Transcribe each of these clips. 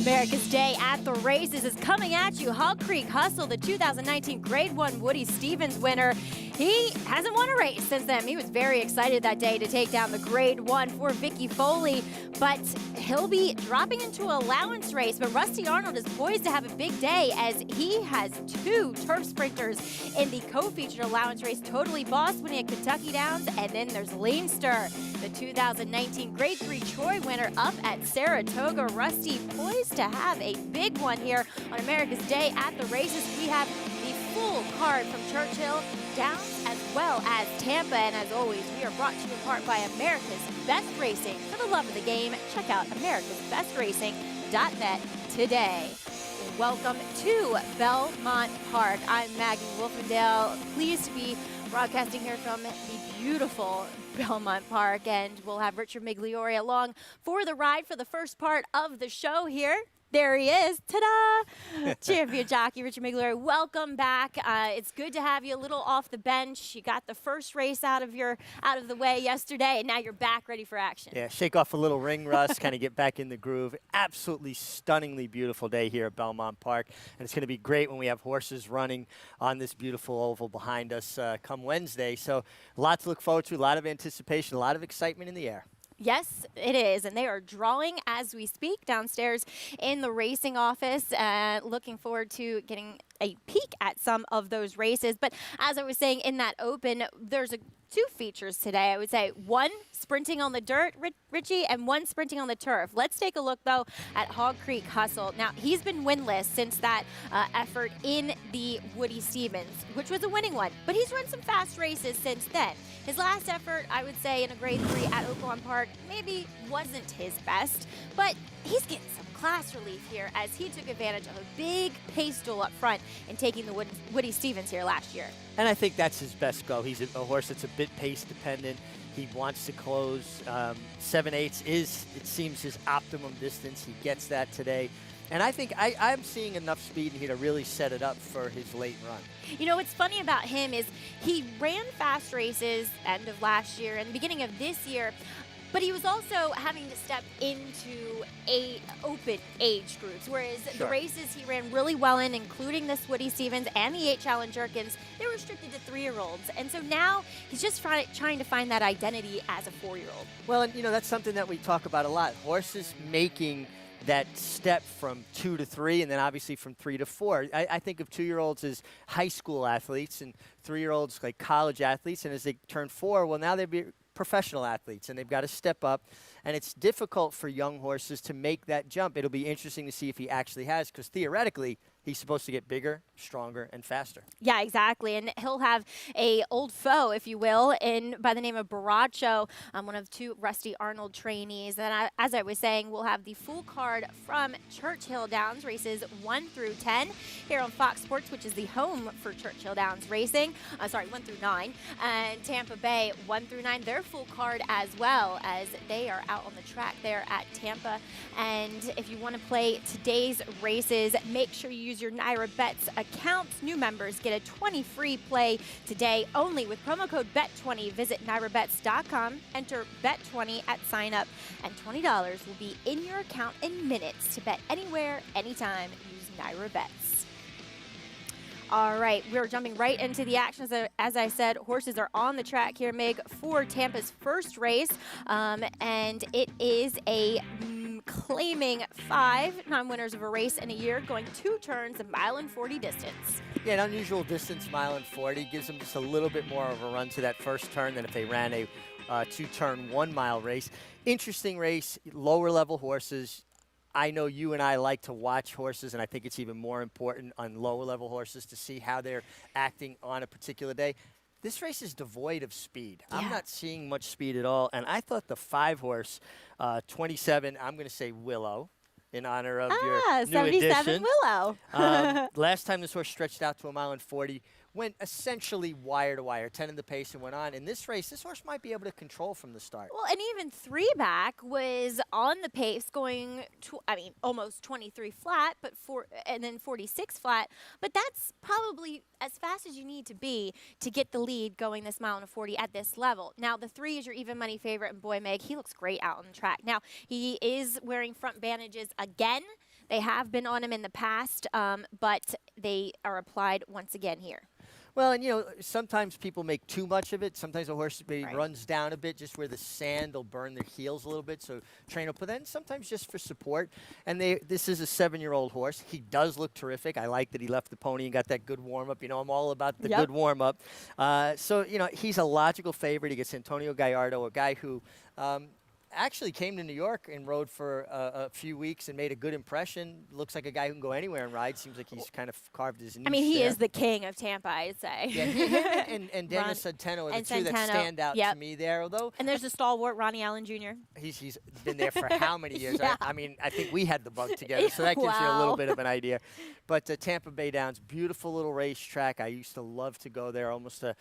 America's Day at the Races is coming at you. Hog Creek Hustle, the 2019 Grade 1 Woody Stevens winner. He hasn't won a race since then. He was very excited that day to take down the Grade 1 for Vicky Foley, but he'll be dropping into an allowance race. But Rusty Arnold is poised to have a big day as he has two turf sprinters in the co-featured allowance race. Totally Boss winning at Kentucky Downs, and then there's Leinster, the 2019 Grade 3 Troy winner up at Saratoga. Rusty poised to have a big one here on America's Day at the Races. We have the full card from Churchill Downs as well as Tampa. And as always, we are brought to you in part by America's Best Racing. For the love of the game, check out americasbestracing.net today. Welcome to Belmont Park. I'm Maggie Wolfendale, pleased to be broadcasting here from the beautiful Belmont Park, and we'll have Richard Migliore along for the ride for the first part of the show here. There he is. Ta-da! Champion jockey Richard Migliore, welcome back. It's good to have you a little off the bench. You got the first race out of the way yesterday, and now you're back ready for action. Yeah, shake off a little ring rust, kind of get back in the groove. Absolutely stunningly beautiful day here at Belmont Park, and it's going to be great when we have horses running on this beautiful oval behind us come Wednesday. So a lot to look forward to, a lot of anticipation, a lot of excitement in the air. Yes, it is, and they are drawing as we speak downstairs in the racing office. Looking forward to getting a peek at some of those races. But as I was saying in that open, there's two features today. I would say one sprinting on the dirt, Richie, and one sprinting on the turf. Let's take a look, though, at Hog Creek Hustle. Now, he's been winless since that effort in the Woody Stevens, which was a winning one. But he's run some fast races since then. His last effort, I would say, in a Grade 3 at Oaklawn Park maybe wasn't his best, but he's getting some class relief here as he took advantage of a big pace duel up front in taking the Woody Stevens here last year. And I think that's his best go. He's a horse that's a bit pace dependent. He wants to close. 7/8 is, it seems, his optimum distance. He gets that today. And I think I'm seeing enough speed in here to really set it up for his late run. You know, what's funny about him is he ran fast races end of last year and the beginning of this year, but he was also having to step into open age groups, whereas the races he ran really well in, including this Woody Stevens and the 8 Challenge Jerkins, they're restricted to 3-year-olds. And so now he's just trying to find that identity as a 4-year-old. Well, and you know, that's something that we talk about a lot. Horses making that step from 2 to 3, and then obviously from 3 to 4. I think of 2-year-olds as high school athletes and 3-year-olds like college athletes, and as they turn 4, well, now they'll be professional athletes, and they've got to step up, and it's difficult for young horses to make that jump. It'll be interesting to see if he actually has, because theoretically, he's supposed to get bigger, stronger, and faster. Yeah, exactly. And he'll have a old foe, if you will, by the name of Baracho, one of 2 Rusty Arnold trainees. And as I was saying, we'll have the full card from Churchill Downs races 1 through 10 here on Fox Sports, which is the home for Churchill Downs racing. 1 through 9. And Tampa Bay 1 through 9, their full card as well, as they are out on the track there at Tampa. And if you want to play today's races, make sure you use your Naira Bets account. New members get a 20 free play today only with promo code BET20. Visit NairaBets.com, enter BET20 at sign up, and $20 will be in your account in minutes to bet anywhere, anytime. Use Naira Bets. All right, we're jumping right into the action. So, as I said, horses are on the track here, Meg, for Tampa's first race, and it is a claiming 5 non-winners of a race in a year, going 2 turns, a 1:40 distance. Yeah, an unusual distance, 1:40, gives them just a little bit more of a run to that first turn than if they ran a 2-turn, 1-mile race. Interesting race, lower level horses. I know you and I like to watch horses, and I think it's even more important on lower level horses to see how they're acting on a particular day. This race is devoid of speed. Yeah. I'm not seeing much speed at all, and I thought the 5-horse, 27, I'm going to say Willow, in honor of your new 77 addition. Willow. Last time this horse stretched out to a 1:40, went essentially wire to wire, 10 in the pace, and went on. In this race, this horse might be able to control from the start. Well, and even 3-back was on the pace, going almost 23 flat, but and then 46 flat. But that's probably as fast as you need to be to get the lead going this 1:40 at this level. Now, the 3 is your even money favorite, and boy, Meg, he looks great out on the track. Now, he is wearing front bandages again. They have been on him in the past, but they are applied once again here. Well, and sometimes people make too much of it. Sometimes a horse maybe Right. runs down a bit just where the sand will burn their heels a little bit. So train will put that in sometimes just for support. And this is a 7-year-old horse. He does look terrific. I like that he left the pony and got that good warm-up. I'm all about the good warm-up. So, he's a logical favorite. He gets Antonio Gallardo, a guy who actually came to New York and rode for a few weeks and made a good impression. Looks like a guy who can go anywhere and ride. Seems like he's kind of carved his niche. I mean, he there. is the king of Tampa, I'd say. Yeah, him and Daniel Centeno are the two that stand out to me there. Although, and there's the stalwart Ronnie Allen Jr. He's been there for how many years? Yeah. I mean, I think we had the bug together, so that gives you a little bit of an idea. But Tampa Bay Downs, beautiful little racetrack. I used to love to go there, almost a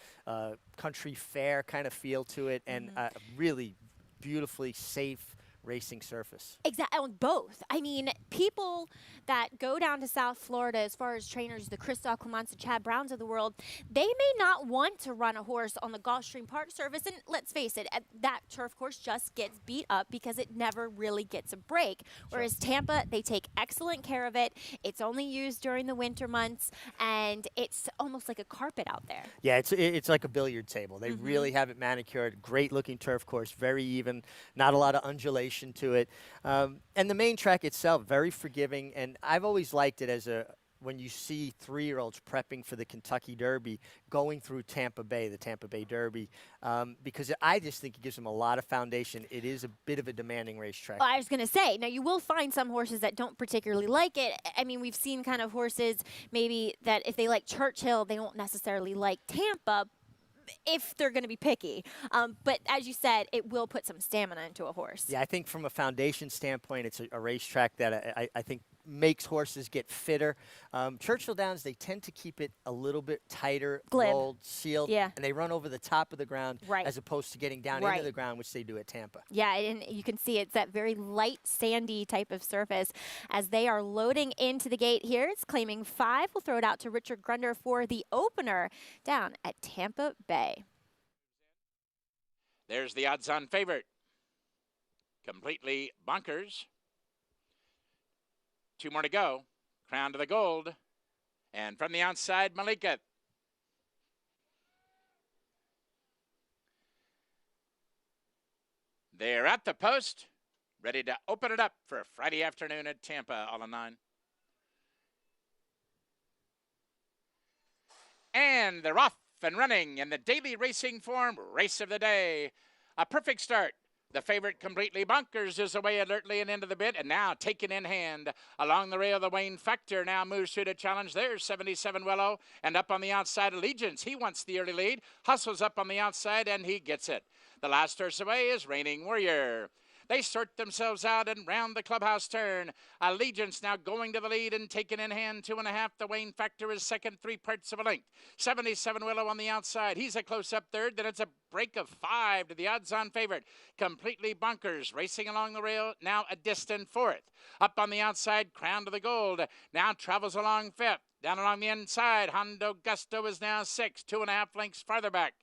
country fair kind of feel to it, and really beautifully safe racing surface. Exactly, on both. I mean, people that go down to South Florida, as far as trainers, the Christophe Clements, the Chad Browns of the world, they may not want to run a horse on the Gulfstream Park surface. And let's face it, that turf course just gets beat up because it never really gets a break. Whereas Tampa, they take excellent care of it. It's only used during the winter months, and it's almost like a carpet out there. Yeah, it's like a billiard table. They really have it manicured. Great looking turf course, very even, not a lot of undulation to it. And the main track itself, very forgiving. And I've always liked it when you see 3-year-olds prepping for the Kentucky Derby, going through Tampa Bay, the Tampa Bay Derby, because I just think it gives them a lot of foundation. It is a bit of a demanding racetrack. Well, I was going to say, now you will find some horses that don't particularly like it. I mean, we've seen kind of horses maybe that if they like Churchill, they won't necessarily like Tampa, if they're going to be picky. But as you said, it will put some stamina into a horse. Yeah, I think from a foundation standpoint, it's a racetrack that I think makes horses get fitter. Churchill Downs, they tend to keep it a little bit tighter, rolled, sealed, and they run over the top of the ground as opposed to getting down into the ground, which they do at Tampa. Yeah, and you can see it's that very light, sandy type of surface. As they are loading into the gate here, it's claiming 5. We'll throw it out to Richard Grunder for the opener down at Tampa Bay. There's the odds-on favorite. Completely Bonkers. 2 more to go. Crown to the Gold. And from the outside, Malika. They're at the post, ready to open it up for a Friday afternoon at Tampa, all in 9. And they're off and running in the daily racing form race of the day. A perfect start. The favorite, Completely Bonkers, is away alertly and into the bit, and now taken in hand. Along the rail, the Wayne Factor now moves through to challenge. There's 77 Willow, and up on the outside, Allegiance. He wants the early lead, hustles up on the outside, and he gets it. The last horse away is Reigning Warrior. They sort themselves out and round the clubhouse turn. Allegiance now going to the lead and taken in hand 2.5. The Wayne Factor is second, 3 parts of a length. 77 Willow on the outside. He's a close-up third. Then it's a break of 5 to the odds-on favorite. Completely Bonkers racing along the rail. Now a distant 4th. Up on the outside, Crown to the Gold. Now travels along 5th. Down along the inside, Hondo Gusto is now 6, 2.5 lengths farther back.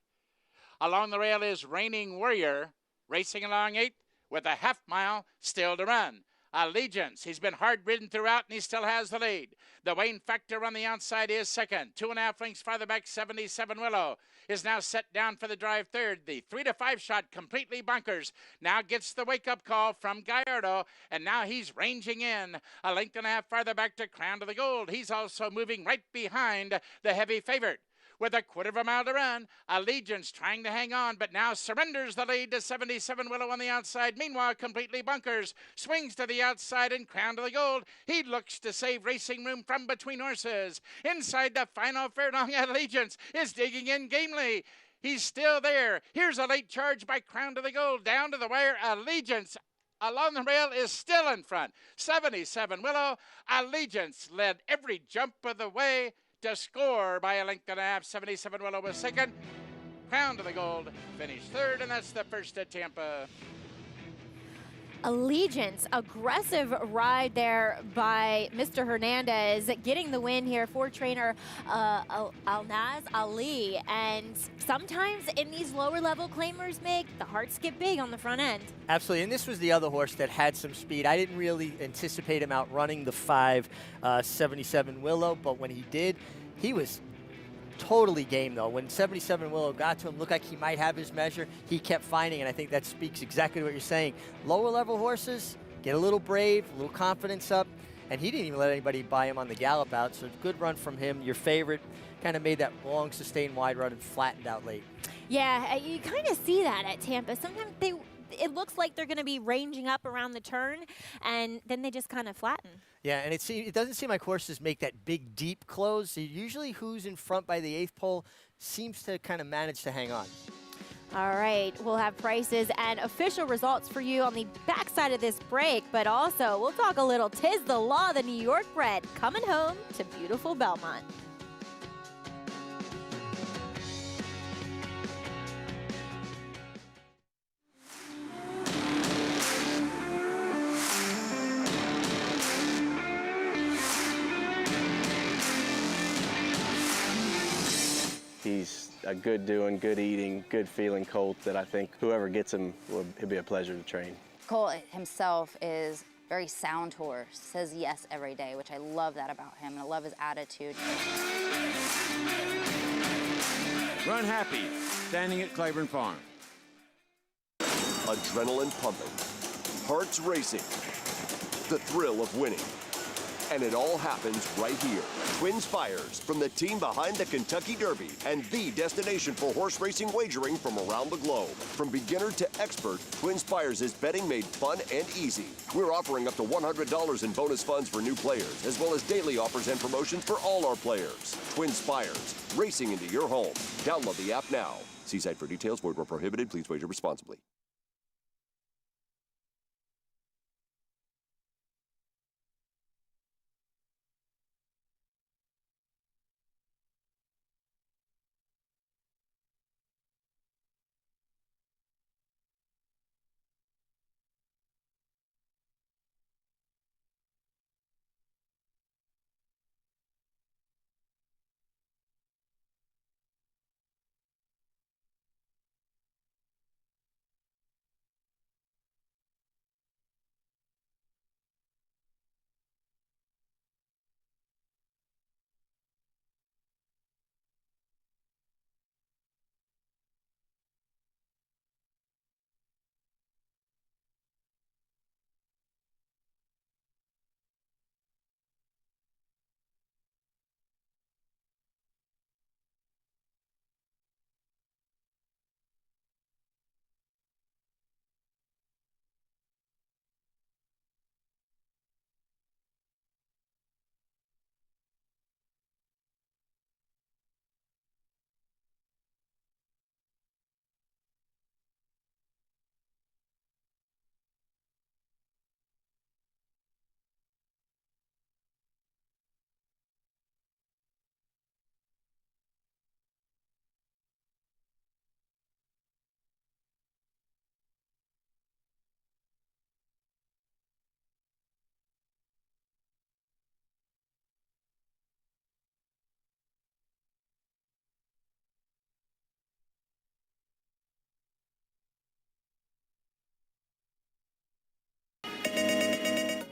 Along the rail is Reigning Warrior racing along 8th. With a half mile still to run. Allegiance, he's been hard-ridden throughout, and he still has the lead. The Wayne Factor on the outside is second. 2.5 lengths farther back, 77 Willow is now set down for the drive third. The 3 to 5 shot, Completely Bonkers, now gets the wake-up call from Gallardo, and now he's ranging in. A length and a half farther back to Crown to the Gold. He's also moving right behind the heavy favorite. With a 1/4 mile to run, Allegiance trying to hang on, but now surrenders the lead to 77 Willow on the outside. Meanwhile, Completely Bonkers swings to the outside and Crown to the Gold. He looks to save racing room from between horses. Inside the final furlong, Allegiance is digging in gamely. He's still there. Here's a late charge by Crown to the Gold. Down to the wire, Allegiance along the rail is still in front. 77 Willow. Allegiance led every jump of the way to score by a length and a half. 77 Willow was second. Crown to the Gold finished third, and that's the first at Tampa. Allegiance, aggressive ride there by Mr. Hernandez, getting the win here for trainer Alnaz Ali. And sometimes in these lower level claimers, the hearts get big on the front end. Absolutely, and this was the other horse that had some speed. I didn't really anticipate him outrunning the 577 Willow, but when he did, he was totally game, though. When 77 Willow got to him, looked like he might have his measure. He kept finding, and I think that speaks exactly to what you're saying. Lower level horses get a little brave, a little confidence up, and he didn't even let anybody buy him on the gallop out, so good run from him. Your favorite kind of made that long, sustained wide run and flattened out late. Yeah, you kind of see that at Tampa. Sometimes it looks like they're going to be ranging up around the turn, and then they just kind of flatten. Yeah, and it doesn't seem like horses make that big, deep close. So usually who's in front by the 8th pole seems to kind of manage to hang on. All right, we'll have prices and official results for you on the backside of this break, but also we'll talk a little Tiz the Law, the New York bred, coming home to beautiful Belmont. He's a good doing, good eating, good feeling colt that I think whoever gets him, it'd be a pleasure to train. Colt himself is a very sound horse, says yes every day, which I love that about him, and I love his attitude. Run Happy, standing at Claiborne Farm. Adrenaline pumping, hearts racing, the thrill of winning. And it all happens right here. Twin Spires, from the team behind the Kentucky Derby and the destination for horse racing wagering from around the globe. From beginner to expert, Twin Spires is betting made fun and easy. We're offering up to $100 in bonus funds for new players, as well as daily offers and promotions for all our players. Twin Spires, racing into your home. Download the app now. See site for details. Void where prohibited. Please wager responsibly.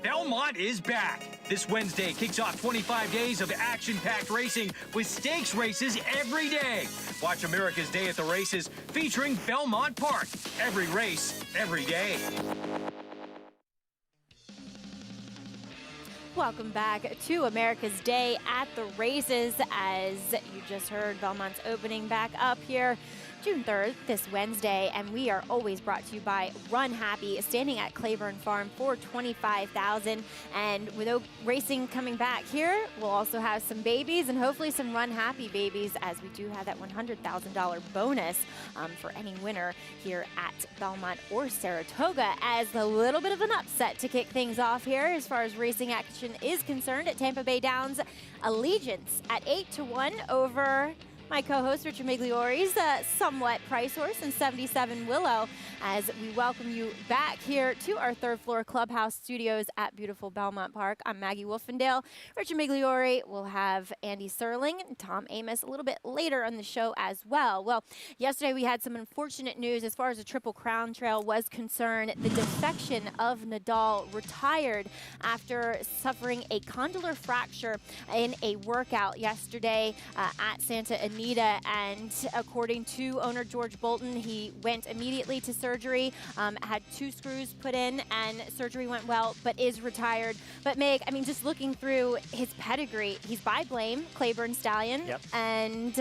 Belmont is back. This Wednesday kicks off 25 days of action-packed racing with stakes races every day. Watch America's Day at the Races featuring Belmont Park. Every race, every day. Welcome back to America's Day at the Races. As you just heard, Belmont's opening back up here June 3rd, this Wednesday, and we are always brought to you by Run Happy, standing at Claiborne Farm for $25,000. And with racing coming back here, we'll also have some babies and hopefully some Run Happy babies, as we do have that $100,000 bonus for any winner here at Belmont or Saratoga. As a little bit of an upset to kick things off here as far as racing action is concerned at Tampa Bay Downs, Allegiance at 8-1 over my co-host Richard Migliore's somewhat price horse and 77 Willow, as we welcome you back here to our third floor clubhouse studios at beautiful Belmont Park. I'm Maggie Wolfendale. Richard Migliore will have Andy Serling and Tom Amos a little bit later on the show as well. Well, yesterday we had some unfortunate news as far as the Triple Crown Trail was concerned. The defection of Nadal retired after suffering a condylar fracture in a workout yesterday at Santa Anita, and according to owner George Bolton, he went immediately to surgery, had 2 screws put in, and surgery went well, but is retired. But Meg, I mean, just looking through his pedigree, he's by Blame, Claiborne Stallion, and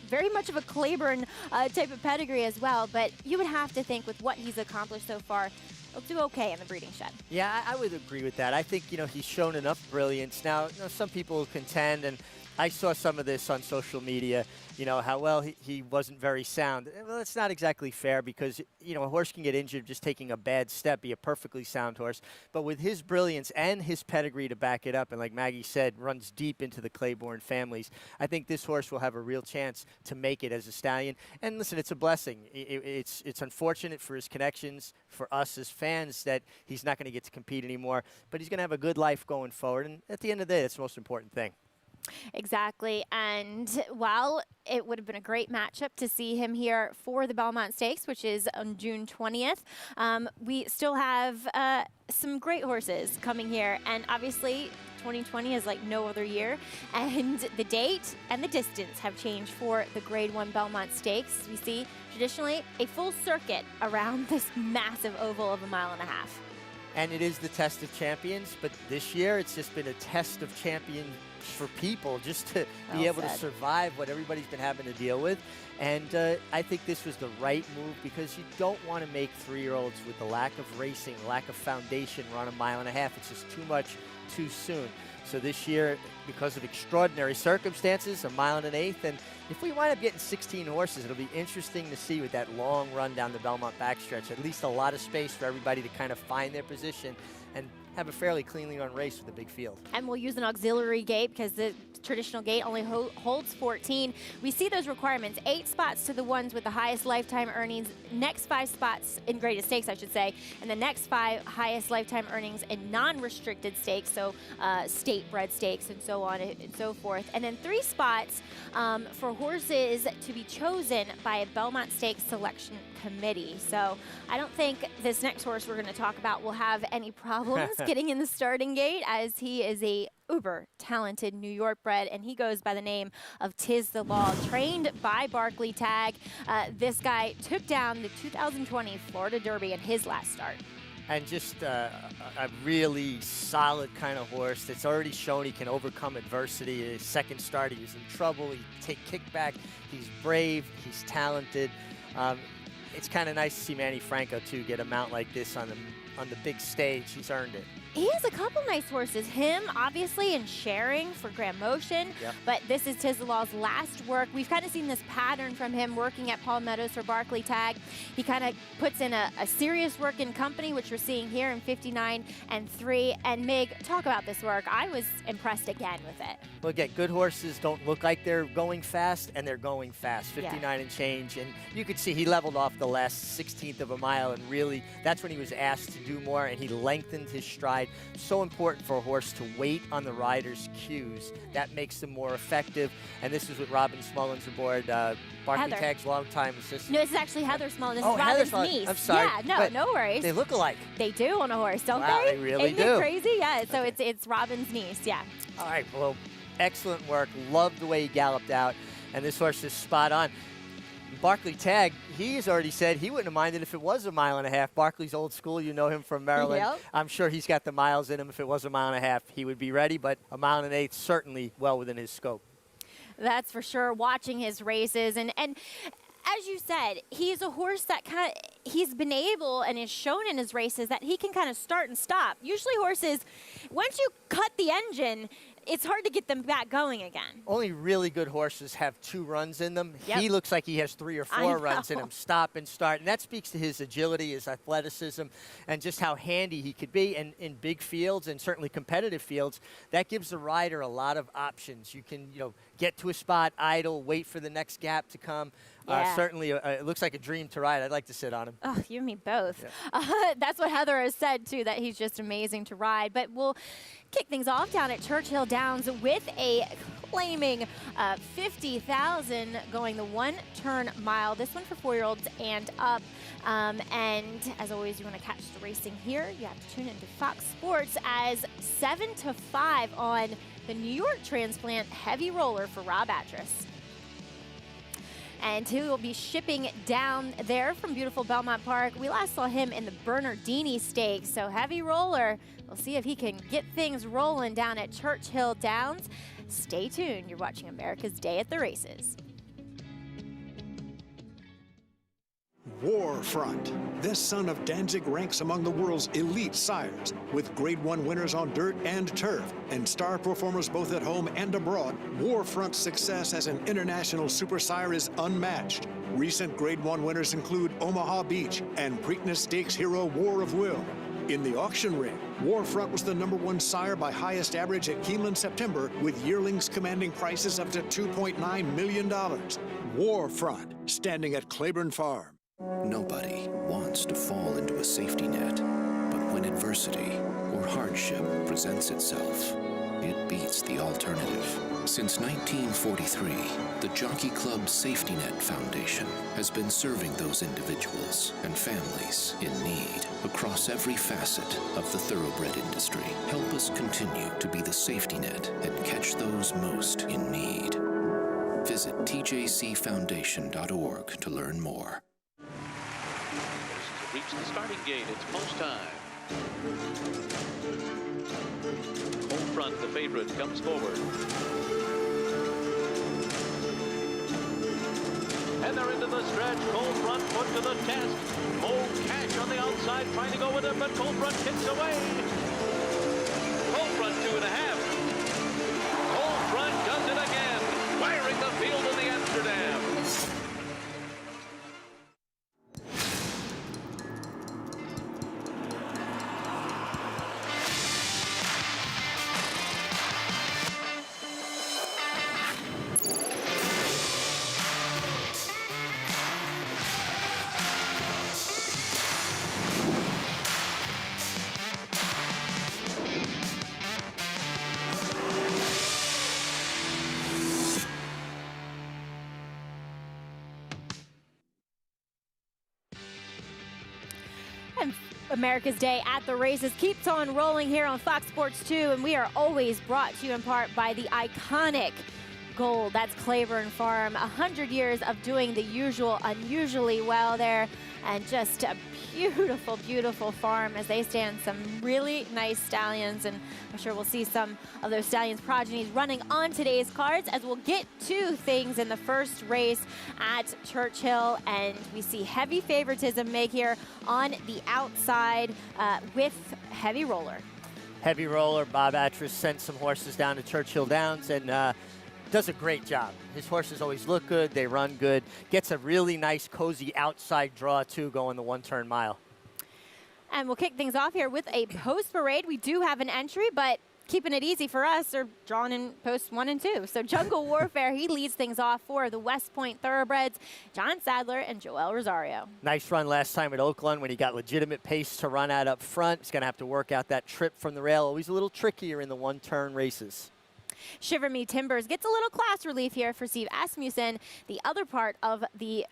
very much of a Claiborne type of pedigree as well, but you would have to think with what he's accomplished so far, he'll do okay in the breeding shed. Yeah, I would agree with that. I think, he's shown enough brilliance. Now, some people contend, and I saw some of this on social media, how well he wasn't very sound. Well, that's not exactly fair because, a horse can get injured just taking a bad step, be a perfectly sound horse. But with his brilliance and his pedigree to back it up, and like Maggie said, runs deep into the Claiborne families, I think this horse will have a real chance to make it as a stallion. And listen, it's a blessing. It's unfortunate for his connections, for us as fans, that he's not going to get to compete anymore. But he's going to have a good life going forward. And at the end of the day, that's the most important thing. Exactly, and while it would have been a great matchup to see him here for the Belmont Stakes, which is on June 20th, we still have some great horses coming here, and obviously 2020 is like no other year, and the date and the distance have changed for the Grade 1 Belmont Stakes. We see traditionally a full circuit around this massive oval of 1.5 miles. And it is the test of champions, but this year it's just been a test of champions for people just to be able to survive what everybody's been having to deal with. And I think this was the right move because you don't want to make 3-year-olds with the lack of racing, lack of foundation run 1.5 miles. It's just too much too soon. So this year, because of extraordinary circumstances, 1.8 miles. And if we wind up getting 16 horses, it'll be interesting to see with that long run down the Belmont backstretch. At least a lot of space for everybody to kind of find their position and have a fairly cleanly run race with a big field. And we'll use an auxiliary gate because the traditional gate only holds 14. We see those requirements, 8 spots to the ones with the highest lifetime earnings, next 5 spots in graded stakes, I should say, and the next 5 highest lifetime earnings in non-restricted stakes, so state-bred stakes and so on and so forth. And then 3 spots for horses to be chosen by a Belmont Stakes selection committee. So I don't think this next horse we're going to talk about will have any problems getting in the starting gate, as he is a uber talented New York bred, and he goes by the name of Tiz the Law, trained by Barclay Tagg. This guy took down the 2020 Florida Derby in his last start. And just a really solid kind of horse that's already shown he can overcome adversity. His second start, he was in trouble. He take kickback. He's brave. He's talented. It's kind of nice to see Manny Franco, too, get a mount like this on the big stage. He's earned it. He has a couple nice horses. Him, obviously, and Sharing for Grand Motion. Yep. But this is Tiz the Law's last work. We've kind of seen this pattern from him working at Paul Meadows for Barclay Tagg. He kind of puts in a serious work in company, which we're seeing here in 59 and 3. And Mig, talk about this work. I was impressed again with it. Well, again, good horses don't look like they're going fast, and they're going fast, 59 and change. And you could see he leveled off the last 16th of a mile, and really that's when he was asked to do more, and he lengthened his stride. So important for a horse to wait on the rider's cues. That makes them more effective. And this is with Robin Smullins aboard, Barclay Tagg's longtime assistant. No, this is actually Heather Smullins. This is Heather Robin's niece. I'm sorry. Yeah, no worries. They look alike. They do on a horse, don't wow, they? They really Isn't do. it crazy? Yeah, so it's Robin's niece, yeah. All right, well, excellent work. Love the way he galloped out. And this horse is spot on. Barclay Tagg, he's already said he wouldn't have minded if it was 1.5 miles. Barclay's old school, you know him from Maryland. Yep. I'm sure he's got the miles in him. If it was 1.5 miles, he would be ready, but 1.8 miles certainly well within his scope. That's for sure, watching his races. And as you said, he's a horse that he's been able and is shown in his races that he can kind of start and stop. Usually horses, once you cut the engine, it's hard to get them back going again. Only really good horses have 2 runs in them. Yep. He looks like he has 3 or 4 runs in know. him, stop and start. And that speaks to his agility, his athleticism, and just how handy he could be. And in big fields and certainly competitive fields, that gives the rider a lot of options. You can, get to a spot, idle, wait for the next gap to come. Yeah. Certainly, it looks like a dream to ride. I'd like to sit on him. Oh, you and me both. Yeah. That's what Heather has said, too, that he's just amazing to ride. But we'll kick things off down at Churchill Downs with a claiming 50,000 going the 1-turn mile. This one for 4-year-olds and up. And as always, you want to catch the racing here, you have to tune into Fox Sports as 7 to 5 on the New York Transplant Heavy Roller for Rob Atras. And he will be shipping down there from beautiful Belmont Park. We last saw him in the Bernardini Stakes, so Heavy Roller. We'll see if he can get things rolling down at Churchill Downs. Stay tuned. You're watching America's Day at the Races. Warfront. This son of Danzig ranks among the world's elite sires, with Grade 1 winners on dirt and turf, and star performers both at home and abroad. Warfront's success as an international super sire is unmatched. Recent Grade 1 winners include Omaha Beach and Preakness Stakes hero War of Will. In the auction ring, Warfront was the #1 sire by highest average at Keeneland September, with yearlings commanding prices up to $2.9 million. Warfront, standing at Claiborne Farm. Nobody wants to fall into a safety net, but when adversity or hardship presents itself, it beats the alternative. Since 1943, the Jockey Club Safety Net Foundation has been serving those individuals and families in need across every facet of the thoroughbred industry. Help us continue to be the safety net and catch those most in need. Visit tjcfoundation.org to learn more. Reach the starting gate. It's post time. Home front, the favorite comes forward. And they're into the stretch. Cold Front put to the test. Old Cash on the outside trying to go with him, but Cold Front kicks away. Cold Front 2.5. Cold Front does it again, wiring the field of the Amsterdam. And America's Day at the Races keeps on rolling here on Fox Sports 2, and we are always brought to you in part by the iconic Gold. That's Claiborne Farm. 100 years of doing the usual unusually well there, and just a beautiful, beautiful farm as they stand some really nice stallions, and I'm sure we'll see some of those stallions' progenies running on today's cards as we'll get to things in the first race at Churchill, and we see heavy favoritism make here on the outside with Heavy Roller. Heavy Roller, Bob Atras sent some horses down to Churchill Downs and does a great job. His horses always look good, they run good, gets a really nice, cozy outside draw, too, going the 1-turn mile. And we'll kick things off here with a post parade. We do have an entry, but keeping it easy for us are drawn in posts 1 and 2. So Jungle Warfare, he leads things off for the West Point Thoroughbreds, John Sadler and Joel Rosario. Nice run last time at Oakland when he got legitimate pace to run out up front. He's going to have to work out that trip from the rail. Always a little trickier in the 1-turn races. Shiver Me Timbers gets a little class relief here for Steve Asmussen, the other part of the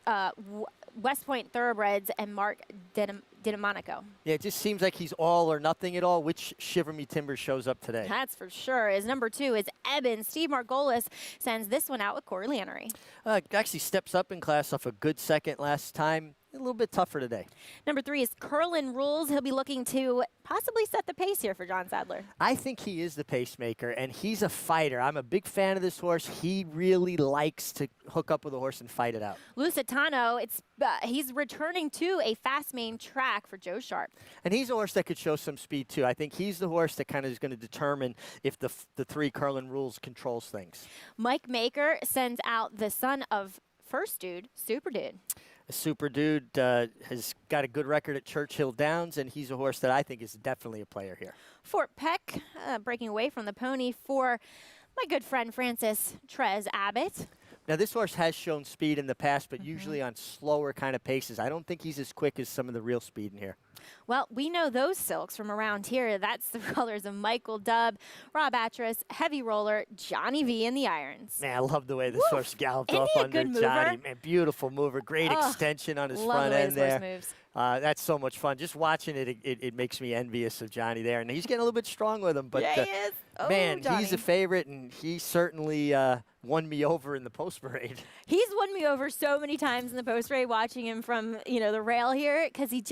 West Point Thoroughbreds, and Mark DiDomenico. Yeah, it just seems like he's all or nothing at all. Which Shiver Me Timbers shows up today? That's for sure. His number 2 is Eben. Steve Margolis sends this one out with Corey Lanery. Actually steps up in class off a good second last time. a little bit tougher today. Number 3 is Curlin Rules. He'll be looking to possibly set the pace here for John Sadler. I think he is the pacemaker, and he's a fighter. I'm a big fan of this horse. He really likes to hook up with a horse and fight it out. Lusitano, he's returning to a fast main track for Joe Sharp. And he's a horse that could show some speed, too. I think he's the horse that kind of is going to determine if the 3 Curlin Rules controls things. Mike Maker sends out the son of First Dude, Super Dude. Super Dude has got a good record at Churchill Downs, and he's a horse that I think is definitely a player here. Fort Peck, breaking away from the pony for my good friend Francis Trez Abbott. Now, this horse has shown speed in the past, but usually on slower kind of paces. I don't think he's as quick as some of the real speed in here. Well, we know those silks from around here. That's the colors of Michael Dubb, Rob Atras, Heavy Roller, Johnny V, and the Irons. Man, I love the way this horse galloped Isn't off he a under good mover? Johnny. Man, beautiful mover. Great extension on his love front the way end this horse there. moves. That's so much fun. Just watching it makes me envious of Johnny there. And he's getting a little bit strong with him. But, yeah, he is. Oh, man, Johnny. he's a favorite, and he certainly won me over in the post parade. He's won me over so many times in the post parade watching him from, the rail here because he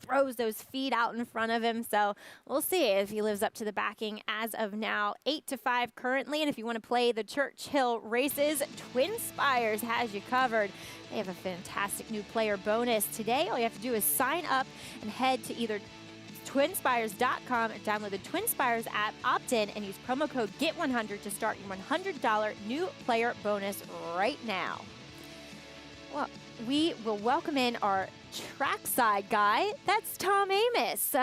throws those feet out in front of him. So we'll see if he lives up to the backing as of now. 8-5 currently. And if you want to play the Churchill races, Twin Spires has you covered. They have a fantastic new player bonus today. All you have to do is sign up and head to either twinspires.com or download the Twin Spires app, opt in, and use promo code GET100 to start your $100 new player bonus right now. Well, we will welcome in our trackside guy. That's Tom Amis,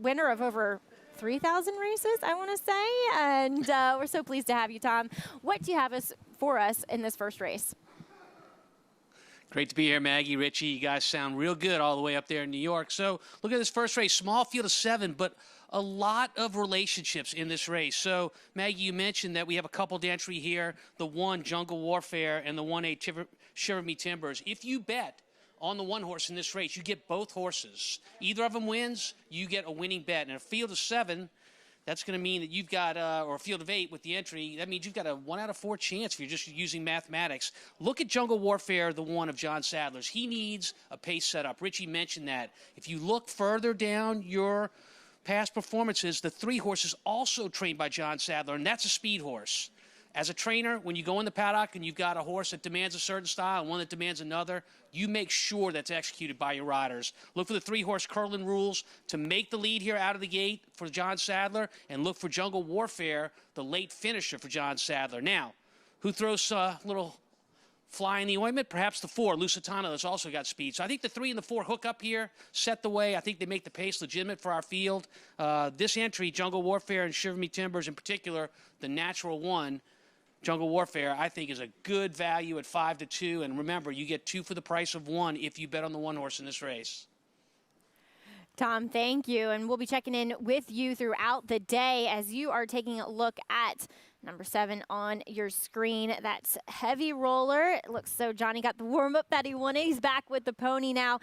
winner of over 3,000 races, I want to say. And we're so pleased to have you, Tom. What do you have for us in this first race? Great to be here, Maggie, Richie. You guys sound real good all the way up there in New York. So look at this first race, small field of 7, but a lot of relationships in this race. So, Maggie, you mentioned that we have a couple to entry here, the 1 Jungle Warfare and the 1-8 Shiver Me Timbers. If you bet on the 1 horse in this race, you get both horses. Either of them wins, you get a winning bet. And a field of 7, that's going to mean that you've got, or a field of 8 with the entry, that means you've got a 1 out of 4 chance if you're just using mathematics. Look at Jungle Warfare, the 1 of John Sadler's. He needs a pace setup. Richie mentioned that. If you look further down your past performances, the 3 horses also trained by John Sadler, and that's a speed horse. As a trainer, when you go in the paddock and you've got a horse that demands a certain style and one that demands another, you make sure that's executed by your riders. Look for the 3-horse Curlin Rules to make the lead here out of the gate for John Sadler, and look for Jungle Warfare, the late finisher for John Sadler. Now, who throws a little fly in the ointment? Perhaps the 4, Lusitano, that's also got speed. So I think the 3 and the 4 hook up here, set the way. I think they make the pace legitimate for our field. This entry, Jungle Warfare and Shiver Me Timbers in particular, the natural 1, Jungle Warfare, I think, is a good value at 5-2. And remember, you get 2 for the price of 1 if you bet on the 1 horse in this race. Tom, thank you. And we'll be checking in with you throughout the day as you are taking a look at number 7 on your screen. That's Heavy Roller. It looks so Johnny got the warm-up that he wanted. He's back with the pony now.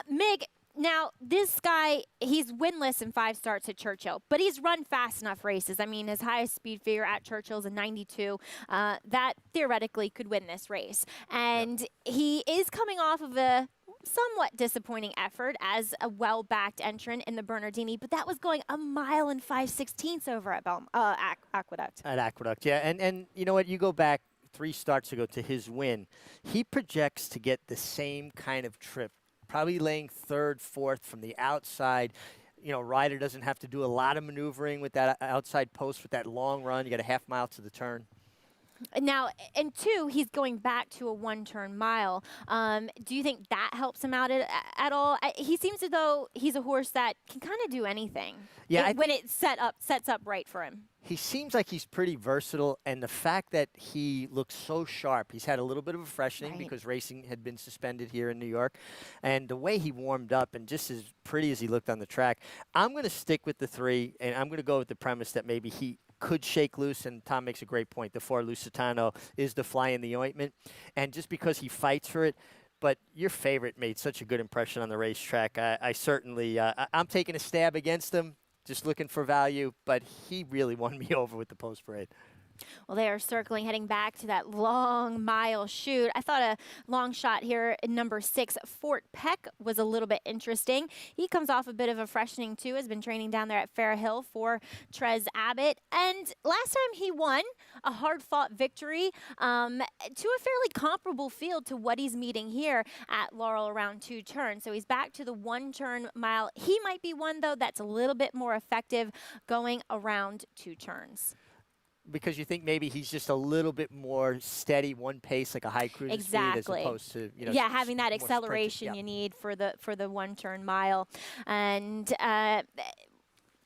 Mig, now, this guy, he's winless in 5 starts at Churchill, but he's run fast enough races. I mean, his highest speed figure at Churchill is a 92. That theoretically could win this race. And he is coming off of a somewhat disappointing effort as a well-backed entrant in the Bernardini, but that was going 1 mile and 5/16 over at Aqueduct. At Aqueduct, yeah. And you know what? You go back 3 starts ago to his win. He projects to get the same kind of trip, probably laying 3rd, 4th from the outside. Rider doesn't have to do a lot of maneuvering with that outside post with that long run. You got a half mile to the turn. Now, and 2, he's going back to a 1-turn mile. Do you think that helps him out at all? He seems as though he's a horse that can kind of do anything. Yeah, when it sets up right for him. He seems like he's pretty versatile, and the fact that he looks so sharp, he's had a little bit of a freshening because racing had been suspended here in New York, and the way he warmed up and just as pretty as he looked on the track, I'm going to stick with the 3, and I'm going to go with the premise that maybe he could shake loose, and Tom makes a great point. The 4, Lusitano, is the fly in the ointment, and just because he fights for it, but your favorite made such a good impression on the racetrack. I certainly, I'm taking a stab against him. Just looking for value, but he really won me over with the post parade. Well, they are circling, heading back to that long mile shoot. I thought a long shot here in number 6, Fort Peck, was a little bit interesting. He comes off a bit of a freshening, too, has been training down there at Fair Hill for Trez Abbott. And last time he won a hard-fought victory to a fairly comparable field to what he's meeting here at Laurel around 2 turns. So he's back to the 1-turn mile. He might be one, though, that's a little bit more effective going around 2 turns. Because you think maybe he's just a little bit more steady, one pace, like a high cruiser speed, as opposed to, you know, yeah, having that acceleration you need for the 1-turn mile. And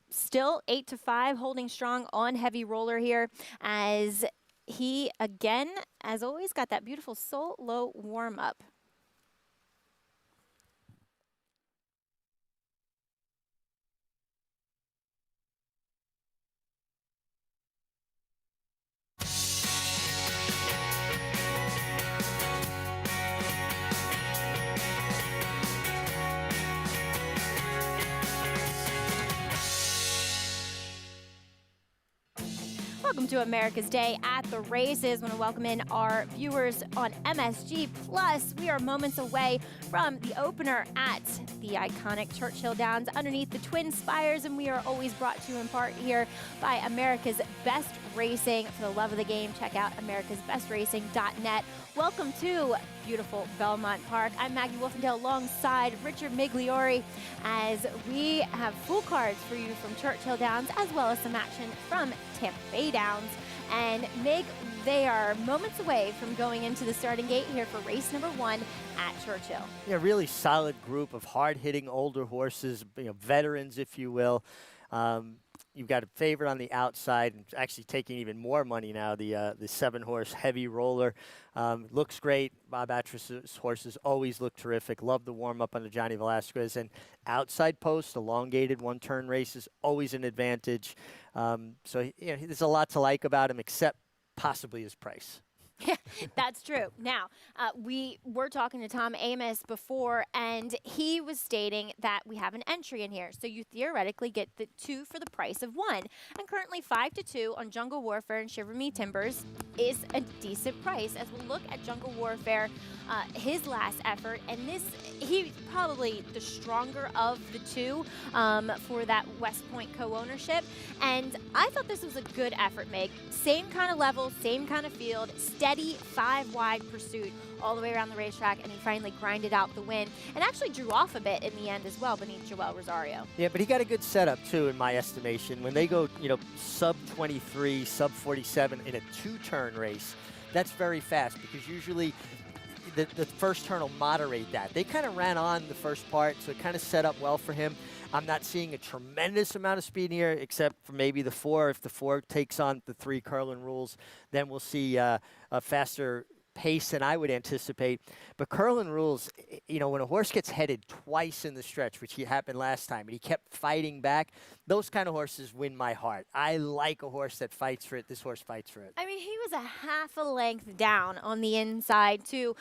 still 8-5, holding strong on Heavy Roller here, as he again, as always, got that beautiful solo warm up. Welcome to America's Day at the Races. I want to welcome in our viewers on MSG Plus. We are moments away from the opener at the iconic Churchill Downs underneath the Twin Spires, and we are always brought to you in part here by America's Best Racing. For the love of the game, check out americasbestracing.net. Welcome to beautiful Belmont Park. I'm Maggie Wolfendale alongside Richard Migliori as we have full cards for you from Churchill Downs as well as some action from Tampa Bay Downs. And Mig, they are moments away from going into the starting gate here for race number 1 at Churchill. Yeah, really solid group of hard-hitting older horses, you know, veterans, if you will. You've got a favorite on the outside, and actually taking even more money now, the 7-horse Heavy Roller. Looks great. Bob Atris's horses always look terrific. Love the warm-up under Johnny Velasquez. And outside post, elongated 1-turn races, always an advantage. So, you know, there's a lot to like about him, except possibly his price. Yeah, that's true. Now, we were talking to Tom Amos before, and he was stating that we have an entry in here. So you theoretically get the 2 for the price of 1. And currently 5-2 on Jungle Warfare and Shiver Me Timbers is a decent price. As we look at Jungle Warfare, his last effort, and he's probably the stronger of the 2 for that West Point co-ownership. And I thought this was a good effort, Meg. Same kind of level, same kind of field, steady 5-wide pursuit all the way around the racetrack, and he finally grinded out the win and actually drew off a bit in the end as well beneath Joel Rosario. Yeah, but he got a good setup too, in my estimation. When they go, you know, sub 23, sub 47 in a 2-turn race, that's very fast, because usually the first turn will moderate that. They kind of ran on the first part, so it kind of set up well for him. I'm not seeing a tremendous amount of speed here, except for maybe the 4. If the 4 takes on the 3 Curlin rules, then we'll see a faster pace than I would anticipate. But Curlin rules, you know, when a horse gets headed twice in the stretch, which happened last time, and he kept fighting back, those kind of horses win my heart. I like a horse that fights for it. This horse fights for it. I mean, he was a half a length down on the inside to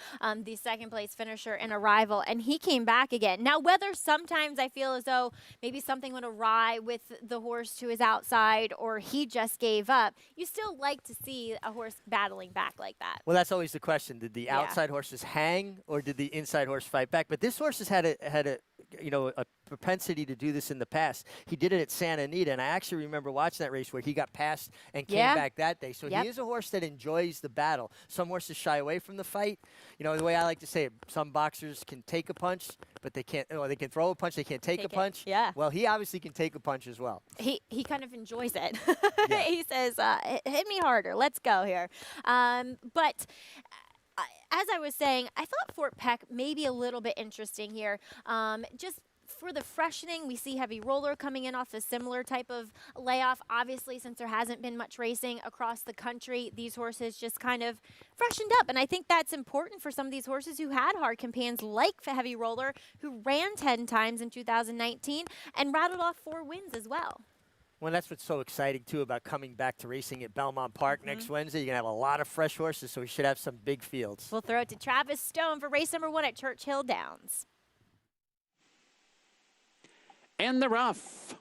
the second place finisher in Arrival, and he came back again. Now, whether sometimes I feel as though maybe something went awry with the horse to his outside, or he just gave up, you still like to see a horse battling back like that. Well, that's always the question. Did the outside horses hang, or did the inside horse fight back? But this horse has had a you know, a propensity to do this in the past. He did it at Santa Anita, and I actually remember watching that race where he got passed and came back that day. So he is a horse that enjoys the battle. Some horses shy away from the fight. You know, the way I like to say it, some boxers can take a punch, but they can't, or they can throw a punch, they can't take a punch. Yeah. Well, he obviously can take a punch as well. He kind of enjoys it. He says, hit me harder. Let's go here. But as I was saying, I thought Fort Peck may be a little bit interesting here. Just for the freshening, we see Heavy Roller coming in off a similar type of layoff. Obviously, since there hasn't been much racing across the country, these horses just kind of freshened up. And I think that's important for some of these horses who had hard campaigns, like Heavy Roller, who ran 10 times in 2019 and rattled off 4 wins as well. Well, that's what's so exciting, too, about coming back to racing at Belmont Park next Wednesday. You're going to have a lot of fresh horses, so we should have some big fields. We'll throw it to Travis Stone for race number 1 at Churchill Downs. In the rough.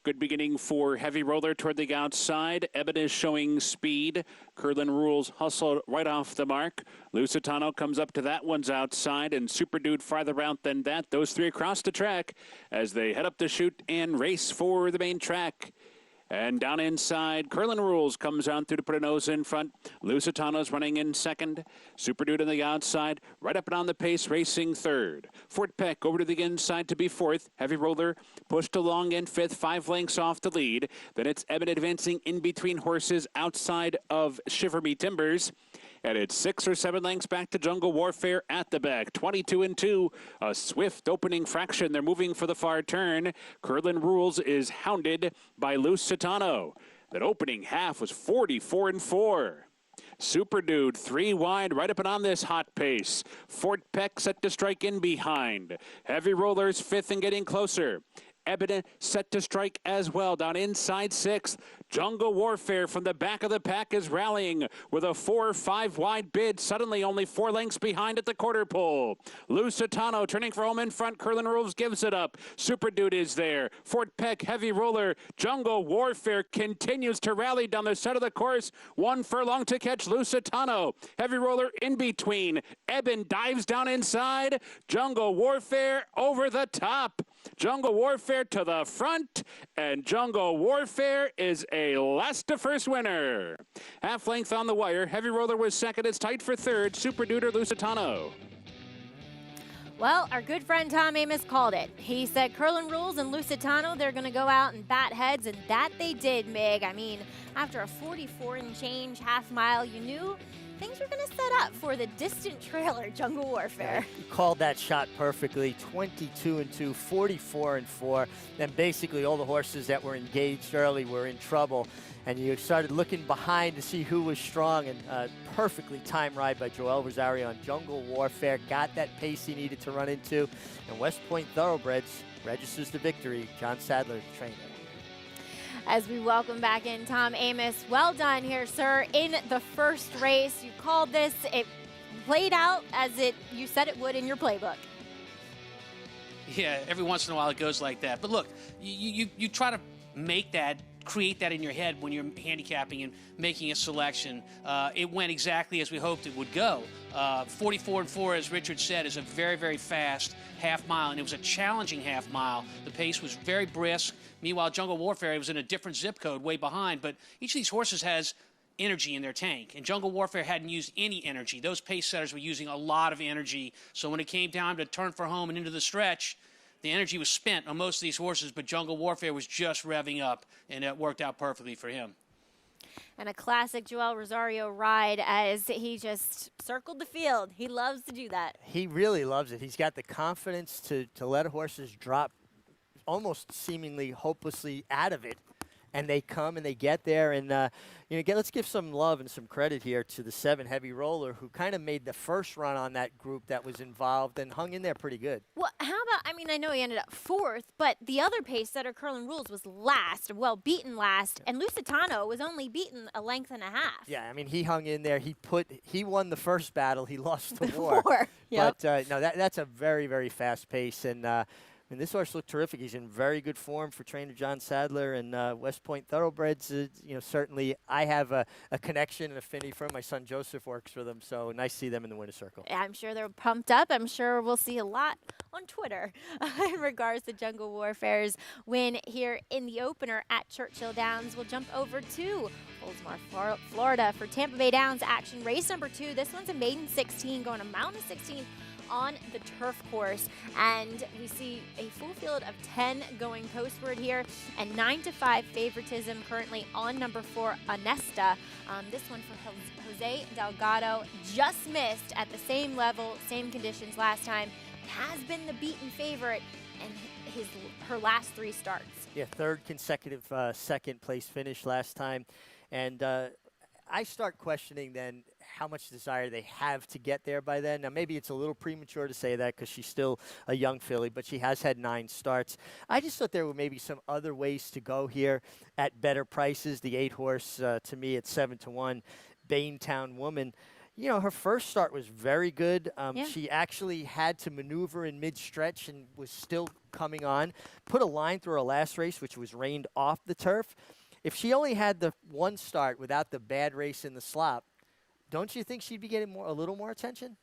Good beginning for Heavy Roller toward the outside. Eben is showing speed. Curlin Rules hustled right off the mark. Lusitano comes up to that one's outside, and Super Dude farther out than that. Those three across the track as they head up the chute and race for the main track. And down inside, Curlin Rules comes on through to put a nose in front. Lusitano's running in second. Super Dude on the outside, right up and on the pace, racing third. Fort Peck over to the inside to be fourth. Heavy Roller pushed along in fifth, 5 lengths off the lead. Then it's Eben advancing in between horses outside of Shiver Me Timbers. And it's 6 or 7 lengths back to Jungle Warfare at the back. 22-2, a swift opening fraction. They're moving for the far turn. Curlin Rules is hounded by Lusitano. That opening half was 44-4. Super Dude 3 wide, right up and on this hot pace. Fort Peck set to strike in behind. Heavy Rollers 5th and getting closer. Eben set to strike as well down inside 6th. Jungle Warfare from the back of the pack is rallying with a 4-5 wide bid. Suddenly only 4 lengths behind at the quarter pole. Lusitano turning for home in front. Curlin Rules gives it up. Super Dude is there. Fort Peck, Heavy Roller. Jungle Warfare continues to rally down the center of the course. 1 furlong to catch Lusitano. Heavy Roller in between. Eben dives down inside. Jungle Warfare over the top. Jungle Warfare to the front, and Jungle Warfare is a last to first winner. Half length on the wire. Heavy Roller was second. It's tight for third. Super Dude or Lusitano. Well, our good friend Tom Amoss called it. He said Curlin Rules and Lusitano, they're going to go out and bat heads, and that they did, Mig. I mean, after a 44 and change half mile, you knew things were going to set up for the distant trailer, Jungle Warfare. You called that shot perfectly. 22-2, 44-4. Then basically all the horses that were engaged early were in trouble. And you started looking behind to see who was strong. And perfectly timed ride by Joel Rosario on Jungle Warfare. Got that pace he needed to run into. And West Point Thoroughbreds registers the victory. John Sadler, the trainer. As we welcome back in Tom Amoss. Well done here, sir, in the first race. You called this. It played out as you said it would in your playbook. Yeah, every once in a while it goes like that. But look, you try to create that in your head when you're handicapping and making a selection. It went exactly as we hoped it would go. 44-4, as Richard said, is a very, very fast half mile, and it was a challenging half mile. The pace was very brisk. Meanwhile, Jungle Warfare was in a different zip code way behind, but each of these horses has energy in their tank, and Jungle Warfare hadn't used any energy. Those pace setters were using a lot of energy, so when it came down to turn for home and into the stretch, the energy was spent on most of these horses, but Jungle Warfare was just revving up, and it worked out perfectly for him. And a classic Joel Rosario ride as he just circled the field. He loves to do that. He really loves it. He's got the confidence to let horses drop almost seemingly hopelessly out of it. And they come and they get there. And, let's give some love and some credit here to the 7 Heavy Roller, who kind of made the first run on that group that was involved and hung in there pretty good. Well, how about, I know he ended up 4th, but the other pace setter, Curlin Rules, was last, well, beaten last. And Lusitano was only beaten a length and a half. Yeah, he hung in there. He won the first battle. He lost the war. Yep. But, no, that's a very, very fast pace. And, this horse looked terrific. He's in very good form for trainer John Sadler and West Point Thoroughbreds. Certainly I have a connection and affinity for him. My son Joseph works for them, so nice to see them in the winner's circle. I'm sure they're pumped up. I'm sure we'll see a lot on Twitter in regards to Jungle Warfare's win here in the opener at Churchill Downs. We'll jump over to Oldsmar, Florida for Tampa Bay Downs action. Race number 2. This one's a maiden 16 going a mountain 16 on the turf course, and we see a full field of 10 going postward here, and 9-5 favoritism currently on number 4 Anesta. This one for Jose Delgado, just missed at the same level, same conditions last time, has been the beaten favorite in her last 3 starts. Yeah, 3rd consecutive second place finish last time, and I start questioning then how much desire they have to get there by then. Now, maybe it's a little premature to say that because she's still a young filly, but she has had 9 starts. I just thought there were maybe some other ways to go here at better prices. The 8 horse, to me, at 7-1, Baintown Woman. You know, her first start was very good. Yeah. She actually had to maneuver in mid-stretch and was still coming on. Put a line through her last race, which was reined off the turf. If she only had the one start without the bad race in the slop, don't you think she'd be getting a little more attention?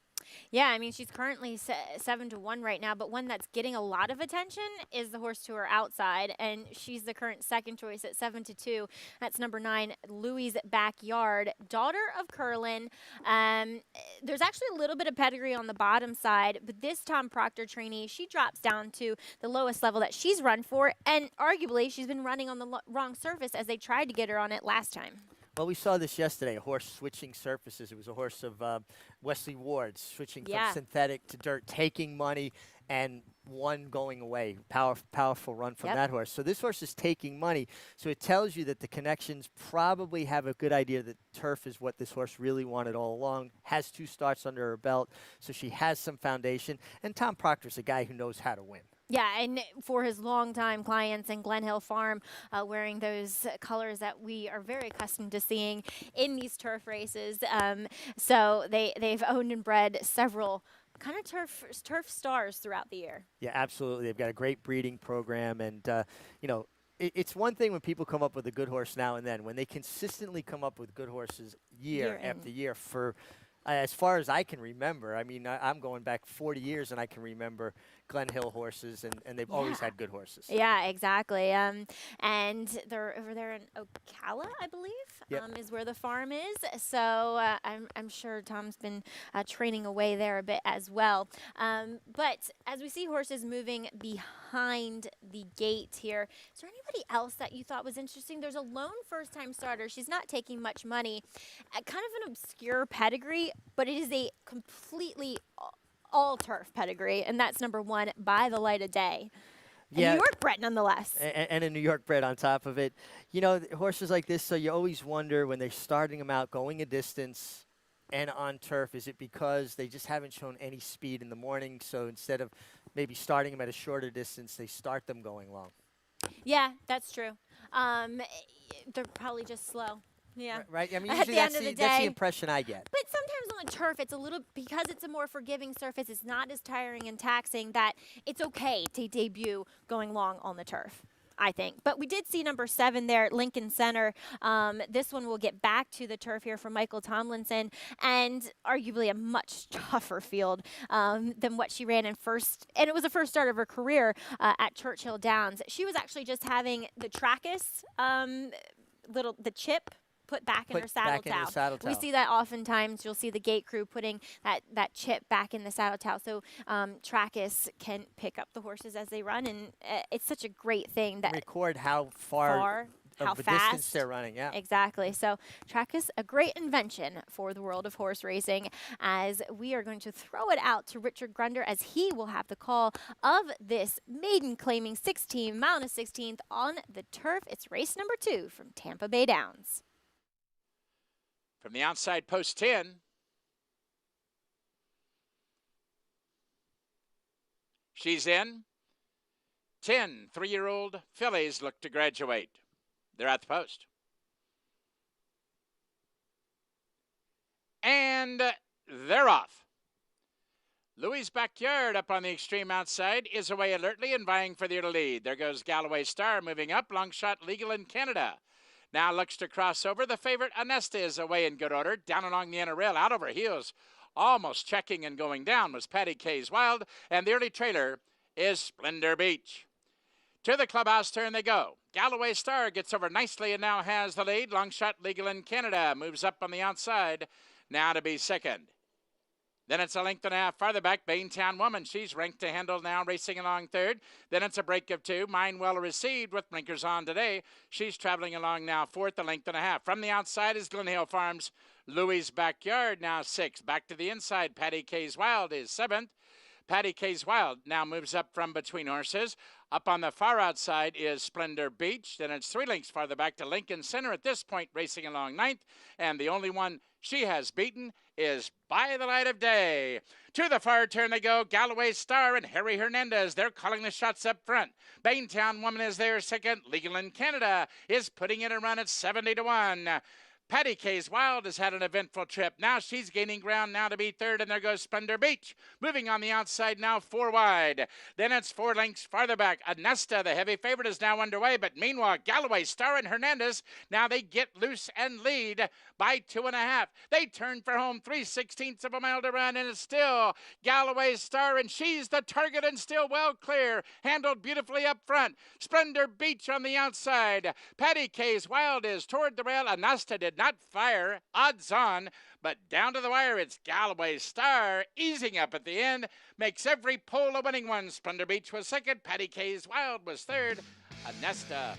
Yeah, I mean, she's currently 7-1 right now, but one that's getting a lot of attention is the horse to her outside, and she's the current second choice at 7-2. That's number 9, Louise Backyard, daughter of Curlin. There's actually a little bit of pedigree on the bottom side, but this Tom Proctor trainee, she drops down to the lowest level that she's run for, and arguably she's been running on the wrong surface as they tried to get her on it last time. Well, we saw this yesterday, a horse switching surfaces. It was a horse of Wesley Ward's, switching from synthetic to dirt, taking money, and one going away. Powerful run from that horse. So this horse is taking money, so it tells you that the connections probably have a good idea that turf is what this horse really wanted all along, has 2 starts under her belt, so she has some foundation. And Tom Proctor's a guy who knows how to win. Yeah, and for his longtime clients in Glen Hill Farm, wearing those colors that we are very accustomed to seeing in these turf races. So they've owned and bred several kind of turf stars throughout the year. Yeah, absolutely. They've got a great breeding program, and you know, it's one thing when people come up with a good horse now and then. When they consistently come up with good horses year after year for as far as I can remember. I mean, I'm going back 40 years, and I can remember Glen Hill horses, and they've always had good horses. Yeah, exactly. And they're over there in Ocala, I believe, is where the farm is. So I'm sure Tom's been training away there a bit as well. But as we see horses moving behind the gate here, is there anybody else that you thought was interesting? There's a lone first-time starter. She's not taking much money. Kind of an obscure pedigree, but it is a completely all turf pedigree, and that's number 1, By the Light of Day. Yeah. New York bred, nonetheless. And a New York bred on top of it. You know, horses like this, so you always wonder when they're starting them out, going a distance and on turf, is it because they just haven't shown any speed in the morning, so instead of maybe starting them at a shorter distance, they start them going long? Yeah, that's true. They're probably just slow. Yeah. Right. I mean, usually that's the impression I get. But sometimes on the turf, it's a little, because it's a more forgiving surface, it's not as tiring and taxing, that it's okay to debut going long on the turf, I think. But we did see number 7 there at Lincoln Center. This one will get back to the turf here for Michael Tomlinson, and arguably a much tougher field than what she ran in first. And it was the first start of her career at Churchill Downs. She was actually just having the trackus, the chip, put back in her saddle towel. We see that oftentimes. You'll see the gate crew putting that chip back in the saddle towel. So Trackus can pick up the horses as they run, and it's such a great thing that record how far how the fast distance they're running. Yeah, exactly. So Trackus, a great invention for the world of horse racing. As we are going to throw it out to Richard Grunder, as he will have the call of this maiden claiming 16 mile and a 16th on the turf. It's race number 2 from Tampa Bay Downs. From the outside post 10, she's in. 10 3-year-old fillies look to graduate. They're at the post. And they're off. Louise Backyard up on the extreme outside is away alertly and vying for the lead. There goes Galloway Star moving up. Long shot Legal in Canada. Now looks to cross over. The favorite, Anesta, is away in good order. Down along the inner rail, out over heels. Almost checking and going down was Patty K's Wild. And the early trailer is Splendor Beach. To the clubhouse turn they go. Galloway Star gets over nicely and now has the lead. Long shot Legal in Canada moves up on the outside. Now to be second. Then it's a length and a half farther back. Baintown Woman, she's ranked to handle now, racing along third. Then it's a break of 2. Mine Well Received with blinkers on today. She's traveling along now fourth, a length and a half. From the outside is Glen Hill Farms. Louis Backyard now 6th. Back to the inside, Patty K's Wild is 7th. Patty K's Wild now moves up from between horses. Up on the far outside is Splendor Beach. Then it's 3 lengths farther back to Lincoln Center at this point, racing along 9th. And the only one she has beaten is By the Light of Day. To the far turn they go. Galloway Star and Harry Hernandez. They're calling the shots up front. Baintown Woman is there second. Legal in Canada is putting in a run at 70-1. Patty Case Wild has had an eventful trip. Now she's gaining ground now to be third, and there goes Splendor Beach. Moving on the outside now, 4 wide. Then it's 4 lengths farther back. Anesta, the heavy favorite, is now underway, but meanwhile, Galloway, Star, and Hernandez, now they get loose and lead by 2.5. They turn for home, 3/16 of a mile to run, and it's still Galloway, Star, and she's the target and still well clear. Handled beautifully up front. Splendor Beach on the outside. Patty Case Wild is toward the rail. Anasta did not fire, odds on, but down to the wire it's Galloway Star easing up at the end, makes every pole a winning one. Splendor Beach was second, Patty Case Wild was third, Anesta.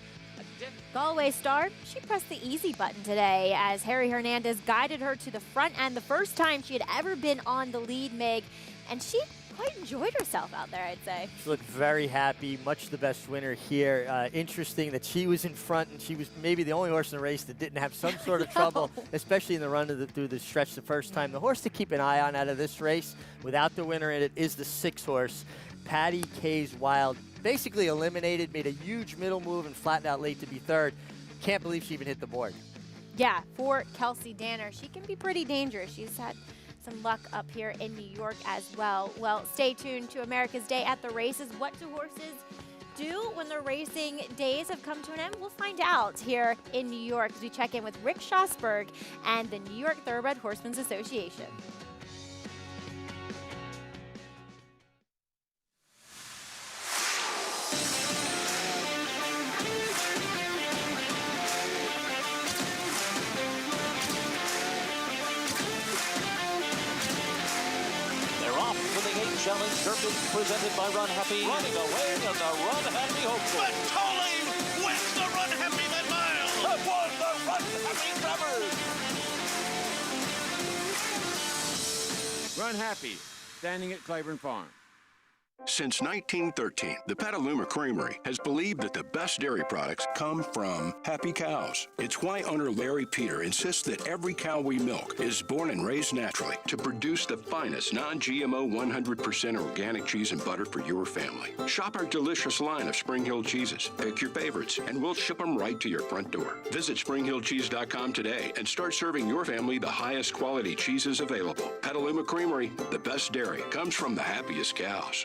Galway Star, she pressed the easy button today as Harry Hernandez guided her to the front end, the first time she had ever been on the lead, Meg, and she quite enjoyed herself out there, I'd say. She looked very happy, much the best winner here. Interesting that she was in front, and she was maybe the only horse in the race that didn't have some sort of trouble, especially in the run through the stretch the first time. The horse to keep an eye on out of this race, without the winner in it, is the 6 horse, Patty Case Wild. Basically eliminated, made a huge middle move, and flattened out late to be third. Can't believe she even hit the board. Yeah, for Kelsey Danner. She can be pretty dangerous. She's had some luck up here in New York as well. Well, stay tuned to America's Day at the Races. What do horses do when the racing days have come to an end? We'll find out here in New York as we check in with Rick Schosberg and the New York Thoroughbred Horsemen's Association. Challenge Derby presented by Run Happy. Running away in the Run Happy Hope. Bertoli wins the Run Happy mile. Have won the Run Happy Travers. Run Happy, standing at Claiborne Farm. Since 1913, the Petaluma Creamery has believed that the best dairy products come from happy cows. It's why owner Larry Peter insists that every cow we milk is born and raised naturally to produce the finest non-GMO 100% organic cheese and butter for your family. Shop our delicious line of Spring Hill cheeses. Pick your favorites, and we'll ship them right to your front door. Visit SpringHillCheese.com today and start serving your family the highest quality cheeses available. Petaluma Creamery, the best dairy comes from the happiest cows.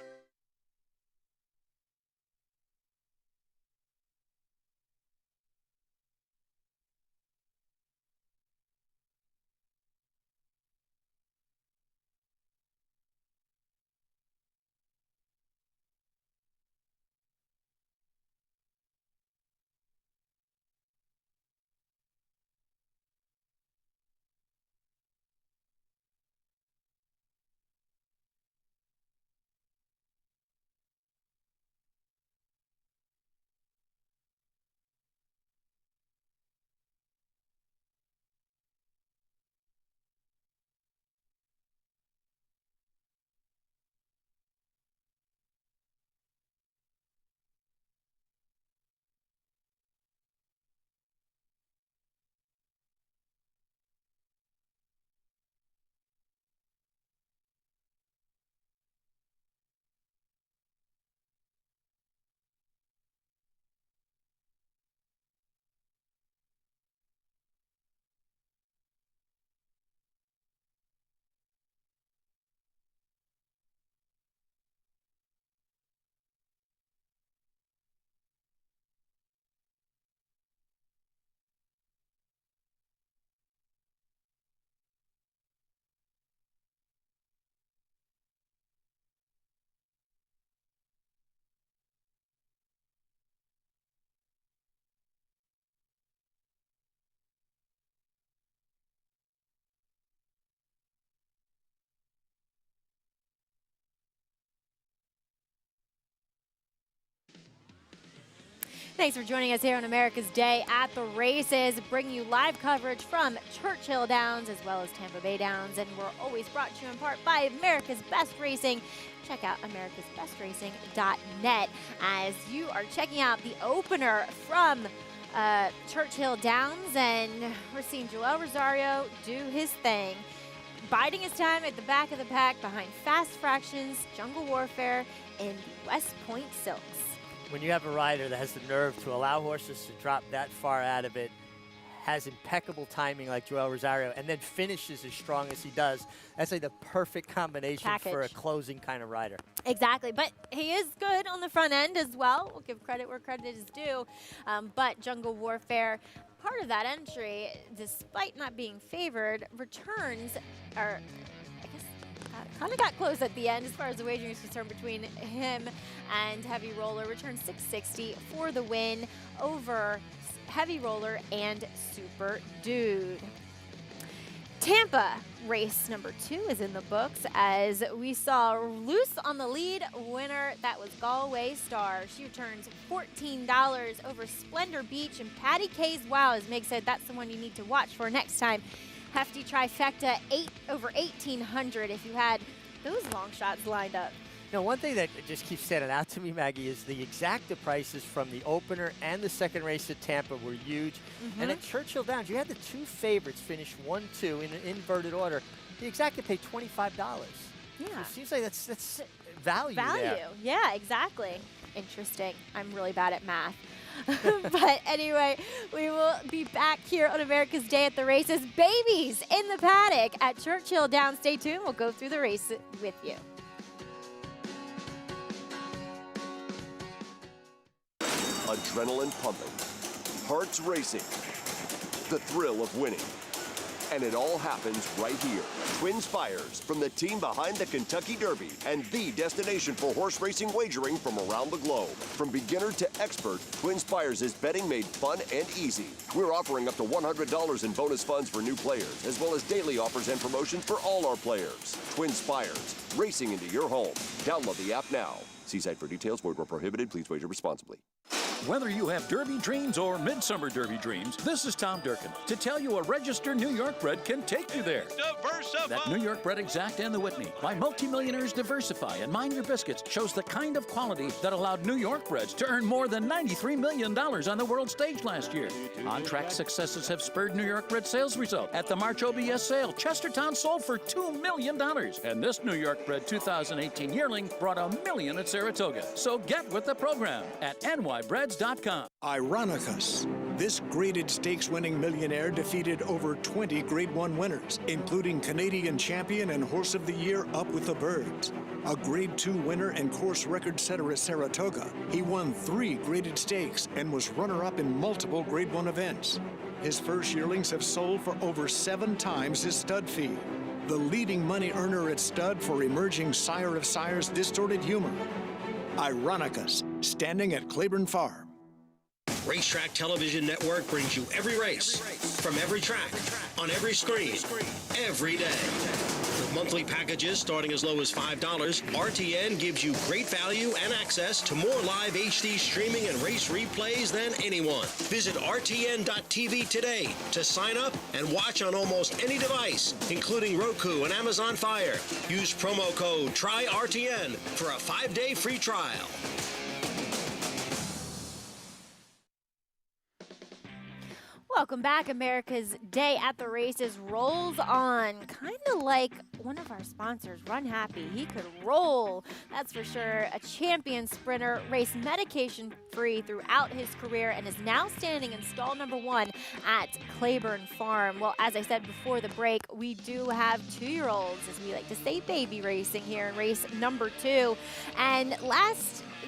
Thanks for joining us here on America's Day at the Races, bringing you live coverage from Churchill Downs as well as Tampa Bay Downs, and we're always brought to you in part by America's Best Racing. Check out americasbestracing.net as you are checking out the opener from Churchill Downs, and we're seeing Joel Rosario do his thing, biding his time at the back of the pack behind Fast Fractions, Jungle Warfare, and West Point Silks. When you have a rider that has the nerve to allow horses to drop that far out of it, has impeccable timing like Joel Rosario, and then finishes as strong as he does. That's like the perfect combination for a closing kind of rider. Exactly, but he is good on the front end as well. We'll give credit where credit is due. But Jungle Warfare, part of that entry, despite not being favored, returns are, I guess, kind of got close at the end as far as the wagering is concerned between him and Heavy Roller. Returns $660 for the win over Heavy Roller and Super Dude. Tampa race number 2 is in the books as we saw loose on the lead winner. That was Galway Star. She returns $14 over Splendor Beach and Patty K's Wow. As Meg said, that's the one you need to watch for next time. Hefty trifecta, over 1,800 if you had those long shots lined up. Now, one thing that just keeps standing out to me, Maggie, is the exacta prices from the opener and the second race at Tampa were huge. And at Churchill Downs, you had the 2 favorites finish 1-2 in an inverted order. The exacta paid $25. Yeah. So it seems like that's value there. Yeah, exactly. Interesting. I'm really bad at math. But anyway, we will be back here on America's Day at the Races. Babies in the paddock at Churchill Downs. Stay tuned. We'll go through the race with you. Adrenaline pumping, hearts racing, the thrill of winning. And it all happens right here. Twin Spires, from the team behind the Kentucky Derby and the destination for horse racing wagering from around the globe. From beginner to expert, Twin Spires is betting made fun and easy. We're offering up to $100 in bonus funds for new players, as well as daily offers and promotions for all our players. Twin Spires, racing into your home. Download the app now. See site for details. Void where prohibited. Please wager responsibly. Whether you have Derby dreams or Midsummer Derby dreams, this is Tom Durkin to tell you a registered New York bred can take you there. That New York bred Exact and the Whitney by multimillionaires Diversify and Mind Your Biscuits shows the kind of quality that allowed New York breds to earn more than $93 million on the world stage last year. On-track successes have spurred New York bred sales result. At the March OBS sale, Chestertown sold for $2 million. And this New York bred 2018 yearling brought $1 million at Saratoga. So get with the program at nybreds.com. Ironicus. This graded stakes-winning millionaire defeated over 20 Grade 1 winners, including Canadian champion and Horse of the Year Up with the Birds. A Grade 2 winner and course record setter at Saratoga, he won 3 graded stakes and was runner-up in multiple Grade 1 events. His first yearlings have sold for over 7 times his stud fee. The leading money earner at stud for emerging Sire of Sires Distorted Humor. Ironicus, standing at Claiborne Farm. Racetrack Television Network brings you every race, from every track, on every screen, every day. With monthly packages starting as low as $5, RTN gives you great value and access to more live HD streaming and race replays than anyone. Visit RTN.tv today to sign up and watch on almost any device, including Roku and Amazon Fire. Use promo code TRYRTN for a 5-day free trial. Welcome back. America's Day at the Races rolls on, kind of like one of our sponsors, Run Happy. He could roll, that's for sure. A champion sprinter, raced medication-free throughout his career, and is now standing in stall number 1 at Claiborne Farm. Well, as I said before the break, we do have 2-year-olds, as we like to say, baby racing here in race number 2. And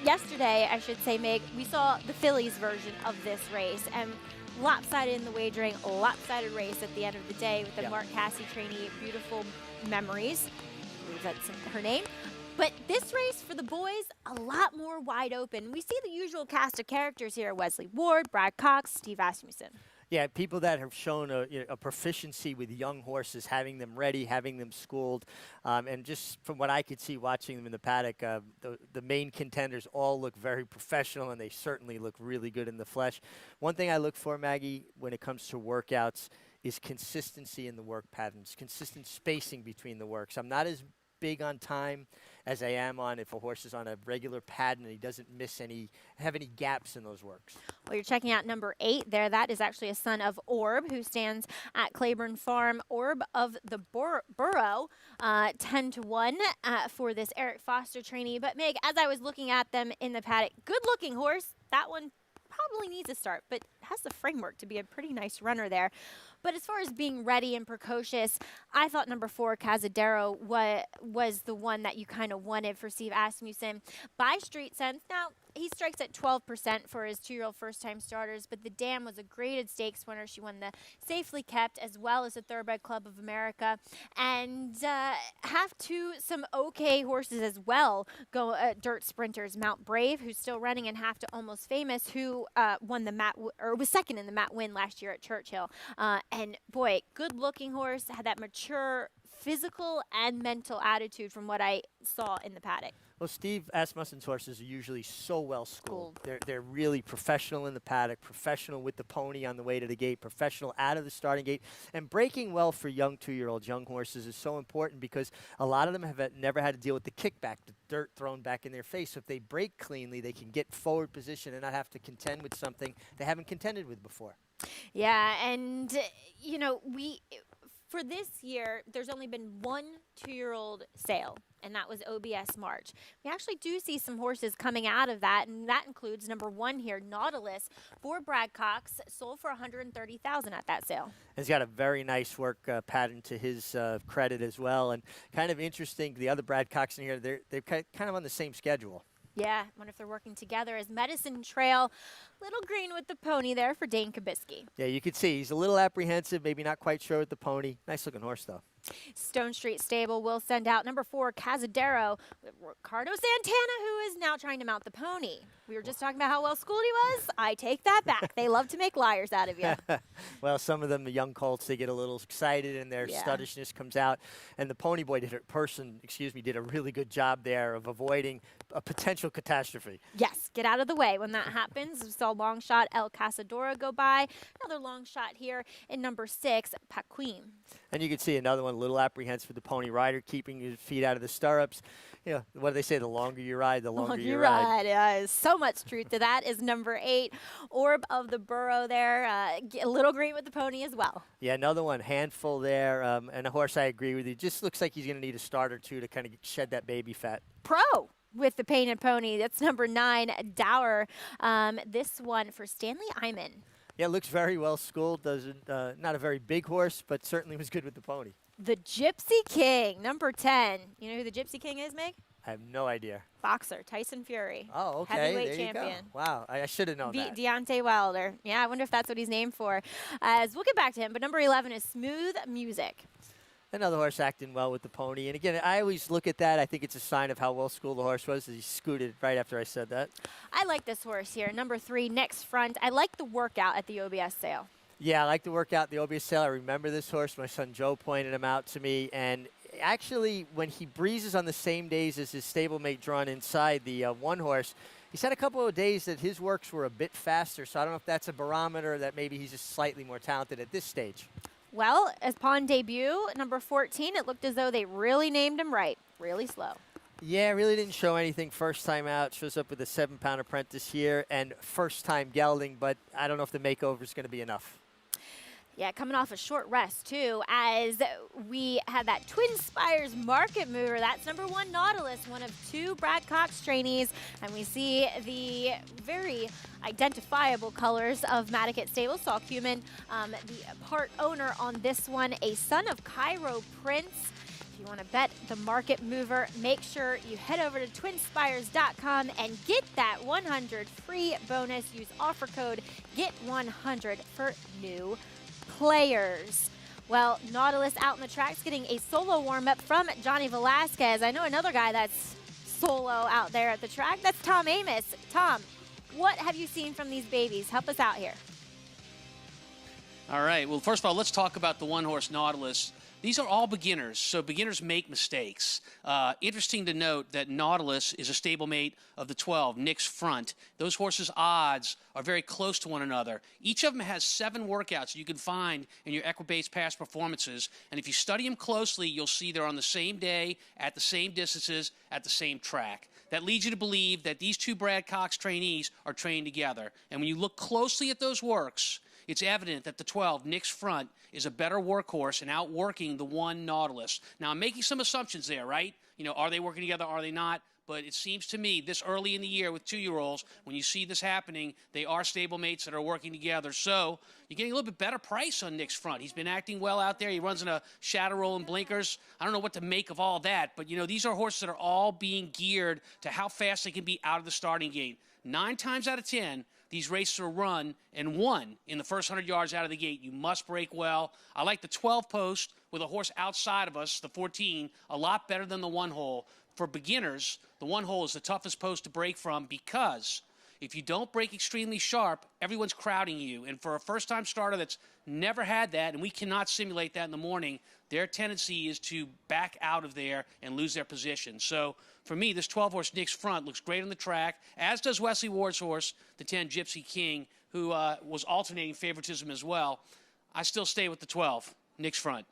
yesterday, I should say, Meg, we saw the fillies version of this race, and lopsided in the wagering, a lopsided race at the end of the day with the Mark Casse trainee, Beautiful Memories. I believe that's her name. But this race for the boys, a lot more wide open. We see the usual cast of characters here: Wesley Ward, Brad Cox, Steve Asmussen. Yeah, people that have shown a proficiency with young horses, having them ready, having them schooled. And just from what I could see watching them in the paddock, the main contenders all look very professional, and they certainly look really good in the flesh. One thing I look for, Maggie, when it comes to workouts is consistency in the work patterns, consistent spacing between the works. I'm not as big on time as I am on if a horse is on a regular pattern and he doesn't have any gaps in those works. Well, you're checking out number 8 there. That is actually a son of Orb, who stands at Claiborne Farm. Orb of the Burrow, 10-1 for this Eric Foster trainee. But Meg, as I was looking at them in the paddock, good-looking horse. That one probably needs a start, but has the framework to be a pretty nice runner there. But as far as being ready and precocious, I thought number 4, Cazadero, was the one that you kind of wanted for Steve Asmussen. By Street Sense, now he strikes at 12% for his 2-year-old first-time starters, but the Dam was a graded stakes winner. She won the Safely Kept as well as the Thoroughbred Club of America, and have some okay horses as well. Go dirt sprinters, Mount Brave, who's still running, and Half to Almost Famous, who won the was second in the Matt Win last year at Churchill. And boy, good-looking horse, had that mature physical and mental attitude from what I saw in the paddock. Well, Steve Asmussen's horses are usually so well schooled. They're really professional in the paddock, professional with the pony on the way to the gate, professional out of the starting gate. And breaking well for young 2-year-olds, young horses is so important because a lot of them have never had to deal with the kickback, the dirt thrown back in their face. So if they break cleanly, they can get forward position and not have to contend with something they haven't contended with before. Yeah, and, you know, for this year, there's only been one 2-year-old sale, and that was OBS March. We actually do see some horses coming out of that, and that includes number 1 here, Nautilus, for Brad Cox, sold for $130,000 at that sale. He's got a very nice work pattern to his credit as well, and kind of interesting, the other Brad Cox in here, they're kind of on the same schedule. Yeah, wonder if they're working together as Medicine Trail. Little green with the pony there for Dane Kabisky. Yeah, you can see he's a little apprehensive, maybe not quite sure with the pony. Nice looking horse, though. Stone Street Stable will send out number 4, Cazadero, Ricardo Santana, who is now trying to mount the pony. We were just talking about how well schooled he was. I take that back. They love to make liars out of you. Well, some of them, the young colts, they get a little excited and their studishness comes out. And the pony boy did a really good job there of avoiding a potential catastrophe. Yes, get out of the way when that happens. We saw long shot El Cazadora go by. Another long shot here in number 6, Paquin. And you can see another one, a little apprehensive with the pony rider, keeping his feet out of the stirrups. You know, what do they say? The longer you ride, the longer you ride. Yeah, so much truth to that is number 8, Orb of the Burrow there. A little green with the pony as well. Yeah, another one, Handful there. And a horse, I agree with you. Just looks like he's going to need a start or two to kind of shed that baby fat. Pro with the painted pony. That's number 9, Dower. This one for Stanley Iman. Yeah, looks very well schooled. Not a very big horse, but certainly was good with the pony. The Gypsy King, number 10. You know who the Gypsy King is, Meg? I have no idea. Boxer, Tyson Fury. Oh, okay. Heavyweight there champion. You go. Wow, I should have known that. Deontay Wilder. Yeah, I wonder if that's what he's named for. As we'll get back to him, but number 11 is Smooth Music. Another horse acting well with the pony. And again, I always look at that. I think it's a sign of how well schooled the horse was. He scooted right after I said that. I like this horse here. Number 3, Next Front. I like the workout at the OBS sale. Yeah, I like to work out the OBS sale. I remember this horse. My son Joe pointed him out to me. And actually, when he breezes on the same days as his stablemate drawn inside the one horse, he's had a couple of days that his works were a bit faster. So I don't know if that's a barometer that maybe he's just slightly more talented at this stage. Well, as pawn debut, number 14, it looked as though they really named him right. Really slow. Yeah, really didn't show anything first time out. Shows up with a 7-pound apprentice here and first time gelding, but I don't know if the makeover is going to be enough. Yeah, coming off a short rest, too, as we had that Twin Spires market mover. That's number 1, Nautilus, one of 2 Brad Cox trainees. And we see the very identifiable colors of Madaket Stable. Saul Cumin, the part owner on this one, a son of Cairo Prince. If you want to bet the market mover, make sure you head over to twinspires.com and get that 100 free bonus. Use offer code GET100 for new players. Well, Nautilus out in the tracks getting a solo warm-up from Johnny Velasquez. I know another guy that's solo out there at the track. That's Tom Amos. Tom, what have you seen from these babies? Help us out here. All right. Well, first of all, let's talk about the one-horse Nautilus. These are all beginners, so beginners make mistakes. Interesting to note that Nautilus is a stablemate of the 12, Nick's Front. Those horses' odds are very close to one another. Each of them has 7 workouts you can find in your Equibase past performances, and if you study them closely, you'll see they're on the same day, at the same distances, at the same track. That leads you to believe that these 2 Brad Cox trainees are trained together. And when you look closely at those works, it's evident that the 12, Nick's Front, is a better workhorse and outworking the 1 Nautilus. Now, I'm making some assumptions there, right? You know, are they working together? Are they not? But it seems to me this early in the year with 2-year-olds, when you see this happening, they are stablemates that are working together. So you're getting a little bit better price on Nick's front. He's been acting well out there. He runs in a shadow roll and blinkers. I don't know what to make of all that, but, you know, these are horses that are all being geared to how fast they can be out of the starting gate. 9 times out of 10, these races are run and won in the first 100 yards out of the gate. You must break well. I like the 12 post with a horse outside of us, the 14, a lot better than the 1 hole. For beginners, the 1 hole is the toughest post to break from because if you don't break extremely sharp, everyone's crowding you. And for a first-time starter that's never had that, and we cannot simulate that in the morning, their tendency is to back out of there and lose their position. So for me, this 12-horse Nick's Front looks great on the track, as does Wesley Ward's horse, the 10 Gypsy King, who was alternating favoritism as well. I still stay with the 12, Nick's Front.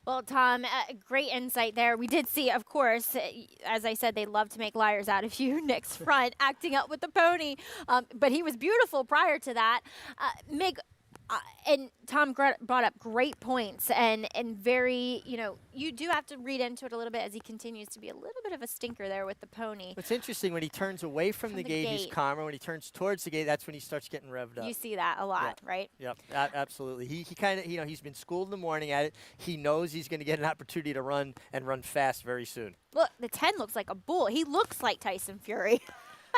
Well, Tom, great insight there. We did see, of course, as I said, they love to make liars out of you. Nick's Front acting up with the pony, but he was beautiful prior to that. Mig, and Tom brought up great points and very, you know, you do have to read into it a little bit as he continues to be a little bit of a stinker there with the pony. It's interesting when he turns away from the gate, he's calmer. When he turns towards the gate, that's when he starts getting revved up. You see that a lot, right? Yep, absolutely. He kind of, you know, he's been schooled in the morning at it. He knows he's going to get an opportunity to run and run fast very soon. Look, the 10 looks like a bull. He looks like Tyson Fury.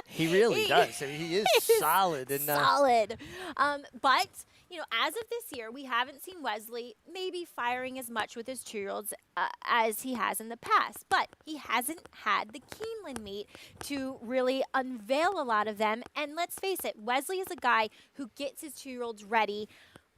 He really does. I mean, he is solid. And, solid. But, you know, as of this year, we haven't seen Wesley maybe firing as much with his 2-year-olds as he has in the past. But he hasn't had the Keeneland meet to really unveil a lot of them. And let's face it, Wesley is a guy who gets his 2-year-olds ready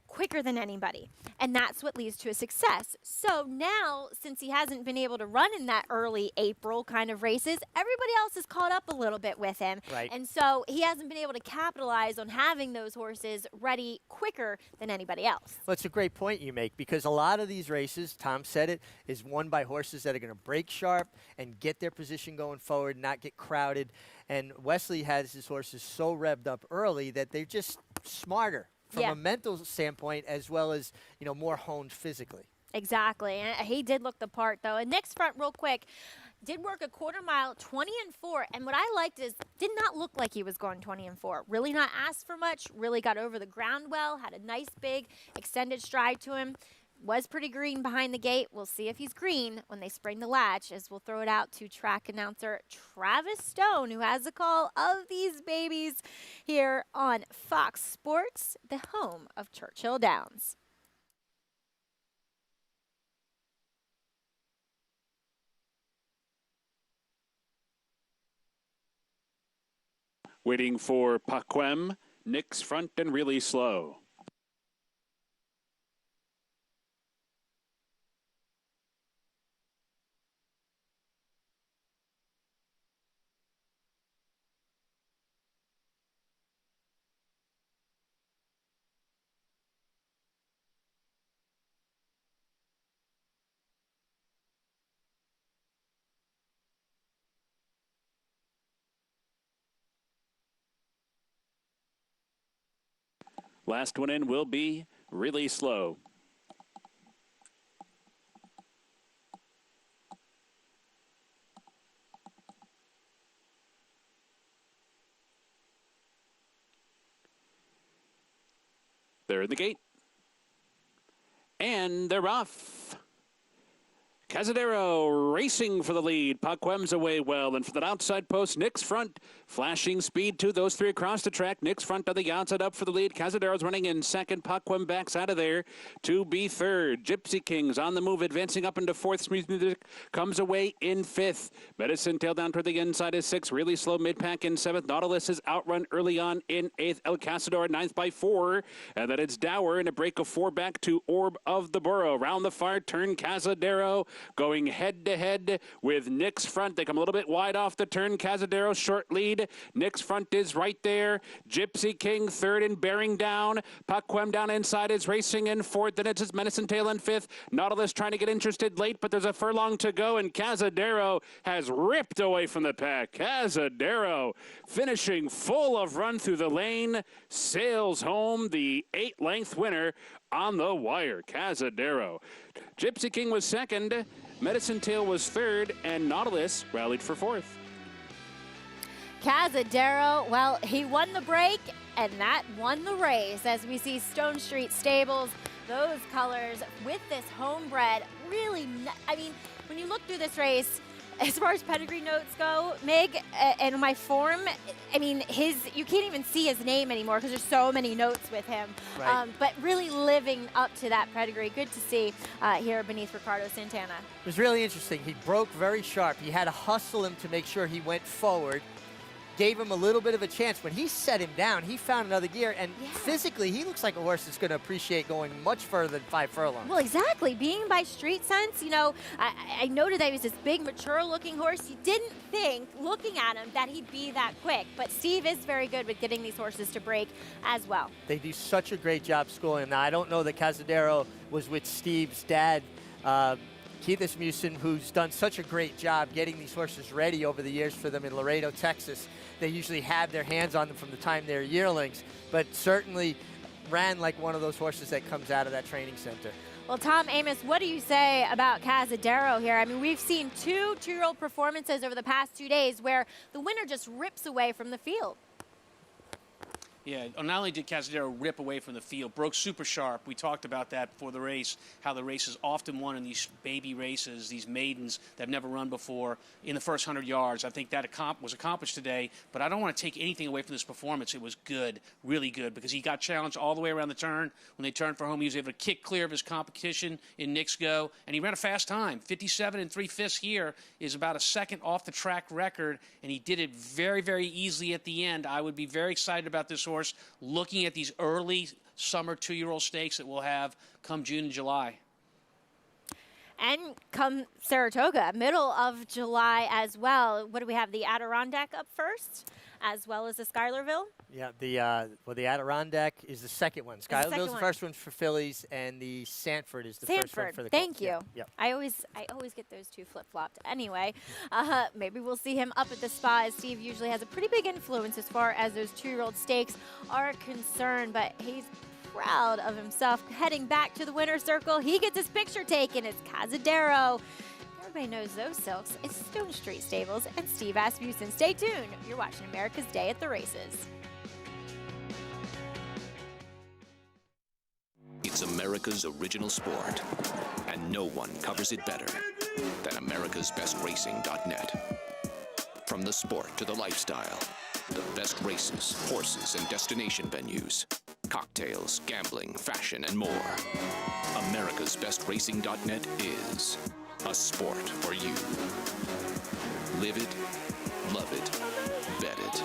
quicker than anybody, and that's what leads to a success. So now, since he hasn't been able to run in that early April kind of races, everybody else has caught up a little bit with him, right. And so he hasn't been able to capitalize on having those horses ready quicker than anybody else. Well, it's a great point you make, because a lot of these races, Tom said it, is won by horses that are going to break sharp and get their position going forward, not get crowded. And Wesley has his horses so revved up early that they're just smarter from a mental standpoint, as well as, you know, more honed physically. Exactly. And he did look the part, though. And Nick's Front, real quick, did work a quarter mile, 20-4. And what I liked is did not look like he was going 20-4. Really not asked for much. Really got over the ground well. Had a nice, big, extended stride to him. Was pretty green behind the gate. We'll see if he's green when they spring the latch, as we'll throw it out to track announcer Travis Stone, who has the call of these babies here on Fox Sports, the home of Churchill Downs. Waiting for Paquem, Nick's Front and Really Slow. Last one in will be Really Slow. They're in the gate. And they're off. Cazadero racing for the lead. Paquem's away well. And for that outside post, Nick's Front flashing speed to those 3 across the track. Nick's Front on the outside up for the lead. Cazadero's running in second. Paquem backs out of there to be third. Gypsy King's on the move, advancing up into fourth. Smooth Music comes away in fifth. Medicine Tail down toward the inside is 6. Really Slow mid-pack in 7th. Nautilus is outrun early on in 8th. El Cazador 9th by 4. And then it's Dower in a break of 4 back to Orb of the Borough. Round the far turn, Cazadero going head-to-head with Nick's Front. They come a little bit wide off the turn. Cazadero short lead. Nick's Front is right there. Gypsy King third and bearing down. Paquem down inside is racing in fourth. Then it's his Medicine Tail in fifth. Nautilus trying to get interested late, but there's a furlong to go, and Cazadero has ripped away from the pack. Cazadero finishing full of run through the lane, sails home the 8-length winner On the wire, Cazadero. Gypsy King was second, Medicine Tail was third, and Nautilus rallied for fourth. Cazadero, well, he won the break, and that won the race. As we see Stone Street Stables, those colors with this homebred, really, I mean, when you look through this race, as far as pedigree notes go, Mig, and my form, I mean, you can't even see his name anymore because there's so many notes with him. Right. But really living up to that pedigree. Good to see here beneath Ricardo Santana. It was really interesting. He broke very sharp. He had to hustle him to make sure he went forward. Gave him a little bit of a chance. When he set him down, he found another gear, and physically, he looks like a horse that's going to appreciate going much further than 5 furlongs. Well, exactly. Being by Street Sense, you know, I noted that he was this big, mature-looking horse. You didn't think, looking at him, that he'd be that quick. But Steve is very good with getting these horses to break as well. They do such a great job schooling him. Now, I don't know that Cazadero was with Steve's dad, Keith Asmussen, who's done such a great job getting these horses ready over the years for them in Laredo, Texas. They usually have their hands on them from the time they're yearlings, but certainly ran like one of those horses that comes out of that training center. Well, Tom Amos, what do you say about Cazadero here? I mean, we've seen two two-year-old performances over the past 2 days where the winner just rips away from the field. Yeah, not only did Cazadero rip away from the field, broke super sharp. We talked about that before the race, how the race is often won in these baby races, these maidens that have never run before, in the first 100 yards. I think that was accomplished today, but I don't want to take anything away from this performance. It was good, really good, because he got challenged all the way around the turn. When they turned for home, he was able to kick clear of his competition in Knicks Go, and he ran a fast time. 57 3/5 here is about a second off the track record, and he did it very, very easily at the end. I would be very excited about this horse, looking at these early summer 2-year-old stakes that we'll have come June and July. And come Saratoga, middle of July as well. What do we have? The Adirondack up first, as well as the Schuylerville? Yeah, the Adirondack is the second one. Schuylerville's the first one for fillies, and the Sanford is the first one for the Thank colts. you. Yeah, yeah. I always get those two flip-flopped. Anyway, maybe we'll see him up at the spa, as Steve usually has a pretty big influence as far as those 2-year-old stakes are concerned, but he's proud of himself. Heading back to the winner's circle, he gets his picture taken. It's Cazadero. Everybody knows those silks. It's Stone Street Stables and Steve Asmussen. Stay tuned. You're watching America's Day at the Races. It's America's original sport, and no one covers it better than americasbestracing.net. From the sport to the lifestyle, the best races, horses, and destination venues, cocktails, gambling, fashion, and more. americasbestracing.net is a sport for you. Live it, love it, bet it.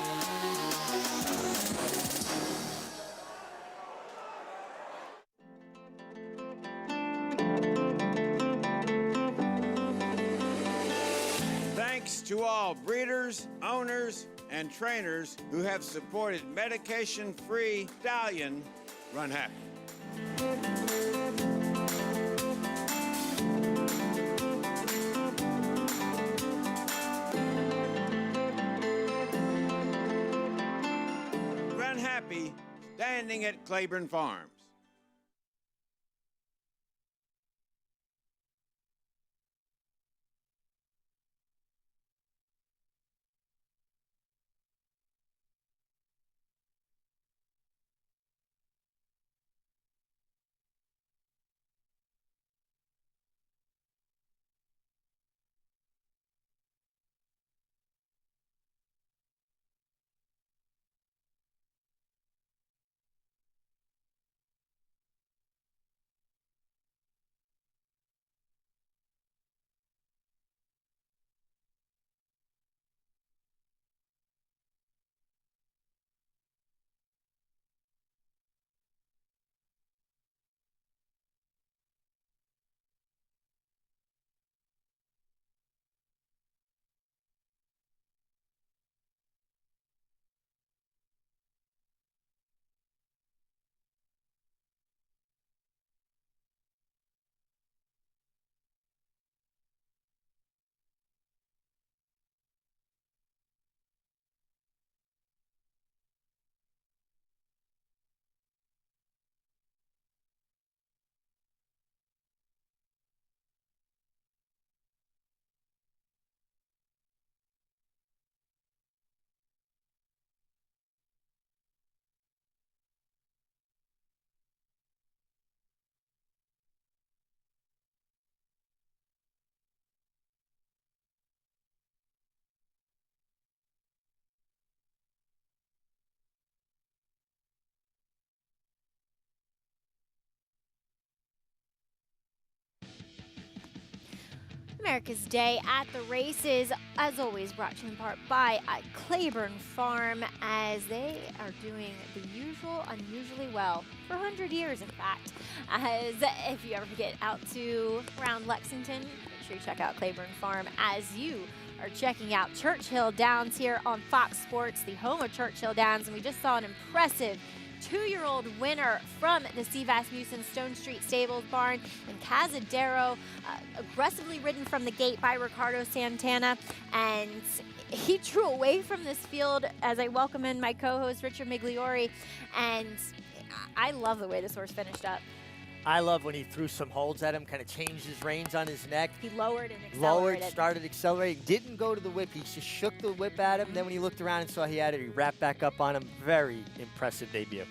Thanks to all breeders, owners, and trainers who have supported medication-free stallion Run Happy. Run Happy, standing at Claiborne Farms. America's Day at the Races, as always, brought to you in part by Claiborne Farm, as they are doing the usual unusually well for 100 years, in fact. As if you ever get out to around Lexington, make sure you check out Claiborne Farm as you are checking out Churchill Downs here on Fox Sports, the home of Churchill Downs, and we just saw an impressive 2-year-old winner from the C. Vasmussen Stone Street Stables barn, and Cazadero, aggressively ridden from the gate by Ricardo Santana, and he drew away from this field as I welcome in my co-host Richard Migliori, and I love the way this horse finished up. I love when he threw some holds at him, kind of changed his reins on his neck. He lowered and accelerated. Lowered, started accelerating, didn't go to the whip. He just shook the whip at him. Then when he looked around and saw he had it, he wrapped back up on him. Very impressive debut.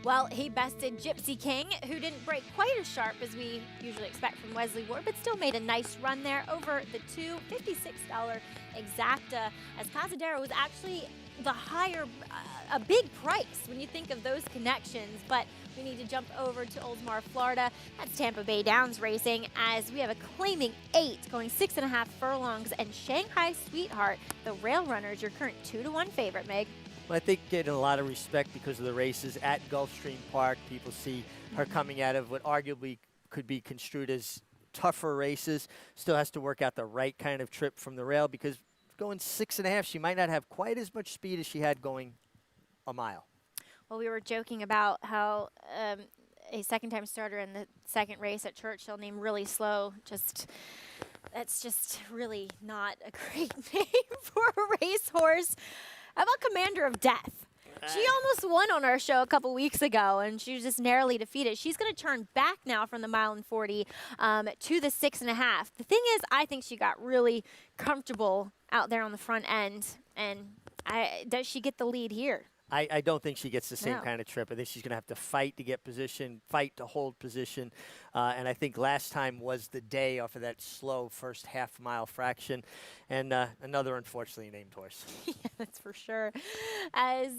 Well, he bested Gypsy King, who didn't break quite as sharp as we usually expect from Wesley Ward, but still made a nice run there over the $256 exacta, as Cazadero was actually the higher, a big price when you think of those connections. But we need to jump over to Oldsmar, Florida. That's Tampa Bay Downs Racing, as we have a claiming 8 going 6.5 furlongs, and Shanghai Sweetheart, the rail runners, your current 2-to-1 favorite, Meg. Well, I think getting a lot of respect because of the races at Gulfstream Park. People see her coming out of what arguably could be construed as tougher races. Still has to work out the right kind of trip from the rail, because going 6.5, she might not have quite as much speed as she had going a mile. Well, we were joking about how a second-time starter in the second race at Churchill named Really Slow, that's just really not a great name for a racehorse. How about Commander of Death? She almost won on our show a couple weeks ago, and she was just narrowly defeated. She's going to turn back now from the 1:40 to the 6.5. The thing is, I think she got really comfortable out there on the front end, and does she get the lead here? I don't think she gets the same No. kind of trip. I think she's going to have to fight to get position, fight to hold position. And I think last time was the day off of that slow first half-mile fraction. And another unfortunately named horse. Yeah, that's for sure. As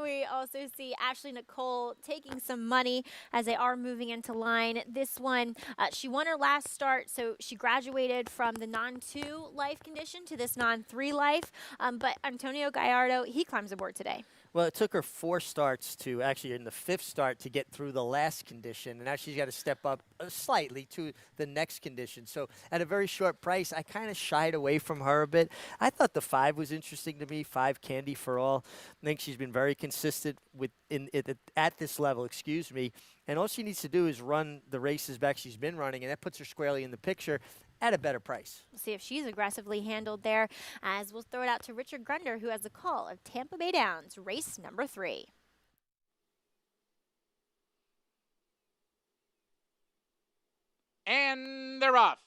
we also see Ashley Nicole taking some money as they are moving into line. This one, she won her last start, so she graduated from the non-2 life condition to this non-3 life. But Antonio Gallardo, he climbs aboard today. Well, it took her 4 starts to actually in the 5th start to get through the last condition. And now she's got to step up slightly to the next condition. So at a very short price, I kind of shied away from her a bit. I thought the 5 was interesting to me, 5 Candy for All. I think she's been very consistent at this level, And all she needs to do is run the races back she's been running, and that puts her squarely in the picture at a better price. We'll see if she's aggressively handled there, as we'll throw it out to Richard Grunder, who has the call of Tampa Bay Downs, race number 3. And they're off.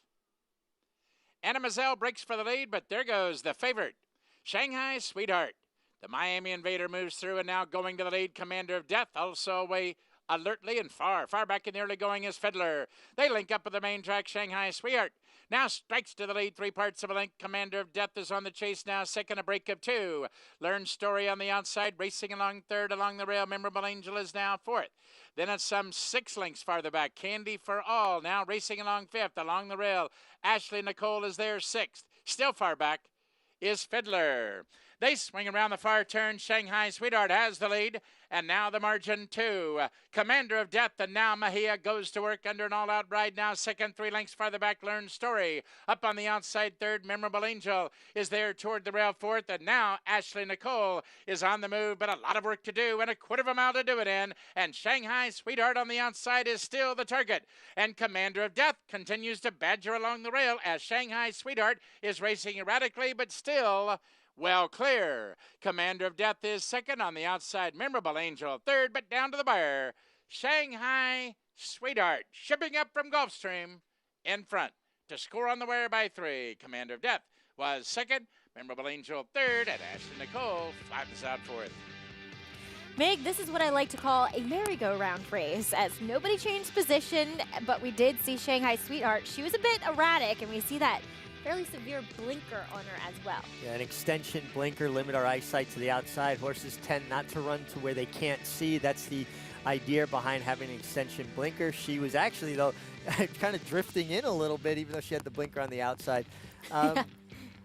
Anna Mazel breaks for the lead, but there goes the favorite, Shanghai Sweetheart. The Miami Invader moves through, and now going to the lead, Commander of Death, also away alertly and far back in the early going is Fiddler. They link up with the main track, Shanghai Sweetheart. Now strikes to the lead, 3 parts of a length. Commander of Death is on the chase now, second, a break of 2. Learn Story on the outside, racing along third along the rail. Memorable Angel is now fourth. Then it's some 6 lengths farther back. Candy for All now racing along fifth along the rail. Ashley Nicole is there sixth. Still far back is Fiddler. They swing around the far turn. Shanghai Sweetheart has the lead. And now the margin 2. Commander of Death, and now Mahia goes to work under an all-out ride now. Second, 3 lengths farther back, Learn Story. Up on the outside third, Memorable Angel is there toward the rail fourth. And now Ashley Nicole is on the move, but a lot of work to do and a 1/4 mile to do it in. And Shanghai Sweetheart on the outside is still the target. And Commander of Death continues to badger along the rail as Shanghai Sweetheart is racing erratically, but still well clear. Commander of Death is second on the outside. Memorable Angel third, but down to the wire. Shanghai Sweetheart shipping up from Gulfstream in front to score on the wire by 3. Commander of Death was second. Memorable Angel third, and Ashley Nicole flattens out fourth. Meg, this is what I like to call a merry-go-round race, as nobody changed position, but we did see Shanghai Sweetheart. She was a bit erratic, and we see that fairly severe blinker on her as well. Yeah, an extension blinker, limit our eyesight to the outside. Horses tend not to run to where they can't see. That's the idea behind having an extension blinker. She was actually, though, kind of drifting in a little bit, even though she had the blinker on the outside.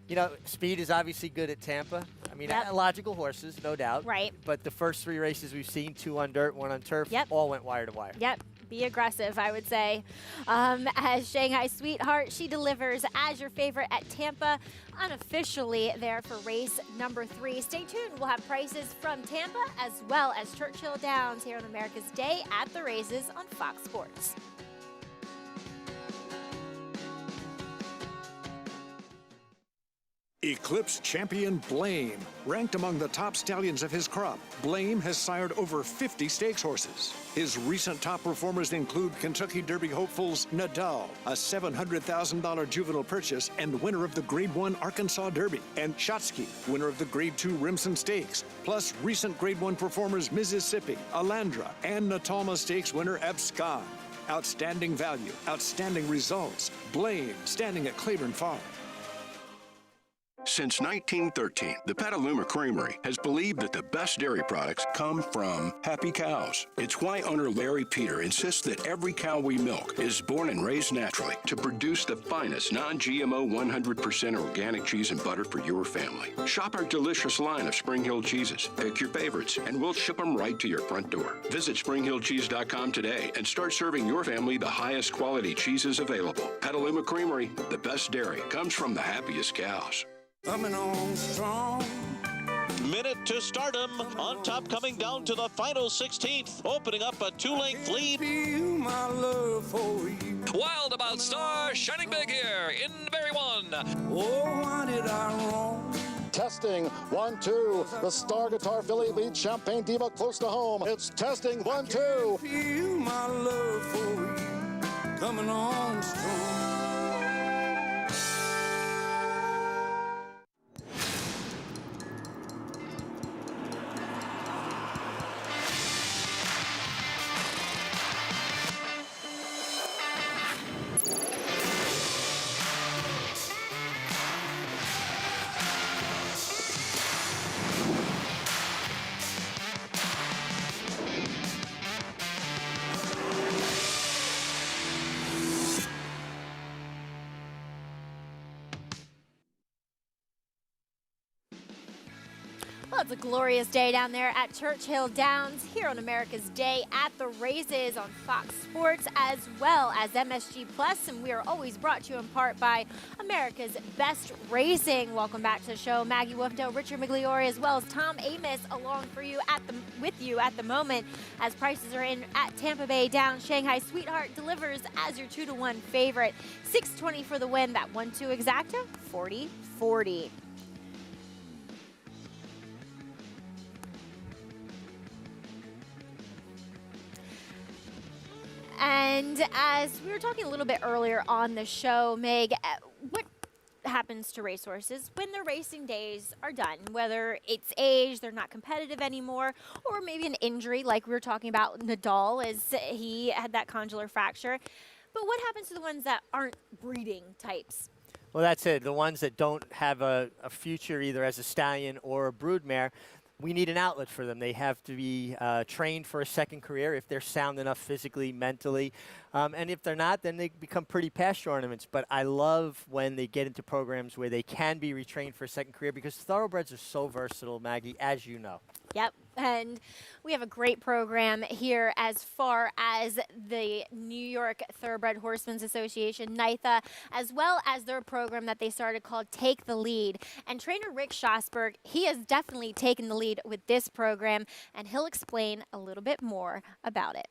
You know, Speed is obviously good at Tampa. I mean, logical horses, no doubt. Right. But the first 3 races we've seen, 2 on dirt, 1 on turf, all went wire to wire. Yep. Be aggressive, I would say. As Shanghai Sweetheart, she delivers as your favorite at Tampa, unofficially there for race number 3. Stay tuned. We'll have prices from Tampa as well as Churchill Downs here on America's Day at the Races on Fox Sports. Eclipse champion Blame. Ranked among the top stallions of his crop, Blame has sired over 50 stakes horses. His recent top performers include Kentucky Derby hopefuls Nadal, a $700,000 juvenile purchase and winner of the Grade 1 Arkansas Derby, and Shotsky, winner of the Grade 2 Remsen Stakes, plus recent Grade 1 performers Mississippi, Alandra, and Natalma Stakes winner Abscon. Outstanding value, outstanding results. Blame, standing at Claiborne Farm. Since 1913, the Petaluma Creamery has believed that the best dairy products come from happy cows. It's why owner Larry Peter insists that every cow we milk is born and raised naturally to produce the finest non-GMO 100% organic cheese and butter for your family. Shop our delicious line of Spring Hill cheeses. Pick your favorites, and we'll ship them right to your front door. Visit SpringHillCheese.com today and start serving your family the highest quality cheeses available. Petaluma Creamery, the best dairy comes from the happiest cows. Coming on strong. Minute to stardom. On top, coming down to the final 16th, opening up a 2-length lead. Feel my love for you. Wild About Star, shining big here in Berry 1. Oh, why did I wrong? Testing, 1, 2. The Star Guitar filly leads Champagne Diva close to home. It's testing, 1, 2. Feel my love for you. Coming on strong. Well, it's a glorious day down there at Churchill Downs here on America's Day at the Races on Fox Sports as well as MSG Plus, and we are always brought to you in part by America's Best Racing. Welcome back to the show. Maggie Wolfdo, Richard Migliore, as well as Tom Amos along with you at the moment as prices are in at Tampa Bay Downs. Shanghai Sweetheart delivers as your 2-to-1 favorite. $620 for the win. That 1-2 exacta, $40-40. And as we were talking a little bit earlier on the show, Meg, what happens to racehorses when their racing days are done? Whether it's age, they're not competitive anymore, or maybe an injury like we were talking about Nadal as he had that condylar fracture. But what happens to the ones that aren't breeding types? Well, that's it. The ones that don't have a future either as a stallion or a broodmare, we need an outlet for them. They have to be trained for a second career if they're sound enough physically, mentally. And if they're not, then they become pretty pasture ornaments. But I love when they get into programs where they can be retrained for a second career because thoroughbreds are so versatile, Maggie, as you know. Yep, and we have a great program here as far as the New York Thoroughbred Horsemen's Association, NYTHA, as well as their program that they started called Take the Lead. And trainer Rick Schosberg, he has definitely taken the lead with this program, and he'll explain a little bit more about it.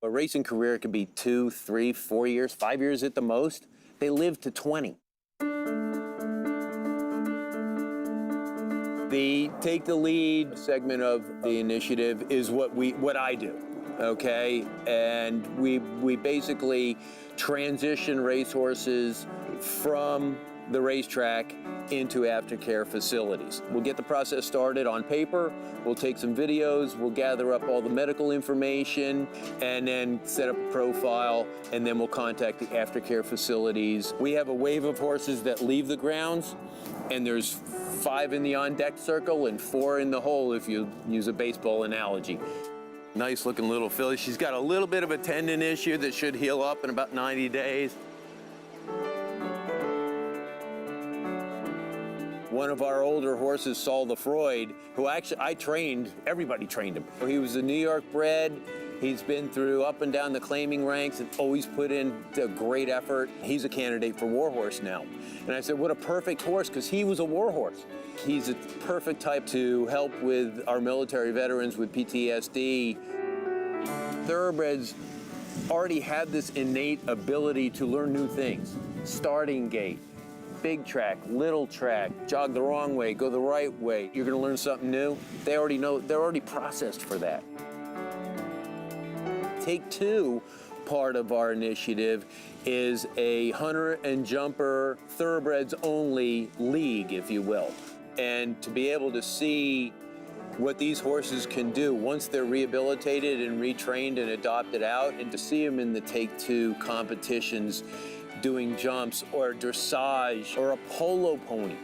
A racing career could be 2, 3, 4 years, 5 years at the most. They live to 20. The Take the Lead segment of the initiative is what I do, okay? And we basically transition racehorses from the racetrack into aftercare facilities. We'll get the process started on paper, we'll take some videos, we'll gather up all the medical information, and then set up a profile, and then we'll contact the aftercare facilities. We have a wave of horses that leave the grounds, and there's 5 in the on-deck circle and 4 in the hole if you use a baseball analogy. Nice looking little filly. She's got a little bit of a tendon issue that should heal up in about 90 days. One of our older horses, Saul the Freud, who actually everybody trained him. He was a New York bred. He's been through up and down the claiming ranks and always put in a great effort. He's a candidate for Warhorse now. And I said, what a perfect horse, because he was a warhorse. He's a perfect type to help with our military veterans with PTSD. Thoroughbreds already have this innate ability to learn new things. Starting gait, big track, little track, jog the wrong way, go the right way. You're gonna learn something new. They already know, they're already processed for that. Take Two part of our initiative is a hunter and jumper thoroughbreds only league, if you will. And to be able to see what these horses can do once they're rehabilitated and retrained and adopted out, and to see them in the Take Two competitions doing jumps or dressage or a polo pony.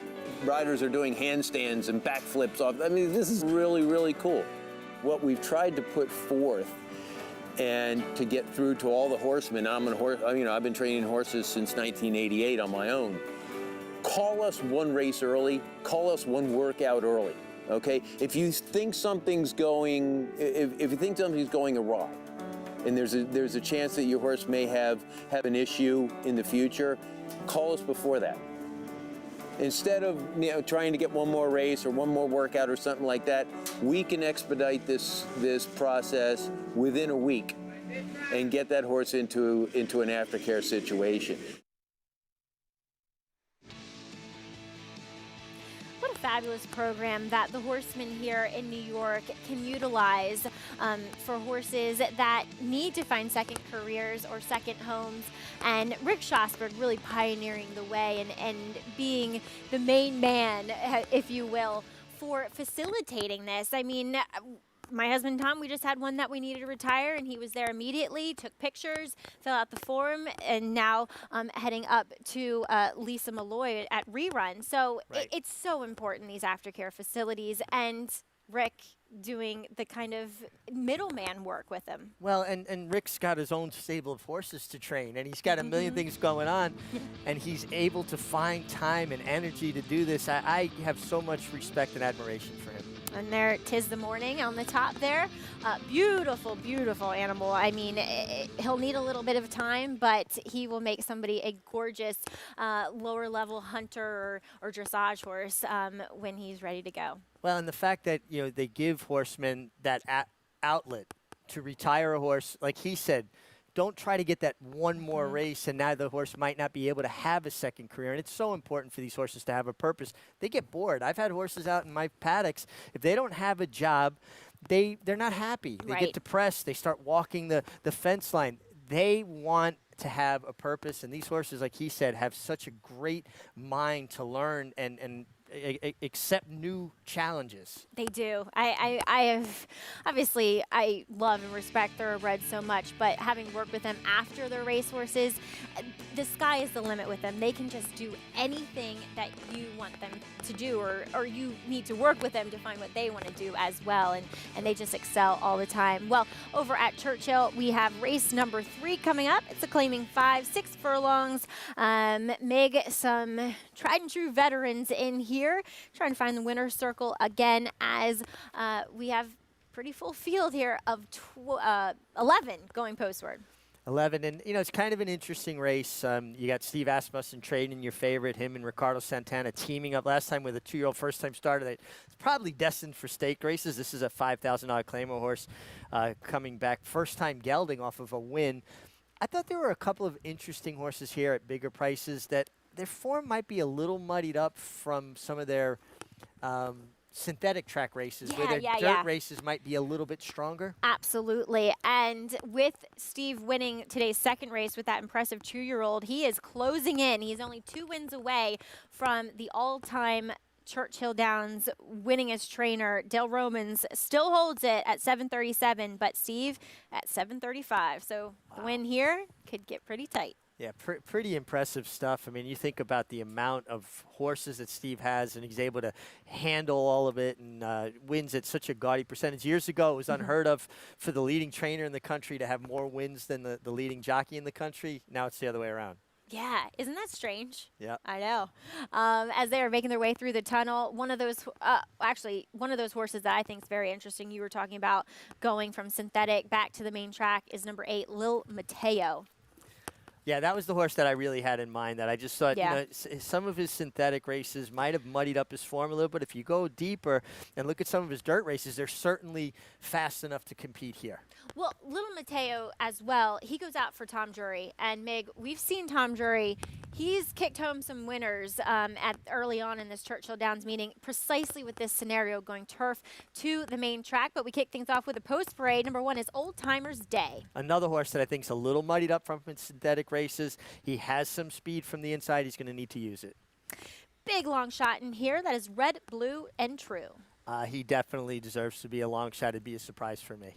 Riders are doing handstands and backflips off. I mean, this is really, really cool. What we've tried to put forth and to get through to all the horsemen. I've been training horses since 1988 on my own. Call us one race early, call us one workout early, okay? If you think something's going, if you think something's going awry, and there's a chance that your horse may have an issue in the future, call us before that. Instead of trying to get one more race or one more workout or something like that, we can expedite this process within a week and get that horse into an aftercare situation. What a fabulous program that the horsemen here in New York can utilize for horses that need to find second careers or second homes. And Rick Schosberg really pioneering the way and being the main man, if you will, for facilitating this. I mean, my husband Tom, we just had one that we needed to retire, and he was there immediately, took pictures, filled out the form, and now heading up to Lisa Malloy at Rerun. So it's so important, these aftercare facilities, and Rick doing the kind of middleman work with him. Well, and Rick's got his own stable of horses to train, and he's got a million things going on, and he's able to find time and energy to do this. I have so much respect and admiration for him. And there, Tis the Morning on the top there. Beautiful, beautiful animal. I mean, he'll need a little bit of time, but he will make somebody a gorgeous lower level hunter or dressage horse when he's ready to go. Well, and the fact that, they give horsemen that outlet to retire a horse, like he said, don't try to get that one more race, and now the horse might not be able to have a second career. And it's so important for these horses to have a purpose. They get bored. I've had horses out in my paddocks. If they don't have a job, they're not happy. They get depressed. They start walking the fence line. They want to have a purpose, and these horses, like he said, have such a great mind to learn and accept new challenges. They do. I have, obviously, I love and respect thoroughbreds so much, but having worked with them after they're racehorses, the sky is the limit with them. They can just do anything that you want them to do, or you need to work with them to find what they want to do as well, and they just excel all the time. Well, over at Churchill, we have race number 3 coming up. It's a claiming 5-6 furlongs. Mig, some tried and true veterans in here, trying to find the winner's circle again, as we have pretty full field here of 11 going postward. 11, and it's kind of an interesting race. You got Steve Asmussen training your favorite, him and Ricardo Santana teaming up last time with a 2-year-old first-time starter that's probably destined for stake races. This is a $5,000 Claymore horse coming back, first-time gelding off of a win. I thought there were a couple of interesting horses here at bigger prices that their form might be a little muddied up from some of their synthetic track races, where their dirt races might be a little bit stronger. Absolutely. And with Steve winning today's second race with that impressive 2-year-old, he is closing in. He's only 2 wins away from the all-time Churchill Downs winningest trainer. Dale Romans still holds it at 737, but Steve at 735. So the win here could get pretty tight. Yeah, pretty impressive stuff. I mean, you think about the amount of horses that Steve has, and he's able to handle all of it and wins at such a gaudy percentage. Years ago, it was unheard of for the leading trainer in the country to have more wins than the leading jockey in the country. Now it's the other way around. Yeah, isn't that strange? Yeah. I know. As they are making their way through the tunnel, one of those horses that I think is very interesting, you were talking about going from synthetic back to the main track, is number 8, Lil Mateo. Yeah, that was the horse that I really had in mind, that I just thought, Yeah. you know, some of his synthetic races might have muddied up his form a little bit. If you go deeper and look at some of his dirt races, they're certainly fast enough to compete here. Well, Little Mateo as well, he goes out for Tom Drury. And, Mig, we've seen Tom Drury. He's kicked home some winners early on in this Churchill Downs meeting, precisely with this scenario, going turf to the main track. But we kick things off with a post parade. Number 1 is Old Timers Day. Another horse that I think is a little muddied up from his synthetic races. He has some speed from the inside. He's going to need to use it. Big long shot in here. That is Red, Blue, and True. He definitely deserves to be a long shot. It'd be a surprise for me.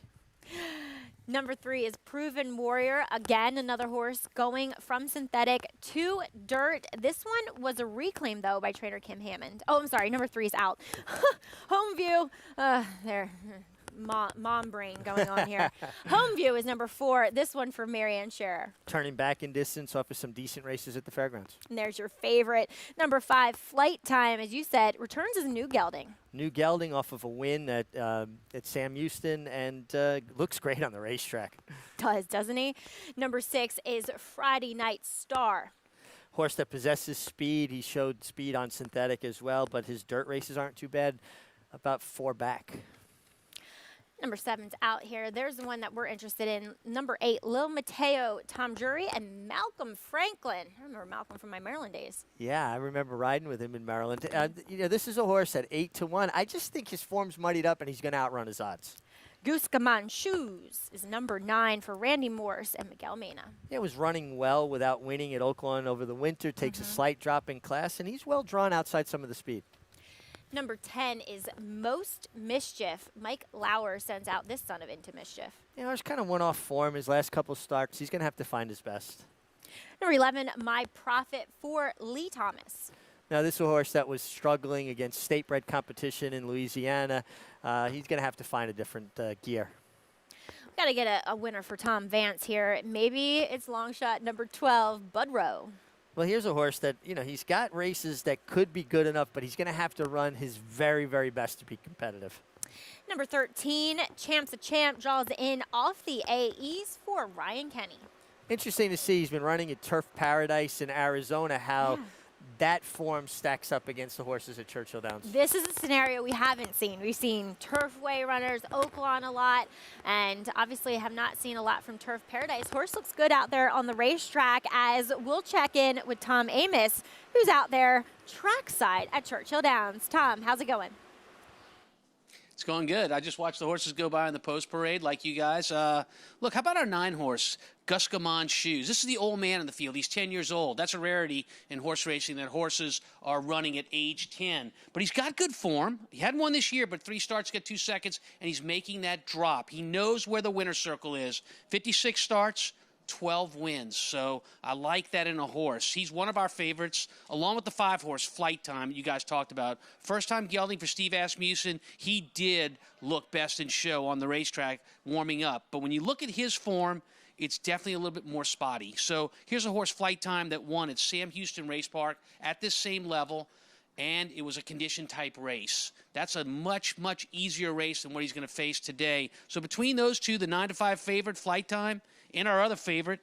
Number 3 is Proven Warrior. Again, another horse going from synthetic to dirt. This one was a reclaim, though, by trainer Kim Hammond. Oh, I'm sorry. Number 3 is out. Home View. There. Mom brain going on here. Home View is number 4. This one for Marianne Scherer. Turning back in distance off of some decent races at the fairgrounds. And there's your favorite. Number 5, Flight Time, as you said, returns as New Gelding. New Gelding off of a win at Sam Houston, and looks great on the racetrack. Doesn't he? Number 6 is Friday Night Star. Horse that possesses speed. He showed speed on synthetic as well, but his dirt races aren't too bad. About 4 back. Number 7's out here. There's the one that we're interested in. Number 8, Lil Mateo, Tom Drury, and Malcolm Franklin. I remember Malcolm from my Maryland days. Yeah, I remember riding with him in Maryland. You know, this is a horse at 8-1. I just think his form's muddied up, and he's going to outrun his odds. Gooskaman Shoes is number 9 for Randy Morse and Miguel Mena. It was running well without winning at Oaklawn over the winter. Takes a slight drop in class, and he's well drawn outside some of the speed. Number 10 is Most Mischief. Mike Lauer sends out this son of Into Mischief. You know, it's kind of one-off form his last couple starts. He's going to have to find his best. Number 11, My Prophet for Lee Thomas. Now, this is a horse that was struggling against state-bred competition in Louisiana. He's going to have to find a different gear. We've got to get a winner for Tom Vance here. Maybe it's long shot number 12, Bud Rowe. Well, here's a horse that, you know, he's got races that could be good enough, but he's going to have to run his very, very best to be competitive. Number 13, Champ's a Champ, draws in off the AEs for Ryan Kenny. Interesting to see. He's been running at Turf Paradise in Arizona, how that form stacks up against the horses at Churchill Downs. This is a scenario we haven't seen. We've seen Turfway runners, Oaklawn a lot, and obviously have not seen a lot from Turf Paradise. Horse looks good out there on the racetrack, as we'll check in with Tom Amos, who's out there trackside at Churchill Downs. Tom, how's it going? It's going good. I just watched the horses go by in the post parade like you guys. Look, how about our 9-horse, Guskaman Shoes? This is the old man in the field. He's 10 years old. That's a rarity in horse racing, that horses are running at age 10. But he's got good form. He hadn't won this year, but 3 starts, got 2 seconds, and he's making that drop. He knows where the winner's circle is. 56 starts, 12 wins. So I like that in a horse. He's one of our favorites, along with the 5-horse Flight Time you guys talked about. First time gelding for Steve Asmussen. He did look best in show on the racetrack warming up. But when you look at his form, it's definitely a little bit more spotty. So here's a horse, Flight Time, that won at Sam Houston Race Park at this same level, and it was a condition-type race. That's a much, much easier race than what he's going to face today. So between those two, the 9-5 favorite, Flight Time, and our other favorite,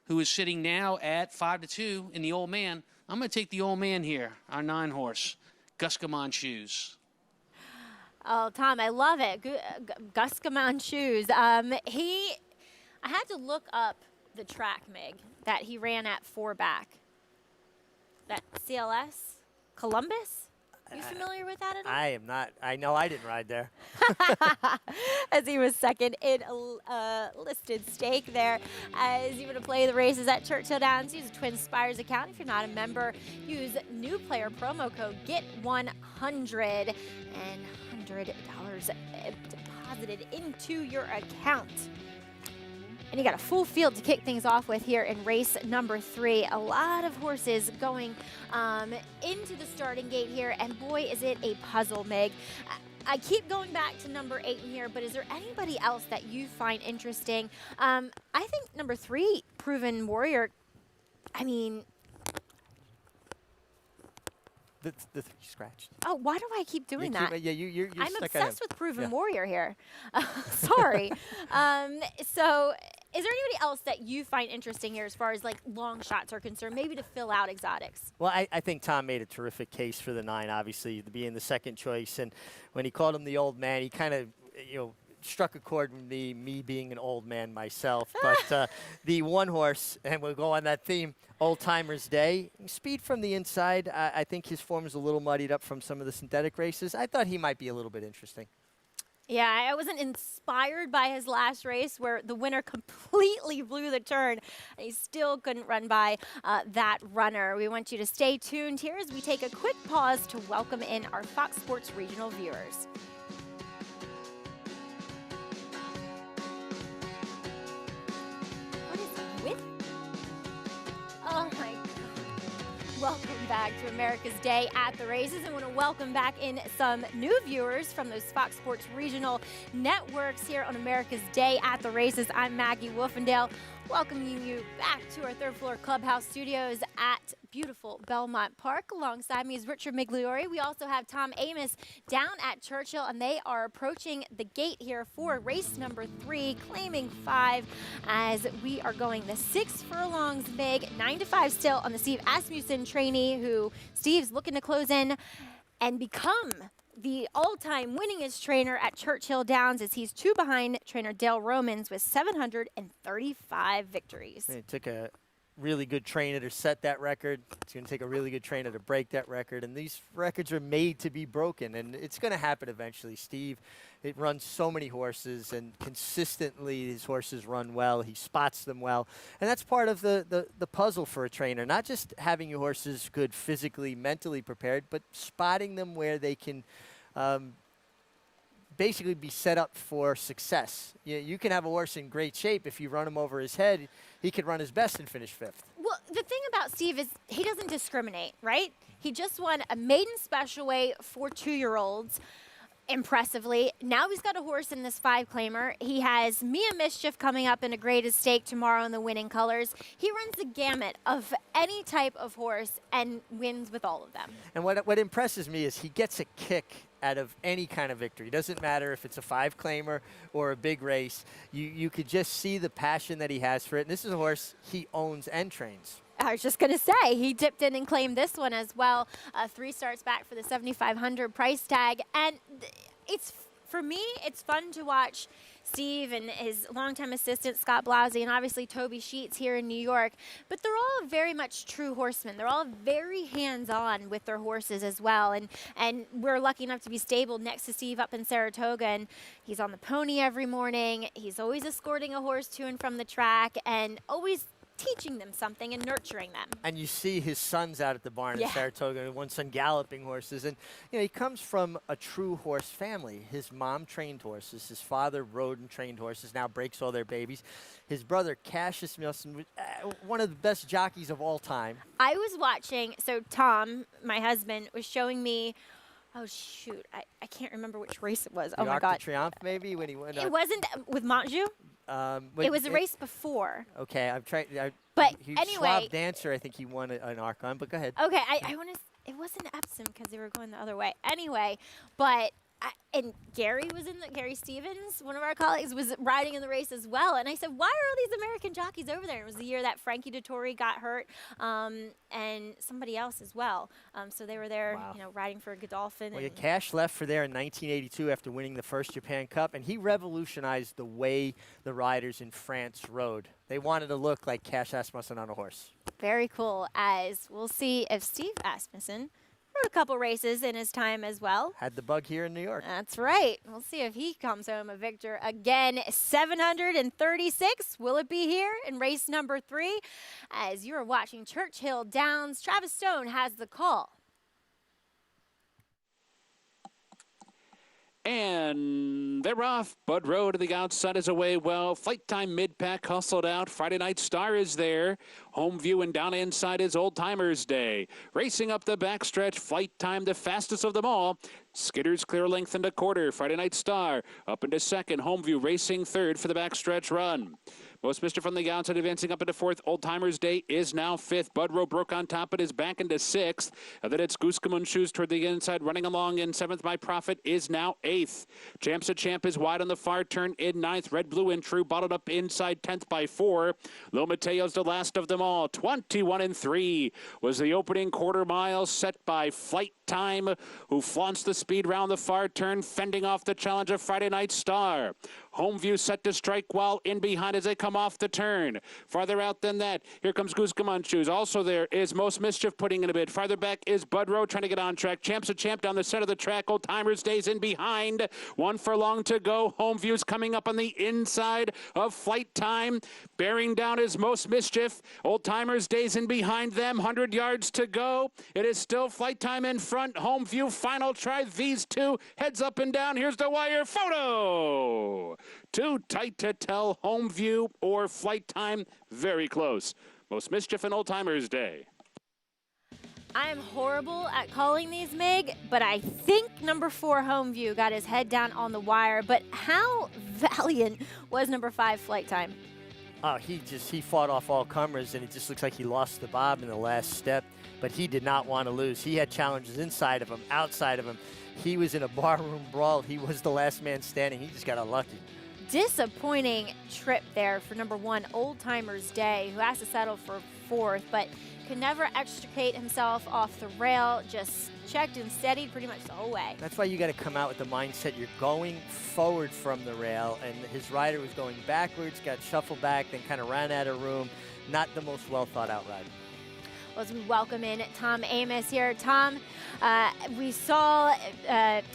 who is sitting now at 5-2 in the old man, I'm going to take the old man here, our 9-horse, Guskaman Shoes. Oh, Tom, I love it. Guskaman Shoes. I had to look up the track, Mig, that he ran at 4 back. That CLS? Columbus? Are you familiar with that at all? I am not. I know I didn't ride there. As he was second in a listed stake there. As you want to play the races at Churchill Downs, use a Twin Spires account. If you're not a member, use new player promo code GET100 and $100 deposited into your account. And you got a full field to kick things off with here in race number 3. A lot of horses going into the starting gate here, and boy, is it a puzzle, Meg. I keep going back to number 8 in here, but is there anybody else that you find interesting? I think number 3, Proven Warrior, I mean... The scratched. Oh, why do I keep doing that? Yeah, you're I'm stuck obsessed on with Proven yeah. Warrior here. Sorry. So is there anybody else that you find interesting here as far as like long shots are concerned, maybe to fill out exotics? Well, I think Tom made a terrific case for the 9, obviously, being the second choice. And when he called him the old man, he kind of, struck a chord with me being an old man myself. But the 1 horse, and we'll go on that theme, Old Timers Day, speed from the inside. I think his form is a little muddied up from some of the synthetic races. I thought he might be a little bit interesting. Yeah, I wasn't inspired by his last race where the winner completely blew the turn and he still couldn't run by that runner. We want you to stay tuned here as we take a quick pause to welcome in our Fox Sports regional viewers. Oh my God. Welcome back to America's Day at the Races. I want to welcome back in some new viewers from those Fox Sports regional networks here on America's Day at the Races. I'm Maggie Wolfendale, welcoming you back to our 3rd floor clubhouse studios at beautiful Belmont Park. Alongside me is Richard Migliori. We also have Tom Amos down at Churchill, and they are approaching the gate here for race number 3, claiming 5, as we are going the 6 furlongs big, 9-5 still on the Steve Asmussen trainee, who Steve's looking to close in and become the all-time winningest trainer at Churchill Downs, as he's 2 behind trainer Dale Romans with 735 victories. It took a really good trainer to set that record. It's going to take a really good trainer to break that record, and these records are made to be broken, and it's going to happen eventually. Steve, it runs so many horses, and consistently his horses run well. He spots them well, and that's part of the puzzle for a trainer, not just having your horses good physically, mentally prepared, but spotting them where they can basically be set up for success. You can have a horse in great shape. If you run him over his head, he could run his best and finish 5th. Well, the thing about Steve is he doesn't discriminate, right? He just won a maiden special weight for 2-year-olds impressively. Now he's got a horse in this 5-claimer. He has Mia Mischief coming up in a graded stake tomorrow in the winning colors. He runs the gamut of any type of horse and wins with all of them. And what impresses me is he gets a kick out of any kind of victory. It doesn't matter if it's a 5-claimer or a big race. You could just see the passion that he has for it. And this is a horse he owns and trains. I was just going to say, he dipped in and claimed this one as well. 3 starts back for the $7,500 price tag. And it's, for me, it's fun to watch Steve and his longtime assistant, Scott Blasey, and obviously Toby Sheets here in New York. But they're all very much true horsemen. They're all very hands-on with their horses as well. And we're lucky enough to be stabled next to Steve up in Saratoga. And he's on the pony every morning. He's always escorting a horse to and from the track and always teaching them something and nurturing them. And you see his sons out at the barn in Saratoga, one son galloping horses. And, he comes from a true horse family. His mom trained horses. His father rode and trained horses, now breaks all their babies. His brother, Cassius Milson, one of the best jockeys of all time. I was watching, so Tom, my husband, was showing me, oh, shoot, I can't remember which race it was. Oh, my God. Arc de Triomphe, maybe, when he went It wasn't with Montjou? It was a race before. Okay, I'm trying. But he anyway, Schwab Dancer, I think he won an arc on. But go ahead. Okay, I want to. It wasn't Epsom because they were going the other way. Anyway, but and Gary was in the Gary Stevens, one of our colleagues, was riding in the race as well. And I said, why are all these American jockeys over there? And it was the year that Frankie Dettori got hurt, and somebody else as well. So they were there, riding for Godolphin. Well, Cash left for there in 1982 after winning the first Japan Cup, and he revolutionized the way the riders in France rode. They wanted to look like Cash Asmussen on a horse. Very cool. As we'll see if Steve Asmussen rode a couple races in his time as well. Had the bug here in New York. That's right. We'll see if he comes home a victor again. 736. Will it be here in race number 3? As you're watching Churchill Downs, Travis Stone has the call. And they're off. Bud Rowe to the outside is away well. Flight Time mid-pack hustled out. Friday Night Star is there. Home View and down inside is Old Timers Day. Racing up the backstretch, Flight Time the fastest of them all. Skitter's clear length into quarter. Friday Night Star up into second. Home View racing third for the backstretch run. Most Mischief from the outside advancing up into fourth. Old Timers Day is now fifth. Bud Rowe broke on top, but is back into sixth. And then it's Goose Kamoon Shoes toward the inside, running along in seventh. My Profit is now eighth. Champ's a Champ is wide on the far turn in ninth. Red, Blue, and True bottled up inside 10th by 4. Lo Mateo's the last of them all. 21-3 was the opening quarter mile set by Flight Time, who flaunts the speed round the far turn, fending off the challenge of Friday Night Star. Home View set to strike while in behind as they come off the turn. Farther out than that, here comes Goose Kamoon Shoes. Also there is Most Mischief putting in a bid. Farther back is Bud Rowe trying to get on track. Champ's a Champ down the center of the track. Old Timers Days in behind. 1 furlong to go. Home View's coming up on the inside of Flight Time. Bearing down is Most Mischief. Old Timers Days in behind them. 100 yards to go. It is still Flight Time in front. Home View final try. These two heads up and down. Here's the wire photo. Too tight to tell. Home View or Flight Time very close. Most Mischief and Old Timers Day. I am horrible at calling these, Mig, but I think number 4 Home View got his head down on the wire. But how valiant was number 5 Flight Time? Oh, he fought off all comers, and it just looks like he lost the bob in the last step. But he did not want to lose. He had challenges inside of him, outside of him. He was in a barroom brawl. He was the last man standing. He just got unlucky. Disappointing trip there for number 1 Old Timers Day, who has to settle for 4th, but could never extricate himself off the rail. Just checked and steadied pretty much the whole way. That's why you got to come out with the mindset you're going forward from the rail, and his rider was going backwards, got shuffled back, then kind of ran out of room. Not the most well thought out ride. Well, as we welcome in Tom Amoss here. Tom, we saw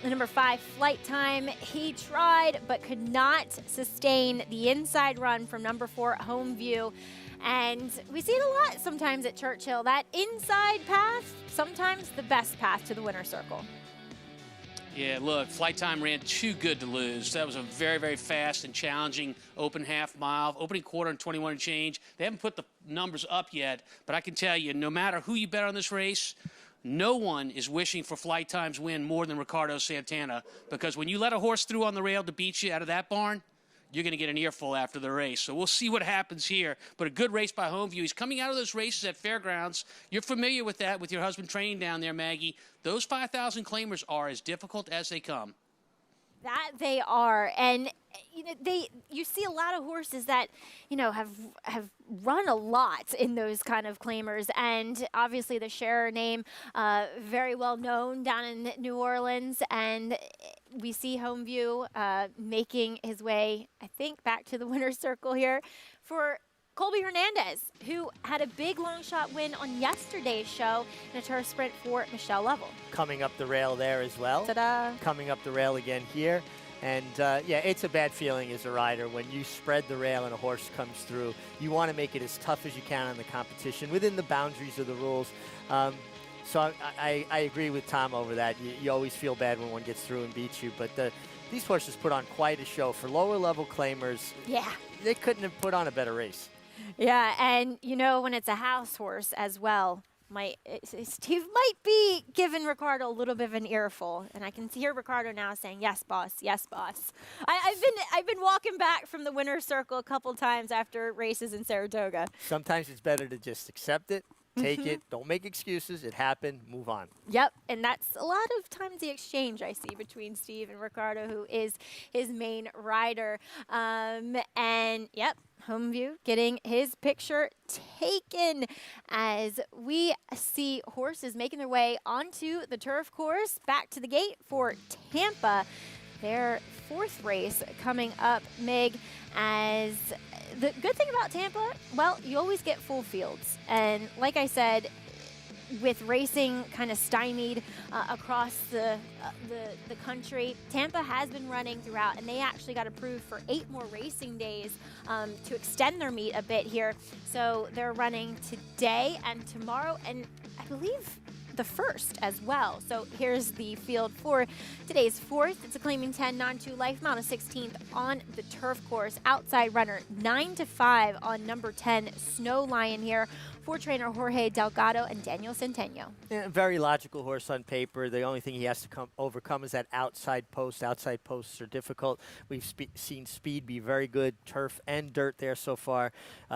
number 5 Flight Time. He tried but could not sustain the inside run from number 4 Home View. And we see it a lot sometimes at Churchill. That inside path, sometimes the best path to the winner's circle. Yeah, look, Flight Time ran too good to lose. That was a very, very fast and challenging open half mile, opening quarter and 21 and change. They haven't put the numbers up yet, but I can tell you, no matter who you bet on this race, no one is wishing for Flight Time's win more than Ricardo Santana, because when you let a horse through on the rail to beat you out of that barn, you're going to get an earful after the race. So we'll see what happens here. But a good race by Home View. He's coming out of those races at fairgrounds. You're familiar with that with your husband training down there, Maggie. Those 5,000 claimers are as difficult as they come. That they are. And you see a lot of horses that, have run a lot in those kind of claimers. And obviously the Scherer name, very well known down in New Orleans. And we see Home View making his way, I think, back to the winner's circle here for Colby Hernandez, who had a big long shot win on yesterday's show in a turf sprint for Michelle Lovell. Coming up the rail there as well. Ta-da. Coming up the rail again here. And, yeah, it's a bad feeling as a rider when you spread the rail and a horse comes through. You want to make it as tough as you can on the competition within the boundaries of the rules. So I agree with Tom over that. You always feel bad when one gets through and beats you. But these horses put on quite a show. For lower-level claimers, yeah, they couldn't have put on a better race. Yeah, and, when it's a house horse as well, Steve might be giving Ricardo a little bit of an earful, and I can hear Ricardo now saying, "Yes, boss. Yes, boss." I've been walking back from the winner's circle a couple times after races in Saratoga. Sometimes it's better to just accept it, take it, don't make excuses. It happened. Move on. Yep, and that's a lot of times the exchange I see between Steve and Ricardo, who is his main rider. And yep. Home View getting his picture taken as we see horses making their way onto the turf course, back to the gate for Tampa. Their 4th race coming up, Mig, as the good thing about Tampa, well, you always get full fields. And like I said, with racing kind of stymied across the country, Tampa has been running throughout, and they actually got approved for 8 more racing days to extend their meet a bit here. So they're running today and tomorrow, and I believe the first as well. So here's the field for today's fourth. It's a Claiming 10 non-2 life mount, a 16th on the turf course. Outside runner 9-5 on number 10 Snow Lion here for trainer Jorge Delgado and Daniel Centeno. Yeah, very logical horse on paper. The only thing he has to overcome is that outside post. Outside posts are difficult. We've seen speed be very good, turf and dirt there so far.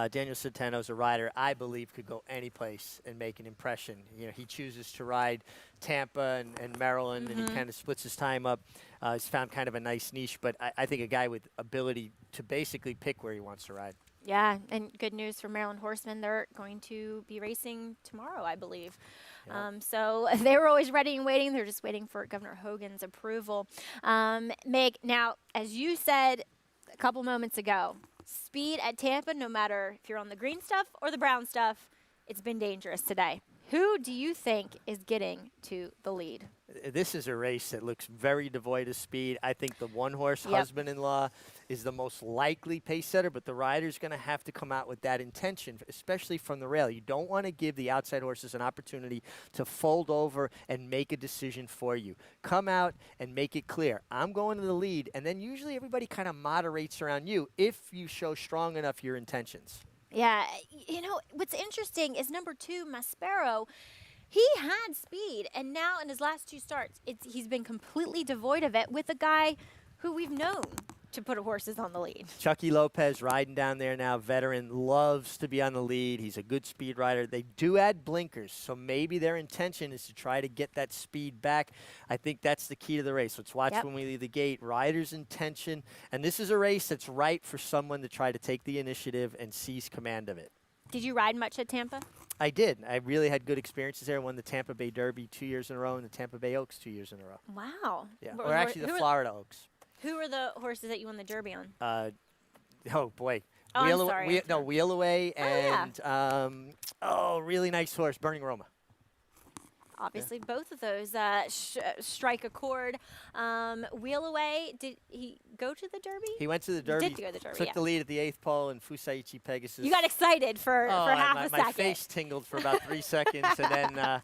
Daniel Centeno is a rider I believe could go any place and make an impression. You know, he chooses to ride Tampa and Maryland, and he kind of splits his time up. He's found kind of a nice niche, but I think a guy with ability to basically pick where he wants to ride. Yeah, and good news for Maryland Horsemen. They're going to be racing tomorrow, I believe. Yep. So they were always ready and waiting. They're just waiting for Governor Hogan's approval. Meg, now, as you said a couple moments ago, speed at Tampa, no matter if you're on the green stuff or the brown stuff, it's been dangerous today. Who do you think is getting to the lead? This is a race that looks very devoid of speed. I think the one-horse husband-in-law is the most likely pace setter, but the rider's going to have to come out with that intention, especially from the rail. You don't want to give the outside horses an opportunity to fold over and make a decision for you. Come out and make it clear. I'm going to the lead, and then usually everybody kind of moderates around you if you show strong enough your intentions. Yeah, you know, what's interesting is number 2, Maspero. He had speed, and now in his last 2 starts, he's been completely devoid of it with a guy who we've known to put horses on the lead. Chucky Lopez riding down there now, veteran, loves to be on the lead. He's a good speed rider. They do add blinkers, so maybe their intention is to try to get that speed back. I think that's the key to the race. Let's watch when we leave the gate. Rider's intention, and this is a race that's right for someone to try to take the initiative and seize command of it. Did you ride much at Tampa? I did. I really had good experiences there. I won the Tampa Bay Derby 2 years in a row and the Tampa Bay Oaks 2 years in a row. Wow. Yeah, or actually the Florida Oaks. Who were the horses that you won the Derby on? Oh, boy. Oh, I'm sorry. Wheel Away and, really nice horse, Burning Roma. Obviously, both of those strike a chord. Wheel Away, did he go to the Derby? He went to the Derby. He did go to the Derby, Took the lead at the 8th pole, and Fusaichi Pegasus. You got excited for half a second. My face tingled for about 3 seconds, and then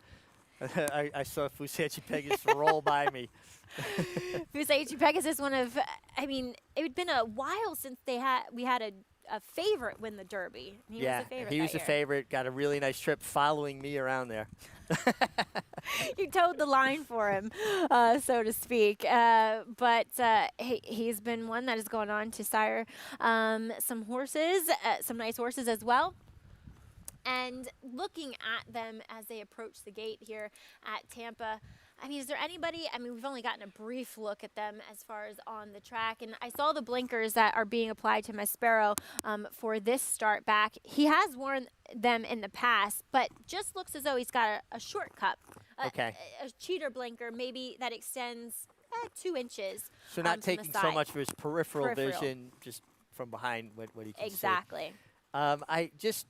I saw Fusaichi Pegasus roll by me. Fusaichi Pegasus, it had been a while since we had a favorite win the Derby. He was a favorite. He was a favorite. Got a really nice trip following me around there. You towed the line for him, so to speak. But he's been one that has gone on to sire some horses, some nice horses as well. And looking at them as they approach the gate here at Tampa, is there anybody? We've only gotten a brief look at them as far as on the track. And I saw the blinkers that are being applied to Maspero for this start back. He has worn them in the past, but just looks as though he's got a shortcut. A cheater blinker, maybe that extends 2 inches. So not taking so much of his peripheral vision, just from behind what he can see. Exactly. I just,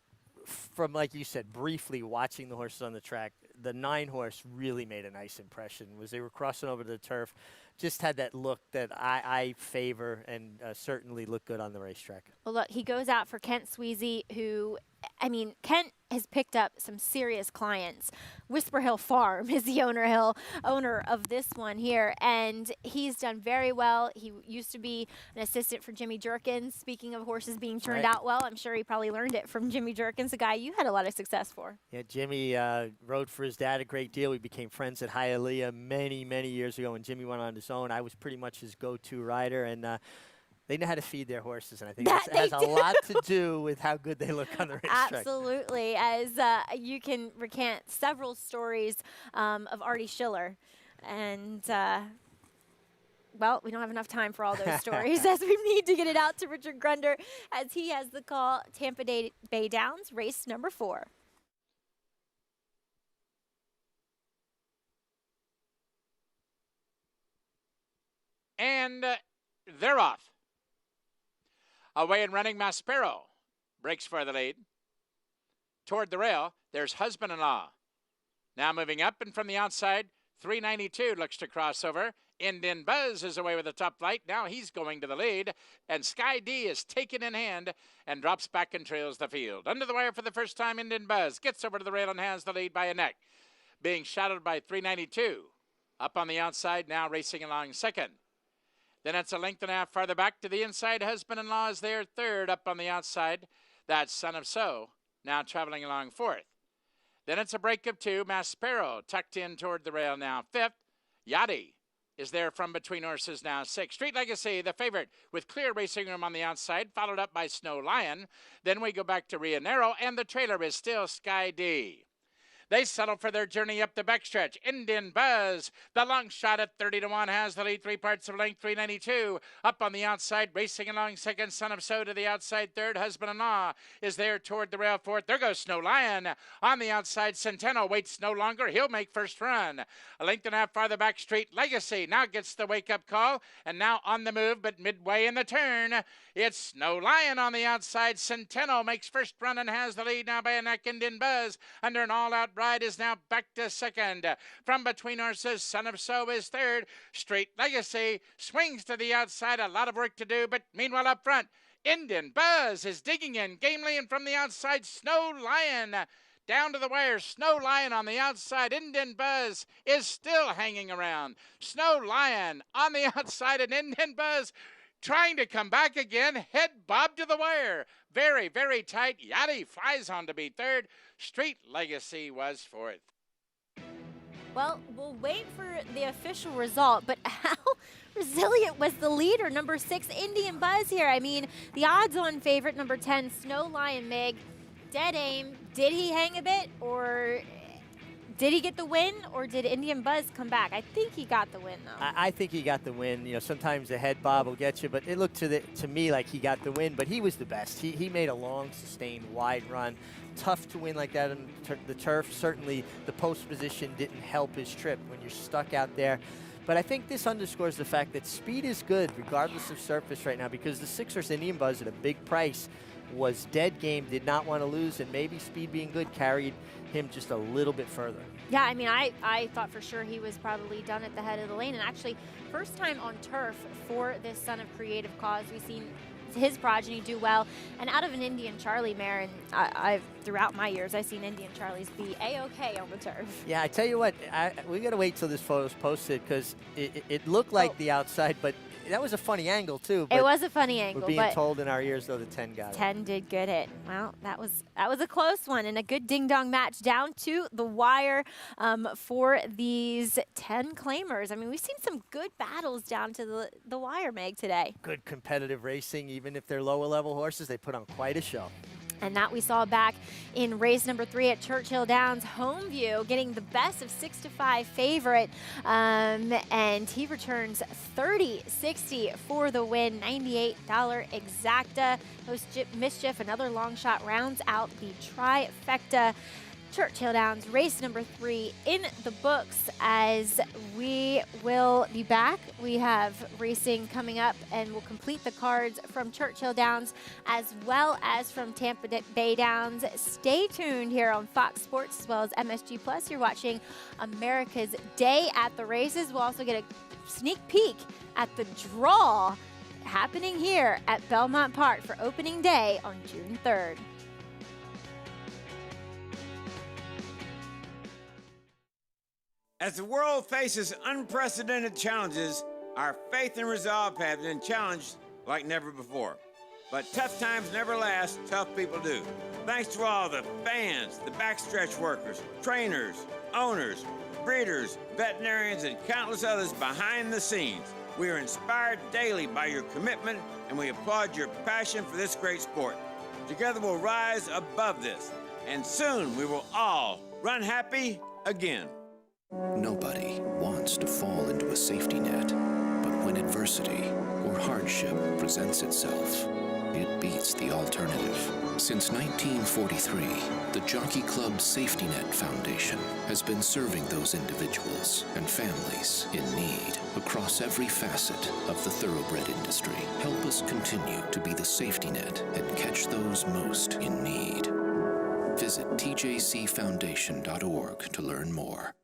from, like you said, briefly watching the horses on the track, the 9-horse really made a nice impression. They were crossing over to the turf, just had that look that I favor and certainly looked good on the racetrack. Well, look, he goes out for Kent Sweezy, who, Kent has picked up some serious clients. Whisper Hill Farm is the owner of this one here, and he's done very well. He used to be an assistant for Jimmy Jerkins. Speaking of horses being turned out well, I'm sure he probably learned it from Jimmy Jerkins, a guy you had a lot of success for. Yeah, Jimmy rode for his dad a great deal. We became friends at Hialeah many, many years ago when Jimmy went on his own. I was pretty much his go-to rider, and they know how to feed their horses, and I think that has a lot to do with how good they look on the racetrack. Absolutely, as you can recant several stories of Artie Schiller, and well, we don't have enough time for all those stories as we need to get it out to Richard Grunder as he has the call. Tampa Bay Downs, race number 4. And they're off. Away and running, Maspero breaks for the lead. Toward the rail, there's Husband-in-Law. Now moving up and from the outside, 392 looks to cross over. Indian Buzz is away with the top flight. Now he's going to the lead. And Sky D is taken in hand and drops back and trails the field. Under the wire for the first time, Indian Buzz gets over to the rail and has the lead by a neck. being shadowed by 392. Up on the outside, now racing along second. Then it's a length and a half farther back to the inside. Husband-in-law is there third. Up on the outside, that's Son of So, now traveling along fourth. Then it's a break of two. Maspero tucked in toward the rail now fifth. Yachty is there from between horses now sixth. Street Legacy, the favorite, with clear racing room on the outside, followed up by Snow Lion. Then we go back to Rio Nero, and the trailer is still Sky D. They settle for their journey up the backstretch. Indian Buzz, the long shot at 30-1, has the lead 3 parts of length, 392. Up on the outside, racing along second, Son of So to the outside third. Husband-in-law is there toward the rail fourth. There goes Snow Lion. On the outside, Centeno waits no longer. He'll make first run. A length and a half farther back, Street Legacy now gets the wake-up call, and now on the move, but midway in the turn, it's Snow Lion on the outside. Centeno makes first run and has the lead now by a neck. Indian Buzz, under an all-out ride, is now back to second. From between horses, Son of So is third. Street Legacy swings to the outside. A lot of work to do, but meanwhile up front, Indian Buzz is digging in gamely, and from the outside, Snow Lion down to the wire. Snow Lion on the outside. Indian Buzz is still hanging around. Snow Lion on the outside, and Indian Buzz trying to come back again. Head bob to the wire. Very, very tight. Yachty flies on to be third. Street Legacy was fourth. Well, we'll wait for the official result, but how resilient was the leader, number 6, Indian Buzz here? I mean, the odds-on favorite, number 10, Snow Lion Mig, dead aim. Did he hang a bit, or did he get the win, or did Indian Buzz come back? I think he got the win, though. I think he got the win. You know, sometimes the head bob will get you, but it looked to me like he got the win, but he was the best. He made a long, sustained, wide run. Tough to win like that on the turf. Certainly the post position didn't help his trip when you're stuck out there. But I think this underscores the fact that speed is good regardless of surface right now, because the 6-horse Indian Buzz at a big price was dead game, did not want to lose, and maybe speed being good carried him just a little bit further. Yeah, I mean, I thought for sure he was probably done at the head of the lane. And actually, first time on turf for this Son of Creative Cause. We've seen his progeny do well. And out of an Indian Charlie mare, and I've throughout my years, I've seen Indian Charlies be A-okay on the turf. Yeah, I tell you what, we got to wait till this photo's posted, because it looked like the outside, but that was a funny angle, too. It was a funny angle. We're being told in our ears, though, the 10 got it. 10 did get it. Well, that was a close one, and a good ding-dong match down to the wire for these 10 claimers. I mean, we've seen some good battles down to the wire, Meg, today. Good competitive racing. Even if they're lower-level horses, they put on quite a show. And that we saw back in race number 3 at Churchill Downs. Homeview getting the best of 6-5 favorite. And he returns $30.60 for the win, $98 exacta. Mischief, another long shot, rounds out the trifecta. Churchill Downs, race number 3 in the books, as we will be back. We have racing coming up, and we'll complete the cards from Churchill Downs as well as from Tampa Bay Downs. Stay tuned here on Fox Sports as well as MSG Plus. You're watching America's Day at the Races. We'll also get a sneak peek at the draw happening here at Belmont Park for opening day on June 3rd. As the world faces unprecedented challenges, our faith and resolve have been challenged like never before. But tough times never last, tough people do. Thanks to all the fans, the backstretch workers, trainers, owners, breeders, veterinarians, and countless others behind the scenes. We are inspired daily by your commitment, and we applaud your passion for this great sport. Together we'll rise above this, and soon we will all run happy again. Nobody wants to fall into a safety net, but when adversity or hardship presents itself, it beats the alternative. Since 1943, the Jockey Club Safety Net Foundation has been serving those individuals and families in need across every facet of the thoroughbred industry. Help us continue to be the safety net and catch those most in need. Visit tjcfoundation.org to learn more.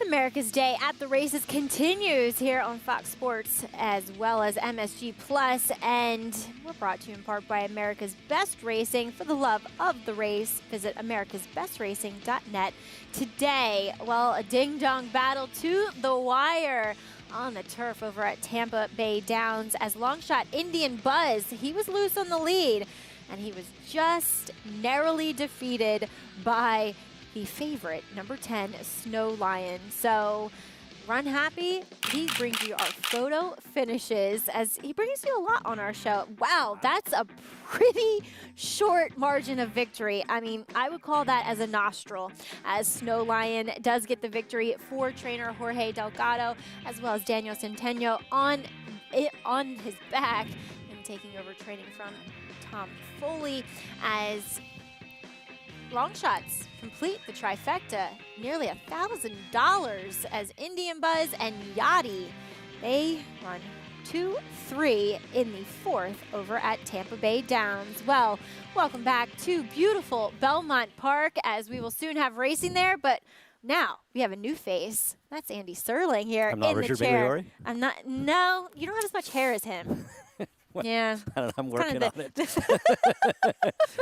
America's Day at the Races continues here on Fox Sports as well as MSG Plus, and we're brought to you in part by America's Best Racing. For the love of the race, visit americasbestracing.net today. Well, a ding-dong battle to the wire on the turf over at Tampa Bay Downs as longshot Indian Buzz, he was loose on the lead, and he was just narrowly defeated by the favorite, number 10, Snow Lion. So, Run Happy, he brings you our photo finishes as he brings you a lot on our show. Wow, that's a pretty short margin of victory. I mean, I would call that as a nostril, as Snow Lion does get the victory for trainer Jorge Delgado, as well as Daniel Centeno on his back and taking over training from Tom Foley as Longshots complete the trifecta, nearly $1,000 as Indian Buzz and Yachty. They run 2-3 in the fourth over at Tampa Bay Downs. Well, welcome back to beautiful Belmont Park as we will soon have racing there, but now we have a new face. That's Andy Serling here I'm not in Richard the chair. Migliore? I'm not. No, you don't have as much hair as him. Yeah, I don't know, I'm working on it.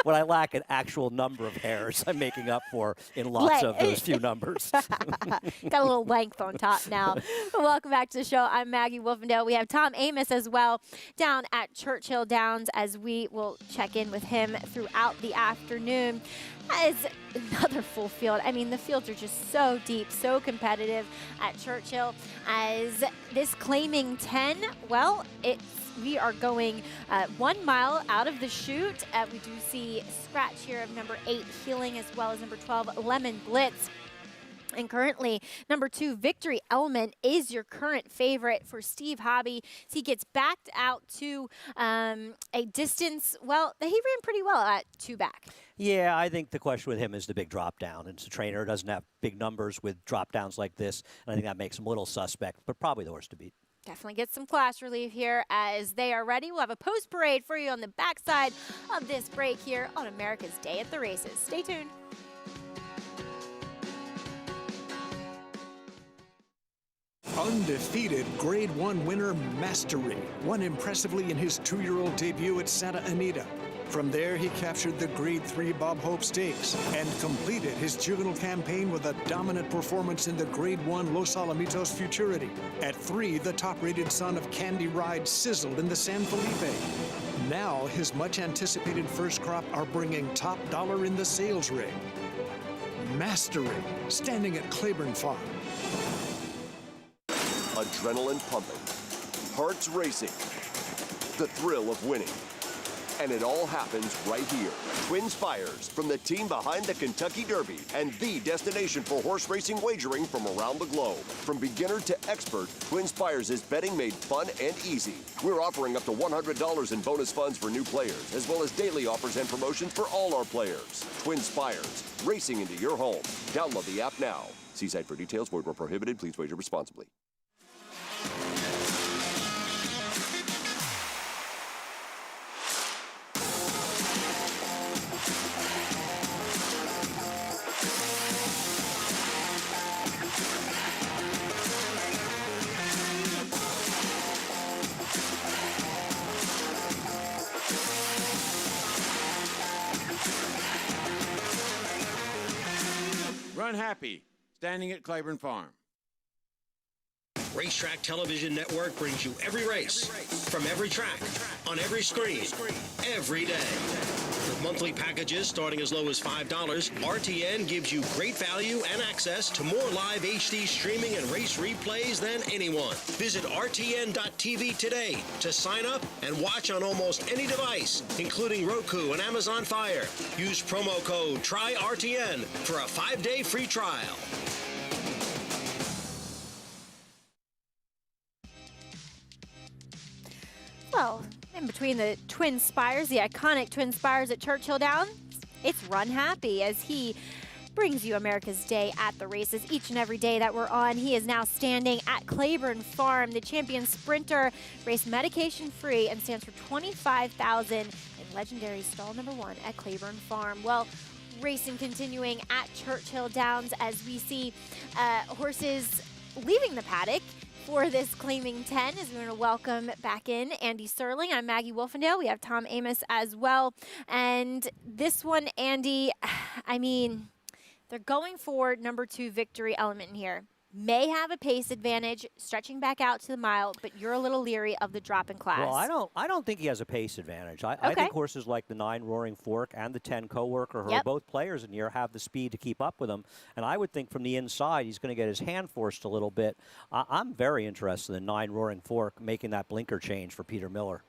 What I lack an actual number of hairs, I'm making up for in lots of those few numbers. Got a little length on top now. Welcome back to the show. I'm Maggie Wolfendale. We have Tom Amos as well down at Churchill Downs as we will check in with him throughout the afternoon. As another full field. I mean, the fields are just so deep, so competitive at Churchill. As this claiming 10, well, we are going 1 mile out of the chute. We do see scratch here of number 8, Healing, as well as number 12, Lemon Blitz. And currently, number 2, Victory Element is your current favorite for Steve Hobby. So he gets backed out to a distance, well, he ran pretty well at 2 back. Yeah, I think the question with him is the big drop down. And the trainer doesn't have big numbers with drop downs like this. And I think that makes him a little suspect, but probably the horse to beat. Definitely get some class relief here as they are ready. We'll have a post parade for you on the backside of this break here on America's Day at the Races. Stay tuned. Undefeated Grade 1 winner Mastery won impressively in his 2-year-old debut at Santa Anita. From there, he captured the Grade 3 Bob Hope Stakes and completed his juvenile campaign with a dominant performance in the Grade 1 Los Alamitos Futurity. At 3, the top-rated son of Candy Ride sizzled in the San Felipe. Now, his much-anticipated first crop are bringing top dollar in the sales ring. Mastery, standing at Claiborne Farm. Adrenaline pumping, hearts racing, the thrill of winning. And it all happens right here. Twin Spires, from the team behind the Kentucky Derby and the destination for horse racing wagering from around the globe. From beginner to expert, Twin Spires is betting made fun and easy. We're offering up to $100 in bonus funds for new players, as well as daily offers and promotions for all our players. Twin Spires, racing into your home. Download the app now. See site for details. Void where prohibited. Please wager responsibly. Run Happy, standing at Claiborne Farm. Racetrack Television Network brings you every race, from every track, on every screen, every day. With monthly packages starting as low as $5, RTN gives you great value and access to more live HD streaming and race replays than anyone. Visit RTN.tv today to sign up and watch on almost any device, including Roku and Amazon Fire. Use promo code TRYRTN for a 5-day free trial. Well, in between the Twin Spires, the iconic Twin Spires at Churchill Downs, it's Run Happy as he brings you America's Day at the Races each and every day that we're on. He is now standing at Claiborne Farm. The champion sprinter raced medication free and stands for $25,000 in legendary stall number 1 at Claiborne Farm. Well, racing continuing at Churchill Downs as we see horses leaving the paddock for this claiming 10 as we want to welcome back in Andy Serling. I'm Maggie Wolfendale. We have Tom Amos as well. And this one, Andy, I mean, they're going for number 2 Victory Element here. May have a pace advantage stretching back out to the mile, but you're a little leery of the drop in class. Well, I don't think he has a pace advantage. I think horses like the 9 Roaring Fork and the 10 Coworker, who are both players in here, have the speed to keep up with him. And I would think from the inside he's going to get his hand forced a little bit. I'm very interested in 9 Roaring Fork making that blinker change for Peter Miller.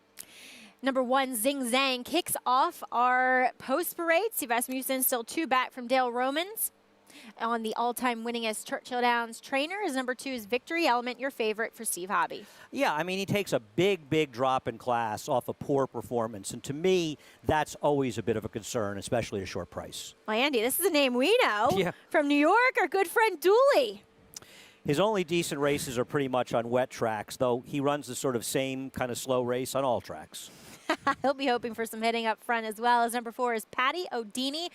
Number 1, Zing Zang, kicks off our post parade. Steve Asmussen still 2 back from Dale Romans. On the all-time winningest Churchill Downs trainer is number 2 is Victory Element, your favorite for Steve Hobby. Yeah, I mean, he takes a big drop in class off a poor performance. And to me, that's always a bit of a concern, especially at a short price. Well, Andy, this is a name we know from New York, our good friend Dooley. His only decent races are pretty much on wet tracks, though he runs the sort of same kind of slow race on all tracks. He'll be hoping for some hitting up front as well. As number 4 is Patty O'Dini.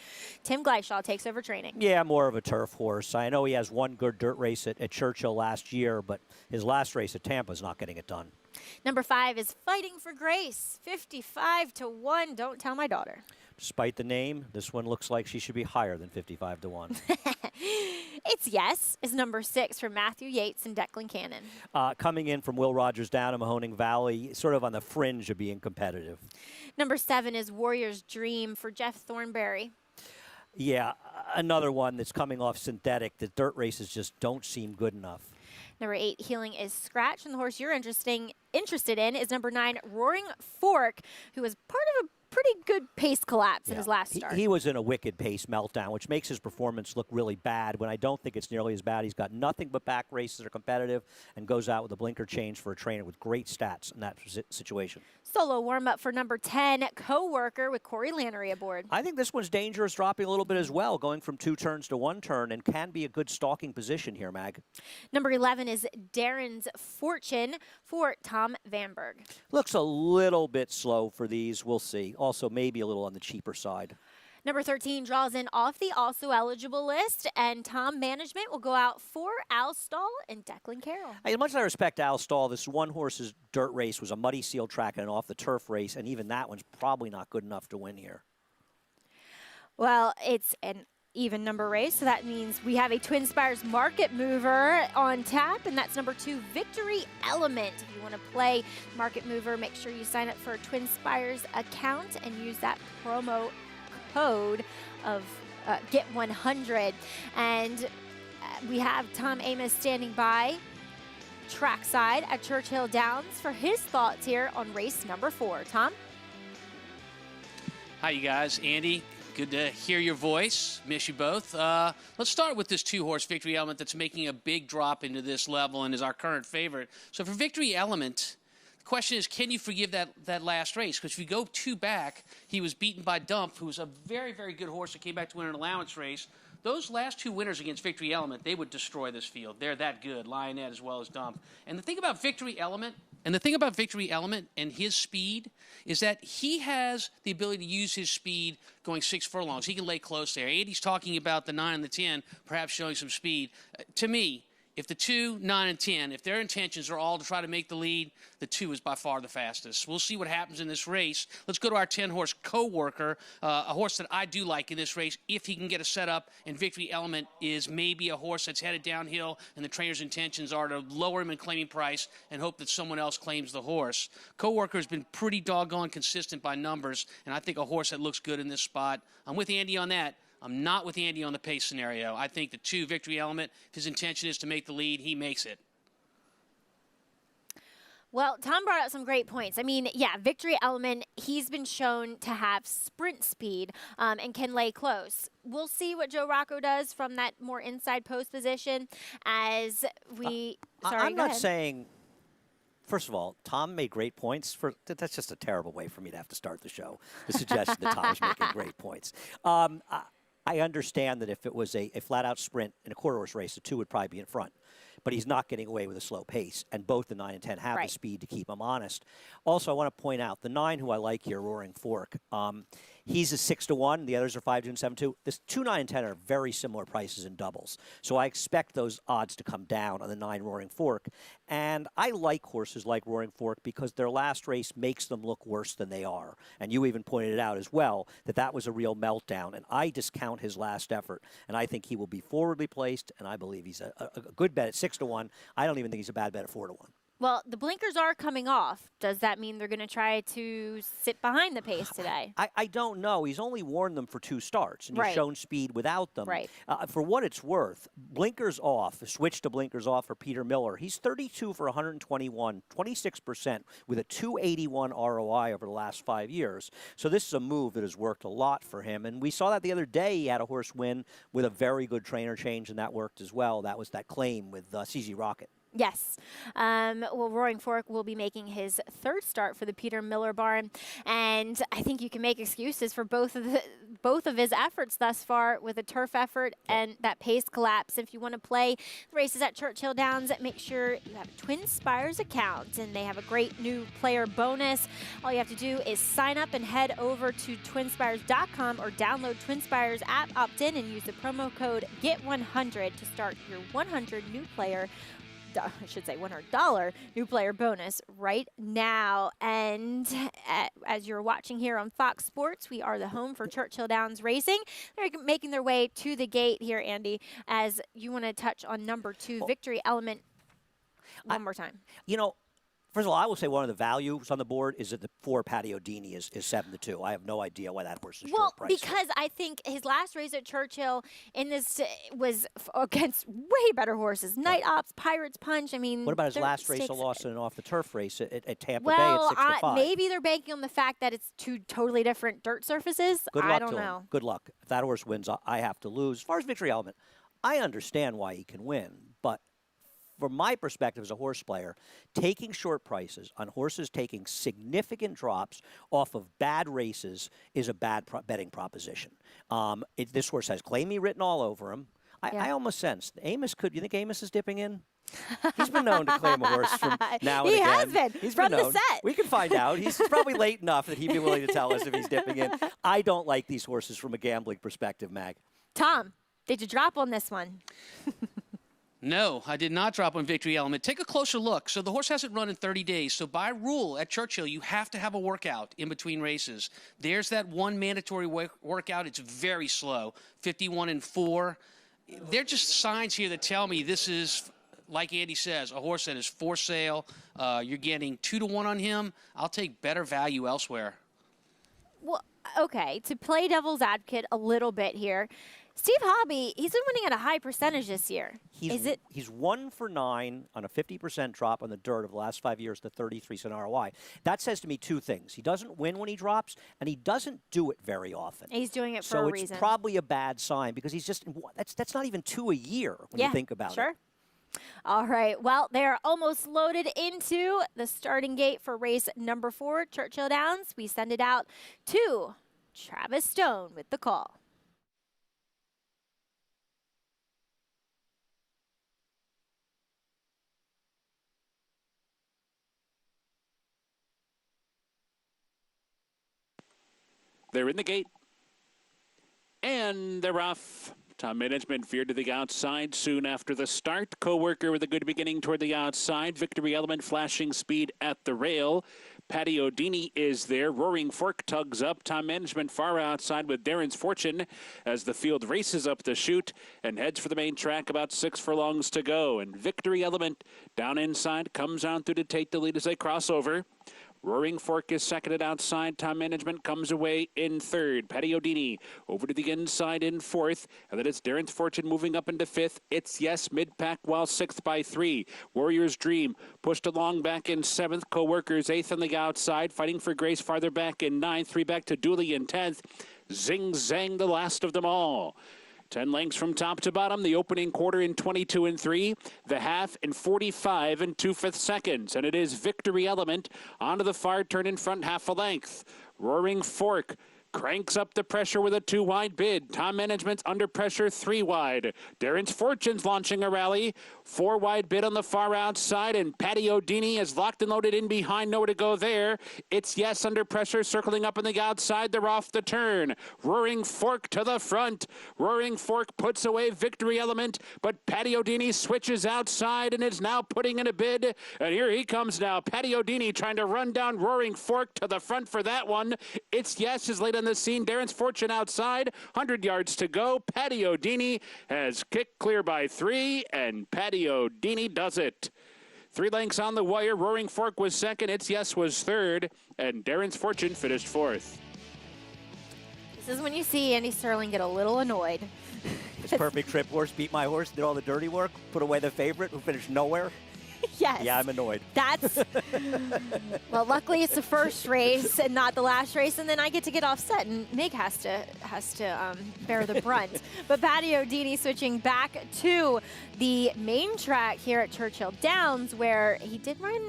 Tim Gleishaw takes over training. Yeah, more of a turf horse. I know he has one good dirt race at Churchill last year, but his last race at Tampa is not getting it done. Number 5 is Fighting for Grace, 55-1. Don't tell my daughter. Despite the name, this one looks like she should be higher than 55-1. It's Yes is number 6 for Matthew Yates and Declan Cannon. Coming in from Will Rogers down to Mahoning Valley, sort of on the fringe of being competitive. Number 7 is Warrior's Dream for Jeff Thornberry. Yeah, another one that's coming off synthetic. The dirt races just don't seem good enough. Number 8, Healing is Scratch. And the horse you're interested in is number 9, Roaring Fork, who was part of a pretty good pace collapse in his last start. He was in a wicked pace meltdown, which makes his performance look really bad when I don't think it's nearly as bad. He's got nothing but back races that are competitive and goes out with a blinker change for a trainer with great stats in that situation. Solo warm-up for number 10, Coworker with Corey Lannery aboard. I think this one's dangerous, dropping a little bit as well, going from 2 turns to 1 turn, and can be a good stalking position here, Mag. Number 11 is Darren's Fortune for Tom Vanberg. Looks a little bit slow for these. We'll see. Also, maybe a little on the cheaper side. Number 13 draws in off the also eligible list, and Tom Management will go out for Al Stahl and Declan Carroll. As much as I respect Al Stahl, this one horse's dirt race was a muddy seal track and an off-the-turf race, and even that one's probably not good enough to win here. Well, it's an even number race, so that means we have a Twin Spires market mover on tap, and that's number 2, Victory Element. If you want to play market mover, make sure you sign up for a Twin Spires account and use that promo code of GET100. And we have Tom Amos standing by trackside at Churchill Downs for his thoughts here on race number 4. Tom? Hi, you guys. Andy, good to hear your voice. Miss you both. Let's start with this 2-horse Victory Element that's making a big drop into this level and is our current favorite. So for Victory Element, the question is, can you forgive that last race? Because if you go 2 back, he was beaten by Dump, who was a very, very good horse that came back to win an allowance race. Those last 2 winners against Victory Element, they would destroy this field. They're that good, Lionette as well as Dump. And the thing about Victory Element and his speed is that he has the ability to use his speed going 6 furlongs. He can lay close there. Andy's talking about the 9 and the 10, perhaps showing some speed. To me, if the 2, 9, and 10, if their intentions are all to try to make the lead, the 2 is by far the fastest. We'll see what happens in this race. Let's go to our 10-horse Coworker, a horse that I do like in this race if he can get a setup, and Victory Element is maybe a horse that's headed downhill, and the trainer's intentions are to lower him in claiming price and hope that someone else claims the horse. Coworker has been pretty doggone consistent by numbers, and I think a horse that looks good in this spot. I'm with Andy on that. I'm not with Andy on the pace scenario. I think the 2 Victory Element, if his intention is to make the lead, he makes it. Well, Tom brought up some great points. I mean, yeah, Victory Element, he's been shown to have sprint speed and can lay close. We'll see what Joe Rocco does from that more inside post position as we... I'm not saying... First of all, Tom made great points. That's just a terrible way for me to have to start the show, the suggestion that Tom's making great points. I understand that if it was a flat-out sprint in a quarter-horse race, the 2 would probably be in front. but he's not getting away with a slow pace. And both the 9 and 10 have Right. the speed to keep him honest. Also, I want to point out the 9 who I like here, Roaring Fork. He's a 6-1. The others are 5-2 and 7-2. This 2, 9, and 10 are very similar prices in doubles. So I expect those odds to come down on the 9 Roaring Fork. And I like horses like Roaring Fork because their last race makes them look worse than they are. And you even pointed it out as well that that was a real meltdown. And I discount his last effort. And I think he will be forwardly placed. And I believe he's a good bet at 6-1. I don't even think he's a bad bet at 4-1. Well, the blinkers are coming off. Does that mean they're going to try to sit behind the pace today? I don't know. He's only worn them for 2 starts, and Right. he's shown speed without them. Right. For what it's worth, blinkers off, switch to blinkers off for Peter Miller. He's 32 for 121, 26% with a 281 ROI over the last 5 years. So this is a move that has worked a lot for him. And we saw that the other day. He had a horse win with a very good trainer change, and that worked as well. That was that claim with CZ Rocket. Yes. Well, Roaring Fork will be making his 3rd start for the Peter Miller barn, and I think you can make excuses for both of his efforts thus far with a turf effort and that pace collapse. If you want to play the races at Churchill Downs, make sure you have a Twin Spires account, and they have a great new player bonus. All you have to do is sign up and head over to twinspires.com or download Twin Spires app, opt in, and use the promo code GET100 to start your 100 new player $100 new player bonus right now. And as you're watching here on Fox Sports, we are the home for Churchill Downs Racing. They're making their way to the gate here, Andy, as you want to touch on number 2, Victory Element, one more time. You know, first of all, I will say one of the values on the board is that the 4 Patio Dini is 7-2. I have no idea why that horse is short price. Because I think his last race at Churchill in this was against way better horses. Night Ops, Pirates Punch. I mean, What about his they're last race stakes- of loss in an off-the-turf race at Tampa Bay Well, at 6-5? maybe they're banking on the fact that it's 2 totally different dirt surfaces. Good luck I don't to know. him. Good luck. If that horse wins, I have to lose. As far as Victory Element, I understand why he can win, but from my perspective as a horse player, taking short prices on horses taking significant drops off of bad races is a bad betting proposition. This horse has Claim Me written all over him. I almost sense Amos could. You think Amos is dipping in? He's been known to claim a horse from now and He again. has been, He's from been the known. set. We can find out. He's probably late enough that he'd be willing to tell us if he's dipping in. I don't like these horses from a gambling perspective, Mag. Tom, did you drop on this one? No, I did not drop on Victory Element. Take a closer look. So the horse hasn't run in 30 days. So by rule at Churchill, you have to have a workout in between races. There's that one mandatory workout. It's very slow, 51 and 4. They're just signs here that tell me this is, like Andy says, a horse that is for sale. You're getting 2-1 on him. I'll take better value elsewhere. Well, okay, to play devil's advocate a little bit here, Steve Hobby, he's been winning at a high percentage this year. He's 1 for 9 on a 50% drop on the dirt of the last 5 years to 33% ROI. That says to me 2 things. He doesn't win when he drops, and he doesn't do it very often. He's doing it for so a it's reason. probably a bad sign because he's just that's not even 2 a year when you think about it. All right. Well, they're almost loaded into the starting gate for race number 4, Churchill Downs. We send it out to Travis Stone with the call. They're in the gate. And they're off. Tom Management veered to the outside soon after the start. Co-worker with a good beginning toward the outside. Victory Element flashing speed at the rail. Patio Dini is there. Roaring Fork tugs up. Tom Management far outside with Darren's Fortune as the field races up the chute and heads for the main track. About 6 furlongs to go. And Victory Element down inside comes on through to take the lead as they cross over. Roaring Fork is seconded outside. Tom Management comes away in 3rd. Patio Dini over to the inside in 4th. And then it's Darren's Fortune moving up into 5th. It's Yes mid-pack while 6th by 3. Warrior's Dream pushed along back in 7th. Co-workers 8th on the outside. Fighting for Grace farther back in 9th. 3 back to Dooley in 10th. Zing Zang the last of them all. 10 lengths from top to bottom. The opening quarter in 22 and 3. The half in 45 and 2/5 seconds. And it is Victory Element onto the far turn in front half a length. Roaring Fork Cranks up the pressure with a 2-wide bid. Tom Management's under pressure 3-wide. Darren's Fortune's launching a rally. 4-wide bid on the far outside, and Patty O'Dini is locked and loaded in behind. Nowhere to go there. It's Yes under pressure, circling up on the outside. They're off the turn. Roaring Fork to the front. Roaring Fork puts away Victory Element, but Patty O'Dini switches outside and is now putting in a bid. And here he comes now. Patty O'Dini trying to run down Roaring Fork to the front for that one. It's Yes is late on the scene. Darren's Fortune outside. 100 yards to go. Patty O'Dini has kicked clear by 3, and Patty O'Dini does it. 3 lengths on the wire. Roaring Fork was second. It's Yes was third, and Darren's Fortune finished 4th. This is when you see Andy Sterling get a little annoyed. His perfect trip horse beat my horse, did all the dirty work, put away the favorite who finished nowhere. Yes. Yeah, I'm annoyed. That's, well, luckily it's the first race and not the last race, and then I get to get offset, and Mig has to bear the brunt. But Patty O'Dini switching back to the main track here at Churchill Downs, where he did run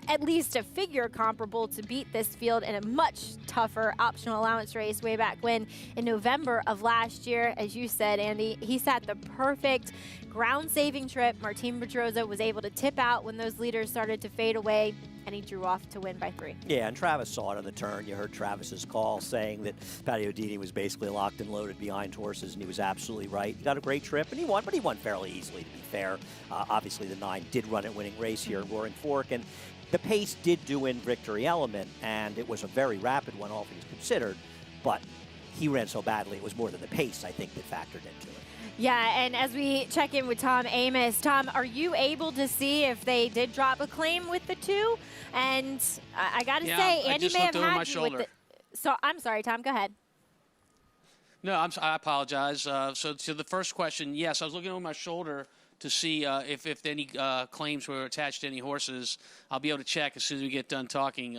at least a figure comparable to beat this field in a much tougher optional allowance race way back when in November of last year. As you said, Andy, he sat the perfect ground-saving trip. Martin Pedroza was able to tip out when those leaders started to fade away, and he drew off to win by 3. Yeah, and Travis saw it on the turn. You heard Travis's call saying that Patty O'Dini was basically locked and loaded behind horses, and he was absolutely right. He got a great trip, and he won, but he won fairly easily, to be fair. Obviously, the 9 did run a winning race here at Roaring Fork, and the pace did do in Victory Element, and it was a very rapid one, all things considered, but he ran so badly, it was more than the pace, I think, that factored into it. Yeah, and as we check in with Tom Amoss, Tom, are you able to see if they did drop a claim with the 2? And I got to say, Andy may have had you with the... So, I'm sorry, Tom, go ahead. No, I apologize. So to the first question, yes, I was looking over my shoulder to see if any claims were attached to any horses. I'll be able to check as soon as we get done talking.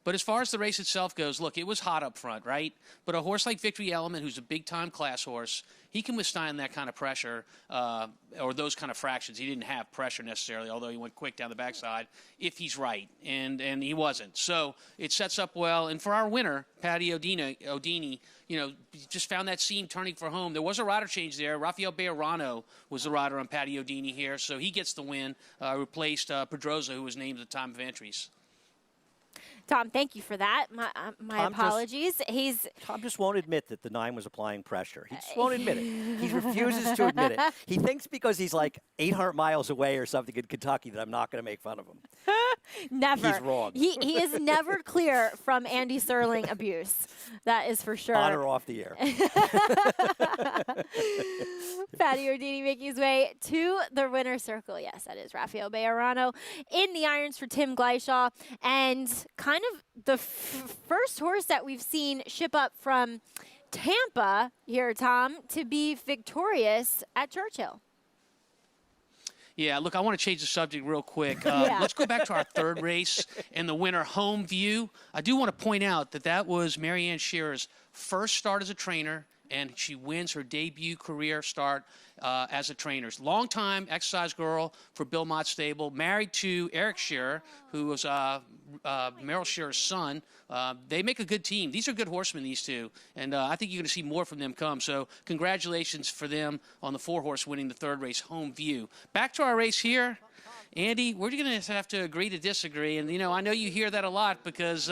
But as far as the race itself goes, look, it was hot up front, right? But a horse like Victory Element, who's a big-time class horse, he can withstand that kind of pressure or those kind of fractions. He didn't have pressure necessarily, although he went quick down the backside, if he's right, and he wasn't. So it sets up well. And for our winner, Patty O'Dini, you know, just found that seam turning for home. There was a rider change there. Rafael Bejarano was the rider on Patty O'Dini here, so he gets the win, replaced Pedroza, who was named at the time of entries. Tom, thank you for that. My apologies. Tom just won't admit that the 9 was applying pressure. He just won't admit it. He refuses to admit it. He thinks because he's like 800 miles away or something in Kentucky that I'm not going to make fun of him. Never. He's wrong. He is never clear from Andy Sterling abuse. That is for sure. On or off the air. Patty O'Dini making his way to the winner's circle. Yes, that is Rafael Bejarano in the irons for Tim Gleishaw. And kind of the first horse that we've seen ship up from Tampa here, Tom, to be victorious at Churchill. Yeah, look, I want to change the subject real quick. Let's go back to our third race and the winner, Home View. I do want to point out that that was Marianne Shearer's first start as a trainer, and she wins her debut career start as a trainer. Long-time exercise girl for Bill Mott Stable, married to Eric Shearer, who was Meryl Shearer's son. They make a good team. These are good horsemen, these two, and I think you're going to see more from them come. So congratulations for them on the 4-horse winning the third race, Home View. Back to our race here. Andy, we're going to have to agree to disagree, and, you know, I know you hear that a lot because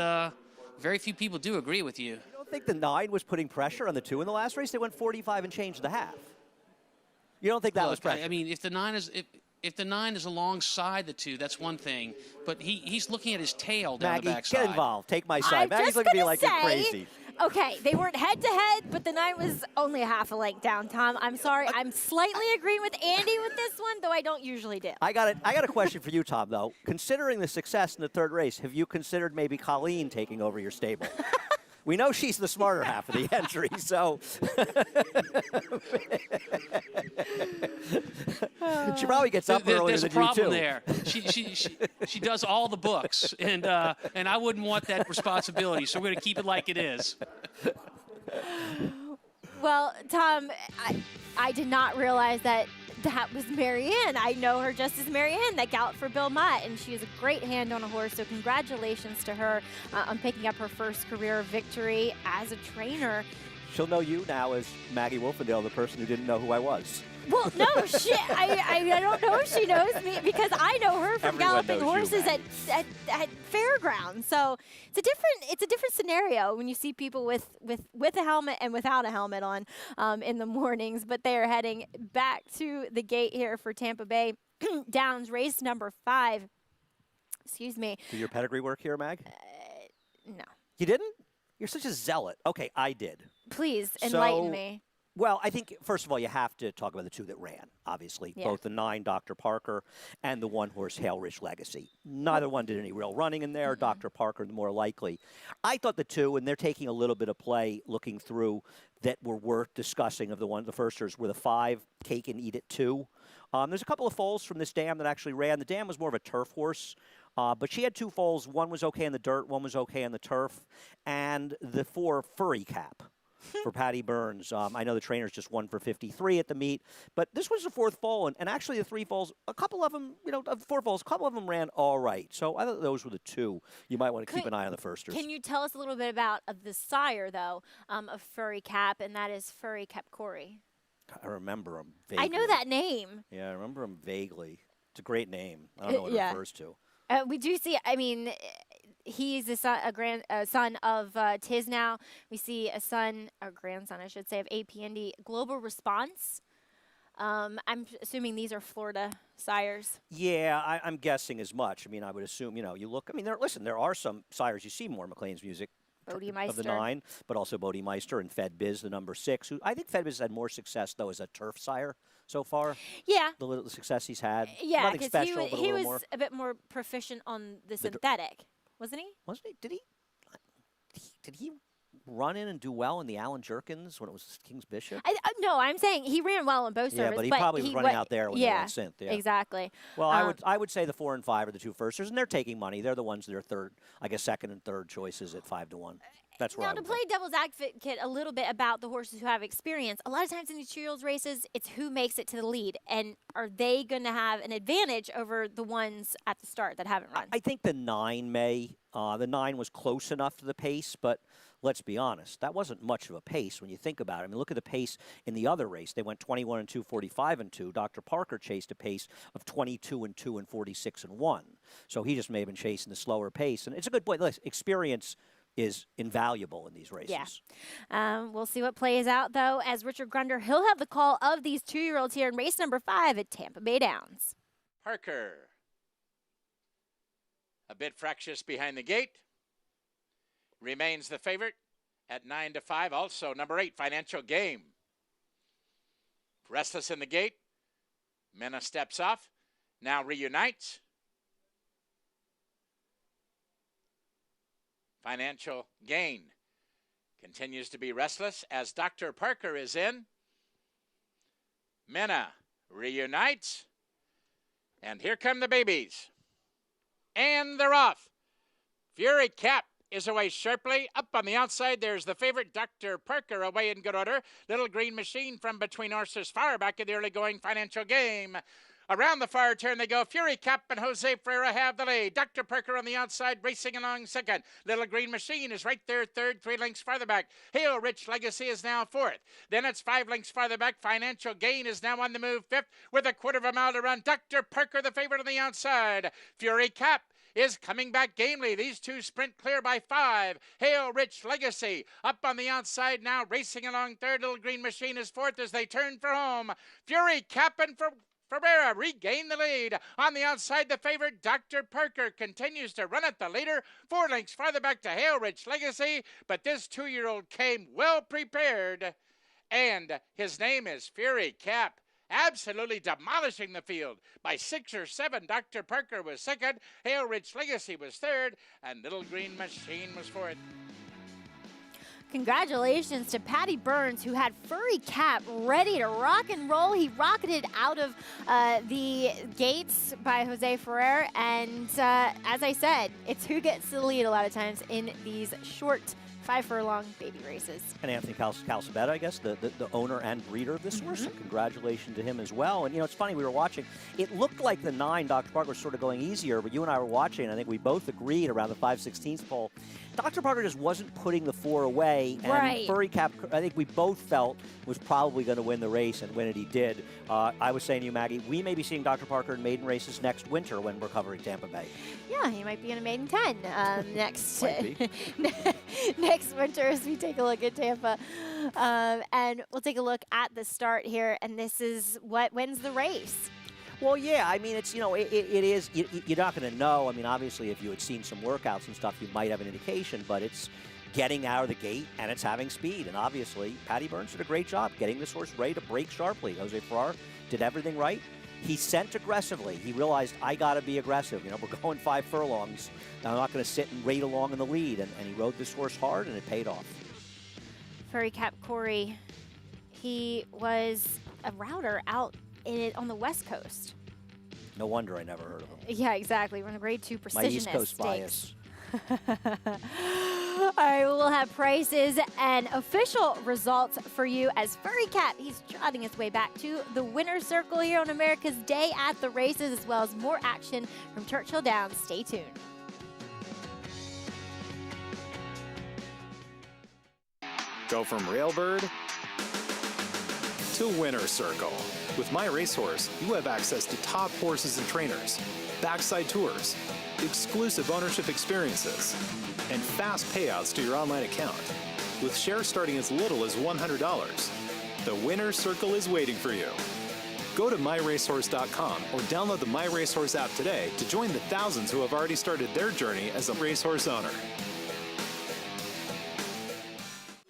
very few people do agree with you. I don't think the 9 was putting pressure on the 2 in the last race. They went 45 and changed the half. You don't think that was pressure? I mean, if the 9 is if the 9 is alongside the 2, that's one thing. But he's looking at his tail down Maggie, the backside. get involved. Take my side. Maggie's looking at me like you're crazy. Okay, they weren't head-to-head, but the 9 was only a half a length down, Tom. I'm sorry. I'm slightly agreeing with Andy with this one, though I don't usually do. I got a question for you, Tom, though. Considering the success in the third race, have you considered maybe Colleen taking over your stable? We know she's the smarter half of the entry, so she probably gets up earlier than you, too. There's a problem there. She does all the books, and I wouldn't want that responsibility, so we're going to keep it like it is. Well, Tom, I did not realize that that was Marianne. I know her just as Marianne that galloped for Bill Mott, and she is a great hand on a horse, so congratulations to her on picking up her first career victory as a trainer. She'll know you now as Maggie Wolfendale, the person who didn't know who I was. Well, no, I don't know if she knows me because I know her from Everyone galloping knows you, horses at fairgrounds. So it's a different scenario when you see people with a helmet and without a helmet on in the mornings. But they are heading back to the gate here for Tampa Bay Downs race number 5. Excuse me. Do your pedigree work here, Mag? No. You didn't? You're such a zealot. Okay, I did. Please enlighten me. Well, I think, first of all, you have to talk about the two that ran, obviously. Yeah. Both the 9, Dr. Parker, and the 1-horse Hail Rich Legacy. Neither one did any real running in there. Dr. Parker, the more likely. I thought the two, and they're taking a little bit of play looking through, that were worth discussing of the firsters were the 5, Cake and Eat It 2. There's a couple of foals from this dam that actually ran. The dam was more of a turf horse. But she had 2 foals. One was okay in the dirt. One was okay in the turf. And the 4, Furry Cap. For Patty Burns. I know the trainers just won for 53 at the meet, but this was the 4th foal, and actually the 3 foals, a couple of them, 4 foals, a couple of them ran all right. So I thought those were the 2 you might want to keep an eye on the firsters. Can you tell us a little bit about the sire, though, of Furry Cap, and that is Furry Cap Corey? I remember him vaguely. I know that name. Yeah, I remember him vaguely. It's a great name. I don't know what it refers to. We do see, I mean, he's a son of Tisnow. We see a son, or grandson, I should say, of AP Global Response. I'm assuming these are Florida sires. Yeah, I'm guessing as much. I mean, I would assume, you look, I mean, there are some sires you see more McLean's music. Bodie Of the 9, but also Bodie Meister and Fed Biz, the number 6. Who I think Fed Biz had more success, though, as a turf sire so far. Yeah. The little success he's had. Yeah, Nothing because special, but he a was more. a bit more proficient on the synthetic, wasn't he? Wasn't he? Did he run in and do well in the Alan Jerkins when it was King's Bishop? No, I'm saying he ran well in both Yeah, service. but he probably was running out there when they were on synth. Yeah, exactly. Well, I would say the 4 and 5 are the 2 firsters, and they're taking money. They're the ones that are third, I guess, second and third choices at 5 to 1. That's where now, to play devil's advocate a little bit about the horses who have experience, a lot of times in these 2-year-olds races, it's who makes it to the lead. And are they going to have an advantage over the ones at the start that haven't run? I think the 9 may. The 9 was close enough to the pace, but let's be honest, that wasn't much of a pace when you think about it. I mean, look at the pace in the other race. They went 21 and 2, 45 and 2. Dr. Parker chased a pace of 22 and 2 and 46 and 1. So he just may have been chasing the slower pace. And it's a good point. Listen, experience is invaluable in these races. Yeah. We'll see what plays out, though, as Richard Grunder, he'll have the call of these 2-year-olds here in race number 5 at Tampa Bay Downs. Parker. A bit fractious behind the gate. Remains the favorite at 9 to 5. Also, number 8, Financial Game. Restless in the gate. Mena steps off. Now reunites. Financial Gain continues to be restless as Dr. Parker is in. Mena reunites. And here come the babies. And they're off. Fury Cap is away sharply. Up on the outside, there's the favorite, Dr. Parker, away in good order. Little Green Machine from between horses, far back in the early going Financial Game. Around the far turn they go. Fury Cap and Jose Ferreira have the lead. Dr. Parker on the outside, racing along second. Little Green Machine is right there third, 3 lengths farther back. Hail Rich Legacy is now fourth. Then it's 5 lengths farther back. Financial Gain is now on the move fifth with a quarter of a mile to run. Dr. Parker, the favorite on the outside. Fury Cap is coming back gamely. These two sprint clear by 5. Hail Rich Legacy up on the outside now, racing along third. Little Green Machine is fourth as they turn for home. Fury Cap and Ferreira regain the lead. On the outside, the favorite, Dr. Parker, continues to run at the leader. 4 lengths farther back to Hail Rich Legacy, but this 2-year-old came well prepared, and his name is Fury Cap. Absolutely demolishing the field by 6 or 7. Dr. Parker was second, Hail Rich Legacy was third, and Little Green Machine was fourth. Congratulations to Patty Burns, who had Furry Cap ready to rock and roll. He rocketed out of the gates by Jose Ferrer. And as I said, it's who gets the lead a lot of times in these short 5 furlong baby races. And Anthony Calcebetta, I guess, the owner and breeder of this horse. So congratulations to him as well. And, you know, it's funny, we were watching. It looked like the 9, Dr. Parker, was sort of going easier, but you and I were watching, and I think we both agreed around the 5/16 pole. Dr. Parker just wasn't putting the 4 away. And Right. Furry Cap, I think we both felt, was probably going to win the race, and win it he did. I was saying to you, Maggie, we may be seeing Dr. Parker in maiden races next winter when we're covering Tampa Bay. Yeah, he might be in a maiden 10 next Might be. next winter as we take a look at Tampa. And we'll take a look at the start here, and this is what wins the race. Well, yeah, I mean, it's, you know, it is, you're not going to know. I mean, obviously, if you had seen some workouts and stuff, you might have an indication, but it's getting out of the gate, and it's having speed. And obviously, Patty Burns did a great job getting this horse ready to break sharply. Jose Farrar did everything right. He sent aggressively. He realized, I got to be aggressive. You know, we're going 5 furlongs. I'm not going to sit and rate along in the lead. And he rode this horse hard, and it paid off. Furry Cap Corey, he was a router out on the West Coast. No wonder I never heard of him. Yeah, exactly. We're in a grade 2 precisionist My East Coast stakes. bias. All right, we'll have prices and official results for you as Furry Cap, he's trotting his way back to the winner's circle here on America's Day at the Races, as well as more action from Churchill Downs. Stay tuned. Go from Railbird to Winner's Circle. With My Racehorse, you have access to top horses and trainers, backside tours, exclusive ownership experiences, and fast payouts to your online account. With shares starting as little as $100, the Winner's Circle is waiting for you. Go to myracehorse.com or download the My Racehorse app today to join the thousands who have already started their journey as a racehorse owner.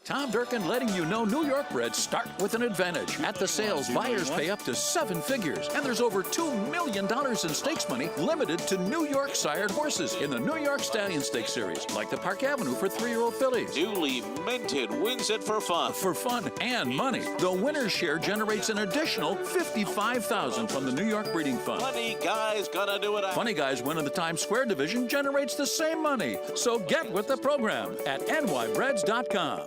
Tom Durkin letting you know New York breds start with an advantage. At the sales, buyers pay up to 7 figures. And there's over $2 million in stakes money limited to New York sired horses in the New York Stallion Stakes Series, like the Park Avenue for 3-year-old fillies. Newly minted wins it for fun. For fun and money. The winner's share generates an additional $55,000 from the New York Breeding Fund. Funny Guy's gonna do it. Funny Guys winning the Times Square division generates the same money. So get with the program at nybreds.com.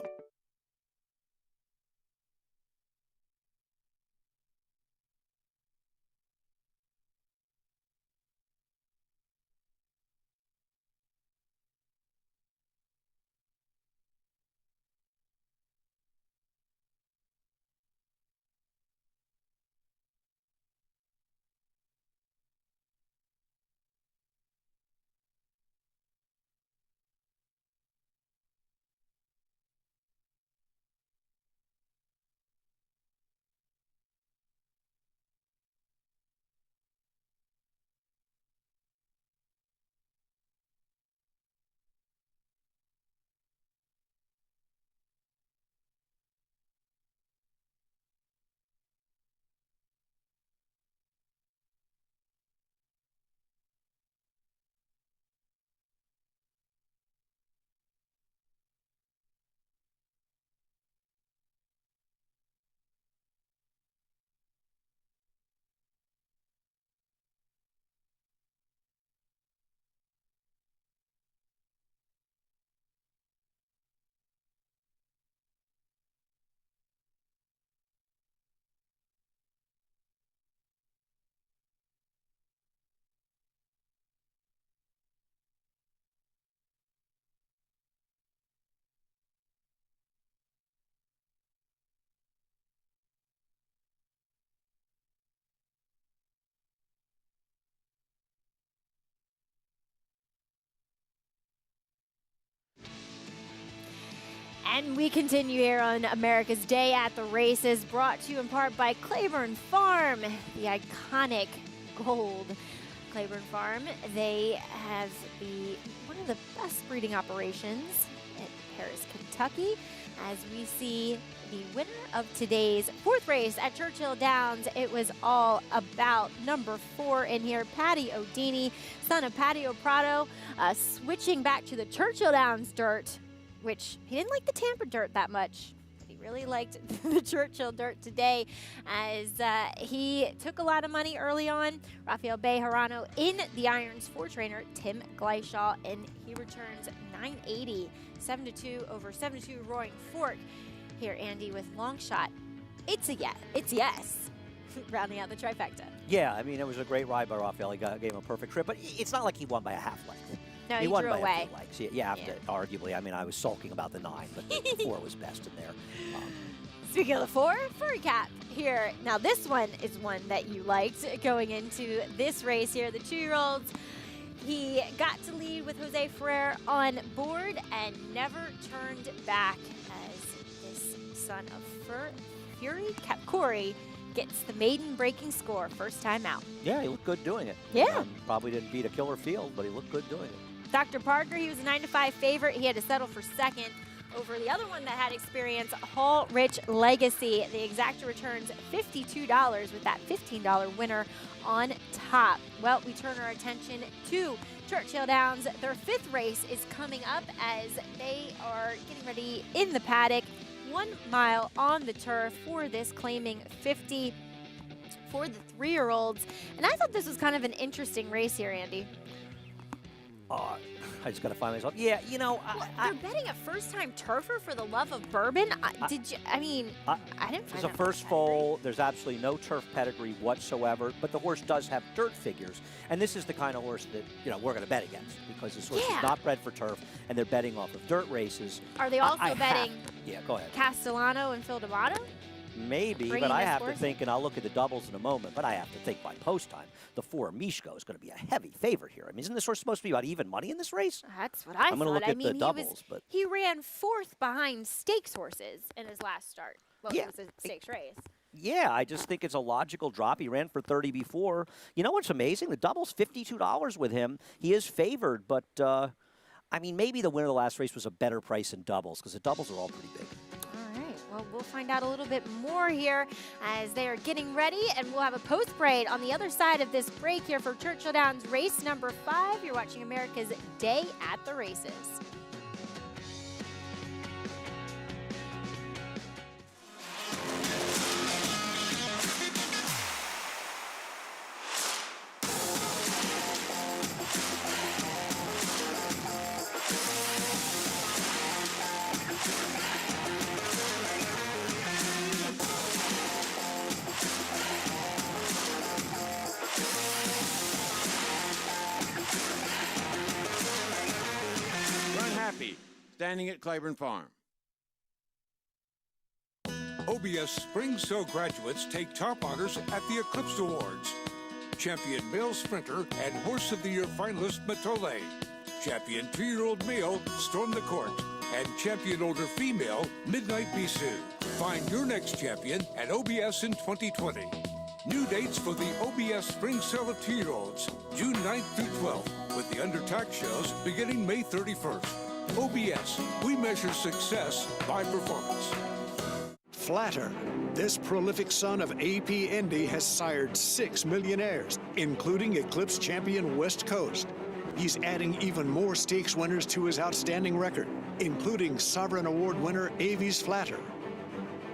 And we continue here on America's Day at the Races, brought to you in part by Claiborne Farm, the iconic gold Claiborne Farm. They have one of the best breeding operations in Paris, Kentucky, as we see the winner of today's 4th race at Churchill Downs. It was all about number 4 in here, Patty O'Dini, son of Patio Prado, switching back to the Churchill Downs dirt, which he didn't like the Tampa dirt that much. He really liked the Churchill Dirt today as he took a lot of money early on. Rafael Bejarano in the Irons 4-trainer, Tim Gleishaw, and he returns 980, 7-2 over 7-2 Roaring Fork. Here, Andy, with long shot. It's a yes. It's yes. Rounding out the trifecta. Yeah, I mean, it was a great ride by Rafael. He gave him a perfect trip, but it's not like he won by a half length. No, he he won drew by away. a few lengths. Yeah, arguably. I mean, I was sulking about the 9, but the 4 was best in there. Speaking of the 4, Furry Cap here. Now, this one is one that you liked going into this race here. The 2-year-olds, he got to lead with Jose Ferrer on board and never turned back as this son of Fury Cap Corey gets the maiden breaking score first time out. Yeah, he looked good doing it. Yeah. Probably didn't beat a killer field, but he looked good doing it. Dr. Parker, he was a 9-5 favorite. He had to settle for second over the other one that had experience, Hall Rich Legacy. The Exacta returns $52 with that $15 winner on top. Well, we turn our attention to Churchill Downs. Their 5th race is coming up as they are getting ready in the paddock. 1 mile on the turf for this claiming 50 for the 3-year-olds. And I thought this was kind of an interesting race here, Andy. I just got to find myself. Yeah, you know, they're betting a first-time turfer for the love of bourbon. I didn't find It's a that first foal. There's absolutely no turf pedigree whatsoever, but the horse does have dirt figures. And this is the kind of horse that, you know, we're going to bet against because this horse is not bred for turf, and they're betting off of dirt races. Are they also betting Yeah, go ahead. Castellano and Phil D'Amato? Maybe, but I have to think, and I'll look at the doubles in a moment, but I have to think by post time, the 4 Mishko is going to be a heavy favorite here. I mean, isn't this horse supposed to be about even money in this race? That's what I I'm going to look at the doubles, but he ran 4th behind stakes horses in his last start. Well, Yeah. it was a stakes race. yeah, I just think it's a logical drop. He ran for 30 before. You know what's amazing? The double's $52 with him. He is favored, but I mean, maybe the winner of the last race was a better price in doubles because the doubles are all pretty big. All right. Well, we'll find out a little bit more here as they are getting ready, and we'll have a post parade on the other side of this break here for Churchill Downs race number 5. You're watching America's Day at the Races. Run happy, standing at Claiborne Farm. OBS Spring Sow graduates take top honors at the Eclipse Awards. Champion male sprinter and Horse of the Year finalist Matole. Champion 2-year-old male Storm the Court. And champion older female Midnight Bisou. Find your next champion at OBS in 2020. New dates for the OBS Spring Sale of 2-year-olds, June 9th through 12th, with the under tax shows beginning May 31st. OBS, we measure success by performance. Flatter. This prolific son of AP Indy has sired 6 millionaires, including Eclipse champion West Coast. He's adding even more stakes winners to his outstanding record, including Sovereign Award winner Avies Flatter.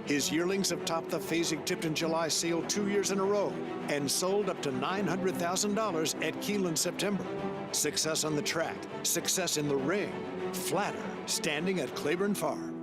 His yearlings have topped the Fasig-Tipton July sale 2 years in a row and sold up to $900,000 at Keeneland September. Success on the track, success in the ring. Flatter, standing at Claiborne Farm.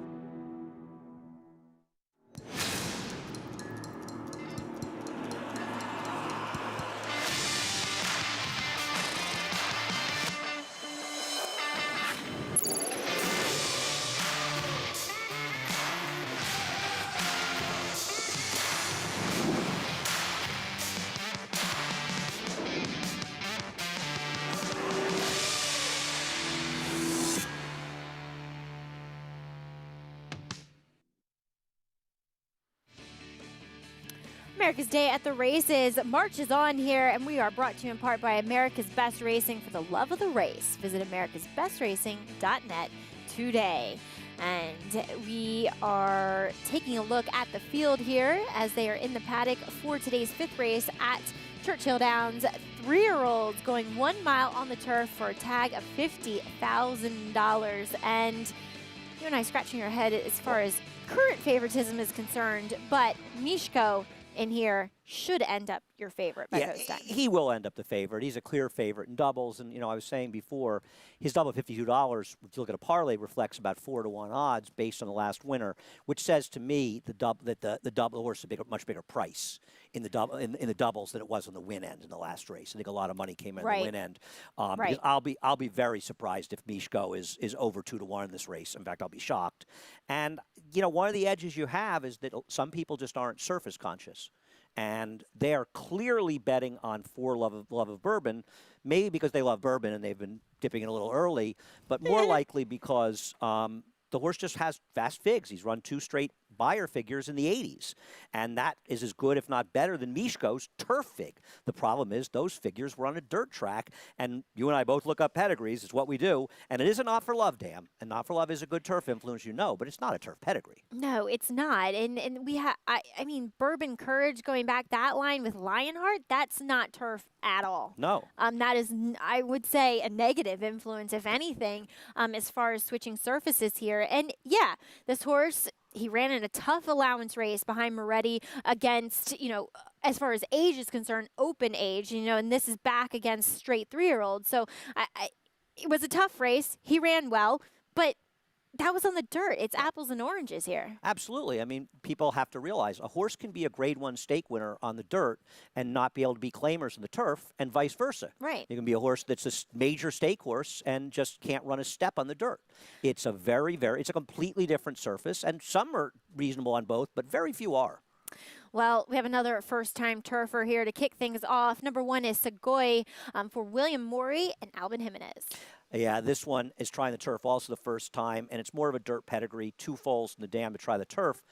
America's Day at the Races marches on here, and we are brought to you in part by America's Best Racing. For the love of the race, visit americasbestracing.net today. And we are taking a look at the field here as they are in the paddock for today's 5th race at Churchill Downs. 3-year-olds going 1 mile on the turf for a tag of $50,000. And you and I scratching your head as far as current favoritism is concerned, but Mieszko in here should end up your favorite by those times. He will end up the favorite. He's a clear favorite in doubles. And, I was saying before, his double $52, if you look at a parlay, reflects about 4-to-1 odds based on the last winner, which says to me the double horse is a much bigger price in the doubles than it was on the win end in the last race. I think a lot of money came in the win end. Because I'll be very surprised if Mieszko is over 2-to-1 in this race. In fact, I'll be shocked. And, one of the edges you have is that some people just aren't surface conscious. And they are clearly betting on love of bourbon, maybe because they love bourbon and they've been dipping in a little early, but more likely because the horse just has fast figs. He's run 2 straight Beyer figures in the 80s, and that is as good, if not better, than Mieszko's turf fig. The problem is those figures were on a dirt track, and you and I both look up pedigrees. It's what we do, and it is a Not for Love dam, and Not for Love is a good turf influence, but it's not a turf pedigree. No, it's not, and we have, I mean, Bourbon Courage going back that line with Lionheart, that's not turf at all. No. That is, I would say, a negative influence, if anything, as far as switching surfaces here. And yeah, this horse, he ran in a tough allowance race behind Moretti against, as far as age is concerned, open age, and this is back against straight 3-year-olds. So it was a tough race. He ran well, but that was on the dirt. It's apples and oranges here. Absolutely. I mean, people have to realize a horse can be a Grade 1 stake winner on the dirt and not be able to be claimers in the turf, and vice versa. Right. You can be a horse that's a major stake horse and just can't run a step on the dirt. It's a it's a completely different surface, and some are reasonable on both, but very few are. Well, we have another first-time turfer here to kick things off. Number 1 is Segoy for William Morey and Albin Jimenez. Yeah, this one is trying the turf also the first time, and it's more of a dirt pedigree. 2 foals in the dam to try the turf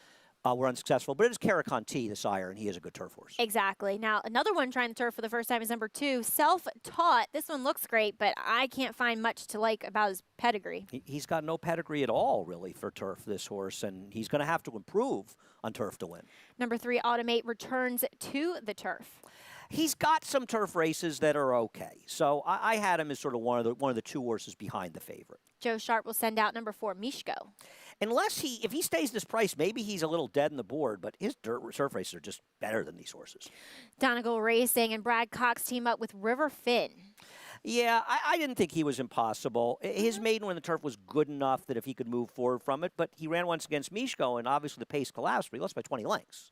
were unsuccessful, but it is Caraconte, the sire, and he is a good turf horse. Exactly. Now, another one trying the turf for the first time is number 2, Self-Taught. This one looks great, but I can't find much to like about his pedigree. He's got no pedigree at all, really, for turf, this horse, and he's going to have to improve on turf to win. Number 3, Automate returns to the turf. He's got some turf races that are okay. So I had him as sort of one of the 2 horses behind the favorite. Joe Sharp will send out number 4, Mieszko. If he stays this price, maybe he's a little dead in the board, but his turf races are just better than these horses. Donegal Racing and Brad Cox team up with River Finn. Yeah, I didn't think he was impossible. His maiden win the turf was good enough that if he could move forward from it, but he ran once against Mieszko, and obviously the pace collapsed, but he lost by 20 lengths.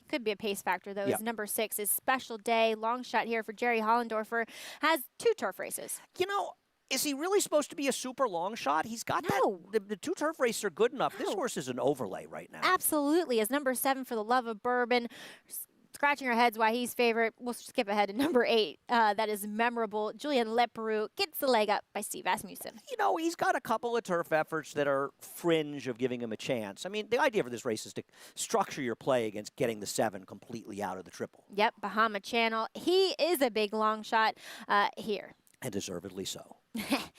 Could be a pace factor, though. Yep. As number 6 is Special Day. Long shot here for Jerry Hollendorfer. Has 2 turf races. Is he really supposed to be a super long shot? He's got that. The 2 turf races are good enough. This horse is an overlay right now. Absolutely. As number 7 for the Love of Bourbon. Scratching our heads why he's favorite. We'll skip ahead to number 8. That is Memorable. Julian Leperoux gets the leg up by Steve Asmussen. He's got a couple of turf efforts that are fringe of giving him a chance. I mean, the idea for this race is to structure your play against getting the 7 completely out of the triple. Yep, Bahama Channel. He is a big long shot here. And deservedly so.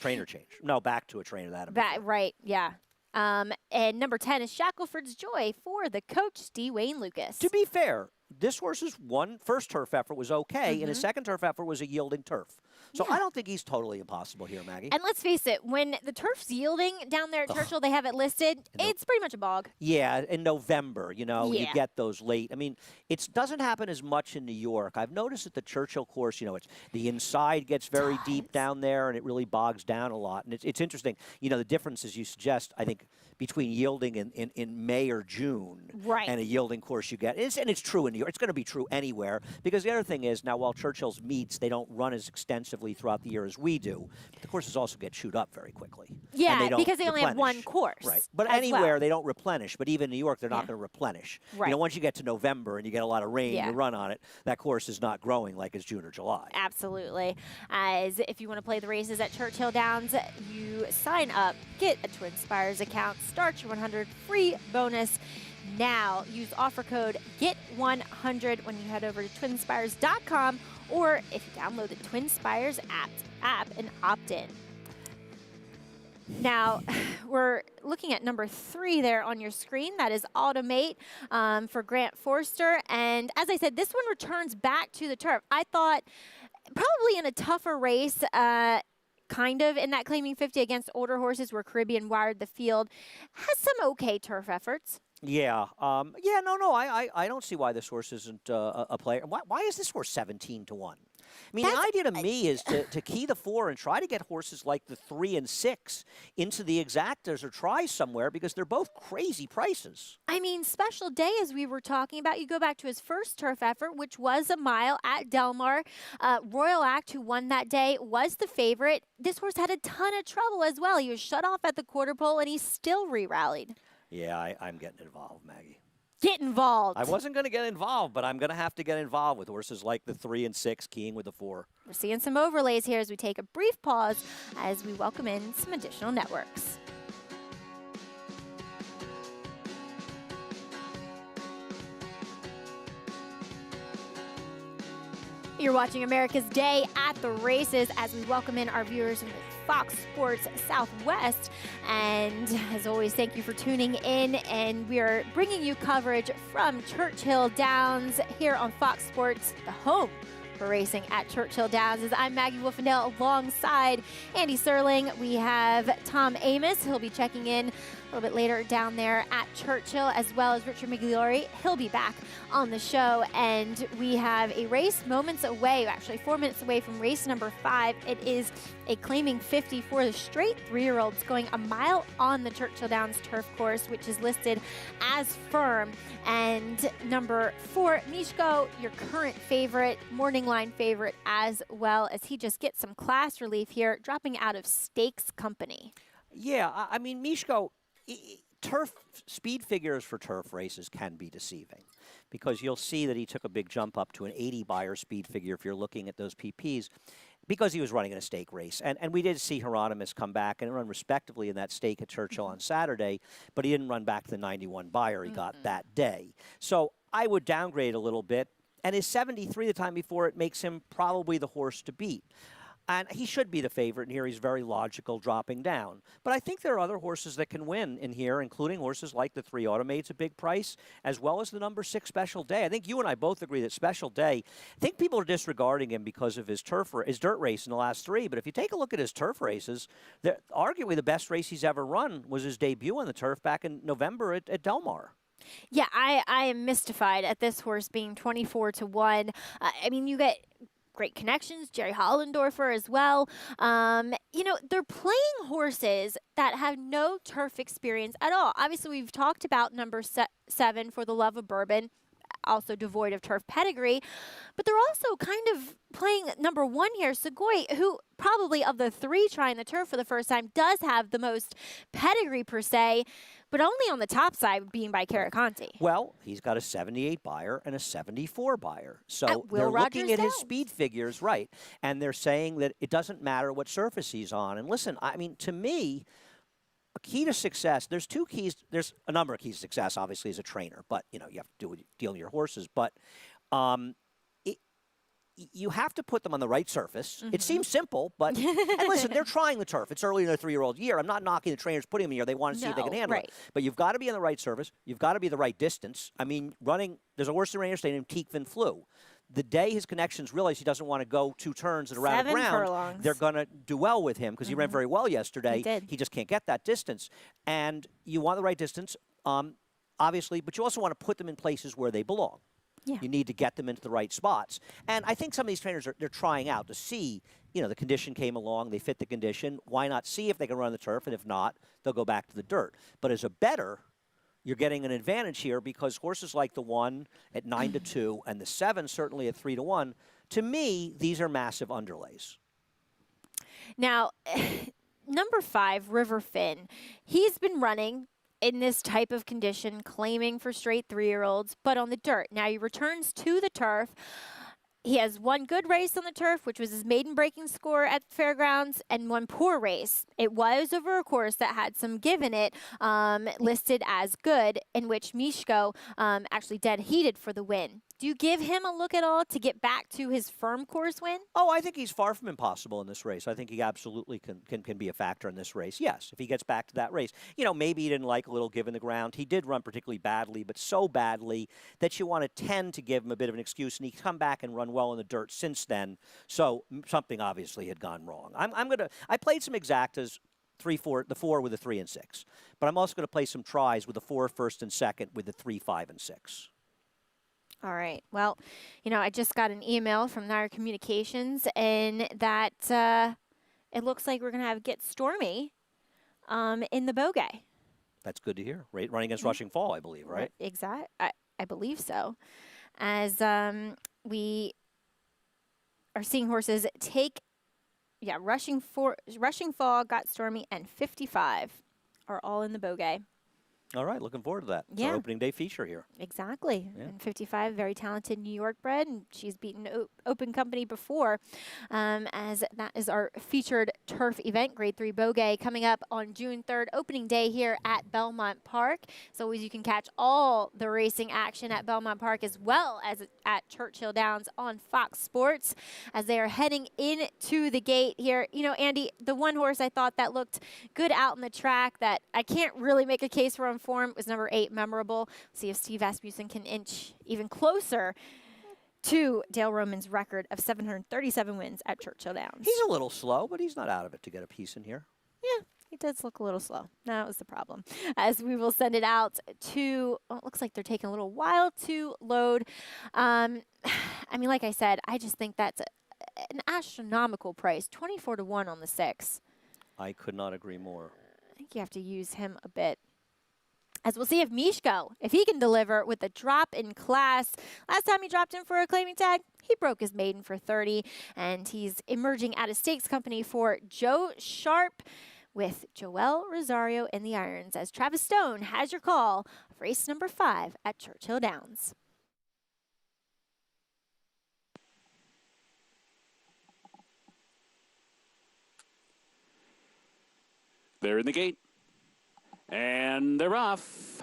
Trainer change. No, back to a trainer that. Right, yeah. And number 10 is Shackelford's Joy for the coach, D. Wayne Lucas. To be fair, this horse's first turf effort was okay, and his second turf effort was a yielding turf. So I don't think he's totally impossible here, Maggie. And let's face it, when the turf's yielding down there at Churchill, they have it listed, it's pretty much a bog. Yeah, in November, you get those late. I mean, it doesn't happen as much in New York. I've noticed at the Churchill course, it's the inside gets very deep down there, and it really bogs down a lot. And it's interesting. The differences you suggest, I think, between yielding in May or June and a yielding course you get. And it's true in New York. It's going to be true anywhere. Because the other thing is, now while Churchill's meets, they don't run as extensively throughout the year as we do. But the courses also get chewed up very quickly. Yeah, because they only have one course. Right. But anywhere, they don't replenish. But even in New York, they're not going to replenish. Right. Once you get to November and you get a lot of rain, you run on it, that course is not growing like it's June or July. Absolutely. As if you want to play the races at Churchill Downs, you sign up, get a Twin Spires account, start your 100 free bonus. Now, use offer code GET100 when you head over to twinspires.com, or if you download the Twin Spires app and opt in. Now, we're looking at number 3 there on your screen. That is Automate for Grant Forster. And as I said, this one returns back to the turf. I thought probably in a tougher race, kind of in that claiming 50 against older horses where Caribbean wired the field, has some okay turf efforts. Yeah. I don't see why this horse isn't a player. Why is this horse 17 to 1? I mean, the idea to me is to key the 4 and try to get horses like the 3 and 6 into the exactas or try somewhere because they're both crazy prices. I mean, Special Day, as we were talking about, you go back to his first turf effort, which was a mile at Del Mar. Royal Act, who won that day, was the favorite. This horse had a ton of trouble as well. He was shut off at the quarter pole, and he still re-rallied. Yeah, I'm getting involved, Maggie. Get involved. I wasn't going to get involved, but I'm going to have to get involved with horses like the 3 and 6, keying with the 4. We're seeing some overlays here as we take a brief pause as we welcome in some additional networks. You're watching America's Day at the Races as we welcome in our viewers from Fox Sports Southwest. And as always, thank you for tuning in. And we are bringing you coverage from Churchill Downs here on Fox Sports, the home for racing at Churchill Downs. As I'm Maggie Wolfendale alongside Andy Serling. We have Tom Amos. He'll be checking in a little bit later down there at Churchill, as well as Richard Migliori. He'll be back on the show. And we have a race moments away, actually 4 minutes away from race number 5. It is a claiming 50 for the straight 3-year-olds going a mile on the Churchill Downs turf course, which is listed as firm. And number 4, Mishko, your current favorite, morning line favorite, as well as he just gets some class relief here, dropping out of Stakes Company. Yeah, I mean, Mishko, turf speed figures for turf races can be deceiving because you'll see that he took a big jump up to an 80 Beyer speed figure if you're looking at those PPs because he was running in a stake race. And we did see Hieronymus come back and run respectively in that stake at Churchill on Saturday, but he didn't run back to the 91 Beyer he got that day. So I would downgrade a little bit. And his 73 the time before it makes him probably the horse to beat. And he should be the favorite in here. He's very logical dropping down. But I think there are other horses that can win in here, including horses like the 3 Automate's a big price, as well as the number 6 Special Day. I think you and I both agree that Special Day, I think people are disregarding him because of his dirt race in the last 3. But if you take a look at his turf races, arguably the best race he's ever run was his debut on the turf back in November at Del Mar. Yeah, I am mystified at this horse being 24 to 1. I mean, you get great connections, Jerry Hollendorfer as well. You know, they're playing horses that have no turf experience at all. Obviously, we've talked about number 7 for the Love of Bourbon, also devoid of turf pedigree, but they're also kind of playing number 1 here, Segoy, who probably of the 3 trying the turf for the first time does have the most pedigree per se, but only on the top side being by Carriconti. Well, he's got a 78 Beyer and a 74 Beyer. So they're looking at his speed figures, right, and they're saying that it doesn't matter what surface he's on. And listen, I mean, to me, a key to success, there's 2 keys. There's a number of keys to success, obviously, as a trainer. But, you know, you have to deal with your horses. But you have to put them on the right surface. It seems simple, but and listen, they're trying the turf. It's early in their 3-year-old year. I'm not knocking the trainers putting them here. They want to see if they can handle it. But you've got to be on the right surface. You've got to be the right distance. I mean, there's a horse in Rainier State named Teak Van Flew. The day his connections realize he doesn't want to go 2 turns at a round of ground, they're going to do well with him because he ran very well yesterday. He did. He just can't get that distance. And you want the right distance, obviously, but you also want to put them in places where they belong. Yeah. You need to get them into the right spots. And I think some of these trainers, they're trying out to see, you know, the condition came along, they fit the condition. Why not see if they can run the turf? And if not, they'll go back to the dirt. But as a bettor, you're getting an advantage here because horses like the 1 at 9 to 2 and the 7 certainly at 3 to 1, to me, these are massive underlays. Now, number 5, River Finn, he's been running in this type of condition, claiming for straight 3-year-olds, but on the dirt. Now he returns to the turf. He has 1 good race on the turf, which was his maiden breaking score at Fairgrounds, and 1 poor race. It was over a course that had some give in it, listed as good, in which Mishko actually dead heated for the win. Do you give him a look at all to get back to his firm course win? Oh, I think he's far from impossible in this race. I think he absolutely can be a factor in this race. Yes, if he gets back to that race. You know, maybe he didn't like a little give in the ground. He did run particularly badly, but so badly that you want to tend to give him a bit of an excuse, and he's come back and run well in the dirt since then. So something obviously had gone wrong. I played some exactas the 4 with the 3 and 6. But I'm also going to play some tries with the 4 first and second with the 3, 5, and 6. All right. Well, I just got an email from Nair Communications, and that it looks like we're going to have Get Stormy in the Bogey. That's good to hear. Running against Rushing Fall, I believe, right? Exactly. I believe so. As we are seeing horses take, Rushing Fall, Got Stormy, and 55 are all in the Bogey. All right, looking forward to that. It's our opening day feature here. Exactly. Yeah. And 55, very talented New York bred, and she's beaten Open Company before, as that is our featured turf event, Grade 3 Bogey, coming up on June 3rd, opening day here at Belmont Park. As always, you can catch all the racing action at Belmont Park as well as at Churchill Downs on Fox Sports as they are heading into the gate here. Andy, the one horse I thought that looked good out in the track that I can't really make a case for on form was number 8, Memorable. See if Steve Asmussen can inch even closer to Dale Roman's record of 737 wins at Churchill Downs. He's a little slow, but he's not out of it to get a piece in here. Yeah, he does look a little slow. That was the problem. As we will send it out to, it looks like they're taking a little while to load. Like I said, I just think that's an astronomical price, 24-1 on the 6. I could not agree more. I think you have to use him a bit. As we'll see if Mishko, if he can deliver with a drop in class. Last time he dropped in for a claiming tag, he broke his maiden for 30, and he's emerging out of stakes company for Joe Sharp with Joel Rosario in the irons, as Travis Stone has your call of race number 5 at Churchill Downs. They're in the gate. And they're off.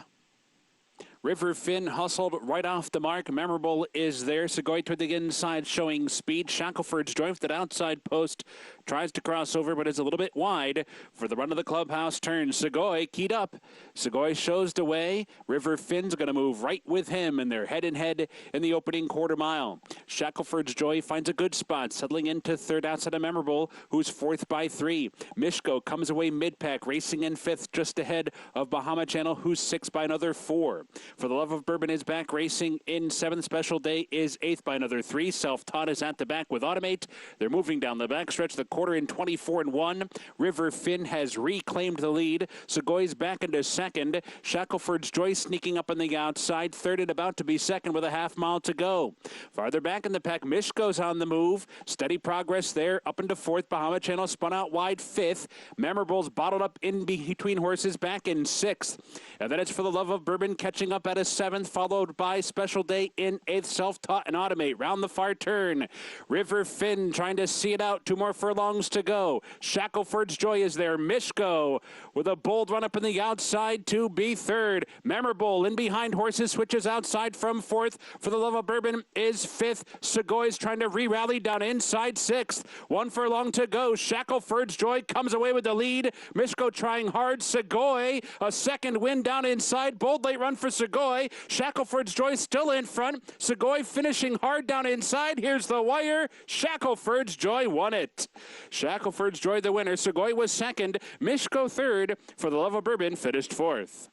River Finn hustled right off the mark. Memorable is there. Segoy toward the inside, showing speed. Shackelford's joint with that outside post. Tries to cross over, but is a little bit wide for the run of the clubhouse turn. Segoy keyed up. Segoy shows the way. River Finn's going to move right with him, and they're head and head in the opening quarter mile. Shackelford's Joy finds a good spot, settling into third outside of Memorable, who's 4th by 3. Mishko comes away mid-pack, racing in 5th, just ahead of Bahama Channel, who's 6th by another 4. For the Love of Bourbon is back, racing in 7th. Special Day is 8th by another 3. Self-Taught is at the back with Automate. They're moving down the back stretch, the quarter in 24-1. River Finn has reclaimed the lead. Segoy's back into 2nd. Shackelford's Joy sneaking up on the outside. 3rd and about to be 2nd with a half mile to go. Farther back in the pack, Mishko's on the move. Steady progress there, up into 4th. Bahama Channel spun out wide 5th. Memorable's bottled up in between horses, back in 6th. And then it's For the Love of Bourbon catching up at a 7th, followed by Special Day in 8th. Self-Taught and Automate round the far turn. River Finn trying to see it out. 2 more furlongs to go. Shackelford's Joy is there. Mishko with a bold run up in the outside to be 3rd. Memorable in behind horses, switches outside from 4th. For the Love of Bourbon is 5th. Segoy's trying to re-rally down inside 6th. 1 furlong to go. Shackelford's Joy comes away with the lead. Mishko trying hard. Segoy a 2nd win down inside. Bold late run for Segoy. Shackelford's Joy still in front. Segoy finishing hard down inside. Here's the wire. Shackelford's Joy won it. Shackelford's Joy the winner. Segoy was 2nd. Mishko 3rd. For the Love of Bourbon finished 4th.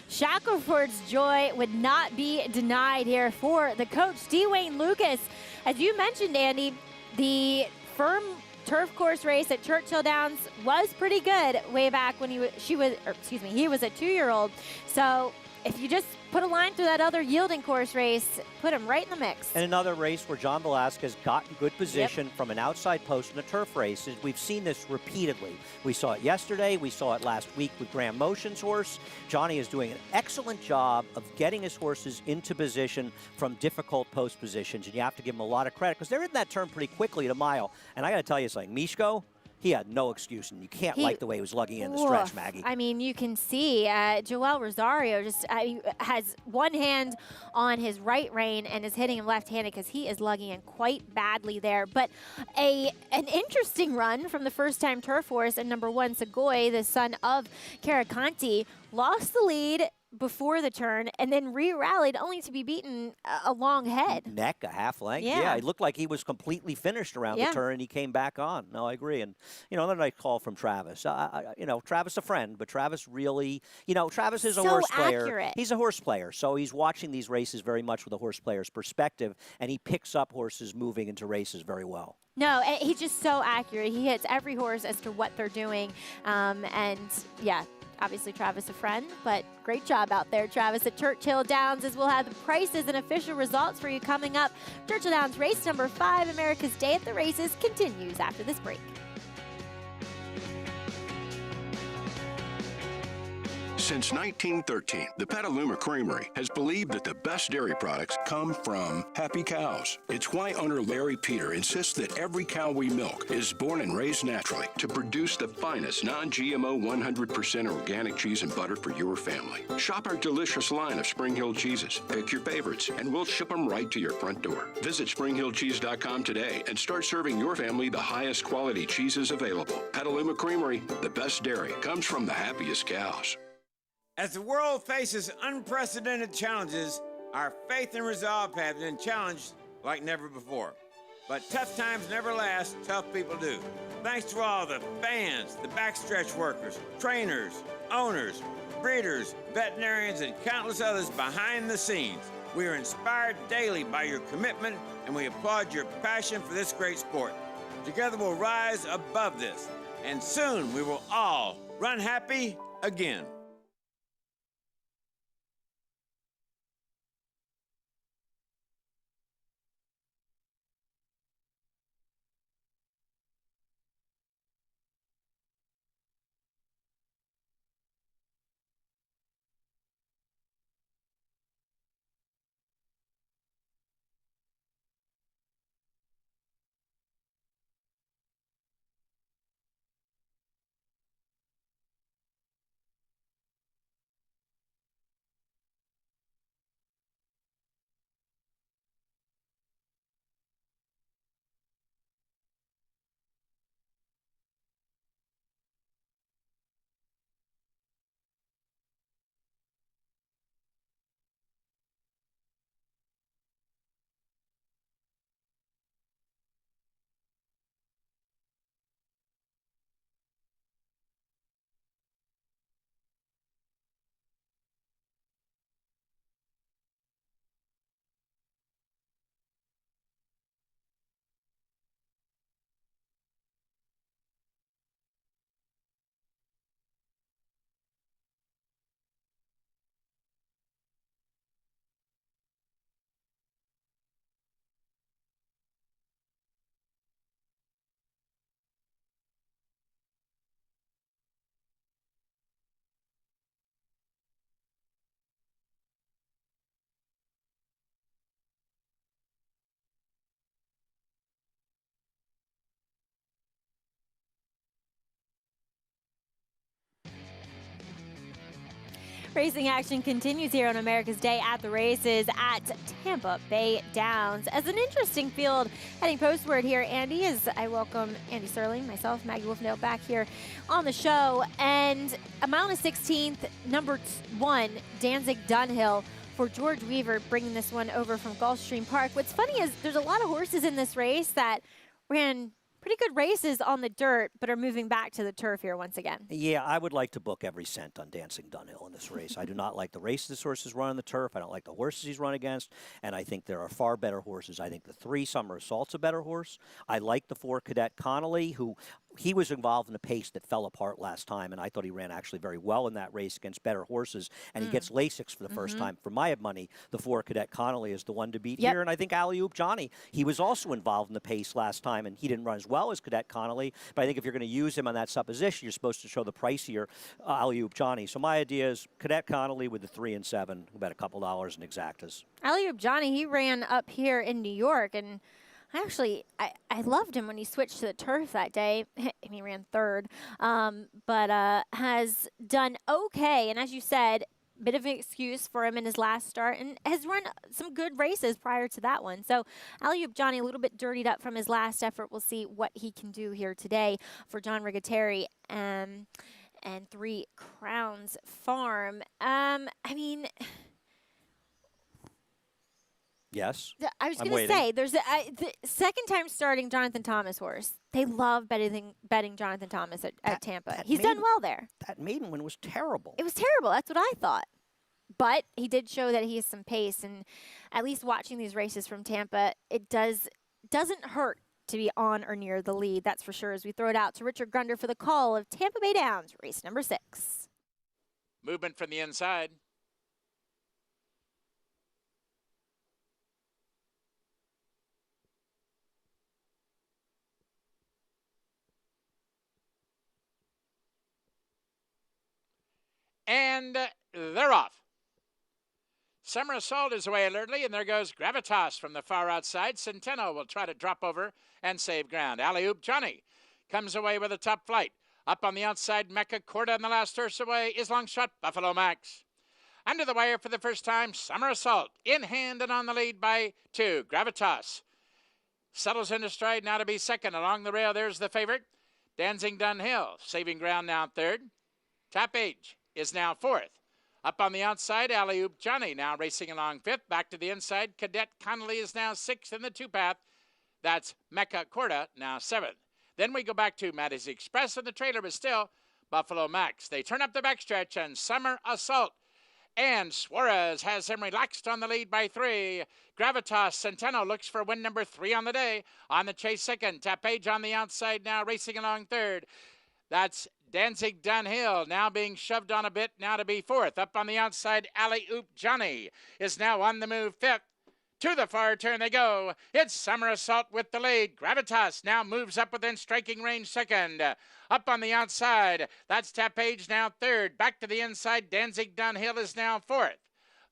Shackelford's Joy would not be denied here for the coach, Dwayne Lucas. As you mentioned, Andy, the firm turf course race at Churchill Downs was pretty good way back when he was a 2-year-old. So if you just put a line through that other yielding course race, put him right in the mix. And another race where John Velasquez got in good position from an outside post in a turf race. We've seen this repeatedly. We saw it yesterday. We saw it last week with Graham Motion's horse. Johnny is doing an excellent job of getting his horses into position from difficult post positions, and you have to give him a lot of credit because they're in that turn pretty quickly at a mile. And I got to tell you something, Mishko, he had no excuse, and you can't like the way he was lugging in the stretch, Maggie. I mean, you can see Joel Rosario just has one hand on his right rein and is hitting him left-handed because he is lugging in quite badly there. But an interesting run from the first-time turf horse, and number 1, Segoy, the son of Caraconti, lost the lead before the turn and then re-rallied only to be beaten a long head. Neck, a half length. Yeah. It looked like he was completely finished around the turn, and he came back on. No, I agree. And, another nice call from Travis. Travis a friend, but Travis really, Travis is a horse player. Accurate. He's a horse player, so he's watching these races very much with a horse player's perspective, and he picks up horses moving into races very well. No, he's just so accurate. He hits every horse as to what they're doing. Obviously Travis a friend, but great job out there, Travis, at Churchill Downs, as we'll have the prices and official results for you coming up. Churchill Downs race number 5, America's Day at the Races, continues after this break. Since 1913, the Petaluma Creamery has believed that the best dairy products come from happy cows. It's why owner Larry Peter insists that every cow we milk is born and raised naturally to produce the finest non-GMO 100% organic cheese and butter for your family. Shop our delicious line of Spring Hill cheeses. Pick your favorites, and we'll ship them right to your front door. Visit SpringHillCheese.com today and start serving your family the highest quality cheeses available. Petaluma Creamery, the best dairy comes from the happiest cows. As the world faces unprecedented challenges, our faith and resolve have been challenged like never before. But tough times never last, tough people do. Thanks to all the fans, the backstretch workers, trainers, owners, breeders, veterinarians, and countless others behind the scenes. We are inspired daily by your commitment, and we applaud your passion for this great sport. Together we'll rise above this, and soon we will all run happy again. Racing action continues here on America's Day at the Races at Tampa Bay Downs. As an interesting field heading postward here, Andy, as I welcome Andy Serling, myself, Maggie Wolfendale back here on the show. And a mile and a 16th, number 1, Danzig Dunhill for George Weaver, bringing this one over from Gulfstream Park. What's funny is there's a lot of horses in this race that ran pretty good races on the dirt, but are moving back to the turf here once again. Yeah, I would like to book every cent on Dancing Dunhill in this race. I do not like the races this horse has run on the turf. I don't like the horses he's run against, and I think there are far better horses. I think the 3 Summer Assault's a better horse. I like the 4 Cadet Connolly, who he was involved in a pace that fell apart last time, and I thought he ran actually very well in that race against better horses, and he gets Lasix for the first time. For my money, the 4 Cadet Connolly is the one to beat here, and I think Alley Oop Johnny, he was also involved in the pace last time, and he didn't run as well as Cadet Connolly, but I think if you're going to use him on that supposition, you're supposed to show the pricier Alley Oop Johnny. So my idea is Cadet Connolly with the 3 and 7, about a couple dollars in exactas. Alley Oop Johnny, he ran up here in New York, and I loved him when he switched to the turf that day. And he ran 3rd, but has done okay. And as you said, bit of an excuse for him in his last start, and has run some good races prior to that one. So Alley Oop Johnny, a little bit dirtied up from his last effort. We'll see what he can do here today for John Rigateri. and Three Crowns Farm. I mean, Yes. I was I'm going to waiting. say, there's the second time starting Jonathan Thomas horse. They love betting Jonathan Thomas at Tampa. He's done well there. That maiden win was terrible. It was terrible. That's what I thought. But he did show that he has some pace, and at least watching these races from Tampa, it doesn't hurt to be on or near the lead. That's for sure. As we throw it out to Richard Grunder for the call of Tampa Bay Downs, race number 6. Movement from the inside. And they're off. Summer Assault is away alertly, and there goes Gravitas from the far outside. Centeno will try to drop over and save ground. Alley-oop Johnny comes away with a top flight. Up on the outside, Mecca Corda, and the last horse away is Long Shot Buffalo Max. Under the wire for the first time, Summer Assault in hand and on the lead by 2. Gravitas settles into stride now to be second. Along the rail, there's the favorite. Dancing Dunhill saving ground now third. Top Age is now fourth. Up on the outside, Alley-oop Johnny now racing along fifth. Back to the inside, Cadet Connolly is now sixth in the two-path. That's Mecca Corda now seventh. Then we go back to Maddie's Express, and the trailer is still Buffalo Max. They turn up the backstretch, and Summer Assault and Suarez has him relaxed on the lead by 3. Gravitas Centeno looks for win number 3 on the day. On the chase second, Tapage on the outside now racing along third. That's Danzig Dunhill now being shoved on a bit now to be fourth. Up on the outside, Alley-oop Johnny is now on the move fifth. To the far turn they go. It's Summer Assault with the lead. Gravitas now moves up within striking range second. Up on the outside, that's Tapage now third. Back to the inside, Danzig Dunhill is now fourth.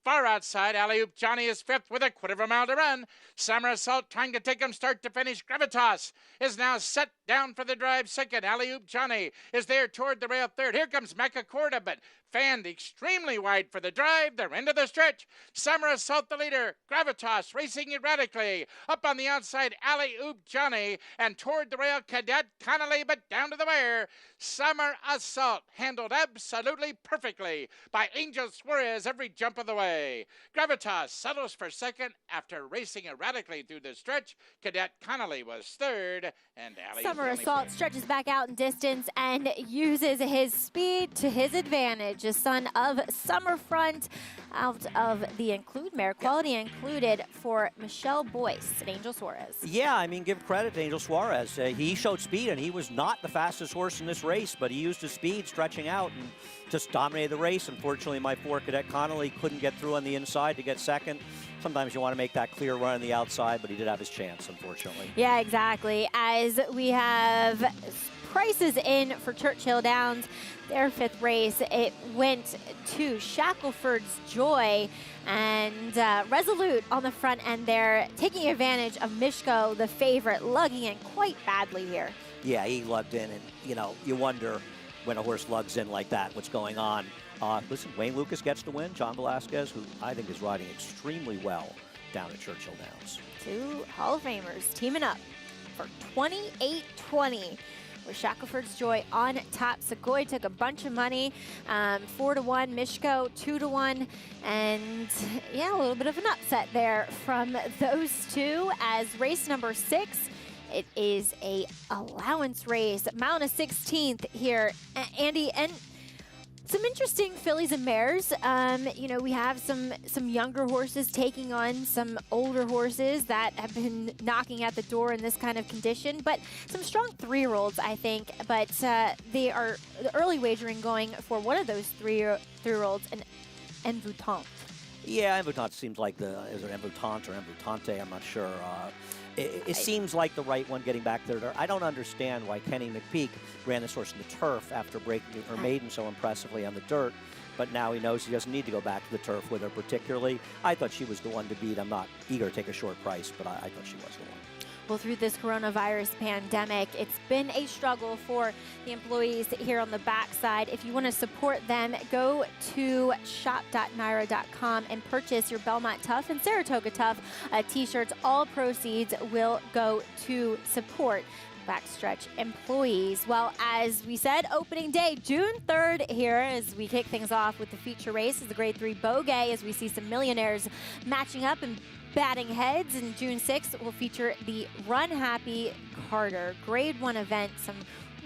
Far outside, Alley-oop Johnny is fifth with a quarter of a mile to run. Summer Assault trying to take him start to finish. Gravitas is now set down for the drive second. Alley-oop Johnny is there toward the rail third. Here comes Mecca Corda, but fanned extremely wide for the drive. They're into the stretch. Summer Assault the leader. Gravitas racing erratically. Up on the outside, Alley-oop Johnny, and toward the rail, Cadet Connolly, but down to the wire. Summer Assault handled absolutely perfectly by Angel Suarez every jump of the way. Gravitas settles for second after racing erratically through the stretch. Cadet Connolly was third, and Alley Summer Assault stretches back out in distance and uses his speed to his advantage. A son of Summerfront out of the Include Mare. Quality included for Michelle Boyce and Angel Suarez. Yeah, I mean, give credit to Angel Suarez. He showed speed, and he was not the fastest horse in this race, but he used his speed stretching out and just dominated the race. Unfortunately, my 4, Cadet Connolly, couldn't get through on the inside to get second. Sometimes you want to make that clear run on the outside, but he did have his chance, unfortunately. Yeah, exactly. As we have prices in for Churchill Downs, their 5th race, it went to Shackelford's Joy and Resolute on the front end there, taking advantage of Mishko, the favorite, lugging in quite badly here. Yeah, he lugged in, and, you know, you wonder when a horse lugs in like that, what's going on. Listen, Wayne Lucas gets the win. John Velasquez, who I think is riding extremely well down at Churchill Downs. 2 Hall of Famers teaming up for 28-20. With Shackelford's Joy on top. Sequoia took a bunch of money, 4-1. Mishko 2-1, and yeah, a little bit of an upset there from those two. As race number 6, it is a allowance race, mile and a 16th here, Andy, and some interesting fillies and mares. You know, we have some younger horses taking on some older horses that have been knocking at the door in this kind of condition, but some strong 3-year-olds, I think. But they are the early wagering going for one of those 3-year-olds, an Envoûtante. Yeah, Envoûtante seems like is it Envoûtante or Envoûtante? I'm not sure. It seems like the right one getting back there. I don't understand why Kenny McPeak ran this horse in the turf after breaking her maiden so impressively on the dirt, but now he knows he doesn't need to go back to the turf with her particularly. I thought she was the one to beat. I'm not eager to take a short price, but I thought she was the one. Well, through this coronavirus pandemic, it's been a struggle for the employees here on the backside. If you want to support them, go to shop.naira.com and purchase your Belmont Tough and Saratoga Tough t-shirts. All proceeds will go to support backstretch employees. Well, as we said, opening day, June 3rd here, as we kick things off with the feature race, is the Grade 3 Beaugay, as we see some millionaires matching up and batting heads. And June 6th will feature the Run Happy Carter Grade 1 event. Some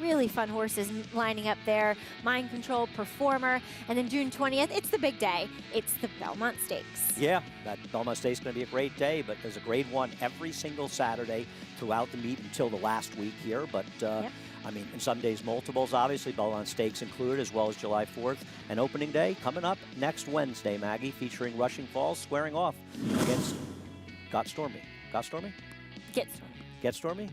really fun horses lining up there. Mind Control, Performer. And then June 20th, it's the big day. It's the Belmont Stakes. Yeah, that Belmont Stakes is going to be a great day, but there's a Grade 1 every single Saturday throughout the meet until the last week here. But, I mean, in some days, multiples, obviously, Belmont Stakes included, as well as July 4th. And opening day coming up next Wednesday, Maggie, featuring Rushing Falls squaring off against Got Stormy. Got Stormy? Get Stormy. Get Stormy?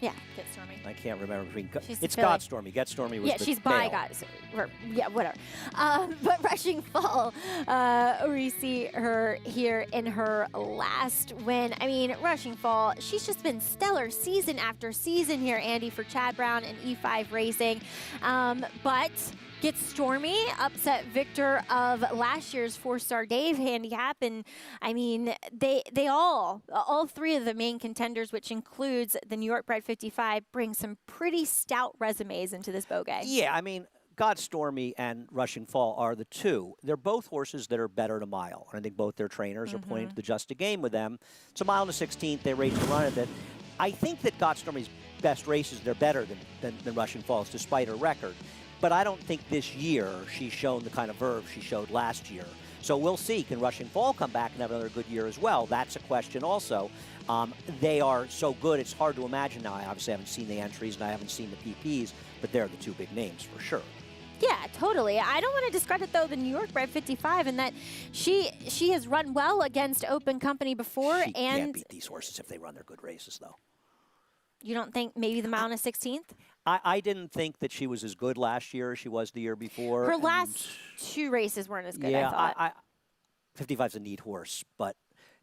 Yeah, Get Stormy. I can't remember between. She's It's Philly. Got Stormy. Get Stormy was yeah, the she's by male. God. Or, yeah, whatever. But Rushing Fall, we see her here in her last win. I mean, Rushing Fall, she's just been stellar season after season here, Andy, for Chad Brown and E5 Racing. But Get Stormy upset victor of last year's 4-star Dave handicap. And I mean, they all three of the main contenders, which includes the New York bred 55, bring some pretty stout resumes into this Beaugay. Yeah, I mean, God Stormy and Rushing Fall are the two. They're both horses that are better to mile. And I think both their trainers are pointing to the just a game with them. It's a mile and a 16th. They rate to run a bit. I think that God Stormy's best races, they're better than Rushing Falls, despite her record. But I don't think this year she's shown the kind of verve she showed last year. So we'll see. Can Rushing Fall come back and have another good year as well? That's a question also. They are so good, it's hard to imagine now. I obviously haven't seen the entries and I haven't seen the PPs, but they're the two big names for sure. Yeah, totally. I don't want to discredit, though, the New York bred 55 in that she has run well against Open Company before. She can't beat these horses if they run their good races, though. You don't think maybe the mile and a 16th? I didn't think that she was as good last year as she was the year before. Her last two races weren't as good, I thought. 55's a neat horse, but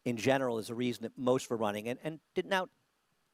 in general is a reason that most for running. And did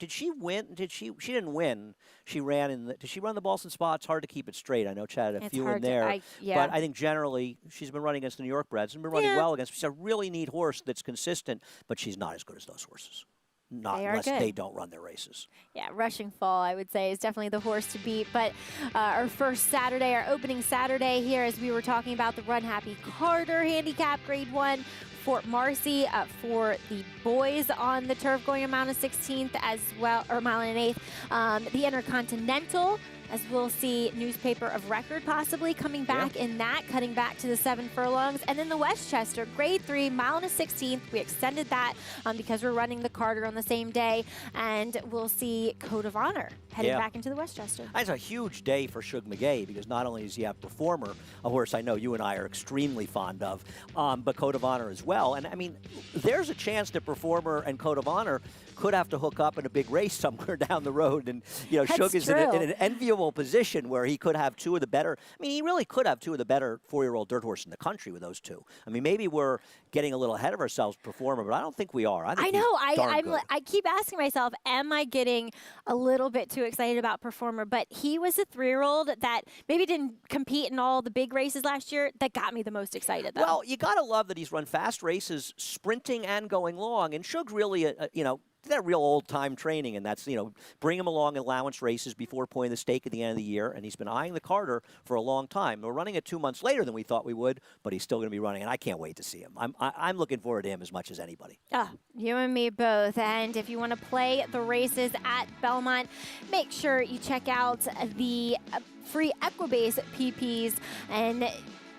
she win? She didn't win. She ran in did she run the Boston Spa? It's hard to keep it straight. I know Chad had a few in there. But I think generally she's been running against the New York breds and been running well against. She's a really neat horse that's consistent, but she's not as good as those horses. Not unless they don't run their races. Yeah, Rushing Fall, I would say, is definitely the horse to beat. But our first Saturday, our opening Saturday here, as we were talking about the Run Happy Carter handicap, Grade 1, Fort Marcy for the boys on the turf, going a mile and 16th as well, or a mile and an 8th. The Intercontinental, as we'll see Newspaper of Record possibly coming back in that, cutting back to the 7 furlongs. And then the Westchester, Grade 3, mile and a 16th. We extended that because we're running the Carter on the same day. And we'll see Code of Honor heading back into the Westchester. That's a huge day for Shug McGay because not only does he have Performer, a horse I know you and I are extremely fond of, but Code of Honor as well. And I mean, there's a chance that Performer and Code of Honor could have to hook up in a big race somewhere down the road. And, you know, Shug is in an enviable position where he could have two of the better, I mean, he really could have two of the better 4-year-old dirt horses in the country with those two. I mean, maybe we're getting a little ahead of ourselves, Performer, but I don't think we are. I know. I keep asking myself, am I getting a little bit too excited about Performer? But he was a 3-year-old that maybe didn't compete in all the big races last year. That got me the most excited, though. Well, you got to love that he's run fast races, sprinting and going long. And Shug's really, you know, that real old-time training, and that's, you know, bring him along in allowance races before pointing the stake at the end of the year, and he's been eyeing the Carter for a long time. We're running it 2 months later than we thought we would, but he's still going to be running, and I can't wait to see him. I'm looking forward to him as much as anybody. Oh, you and me both. And if you want to play the races at Belmont, make sure you check out the free Equibase PPs and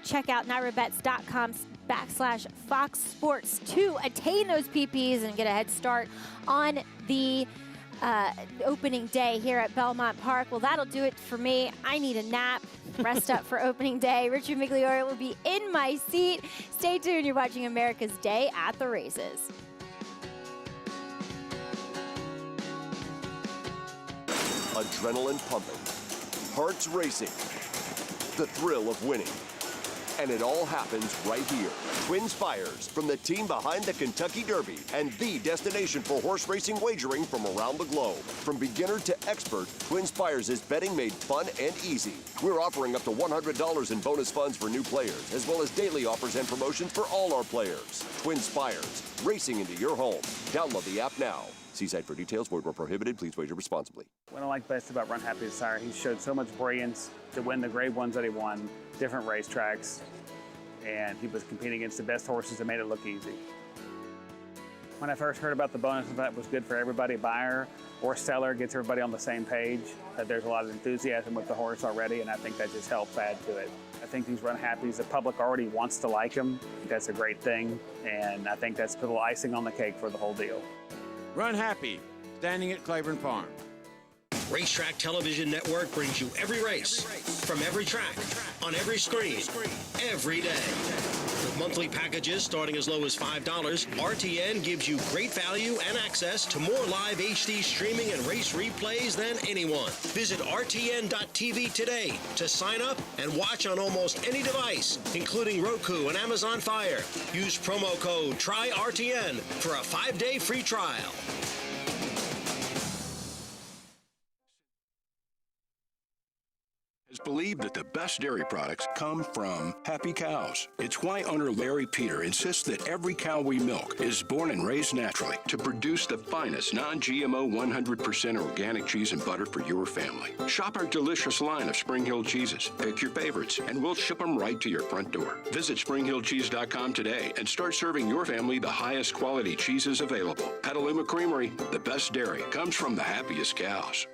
check out NYRABets.com/Fox Sports to attain those PPs and get a head start on the opening day here at Belmont Park. Well, that'll do it for me. I need a nap, rest up for opening day. Richard Migliore will be in my seat. Stay tuned. You're watching America's Day at the Races. Adrenaline pumping, hearts racing, the thrill of winning. And it all happens right here. Twin Spires, from the team behind the Kentucky Derby and the destination for horse racing wagering from around the globe. From beginner to expert, Twin Spires is betting made fun and easy. We're offering up to $100 in bonus funds for new players, as well as daily offers and promotions for all our players. Twin Spires, racing into your home. Download the app now. See site for details. Void where prohibited. Please wager responsibly. What I like best about Run Happy Sire, he showed so much brilliance to win the grade ones that he won, different racetracks, and he was competing against the best horses that made it look easy. When I first heard about the bonus, I thought it was good for everybody, buyer or seller, gets everybody on the same page, that there's a lot of enthusiasm with the horse already, and I think that just helps add to it. I think these Run Happies, the public already wants to like them. That's a great thing, and I think that's put a little icing on the cake for the whole deal. Run Happy, standing at Claiborne Farm. Racetrack Television Network brings you every race, from every track, on every screen, every day. With monthly packages starting as low as $5, RTN gives you great value and access to more live HD streaming and race replays than anyone. Visit RTN.tv today to sign up and watch on almost any device, including Roku and Amazon Fire. Use promo code TRYRTN for a 5-day free trial. Has believed that the best dairy products come from happy cows. It's why owner Larry Peter insists that every cow we milk is born and raised naturally to produce the finest non-GMO 100% organic cheese and butter for your family. Shop our delicious line of Spring Hill cheeses. Pick your favorites and we'll ship them right to your front door. Visit SpringHillCheese.com today and start serving your family the highest quality cheeses available. Petaluma Creamery, the best dairy comes from the happiest cows.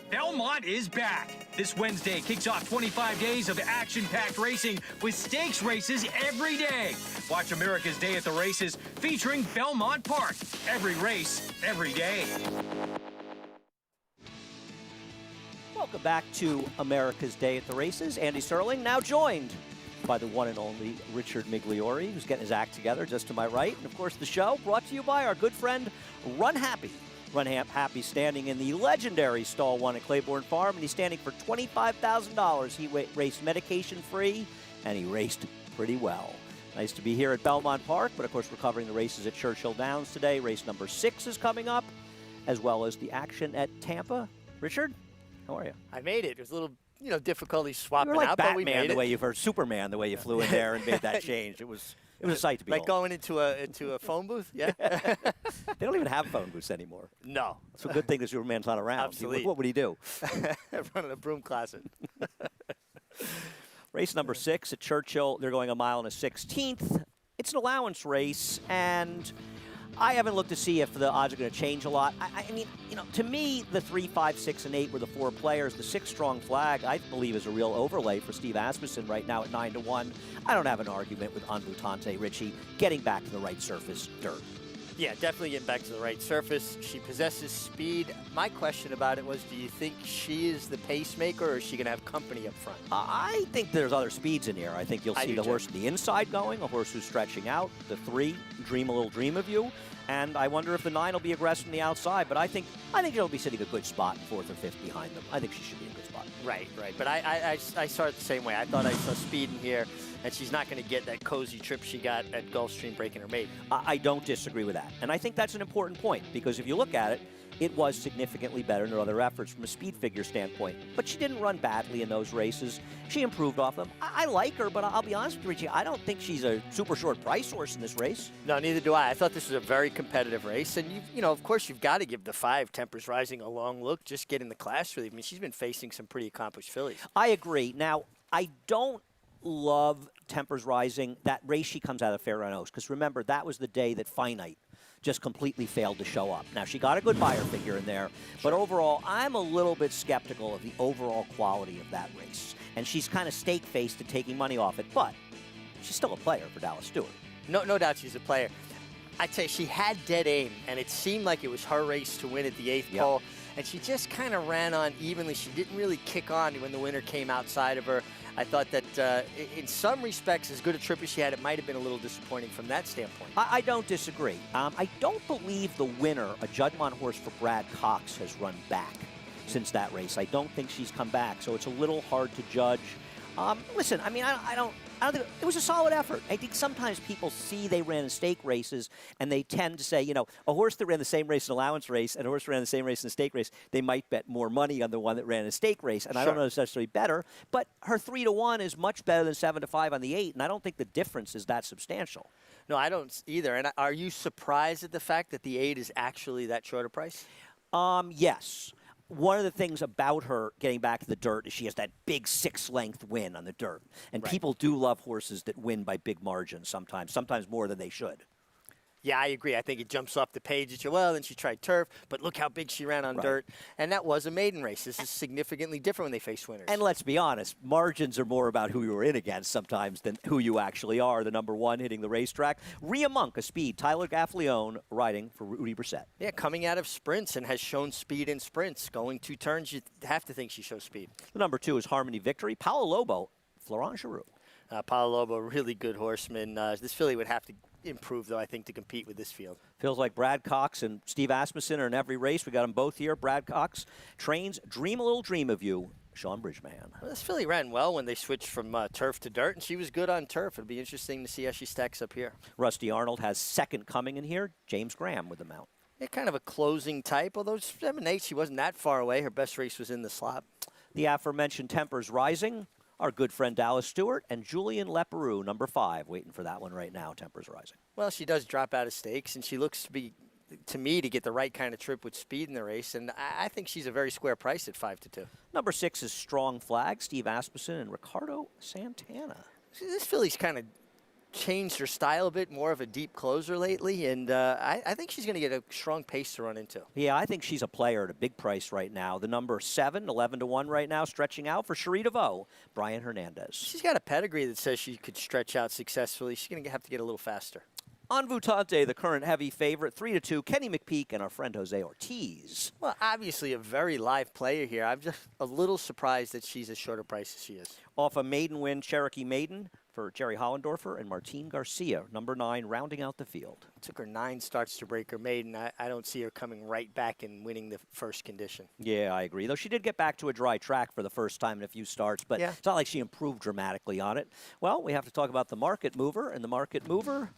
Belmont is back. This Wednesday kicks off 25 days of action-packed racing with stakes races every day. Watch America's Day at the Races featuring Belmont Park. Every race, every day. Welcome back to America's Day at the Races. Andy Sterling now joined by the one and only Richard Migliori, who's getting his act together just to my right. And, of course, the show brought to you by our good friend Run Happy. Run Happy standing in the legendary Stall 1 at Claiborne Farm, and he's standing for $25,000. He raced medication-free, and he raced pretty well. Nice to be here at Belmont Park, but of course we're covering the races at Churchill Downs today. Race number 6 is coming up, as well as the action at Tampa. Richard, how are you? I made it. It was a little, difficulty swapping You were like out, Batman, but we made the it. way you've heard Superman, the way you flew in there and made that change. It was a sight to behold. Like going into a phone booth, yeah. They don't even have phone booths anymore. No. It's a good thing that Superman's not around. Absolutely. What would he do? Running a broom closet. Race number 6 at Churchill. They're going 1 mile and a 16th. It's an allowance race, and I haven't looked to see if the odds are going to change a lot. I mean, to me, the 3, 5, 6, and 8 were the 4 players. The 6 strong flag, I believe, is a real overlay for Steve Asmussen right now at 9-1. I don't have an argument with Anbutante Richie getting back to the right surface, dirt. Yeah, definitely getting back to the right surface. She possesses speed. My question about it was, do you think she is the pacemaker, or is she going to have company up front? I think there's other speeds in here. I think you'll see the horse on the inside going, a horse who's stretching out. The 3, Dream a Little Dream of You. And I wonder if the 9 will be aggressive on the outside. But I think it'll be sitting a good spot, 4th or 5th behind them. I think she should be in a good spot. Right. But I saw it the same way. I thought I saw speed in here, and she's not going to get that cozy trip she got at Gulfstream breaking her maiden. I don't disagree with that. And I think that's an important point, because if you look at it, it was significantly better than her other efforts from a speed figure standpoint. But she didn't run badly in those races. She improved off them. I like her, but I'll be honest with you, Richie, I don't think she's a super short price horse in this race. No, neither do I. I thought this was a very competitive race. And, of course, you've got to give the 5, Tempers Rising, a long look, just get in the class really. I mean, she's been facing some pretty accomplished fillies. I agree. Now, I don't love Tempers Rising. That race she comes out of Fair Run Oaks, because remember, that was the day that Finite just completely failed to show up. Now, she got a good buyer figure in there, but overall, I'm a little bit skeptical of the overall quality of that race. And she's kind of stake-faced and taking money off it, but she's still a player for Dallas Stewart. No doubt she's a player. I'd say she had dead aim, and it seemed like it was her race to win at the 8th pole, and she just kind of ran on evenly. She didn't really kick on when the winner came outside of her. I thought that in some respects, as good a trip as she had, it might have been a little disappointing from that standpoint. I don't disagree. I don't believe the winner, a Juddmonte horse for Brad Cox, has run back since that race. I don't think she's come back, so it's a little hard to judge. Listen, I mean, I don't think it was a solid effort. I think sometimes people see they ran in stake races, and they tend to say, you know, a horse that ran the same race in allowance race and a horse that ran the same race in a stake race, they might bet more money on the one that ran in a stake race. And I don't know if it's necessarily better, but her 3-1 is much better than 7-5 on the 8, and I don't think the difference is that substantial. No, I don't either. And are you surprised at the fact that the 8 is actually that short a price? Yes. One of the things about her getting back to the dirt is she has that big 6-length win on the dirt. And people do love horses that win by big margins sometimes more than they should. Yeah, I agree. I think it jumps off the page at you. Well, then she tried turf, but look how big she ran on dirt. And that was a maiden race. This is significantly different when they face winners. And let's be honest, margins are more about who you're in against sometimes than who you actually are. The number 1 hitting the racetrack. Rhea Monk, a speed. Tyler Gaffalione riding for Rudy Brissett. Yeah, coming out of sprints and has shown speed in sprints. Going 2 turns, you have to think she shows speed. The number 2 is Harmony Victory. Paolo Lobo, Florent Giroux. Paolo Lobo, really good horseman. This filly would have to improve, though, I think, to compete with this field. Feels like Brad Cox and Steve Asmussen are in every race. We got them both here. Brad Cox trains Dream a Little Dream of You, Sean Bridgman. Well, this filly ran well when they switched from turf to dirt, and she was good on turf. It'll be interesting to see how she stacks up here. Rusty Arnold has second coming in here. James Graham with the mount. Yeah, kind of a closing type, although 7-8, she wasn't that far away. Her best race was in the slot. The aforementioned Tempers Rising. Our good friend Dallas Stewart and Julian Leperoux, number 5, waiting for that one right now, Tempers Rising. Well, she does drop out of stakes, and she looks to me, to get the right kind of trip with speed in the race, and I think she's a very square price at 5-2. Number 6 is Strong Flag, Steve Asmussen and Ricardo Santana. See, this filly's kind of changed her style a bit, more of a deep closer lately, and I think she's going to get a strong pace to run into. Yeah, I think she's a player at a big price right now. The number 7, 11-1 right now, stretching out for Cherie DeVoe, Brian Hernandez. She's got a pedigree that says she could stretch out successfully. She's going to have to get a little faster. Envoutante, the current heavy favorite, 3-2, Kenny McPeek and our friend Jose Ortiz. Well, obviously a very live player here. I'm just a little surprised that she's as short a price as she is. Off a maiden win, Cherokee Maiden for Jerry Hollendorfer and Martine Garcia, number 9, rounding out the field. It took her 9 starts to break her maiden. I don't see her coming right back and winning the first condition. Yeah, I agree. Though she did get back to a dry track for the first time in a few starts, but it's not like she improved dramatically on it. Well, we have to talk about the market mover, and the market mover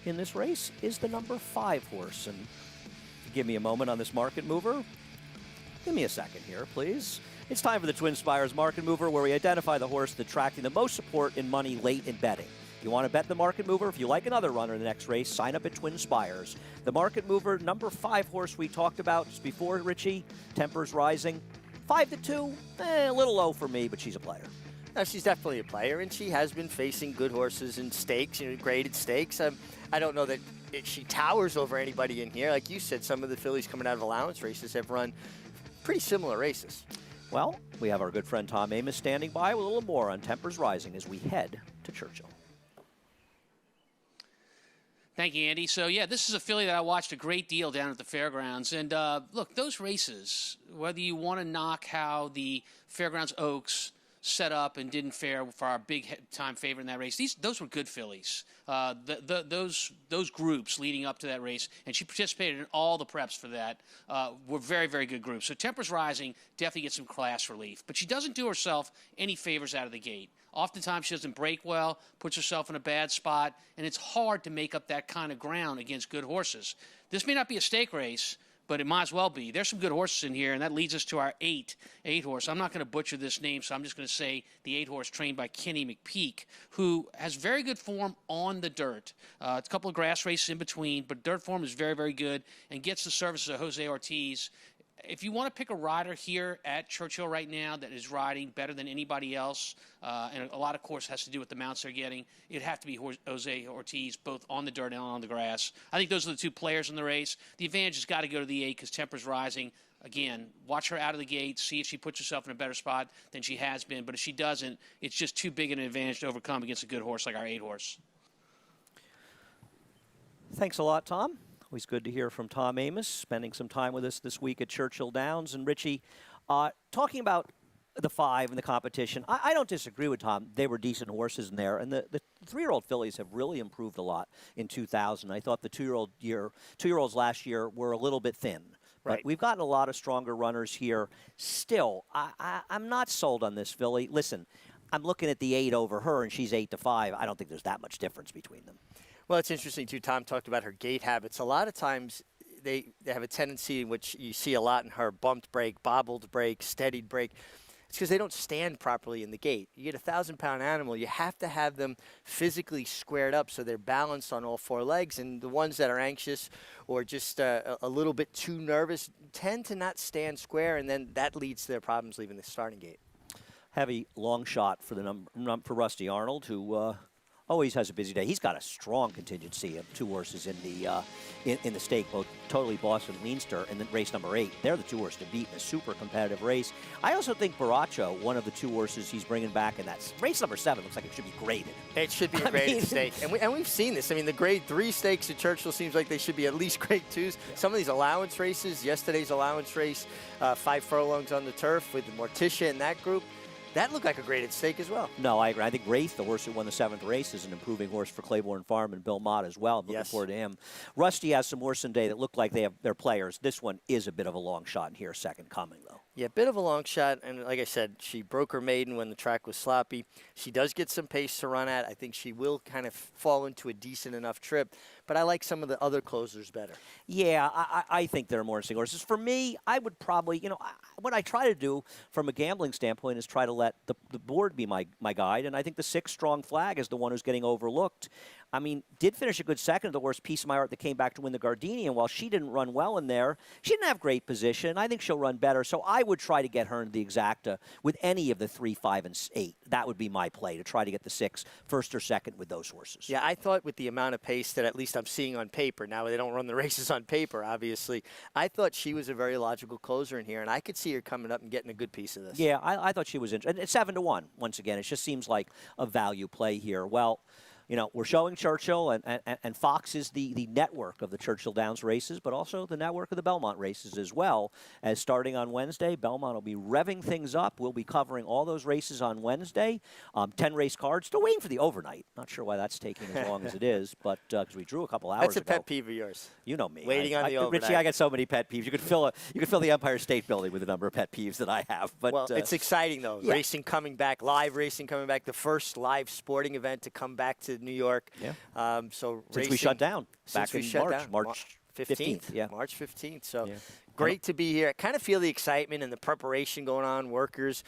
in this race is the number 5 horse. And give me a moment on this market mover. Give me a second here, please. It's time for the Twin Spires Market Mover, where we identify the horse that's attracting the most support in money late in betting. If you want to bet the Market Mover, if you like another runner in the next race, sign up at Twin Spires. The Market Mover, number 5 horse we talked about just before, Richie, Tempers Rising. 5-2, a little low for me, but she's a player. No, she's definitely a player, and she has been facing good horses in stakes, graded stakes. I don't know that she towers over anybody in here. Like you said, some of the fillies coming out of allowance races have run pretty similar races. Well, we have our good friend Tom Amoss standing by with a little more on Tempers Rising as we head to Churchill. Thank you, Andy. So, yeah, this is a filly that I watched a great deal down at the fairgrounds. And, look, those races, whether you want to knock how the Fairgrounds Oaks set up and didn't fare for our big-time favorite in that race, those were good fillies. Those groups leading up to that race, and she participated in all the preps for that, were very, very good groups. So Tempers Rising definitely gets some class relief. But she doesn't do herself any favors out of the gate. Oftentimes she doesn't break well, puts herself in a bad spot, and it's hard to make up that kind of ground against good horses. This may not be a stake race, but it might as well be. There's some good horses in here, and that leads us to our 8 horse. I'm not going to butcher this name, so I'm just going to say the 8 horse trained by Kenny McPeek, who has very good form on the dirt. It's a couple of grass races in between, but dirt form is very, very good and gets the services of Jose Ortiz. If you want to pick a rider here at Churchill right now that is riding better than anybody else, and a lot of course has to do with the mounts they're getting, it'd have to be Jose Ortiz, both on the dirt and on the grass. I think those are the 2 players in the race. The advantage has got to go to the 8 because Tempers Rising. Again, watch her out of the gate, see if she puts herself in a better spot than she has been. But if she doesn't, it's just too big an advantage to overcome against a good horse like our 8 horse. Thanks a lot, Tom. Always good to hear from Tom Amoss, spending some time with us this week at Churchill Downs. And Richie, talking about the 5 and the competition, I don't disagree with Tom. They were decent horses in there. And the 3-year-old fillies have really improved a lot in 2000. I thought the 2-year-olds last year were a little bit thin. Right. But we've gotten a lot of stronger runners here. Still, I'm not sold on this filly. Listen, I'm looking at the 8 over her, and she's 8-5. I don't think there's that much difference between them. Well, it's interesting, too. Tom talked about her gait habits. A lot of times they have a tendency in which you see a lot in her bumped break, bobbled break, steadied break. It's because they don't stand properly in the gait. You get a 1,000-pound animal, you have to have them physically squared up so they're balanced on all 4 legs. And the ones that are anxious or just a little bit too nervous tend to not stand square, and then that leads to their problems leaving the starting gate. Heavy long shot for for Rusty Arnold, who always has a busy day. He's got a strong contingency of 2 horses in the stake, both Totally Boston and Leinster, and then race number 8. They're the 2 horses to beat in a super competitive race. I also think Baracho, one of the 2 horses he's bringing back in that race number 7, looks like it should be graded. It should be a graded stake. And we've seen this. I mean, the grade 3 stakes at Churchill seems like they should be at least grade 2s. Yeah. Some of these allowance races, yesterday's allowance race, 5 furlongs on the turf with Morticia in that group, that looked like a graded stake as well. No, I agree. I think Wraith, the horse who won the 7th race, is an improving horse for Claiborne Farm and Bill Mott as well. I'm looking forward to him. Rusty has some horse in day that look like they have their players. This one is a bit of a long shot in here, second coming, though. Yeah, bit of a long shot, and like I said, she broke her maiden when the track was sloppy. She does get some pace to run at. I think she will kind of fall into a decent enough trip, but I like some of the other closers better. Yeah, I think there are more interesting horses. For me, I would probably, what I try to do from a gambling standpoint is try to let the board be my guide, and I think the 6 Strong Flag is the one who's getting overlooked. I mean, did finish a good second, the horse Piece of My Heart that came back to win the Gardini, and while she didn't run well in there, she didn't have great position. I think she'll run better, so I would try to get her into the exacta with any of the 3, 5, and 8. That would be my play, to try to get the 6 first or second with those horses. Yeah, I thought with the amount of pace that at least I'm seeing on paper, now they don't run the races on paper, obviously, I thought she was a very logical closer in here, and I could see her coming up and getting a good piece of this. Yeah, I thought she was interesting. It's 7-1, once again. It just seems like a value play here. Well, we're showing Churchill, and Fox is the network of the Churchill Downs races, but also the network of the Belmont races as well. As starting on Wednesday, Belmont will be revving things up. We'll be covering all those races on Wednesday. 10 race cards. Still waiting for the overnight. Not sure why that's taking as long as it is, but because we drew a couple hours ago. That's a pet peeve of yours. You know me. Waiting on the overnight. Richie, I got so many pet peeves. You could fill the Empire State Building with the number of pet peeves that I have. But well, it's exciting though. Yeah. Racing coming back, live racing coming back. The first live sporting event to come back to New York. Yeah. So since we shut down back in March 15th. Yeah. March 15th. So great to be here. I kind of feel the excitement and the preparation going on. Workers,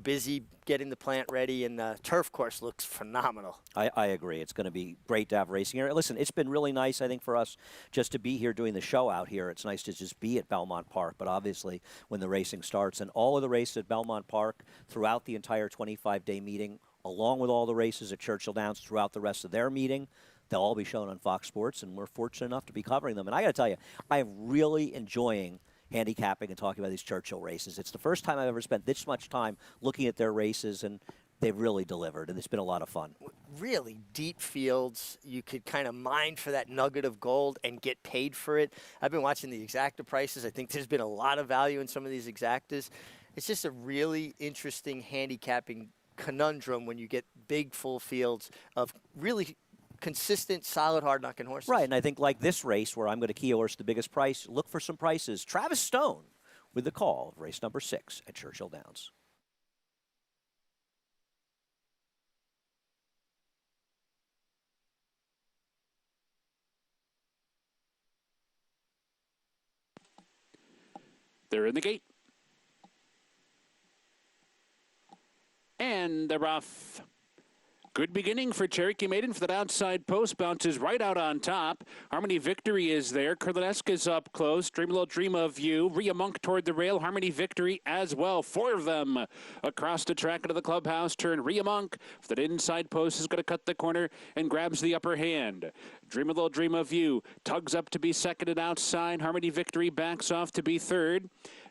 busy getting the plant ready, and the turf course looks phenomenal. I agree. It's going to be great to have racing here. Listen, it's been really nice, I think, for us just to be here doing the show out here. It's nice to just be at Belmont Park, but obviously when the racing starts, and all of the races at Belmont Park throughout the entire 25-day meeting, along with all the races at Churchill Downs throughout the rest of their meeting, they'll all be shown on Fox Sports, and we're fortunate enough to be covering them. And I got to tell you, I am really enjoying handicapping and talking about these Churchill races. It's the first time I've ever spent this much time looking at their races, and they've really delivered, and it's been a lot of fun. Really deep fields. You could kind of mine for that nugget of gold and get paid for it. I've been watching the exacta prices. I think there's been a lot of value in some of these exactas. It's just a really interesting handicapping conundrum when you get big full fields of really consistent, solid, hard-knocking horses. Right, and I think like this race where I'm going to key horse the biggest price, look for some prices. Travis Stone with the call of race number 6 at Churchill Downs. They're in the gate. And they're off. Good beginning for Cherokee Maiden for that outside post. Bounces right out on top. Harmony Victory is there. Kurlanesk is up close. Dream a Little Dream of You. Rhea Monk toward the rail. Harmony Victory as well. 4 of them across the track into the clubhouse turn. Rhea Monk for that inside post is going to cut the corner and grabs the upper hand. Dream a Little Dream of You tugs up to be second and outside. Harmony Victory backs off to be third.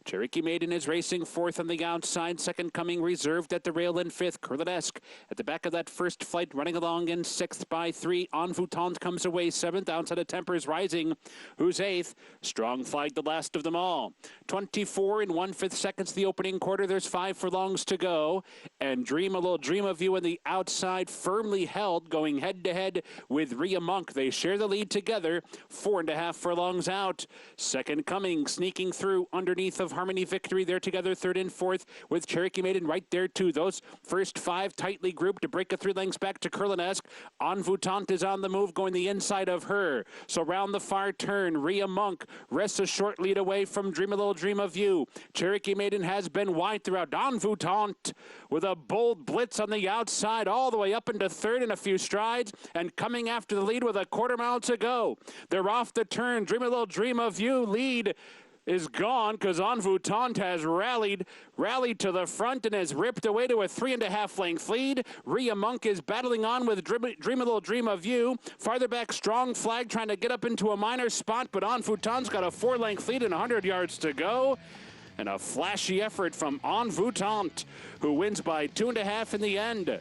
Cherokee Maiden is racing 4th on the outside. Second coming reserved at the rail in 5th. Kurlanesk at the back of that first flight running along in 6th by 3. Envoûtante comes away 7th. Outside of Tempers Rising, who's 8th. Strong Flag the last of them all. 24 and 1/5 seconds the opening quarter. There's 5 furlongs to go. And Dream a Little Dream of You on the outside firmly held, going head to head with Rhea Monk. They share the lead together. 4.5 furlongs out. Second coming sneaking through underneath of of Harmony Victory. They're together third and fourth with Cherokee Maiden right there too. Those first five tightly grouped to break a 3 lengths back to Kurlanesque. Envoûtante is on the move going the inside of her. So round the far turn, Rhea Monk rests a short lead away from Dream a Little Dream of You. Cherokee Maiden has been wide throughout. Envoûtante with a bold blitz on the outside all the way up into third in a few strides and coming after the lead with a quarter mile to go. They're off the turn. Dream a Little Dream of You lead is gone because Envoûtante has rallied to the front and has ripped away to a 3.5 length lead. Rhea Monk is battling on with Dream a Little Dream of You. Farther back, Strong Flag trying to get up into a minor spot, but Envoûtante's got a 4 length lead and 100 yards to go. And a flashy effort from Envoûtante, who wins by 2.5 in the end.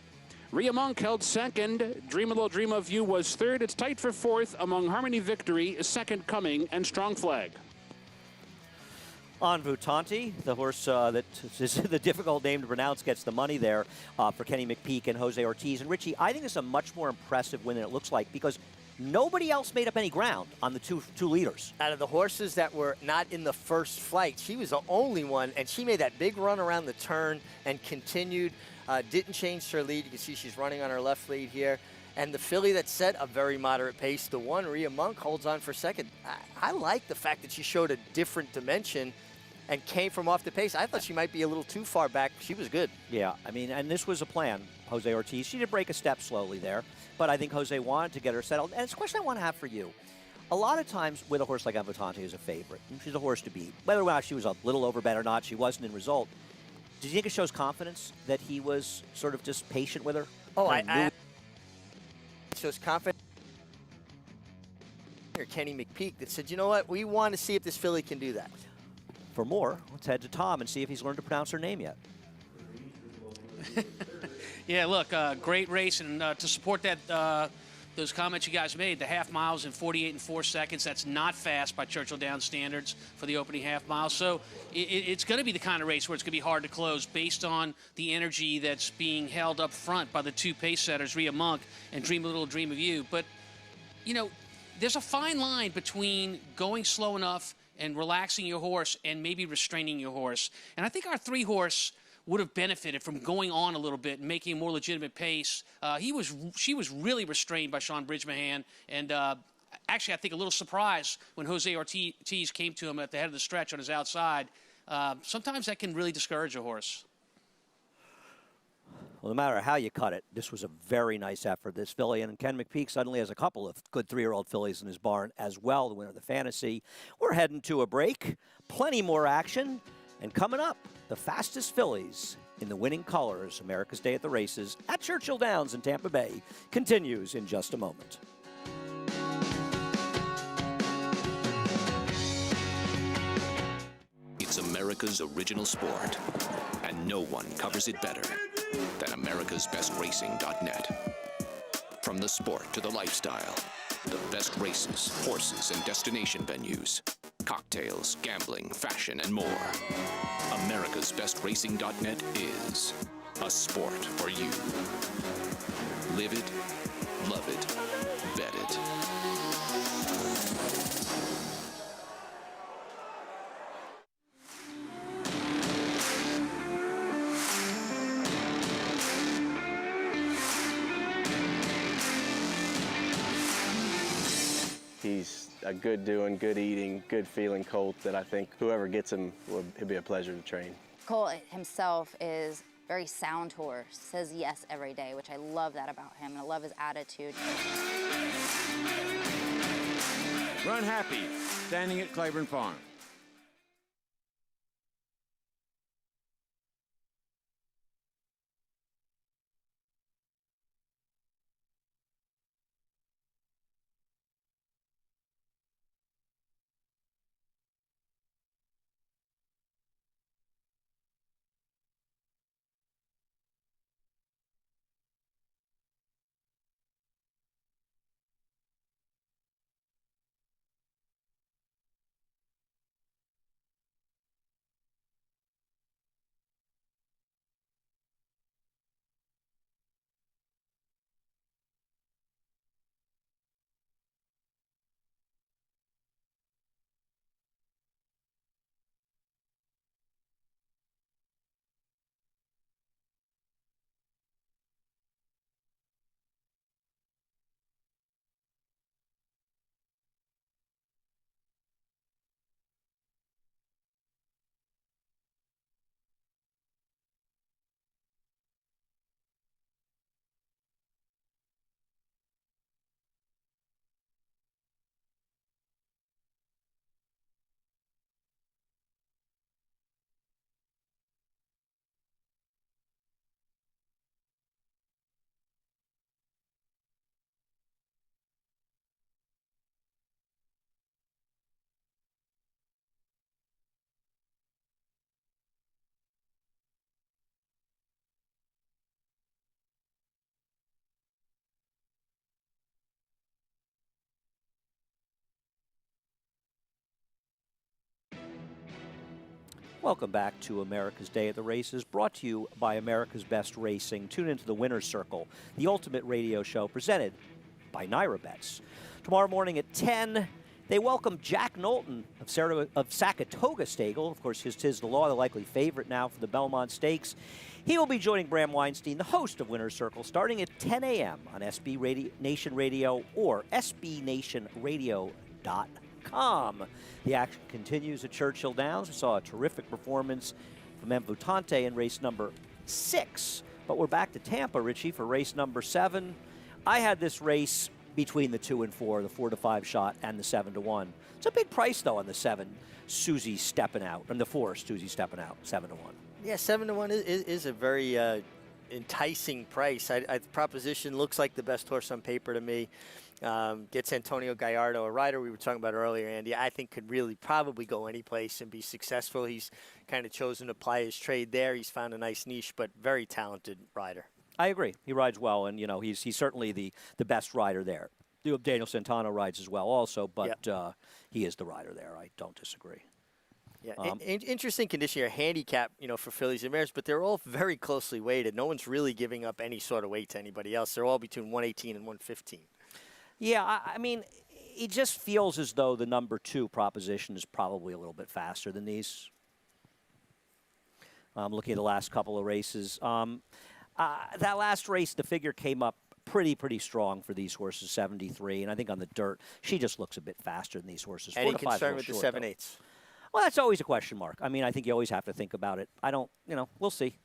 Rhea Monk held second. Dream a Little Dream of You was third. It's tight for fourth among Harmony Victory, Second Coming, and Strong Flag. Envoûtante, the horse that is the difficult name to pronounce, gets the money there for Kenny McPeek and Jose Ortiz. And Richie, I think it's a much more impressive win than it looks like because nobody else made up any ground on the two leaders. Out of the horses that were not in the first flight, she was the only one, and she made that big run around the turn and continued, didn't change her lead. You can see she's running on her left lead here. And the filly that set a very moderate pace, the one, Rhea Monk, holds on for second. I like the fact that she showed a different dimension and came from off the pace. I thought she might be a little too far back. She was good. Yeah, I mean, and this was a plan, Jose Ortiz. She did break a step slowly there, but I think Jose wanted to get her settled. And it's a question I want to have for you. A lot of times with a horse like Envoûtante is a favorite, and she's a horse to beat. Whether or not she was a little overbet or not, she wasn't in result. Did you think it shows confidence that he was sort of just patient with her? Oh, I shows confidence. Kenny McPeek that said, you know what, we want to see if this filly can do that. For more, let's head to Tom and see if he's learned to pronounce her name yet. Yeah, look, great race, and to support that, those comments you guys made, the half miles in 48 and 4 seconds, that's not fast by Churchill Downs standards for the opening half mile. So it's going to be the kind of race where it's going to be hard to close based on the energy that's being held up front by the two pace setters, Rhea Monk and Dream a Little Dream of You. But, you know, there's a fine line between going slow enough and relaxing your horse and maybe restraining your horse. And I think our 3-horse would have benefited from going on a little bit and making a more legitimate pace. She was really restrained by Sean Bridgmohan, and actually I think a little surprised when Jose Ortiz came to him at the head of the stretch on his outside. Sometimes that can really discourage a horse. Well, no matter how you cut it, this was a very nice effort. This filly, and Ken McPeek suddenly has a couple of good 3-year-old fillies in his barn as well, the winner of the Fantasy. We're heading to a break. Plenty more action. And coming up, the fastest fillies in the winning colors, America's Day at the Races at Churchill Downs in Tampa Bay, continues in just a moment. It's America's original sport, and no one covers it better than americasbestracing.net. From the sport to the lifestyle, the best races, horses, and destination venues, cocktails, gambling, fashion, and more. americasbestracing.net is a sport for you. Live it, love it, bet it. He's a good doing, good eating, good feeling colt that I think whoever gets him, it'll be a pleasure to train. Colt himself is very sound horse, says yes every day, which I love that about him, and I love his attitude. Run Happy, standing at Claiborne Farm. Welcome back to America's Day at the Races, brought to you by America's Best Racing. Tune into the Winner's Circle, the ultimate radio show presented by Naira Bets. Tomorrow morning at 10, they welcome Jack Knowlton of Saratoga Stable. Of course, his Tiz the Law, the likely favorite now for the Belmont Stakes. He will be joining Bram Weinstein, the host of Winner's Circle, starting at 10 a.m. on SB Nation Radio or SBNationRadio.com. The action continues at Churchill Downs. We saw a terrific performance from Mvutante in race number 6. But we're back to Tampa, Richie, for race number 7. I had this race between the 2 and 4, the 4 to 5 shot and the 7 to 1. It's a big price, though, on the 7, Susie stepping out, and the 4, Susie stepping out, 7 to 1. Yeah, 7 to 1 is a very enticing price. Proposition looks like the best horse on paper to me. Gets Antonio Gallardo, a rider we were talking about earlier, Andy, I think could really probably go any place and be successful. He's kind of chosen to apply his trade there. He's found a nice niche, but very talented rider. I agree. He rides well, and, he's certainly the best rider there. Daniel Santana rides as well also, but he is the rider there. I don't disagree. Yeah, interesting condition here, handicap, for fillies and mares, but they're all very closely weighted. No one's really giving up any sort of weight to anybody else. They're all between 118 and 115. Yeah, I mean, it just feels as though the number 2 proposition is probably a little bit faster than these. Looking at the last couple of races. That last race, the figure came up pretty strong for these horses, 73. And I think on the dirt, she just looks a bit faster than these horses. Any concern with the 7/8? Well, that's always a question mark. I mean, I think you always have to think about it. I don't, we'll see.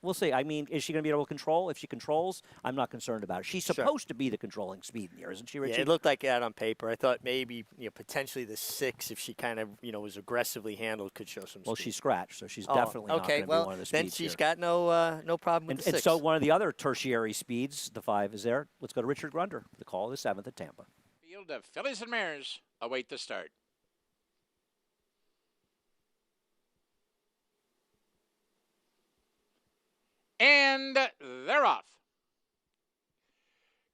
We'll see. I mean, is she going to be able to control? If she controls, I'm not concerned about it. She's supposed to be the controlling speed in here, isn't she, Richie? Yeah, it looked like that on paper. I thought maybe, potentially the 6, if she kind of, was aggressively handled, could show some speed. Well, she's scratched, so she's definitely not going to be one of the speeds then she's got no problem with the 6. And so one of the other tertiary speeds, the 5, is there. Let's go to Richard Grunder, the call of the 7th at Tampa. Field of fillies and mares await the start. And they're off.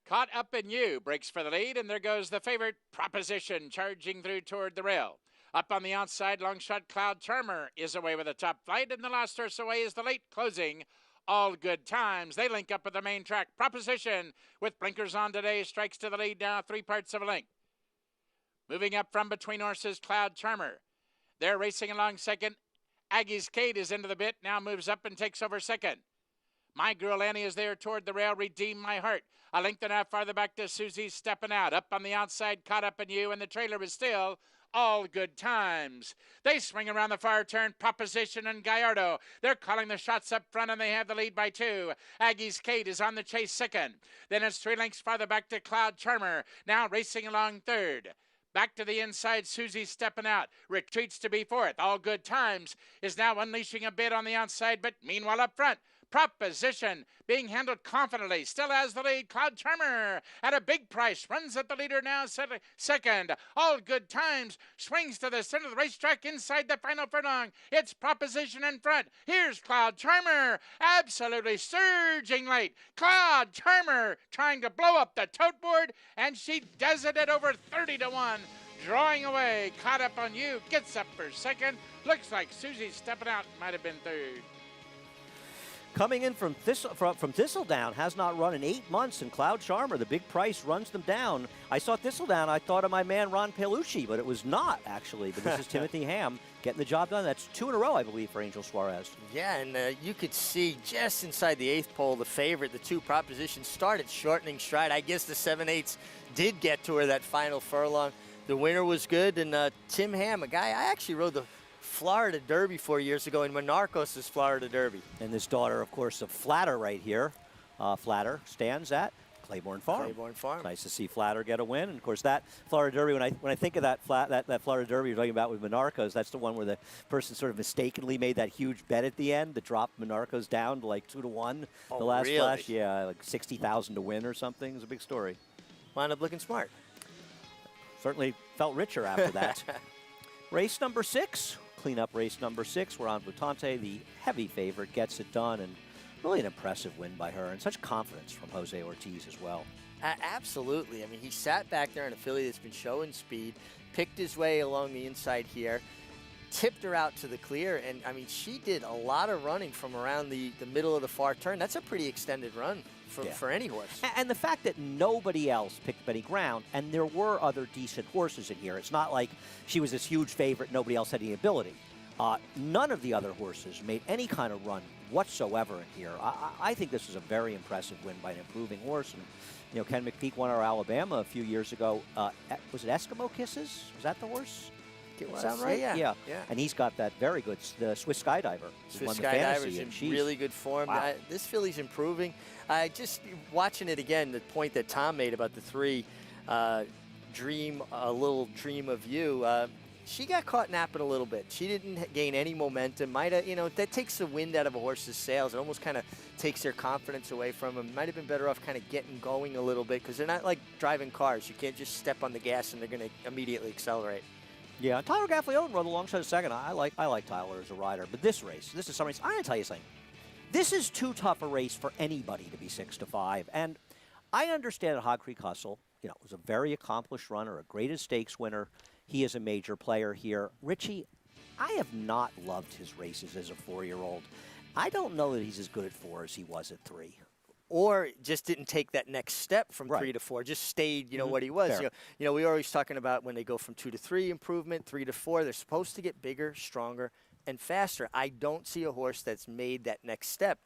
Caught Up in You breaks for the lead, and there goes the favorite, Proposition, charging through toward the rail. Up on the outside, long shot Cloud Charmer is away with a top flight, and the last horse away is the late closing, All Good Times. They link up with the main track. Proposition, with blinkers on today, strikes to the lead now, 3 parts of a length. Moving up from between horses, Cloud Charmer. They're racing along second. Aggie's Kate is into the bit, now moves up and takes over second. My Girl Annie is there toward the rail, Redeem My Heart. A length and a half farther back to Susie stepping out. Up on the outside, Caught Up in You, and the trailer is still All Good Times. They swing around the far turn, Proposition and Gallardo. They're calling the shots up front, and they have the lead by 2. Aggie's Kate is on the chase second. Then it's 3 lengths farther back to Cloud Charmer, now racing along third. Back to the inside, Susie stepping out. Retreats to be 4th. All Good Times is now unleashing a bid on the outside, but meanwhile up front, Proposition being handled confidently, still has the lead. Cloud Charmer at a big price runs at the leader now, second. All Good Times swings to the center of the racetrack inside the final furlong. It's Proposition in front. Here's Cloud Charmer, absolutely surging late. Cloud Charmer trying to blow up the tote board, and she does it at over 30 to 1. Drawing away, Caught Up on You, gets up for second. Looks like Susie stepping out, might have been third. Coming in from Thistledown, has not run in 8 months, and Cloud Charmer, the big price, runs them down. I saw Thistledown, I thought of my man Ron Palucci, but it was not, actually. But this is Timothy Ham getting the job done. That's 2 in a row, I believe, for Angel Suarez. Yeah, and you could see just inside the 8th pole, the favorite, the 2 Propositions started shortening stride. I guess the 7/8 did get to her that final furlong. The winner was good, and Tim Ham, a guy I actually rode the Florida Derby 4 years ago in Monarcos' Florida Derby. And this daughter, of course, of Flatter right here. Flatter stands at Claiborne Farm. Claiborne Farm. Nice to see Flatter get a win. And of course, that Florida Derby, when I think of that Florida Derby you're talking about with Monarcos, that's the one where the person sort of mistakenly made that huge bet at the end that dropped Monarcos down to like 2 to 1. The last really? flash, yeah, like 60,000 to win or something. It was a big story. Wound up looking smart. Certainly felt richer after that. Race number 6. Clean up race number 6, where Mvutante, the heavy favorite, gets it done, and really an impressive win by her, and such confidence from Jose Ortiz as well. Absolutely. I mean, he sat back there in a filly that's been showing speed, picked his way along the inside here. tipped her out to the clear. And, I mean, she did a lot of running from around the middle of the far turn. That's a pretty extended run for any horse. And the fact that nobody else picked up any ground, and there were other decent horses in here. It's not like she was this huge favorite, nobody else had any ability. None of the other horses made any kind of run whatsoever in here. I think this is a very impressive win by an improving horse. And, you know, Ken McPeak won our Alabama a few years ago. Was it Eskimo Kisses? Was that the horse? Sound right? Yeah. And he's got that very good, the Swiss Skydiver. Swiss Skydiver's in really good form. Wow. This filly's improving. Just watching it again, the point that Tom made about the 3, Dream, A Little Dream of You, she got caught napping a little bit. She didn't gain any momentum. Might have, you know, that takes the wind out of a horse's sails. It almost kind of takes their confidence away from them. Might have been better off kind of getting going a little bit because they're not like driving cars. You can't just step on the gas and they're going to immediately accelerate. Yeah, Tyler Gaffalione rode alongside a second. I like Tyler as a rider, but this is some race. I'm going to tell you something. This is too tough a race for anybody to be 6-5, and I understand that Hog Creek Hustle, you know, was a very accomplished runner, a graded stakes winner. He is a major player here. Richie, I have not loved his races as a 4-year-old. I don't know that he's as good at 4 as he was at 3. Or just didn't take that next step from 3 to 4, just stayed, you know, what he was. You know, we were always talking about when they go from 2 to 3 improvement, 3 to 4, they're supposed to get bigger, stronger, and faster. I don't see a horse that's made that next step.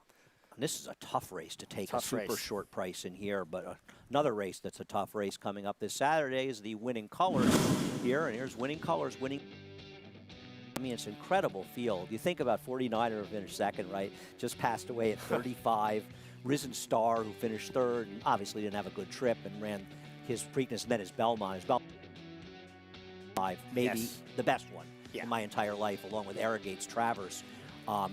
And this is a tough race to take a super short price in here, but another race that's a tough race coming up this Saturday is the Winning Colors here, and here's Winning Colors winning. I mean, it's an incredible field. You think about 49er finished second, right? Just passed away at 35. Risen Star, who finished third, and obviously didn't have a good trip and ran his Preakness and then his Belmont. His Belmont, maybe the best one in my entire life, along with Arrogate's Travers.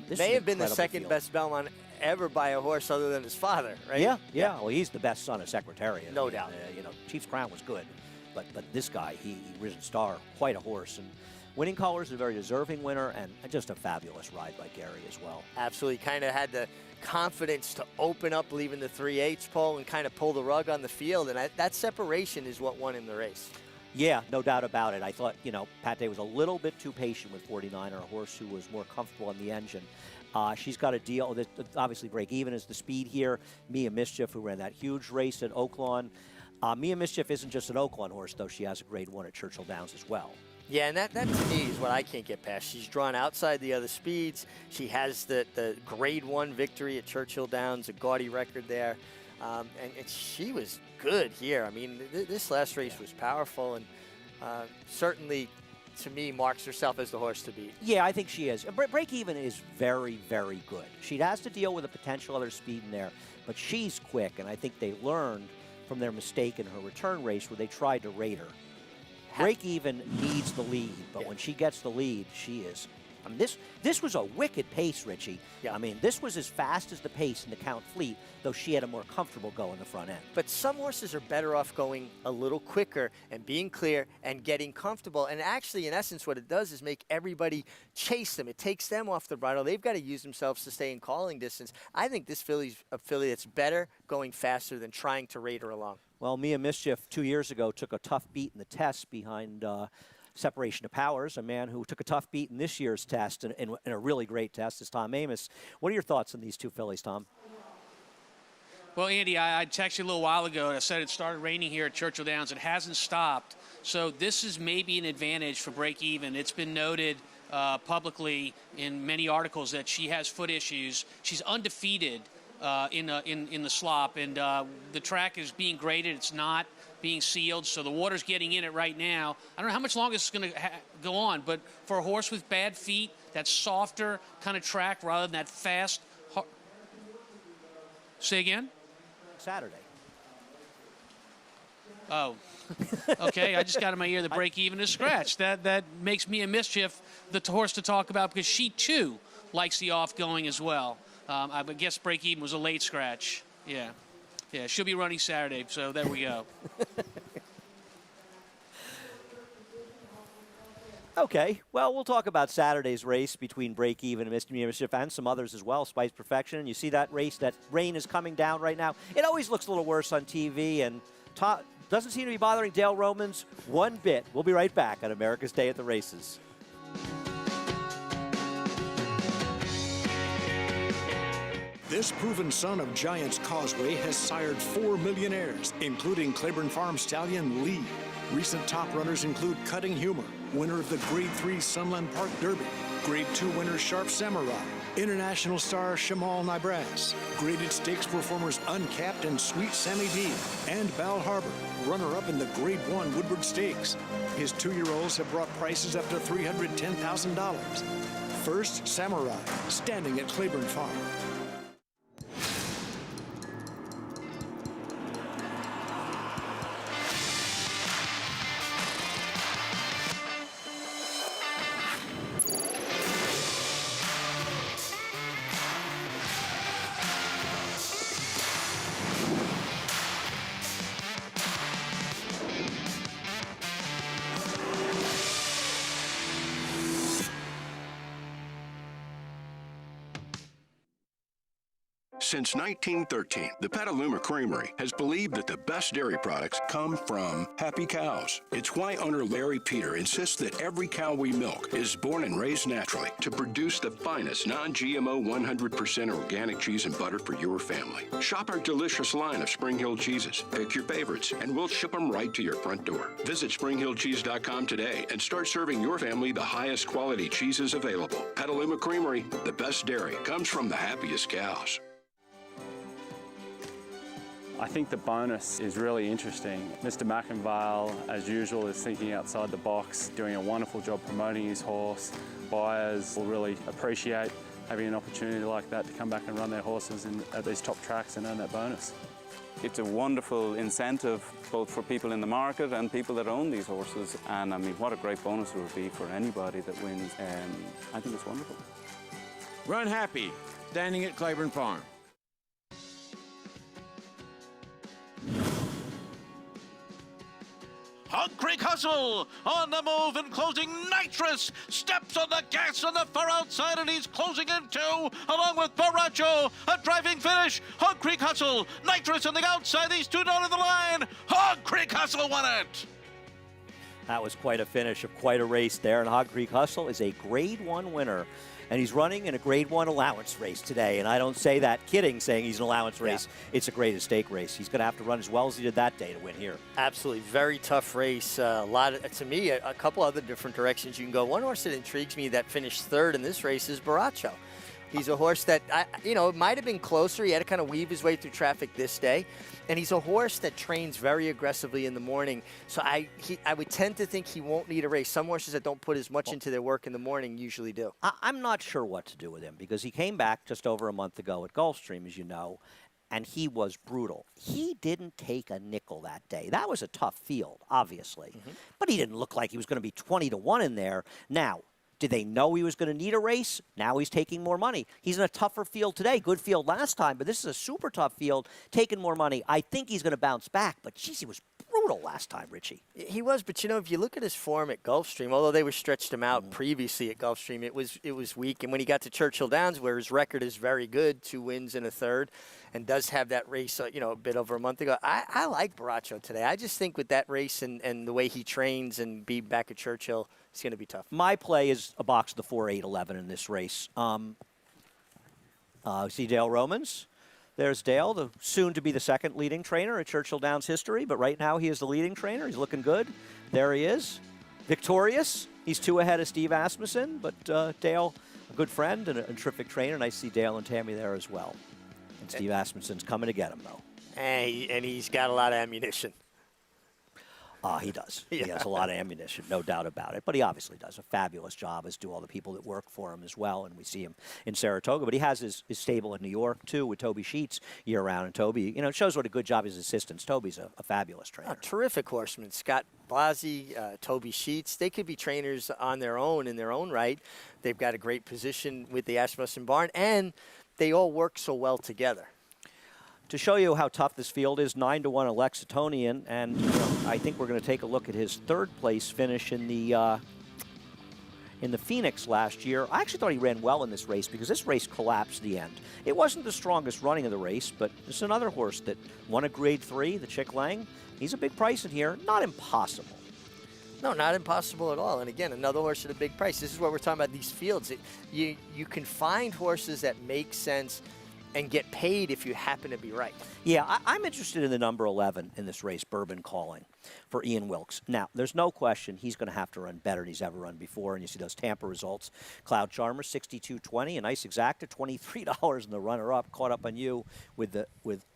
This may have been the second best Belmont ever by a horse other than his father, right? Yeah. Well, he's the best son of Secretariat. No doubt. You know, Chief's Crown was good, but this guy, he Risen Star, quite a horse. And Winning Colors is a very deserving winner and just a fabulous ride by Gary as well. Absolutely. Kind of had the confidence to open up leaving the 3/8 pole and kind of pull the rug on the field. And that separation is what won him the race. Yeah, no doubt about it. I thought, you know, Pate was a little bit too patient with 49er, a horse who was more comfortable on the engine. She's got a deal. Obviously, break even is the speed here. Mia Mischief, who ran that huge race at Oaklawn. Mia Mischief isn't just an Oaklawn horse, though. She has a grade 1 at Churchill Downs as well. Yeah, and that to me is what I can't get past. She's drawn outside the other speeds. She has the grade 1 victory at Churchill Downs, a gaudy record there. And she was good here. I mean, this last race was powerful and certainly, to me, marks herself as the horse to beat. Yeah, I think she is. Break even is very, very good. She has to deal with a potential other speed in there, but she's quick, and I think they learned from their mistake in her return race where they tried to rate her. Break even needs the lead, but when she gets the lead, she is. I mean, this was a wicked pace, Richie. I mean, this was as fast as the pace in the Count Fleet, though she had a more comfortable go in the front end. But some horses are better off going a little quicker and being clear and getting comfortable. And actually, in essence, what it does is make everybody chase them. It takes them off the bridle. They've got to use themselves to stay in calling distance. I think this filly's a filly that's better going faster than trying to rate her along. Well, Mia Mischief 2 years ago took a tough beat in the test behind Separation of Powers, a man who took a tough beat in this year's test, in a really great test, is Tom Amoss. What are your thoughts on these two fillies, Tom? Well, Andy, I texted you a little while ago, and I said it started raining here at Churchill Downs. It hasn't stopped, so this is maybe an advantage for break even. It's been noted publicly in many articles that she has foot issues. She's undefeated in the slop, and the track is being graded. It's not being sealed, so the water's getting in it right now. I don't know how much longer this is going to go on, but for a horse with bad feet, that softer kind of track rather than that fast. Say again? Saturday. Oh, okay. I just got in my ear the break even is scratch. That makes Mia Mischief the horse to talk about because she too likes the off going as well. I guess break even was a late scratch. Yeah, she'll be running Saturday, so there we go. Okay, well, we'll talk about Saturday's race between Break Even and Mr. Mischief and some others as well, Spice Perfection. And you see that race, that rain is coming down right now. It always looks a little worse on TV, and doesn't seem to be bothering Dale Romans one bit. We'll be right back on America's Day at the Races. This proven son of Giants Causeway has sired 4 millionaires, including Claiborne Farm stallion Lee. Recent top runners include Cutting Humor, winner of the Grade 3 Sunland Park Derby, Grade 2 winner Sharp Samurai, International star Shamal Nibras, graded stakes performers Uncapped and Sweet Sammy D, and Bal Harbor, runner-up in the Grade 1 Woodward Stakes. His 2-year-olds have brought prices up to $310,000. First, Samurai, standing at Claiborne Farm. Since 1913, the Petaluma Creamery has believed that the best dairy products come from happy cows. It's why owner Larry Peter insists that every cow we milk is born and raised naturally to produce the finest non-GMO 100% organic cheese and butter for your family. Shop our delicious line of Spring Hill cheeses. Pick your favorites, and we'll ship them right to your front door. Visit SpringHillCheese.com today and start serving your family the highest quality cheeses available. Petaluma Creamery, the best dairy comes from the happiest cows. I think the bonus is really interesting. Mr. McInvale, as usual, is thinking outside the box, doing a wonderful job promoting his horse. Buyers will really appreciate having an opportunity like that to come back and run their horses at these top tracks and earn that bonus. It's a wonderful incentive both for people in the market and people that own these horses. And I mean, what a great bonus it would be for anybody that wins. I think it's wonderful. Run Happy, standing at Claiborne Farm. Hog Creek Hustle on the move and closing. Nitrous steps on the gas on the far outside, and he's closing in two along with Baracho. A driving finish. Hog Creek Hustle. Nitrous on the outside. These two down to the line. Hog Creek Hustle won it. That was quite a finish of quite a race there. And Hog Creek Hustle is a Grade 1 winner. And he's running in a Grade 1 allowance race today. And I don't say that kidding, saying he's an allowance race. Yeah. It's a graded stake race. He's going to have to run as well as he did that day to win here. Absolutely. Very tough race. To me, a couple other different directions you can go. One horse that intrigues me that finished third in this race is Baracho. He's a horse that, it might have been closer. He had to kind of weave his way through traffic this day. And he's a horse that trains very aggressively in the morning. So I would tend to think he won't need a race. Some horses that don't put as much into their work in the morning usually do. I'm not sure what to do with him because he came back just over a month ago at Gulfstream, as you know, and he was brutal. He didn't take a nickel that day. That was a tough field, obviously. Mm-hmm. But he didn't look like he was going to be 20-1 in there. Now, did they know he was going to need a race? Now he's taking more money. He's in a tougher field today. Good field last time, but this is a super tough field, taking more money. I think he's going to bounce back, but geez, he was brutal last time, Richie. He was, but if you look at his form at Gulfstream, although they were stretched him out previously at Gulfstream, it was weak. And when he got to Churchill Downs, where his record is very good, 2 wins and a third, and does have that race, a bit over a month ago, I like Baracho today. I just think with that race and the way he trains and be back at Churchill, it's going to be tough. My play is a box of the 4-8-11 in this race. See Dale Romans. There's Dale, the soon to be the second leading trainer in Churchill Downs history, but right now he is the leading trainer. He's looking good. There he is, victorious. He's 2 ahead of Steve Asmussen, but Dale, a good friend and a terrific trainer. Nice to see Dale and Tammy there as well. And Steve Asmussen's coming to get him, though. And he's got a lot of ammunition. He does. Yeah. He has a lot of ammunition, no doubt about it. But he obviously does a fabulous job, as do all the people that work for him as well. And we see him in Saratoga. But he has his stable in New York, too, with Toby Sheets year-round. And Toby, it shows what a good job his assistants. Toby's a fabulous trainer. Terrific horseman. Scott Blasi, Toby Sheets, they could be trainers on their own, in their own right. They've got a great position with the Asmussen barn, and they all work so well together. To show you how tough this field is, 9-1 Alexitonian, and I think we're going to take a look at his third-place finish in the Phoenix last year. I actually thought he ran well in this race because this race collapsed the end. It wasn't the strongest running of the race, but it's another horse that won a Grade 3, the Chick Lang. He's a big price in here. Not impossible. No, not impossible at all. And again, another horse at a big price. This is what we're talking about, these fields. You can find horses that make sense and get paid if you happen to be right. Yeah, I'm interested in the number 11 in this race, Bourbon Calling, for Ian Wilkes. Now, there's no question he's going to have to run better than he's ever run before, and you see those Tampa results. Cloud Charmer, 62.20, a nice exacta, $23 in the runner-up, caught up on you with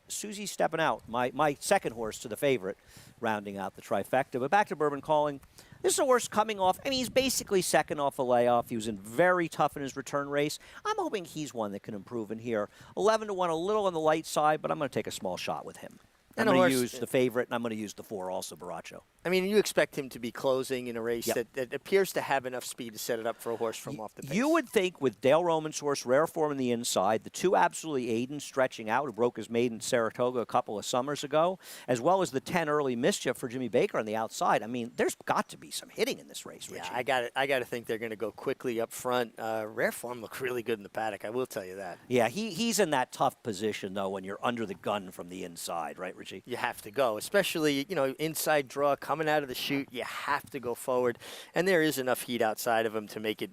Susie stepping out, my second horse to the favorite, rounding out the trifecta. But back to Bourbon Calling. This is a horse coming off, I mean, he's basically second off a layoff. He was in very tough in his return race. I'm hoping he's one that can improve in here. 11-1, a little on the light side, but I'm going to take a small shot with him. I'm going to use the favorite, and I'm going to use the 4 also, Baracho. I mean, you expect him to be closing in a race that appears to have enough speed to set it up for a horse from off the pace. You would think with Dale Roman's horse, Rare Form on the inside, the 2 Absolutely Aiden stretching out, who broke his maiden Saratoga a couple of summers ago, as well as the 10 Early Mischief for Jimmy Baker on the outside. I mean, there's got to be some hitting in this race, Richie. Yeah, I got to think they're going to go quickly up front. Rare Form looked really good in the paddock, I will tell you that. Yeah, he's in that tough position, though, when you're under the gun from the inside, right, Richie? You have to go, especially, inside draw, coming out of the chute, you have to go forward. And there is enough heat outside of him to make it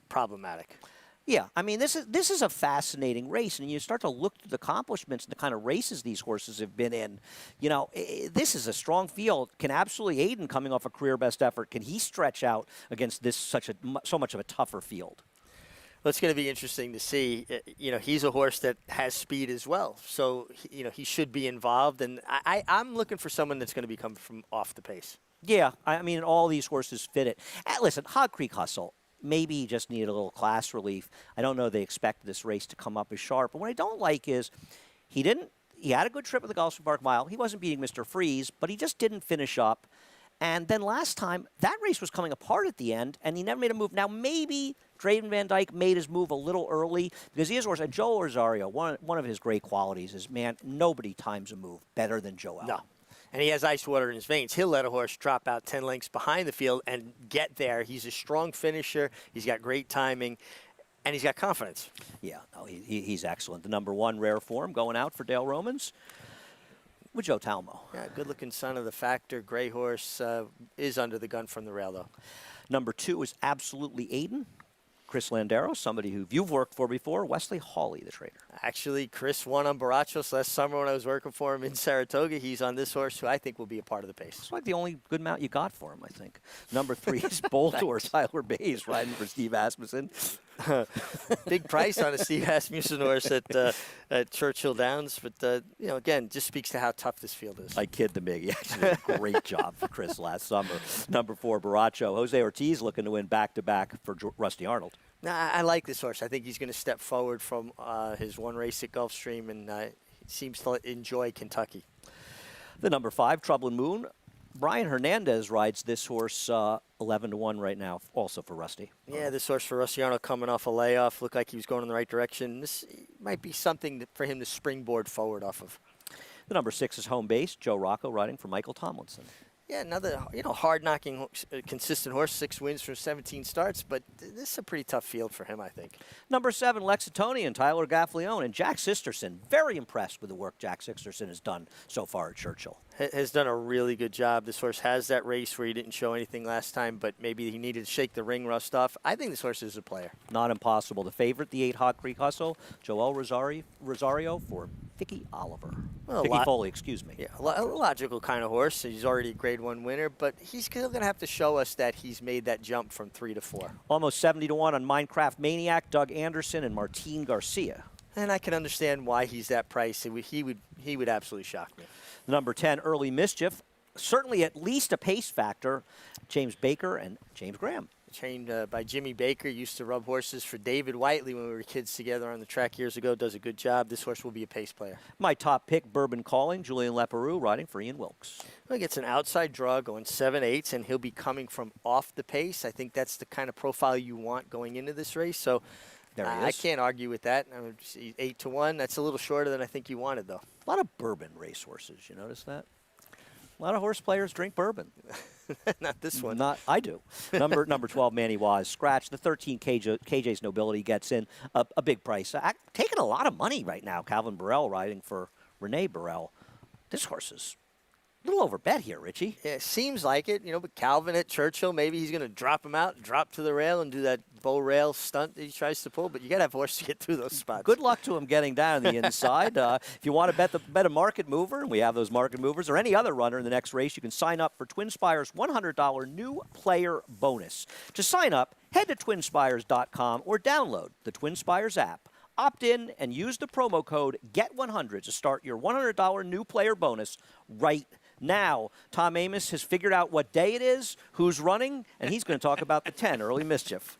problematic. Yeah, I mean, this is a fascinating race, and you start to look at the accomplishments and the kind of races these horses have been in. This is a strong field. Can Absolutely Aiden, coming off a career best effort, can he stretch out against this so much of a tougher field? Well, it's going to be interesting to see. He's a horse that has speed as well. So, he should be involved. And I'm looking for someone that's going to be coming from off the pace. Yeah, I mean, all these horses fit it. Listen, Hog Creek Hustle, maybe he just needed a little class relief. I don't know they expected this race to come up as sharp. But what I don't like is he had a good trip with the Gulfstream Park Mile. He wasn't beating Mr. Freeze, but he just didn't finish up. And then last time, that race was coming apart at the end, and he never made a move. Now, maybe Draven Van Dyke made his move a little early because he is a horse. And Joel Rosario, one of his great qualities is, man, nobody times a move better than Joel. No. And he has ice water in his veins. He'll let a horse drop out 10 lengths behind the field and get there. He's a strong finisher. He's got great timing. And he's got confidence. Yeah, no, he's excellent. The number 1 Rare Form going out for Dale Romans with Joe Talmo. Yeah, good-looking son of the Factor. Gray horse is under the gun from the rail, though. Number 2 is Absolutely Aiden. Chris Landero, somebody who you've worked for before. Wesley Hawley, the trainer. Actually, Chris won on Barachos last summer when I was working for him in Saratoga. He's on this horse, who I think will be a part of the pace. It's like the only good mount you got for him, I think. Number 3 is Boldor, Tyler Bays, riding for Steve Asmussen. Big price on a Steve Asmussen horse at Churchill Downs. But, again, just speaks to how tough this field is. I kid the big. He actually did a great job for Chris last summer. Number 4, Baracho. Jose Ortiz looking to win back-to-back for Rusty Arnold. I like this horse. I think he's going to step forward from his one race at Gulfstream, and seems to enjoy Kentucky. The number 5, Troublin' Moon. Brian Hernandez rides this horse 11-1 right now, also for Rusty. Yeah, this horse for Rusty Arnold coming off a layoff. Looked like he was going in the right direction. This might be something for him to springboard forward off of. The number 6 is Home Base. Joe Rocco riding for Michael Tomlinson. Yeah, another hard-knocking, consistent horse, 6 wins from 17 starts, but this is a pretty tough field for him, I think. Number 7, Lexitonian, Tyler Gaffalione, and Jack Sisterson. Very impressed with the work Jack Sisterson has done so far at Churchill. Has done a really good job. This horse has that race where he didn't show anything last time, but maybe he needed to shake the ring rust off. I think this horse is a player. Not impossible. The favorite, the 8 Hog Creek Hustle, Joel Rosario for Vicky Oliver. Well, Vicky Foley, excuse me. Yeah, a logical kind of horse. He's already a Grade 1 winner, but he's still going to have to show us that he's made that jump from 3 to 4. Almost 70-1 on Minecraft Maniac, Doug Anderson, and Martin Garcia. And I can understand why he's that price. He would absolutely shock me. Number 10, Early Mischief. Certainly at least a pace factor. James Baker and James Graham. Trained by Jimmy Baker, used to rub horses for David Whiteley when we were kids together on the track years ago. Does a good job. This horse will be a pace player. My top pick, Bourbon Calling, Julian Leperoux, riding for Ian Wilkes. Well, he gets an outside draw going 7/8, and he'll be coming from off the pace. I think that's the kind of profile you want going into this race. So I can't argue with that. 8-1. That's a little shorter than I think you wanted, though. A lot of bourbon racehorses. You notice that? A lot of horse players drink bourbon. Not this one. I do. Number 12, Manny Waz, scratch. The 13, KJ's Nobility gets in a big price. Taking a lot of money right now. Calvin Burrell riding for Renee Burrell. This horse is little over bet here, Richie. Yeah, it seems like it, but Calvin at Churchill, maybe he's going to drop him out, drop to the rail, and do that bow rail stunt that he tries to pull. But you got to have horse to get through those spots. Good luck to him getting down the inside. If you want to bet a market mover, and we have those market movers, or any other runner in the next race, you can sign up for TwinSpire's $100 new player bonus. To sign up, head to TwinSpires.com or download the TwinSpires app. Opt in and use the promo code GET100 to start your $100 new player bonus right now. Tom Amoss has figured out what day it is, who's running, and he's going to talk about the 10 early mischief.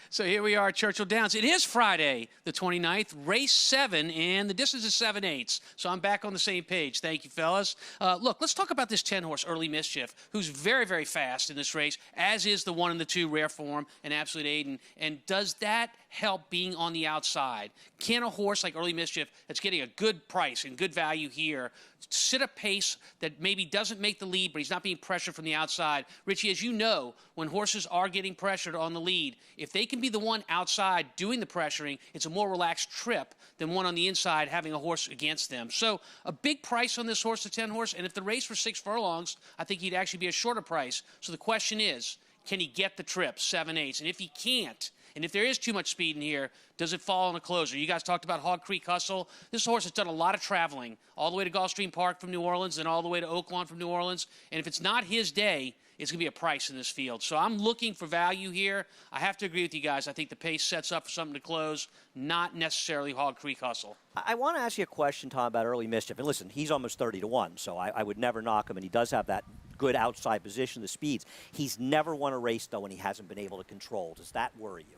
So here we are at Churchill Downs. It is Friday, the 29th, race 7, and the distance is 7/8. So I'm back on the same page. Thank you, fellas. Look, let's talk about this 10-horse Early Mischief, who's very, very fast in this race, as is the 1 and the 2 Rare Form and Absolute Aiden. And does that help being on the outside? Can a horse like Early Mischief, that's getting a good price and good value here, sit a pace that maybe doesn't make the lead, but he's not being pressured from the outside? Richie, as you know, when horses are getting pressured on the lead, if they can be the one outside doing the pressuring, it's a more relaxed trip than one on the inside having a horse against them. So a big price on this horse, the 10 horse, and if the race were 6 furlongs, I think he'd actually be a shorter price. So the question is, can he get the trip, 7/8? And if he can't, and if there is too much speed in here, does it fall on a closer? You guys talked about Hog Creek Hustle. This horse has done a lot of traveling, all the way to Gulfstream Park from New Orleans and all the way to Oaklawn from New Orleans. And if it's not his day, it's going to be a price in this field. So I'm looking for value here. I have to agree with you guys. I think the pace sets up for something to close, not necessarily Hog Creek Hustle. I want to ask you a question, Tom, about Early Mischief. And listen, he's almost 30-1, so I would never knock him, and he does have that good outside position, the speeds. He's never won a race, though, when he hasn't been able to control. Does that worry you?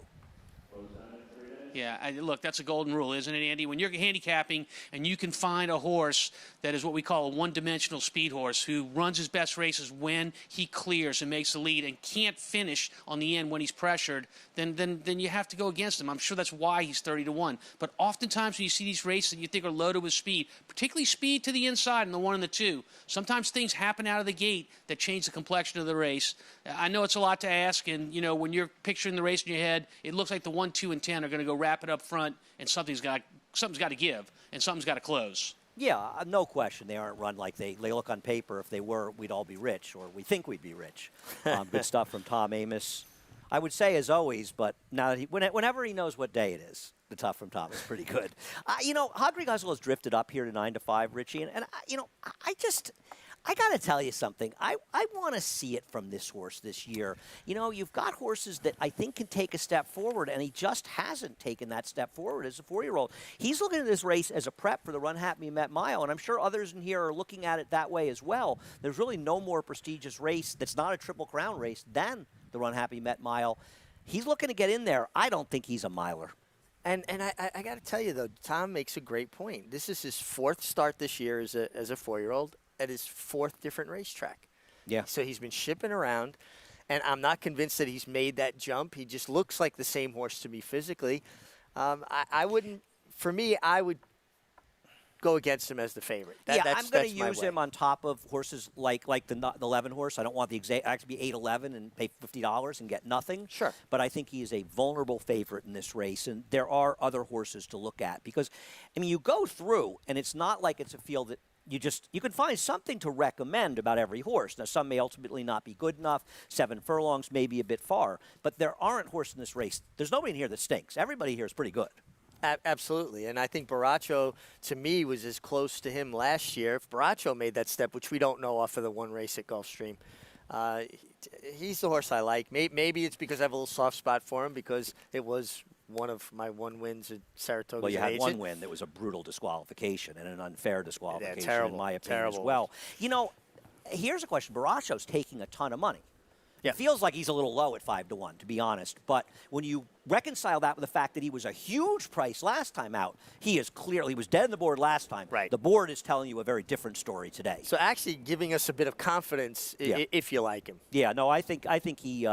Yeah, look, that's a golden rule, isn't it, Andy? When you're handicapping and you can find a horse that is what we call a one-dimensional speed horse who runs his best races when he clears and makes the lead and can't finish on the end when he's pressured, then you have to go against him. I'm sure that's why he's 30-1. But oftentimes when you see these races that you think are loaded with speed, particularly speed to the inside in the 1 and the 2, sometimes things happen out of the gate that change the complexion of the race. I know it's a lot to ask, and, when you're picturing the race in your head, it looks like the 1, 2, and 10 are going to go rapid up front, and something's got to give, and something's got to close. Yeah, no question. They aren't run like they look on paper. If they were, we'd all be rich, or we think we'd be rich. Good stuff from Tom Amoss. I would say as always, but now that whenever he knows what day it is, the stuff from Tom is pretty good. Hog Creek Hustle has drifted up here to 9-5, Richie, and I got to tell you something. I want to see it from this horse this year. You've got horses that I think can take a step forward, and he just hasn't taken that step forward as a 4-year-old. He's looking at this race as a prep for the Run Happy Met Mile, and I'm sure others in here are looking at it that way as well. There's really no more prestigious race that's not a Triple Crown race than the Run Happy Met Mile. He's looking to get in there. I don't think he's a miler. And I got to tell you, though, Tom makes a great point. This is his 4th start this year as a 4-year-old. At his 4th different racetrack. Yeah. So he's been shipping around, and I'm not convinced that he's made that jump. He just looks like the same horse to me physically. I wouldn't, for me, I would go against him as the favorite. I'm going to use him on top of horses like the 11 horse. I don't want the exact actually be 8-11 and pay $50 and get nothing. Sure. But I think he is a vulnerable favorite in this race, and there are other horses to look at because, you go through, and it's not like it's a field that you can find something to recommend about every horse. Now, some may ultimately not be good enough. 7 furlongs may be a bit far. But there aren't horses in this race. There's nobody in here that stinks. Everybody here is pretty good. Absolutely. And I think Baracho, to me, was as close to him last year. If Baracho made that step, which we don't know off of the one race at Gulfstream, he's the horse I like. Maybe it's because I have a little soft spot for him because it was one of my 1 wins at Saratoga. Well, you had 1 win that was a brutal disqualification and an unfair disqualification, terrible, in my opinion, terrible. as well. Here's a question. Baracho's taking a ton of money. Yeah. It feels like he's a little low at 5-1, to be honest. But when you reconcile that with the fact that he was a huge price last time out, he was dead on the board last time. Right. The board is telling you a very different story today. So actually giving us a bit of confidence if you like him. Yeah, no, I think he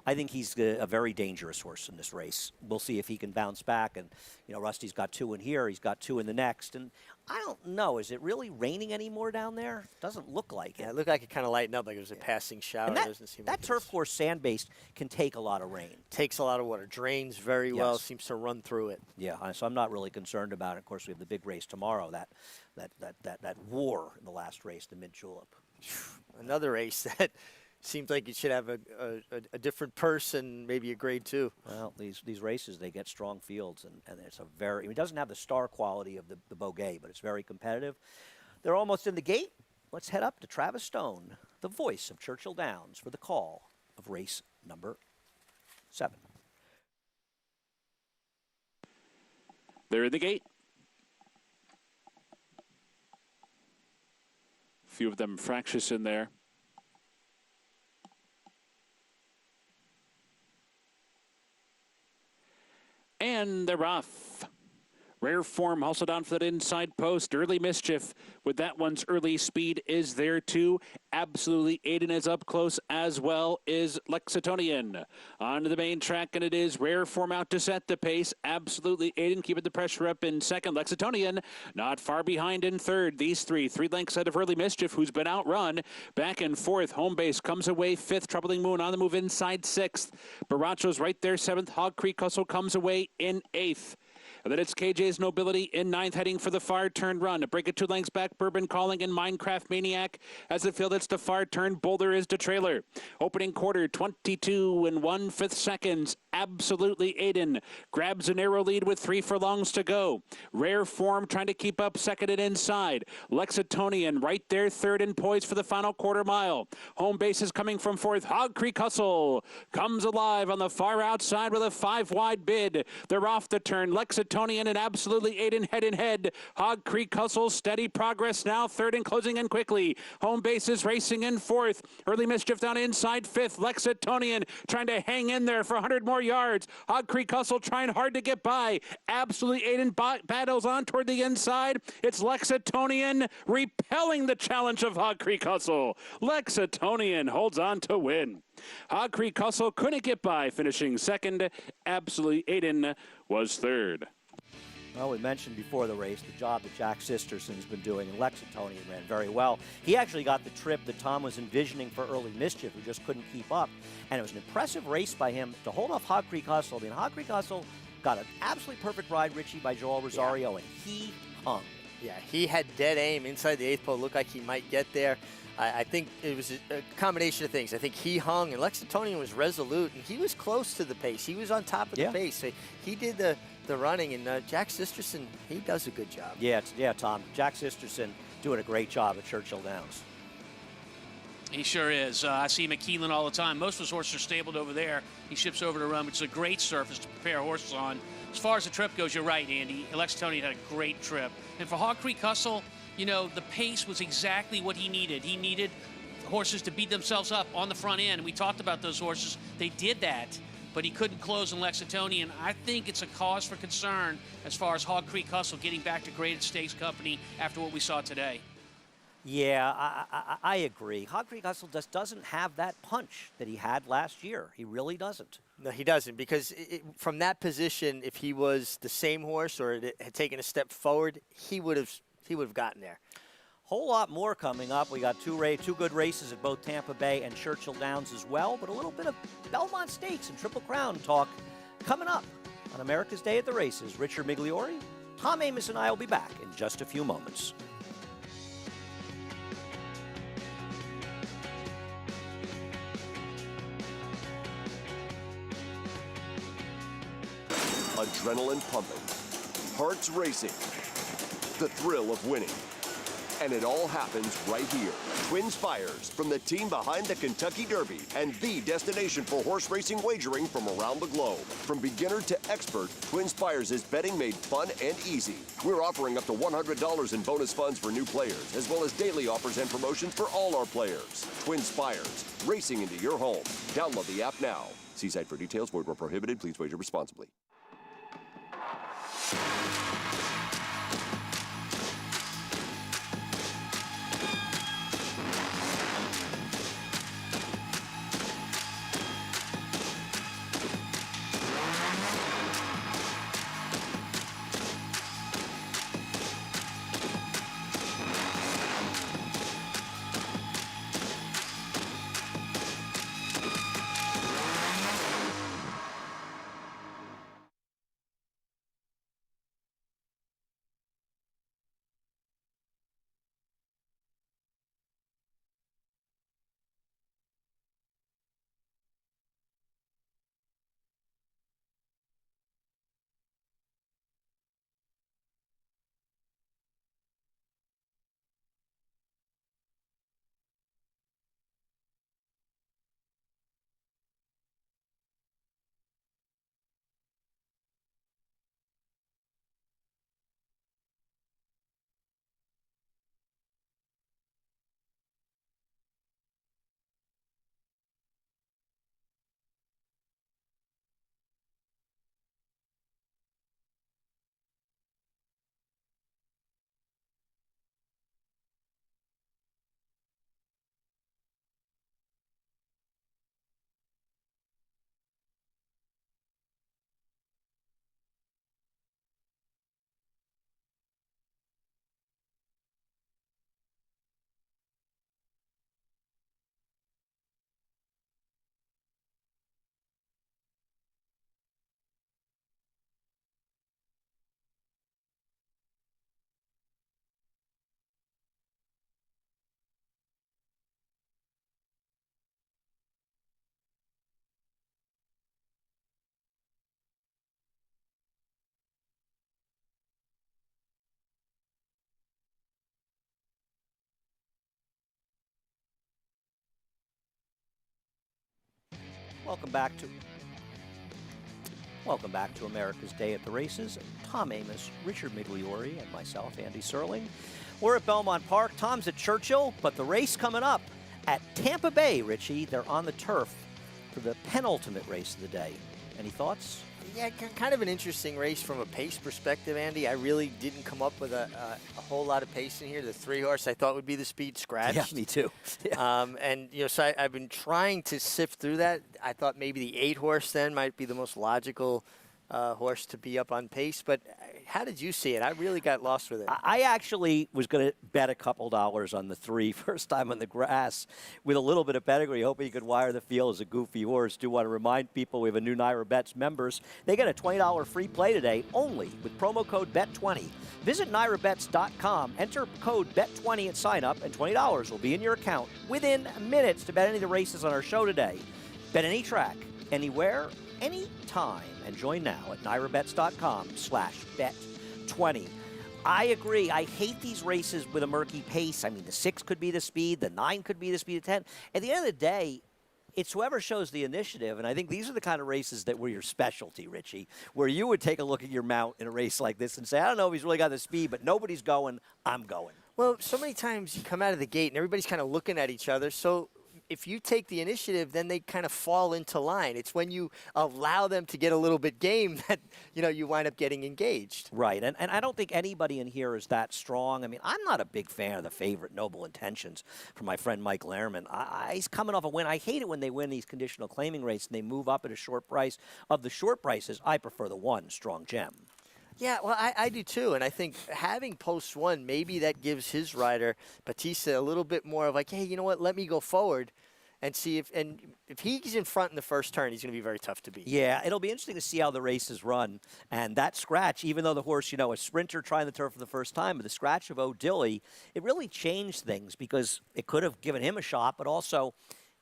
I think he's a very dangerous horse in this race. We'll see if he can bounce back. And, you know, Rusty's got 2 in here. He's got 2 in the next. And I don't know. Is it really raining anymore down there? Doesn't look like it. Yeah, it looked like it kind of lightened up, like it was a passing shower. And that, Doesn't seem that like turf course, sand-based, can take a lot of rain. Takes a lot of water. Drains very well. Seems to run through it. Yeah, so I'm not really concerned about it. Of course, we have the big race tomorrow. That war in the last race, the Mid-Julep. Another race that seems like it should have a different person, maybe a grade 2. Well, these races, they get strong fields, and it's a very, I mean, it doesn't have the star quality of the Beaugay, but it's very competitive. They're almost in the gate. Let's head up to Travis Stone, the voice of Churchill Downs, for the call of race number 7. They're in the gate. A few of them fractious in there. And they're off. Rare Form also down for that inside post. Early Mischief with that one's early speed is there too. Absolutely Aiden is up close, as well is Lexitonian. Onto the main track, and it is Rare Form out to set the pace. Absolutely Aiden keeping the pressure up in second. Lexitonian not far behind in third. These 3 lengths out of Early Mischief, who's been outrun. Back and fourth. Home Base comes away 5th. Troubling Moon on the move inside 6th. Baracho's right there 7th. Hog Creek Hustle comes away in 8th. And then it's KJ's Nobility in 9th, heading for the far turn run. A break it 2 lengths back, Bourbon Calling and Minecraft Maniac. As the field hits the far turn, Boulder is the trailer. Opening quarter, 22 and 1/5 seconds. Absolutely Aiden grabs a narrow lead with 3 furlongs to go. Rare Form trying to keep up second and inside. Lexitonian right there, third and poised for the final quarter mile. Home Base is coming from 4th. Hog Creek Hustle comes alive on the far outside with a 5 wide bid. They're off the turn. Lexitonian and Absolutely Aiden head in head. Hog Creek Hustle, steady progress now, third and closing in quickly. Home Base is racing in 4th. Early Mischief down inside 5th. Lexitonian trying to hang in there for 100 more yards. Hog Creek Hustle trying hard to get by. Absolutely Aiden battles on toward the inside. It's Lexitonian repelling the challenge of Hog Creek Hustle. Lexitonian holds on to win. Hog Creek Hustle couldn't get by, finishing second. Absolutely Aiden was third. Well, we mentioned before the race the job that Jack Sisterson's been doing, and Lexitonian ran very well. He actually got the trip that Tom was envisioning for Early Mischief, who just couldn't keep up. And it was an impressive race by him to hold off Hog Creek Hustle. I mean, Hog Creek Hustle got an absolutely perfect ride, Richie, by Joel Rosario, and he hung. Yeah, he had dead aim inside the 8th pole. Looked like he might get there. I think it was a combination of things. I think he hung, and Lexitonian was resolute, and he was close to the pace. He was on top of the pace. So he did the running, and Jack Sisterson, he does a good job. Yeah, Tom. Jack Sisterson doing a great job at Churchill Downs. He sure is. I see him at Keeneland all the time. Most of his horses are stabled over there. He ships over to run, which is a great surface to prepare horses on. As far as the trip goes, you're right, Andy. Lexitonian had a great trip. And for Hog Creek Hustle, you know, the pace was exactly what he needed. He needed horses to beat themselves up on the front end. We talked about those horses. They did that, but he couldn't close in Lexitonian. I think it's a cause for concern as far as Hog Creek Hustle getting back to graded stakes company after what we saw today. Yeah, I agree. Hog Creek Hustle just doesn't have that punch that he had last year. He really doesn't. No, he doesn't, because from that position, if he was the same horse or had taken a step forward, he would have gotten there. Whole lot more coming up. We got two good races at both Tampa Bay and Churchill Downs as well, but a little bit of Belmont Stakes and Triple Crown talk coming up on America's Day at the Races. Richard Migliori, Tom Amoss, and I will be back in just a few moments. Adrenaline pumping, hearts racing, the thrill of winning. And it all happens right here. Twin Spires, from the team behind the Kentucky Derby and the destination for horse racing wagering from around the globe. From beginner to expert, Twin Spires is betting made fun and easy. We're offering up to $100 in bonus funds for new players, as well as daily offers and promotions for all our players. Twin Spires, racing into your home. Download the app now. See site for details. Void where prohibited. Please wager responsibly. Welcome back to America's Day at the Races. Tom Amos, Richard Migliori, and myself, Andy Serling. We're at Belmont Park. Tom's at Churchill, but the race coming up at Tampa Bay, Richie. They're on the turf for the penultimate race of the day. Any thoughts? Yeah, kind of an interesting race from a pace perspective, Andy. I really didn't come up with a whole lot of pace in here. The 3-horse I thought would be the Speed Scratch. Yeah, me too. And, so I've been trying to sift through that. I thought maybe the 8-horse then might be the most logical horse to be up on pace. But how did you see it? I really got lost with it. I actually was going to bet a couple dollars on the 3 first time on the grass with a little bit of pedigree, hoping you could wire the field as a goofy horse. Do want to remind people we have a new Naira Bets members. They get a $20 free play today only with promo code BET20. Visit NairaBets.com, enter code BET20 at sign up, and $20 will be in your account within minutes to bet any of the races on our show today. Bet any track, anywhere, anytime. And join now at NairaBets.com/bet20. I agree. I hate these races with a murky pace. I mean, the 6 could be the speed, the 9 could be the speed of 10. At the end of the day, it's whoever shows the initiative, and I think these are the kind of races that were your specialty, Richie, where you would take a look at your mount in a race like this and say, I don't know if he's really got the speed, but nobody's going, I'm going. Well, so many times you come out of the gate and everybody's kind of looking at each other, so if you take the initiative, then they kind of fall into line. It's when you allow them to get a little bit game that, you wind up getting engaged. Right, and I don't think anybody in here is that strong. I mean, I'm not a big fan of the favorite Noble Intentions from my friend Mike Lehrman. He's coming off a win. I hate it when they win these conditional claiming races and they move up at a short price. Of the short prices, I prefer the 1, Strong Gem. Yeah, well, I do too, and I think having post 1, maybe that gives his rider, Batista, a little bit more of like, hey, you know what, let me go forward and see if he's in front in the first turn, he's going to be very tough to beat. Yeah, it'll be interesting to see how the races run. And that scratch, even though the horse, a sprinter trying the turf for the first time, but the scratch of O'Dilly, it really changed things because it could have given him a shot, but also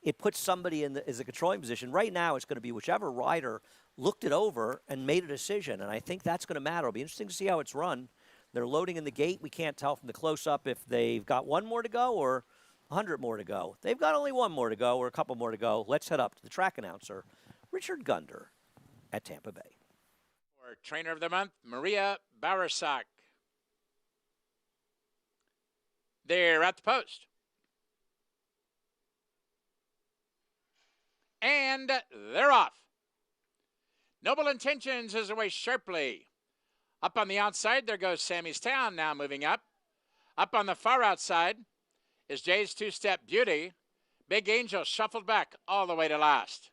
it puts somebody in as a controlling position. Right now, it's going to be whichever rider looked it over and made a decision, and I think that's going to matter. It'll be interesting to see how it's run. They're loading in the gate. We can't tell from the close-up if they've got 1 more to go or 100 more to go. They've got only 1 more to go or a couple more to go. Let's head up to the track announcer, Richard Gunder at Tampa Bay. For Trainer of the Month, Maria Barasak. They're at the post. And they're off. Noble Intentions is away sharply. Up on the outside, there goes Sammy's Town, now moving up. Up on the far outside is Jay's 2-Step Beauty. Big Angel shuffled back all the way to last.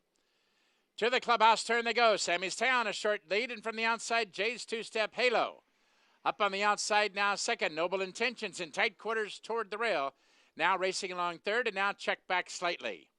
To the clubhouse turn they go. Sammy's Town, a short lead, and from the outside, Jay's 2-Step Halo. Up on the outside now, second, Noble Intentions in tight quarters toward the rail. Now racing along third, and now checked back slightly.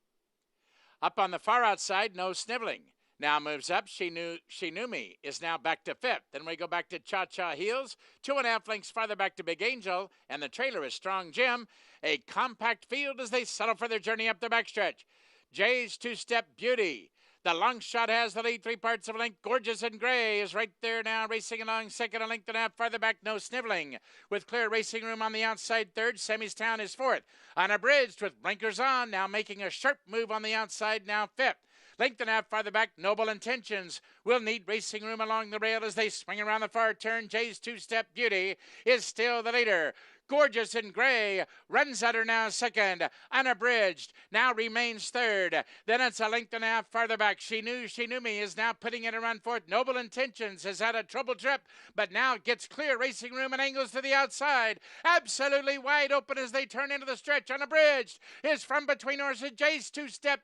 Up on the far outside, No Sniveling. Now moves up. She Knew Me is now back to 5th. Then we go back to Cha Cha Heels. 2.5 lengths farther back to Big Angel. And the trailer is Strong Jim. A compact field as they settle for their journey up the backstretch. Jay's 2-Step Beauty. The long shot has the lead 3 parts of a length. Gorgeous in Gray is right there now, racing along second, 1.5 lengths farther back. No Sniveling. With clear racing room on the outside third. Sammy's Town is 4th. Unabridged with blinkers on, now making a sharp move on the outside, now 5th. 1.5 lengths farther back, Noble Intentions will need racing room along the rail as they swing around the far turn. Jay's 2-Step Beauty is still the leader. Gorgeous in Gray runs at her now second. Unabridged now remains third. Then it's 1.5 lengths farther back. She Knew Me is now putting it around 4th. Noble Intentions has had a trouble trip, but now gets clear racing room and angles to the outside. Absolutely wide open as they turn into the stretch. Unabridged is from between horses. Jay's 2-Step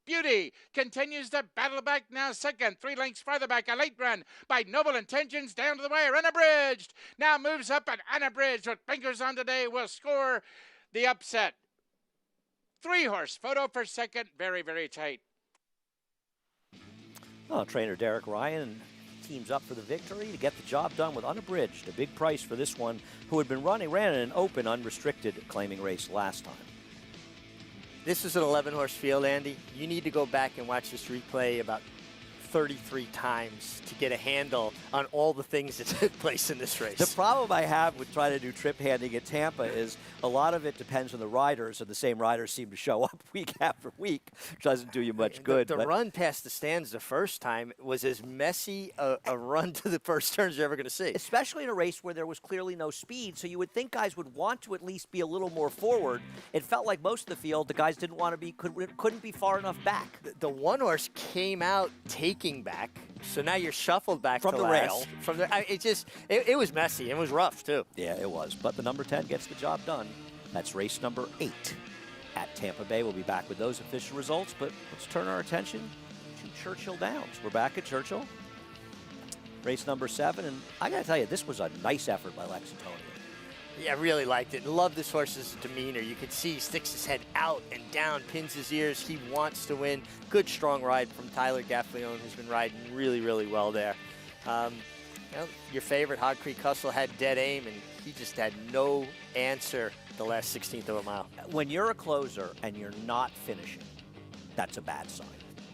Beauty continues to battle back now second. 3 lengths farther back. A late run by Noble Intentions down to the wire. Unabridged now moves up, and Unabridged with blinkers on today will score the upset. 3-horse photo for second. Very, very tight. Oh, trainer Derek Ryan teams up for the victory to get the job done with Unabridged. A big price for this one, who had ran in an open, unrestricted claiming race last time. This is an 11-horse field, Andy. You need to go back and watch this replay about 33 times to get a handle on all the things that took place in this race. The problem I have with trying to do trip handing at Tampa is a lot of it depends on the riders, and the same riders seem to show up week after week, which doesn't do you much good. The run past the stands the first time was as messy a run to the first turn as you're ever going to see. Especially in a race where there was clearly no speed, so you would think guys would want to at least be a little more forward. It felt like most of the field, the guys didn't want to be, couldn't be far enough back. The one horse came out taking back, so now you're shuffled back from to the last. rail. From the, it was messy. It was rough too. Yeah, it was. But the number 10 gets the job done. That's race number 8 at Tampa Bay. We'll be back with those official results, but let's turn our attention to Churchill Downs. We're back at Churchill. Race number 7, and I got to tell you, this was a nice effort by Lexington. Yeah, I really liked it. Love this horse's demeanor. You could see he sticks his head out and down, pins his ears. He wants to win. Good, strong ride from Tyler Gaffleone, who's been riding really, really well there. Your favorite, Hog Creek Hustle, had dead aim, and he just had no answer the last 16th of a mile. When you're a closer and you're not finishing, that's a bad sign.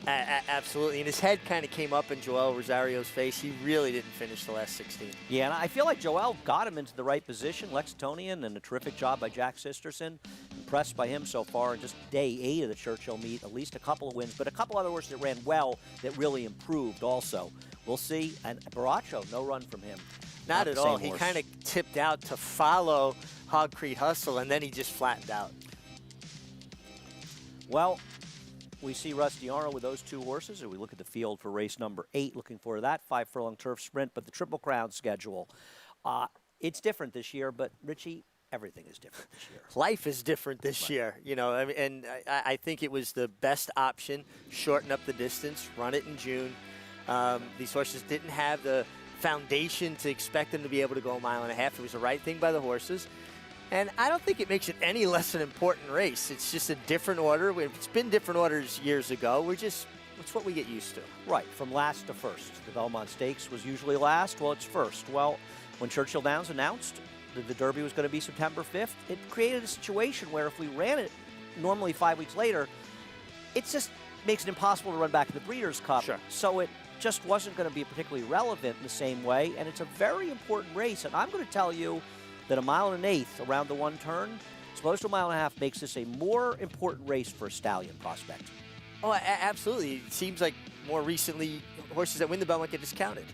Absolutely, and his head kind of came up in Joel Rosario's face. He really didn't finish the last 16. Yeah, and I feel like Joel got him into the right position. Lexingtonian, and a terrific job by Jack Sisterson. Impressed by him so far in just day 8 of the Churchill meet. At least a couple of wins, but a couple other horses that ran well that really improved also. We'll see. And Baracho, no run from him. Not at all. He kind of tipped out to follow Hog Creek Hustle, and then he just flattened out. Well, we see Rusty Arnold with those 2 horses, and we look at the field for race number 8, looking for that 5-furlong turf sprint, but the Triple Crown schedule. It's different this year, but Richie, everything is different this year. Life is different this year, you know, and I think it was the best option. Shorten up the distance, run it in June. These horses didn't have the foundation to expect them to be able to go 1.5 miles. It was the right thing by the horses. And I don't think it makes it any less an important race. It's just a different order. It's been different orders years ago. It's what we get used to. Right, from last to first. The Belmont Stakes was usually last. Well, it's first. Well, when Churchill Downs announced that the Derby was going to be September 5th, it created a situation where if we ran it normally 5 weeks later, it just makes it impossible to run back in the Breeders' Cup. Sure. So it just wasn't going to be particularly relevant in the same way, and it's a very important race. And I'm going to tell you that 1 1/8 miles around the one turn, as opposed to 1.5 miles, makes this a more important race for a stallion prospect. Oh, absolutely. It seems like more recently, horses that win the Belmont get discounted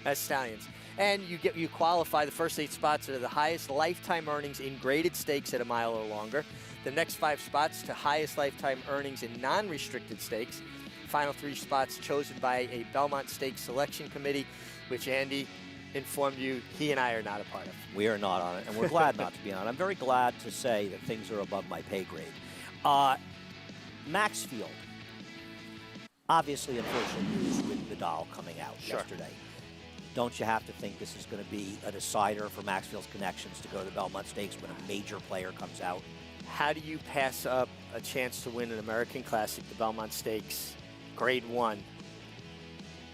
as stallions. And you qualify the first 8 spots are the highest lifetime earnings in graded stakes at 1 mile or longer. The next 5 spots to highest lifetime earnings in non-restricted stakes. Final 3 spots chosen by a Belmont Stakes selection committee, which Andy informed you he and I are not a part of. We are not on it, and we're glad not to be on it. I'm very glad to say that things are above my pay grade. Maxfield, obviously unfortunate news with Vidal coming out yesterday. Don't you have to think this is going to be a decider for Maxfield's connections to go to the Belmont Stakes when a major player comes out? How do you pass up a chance to win an American Classic, the Belmont Stakes, Grade 1,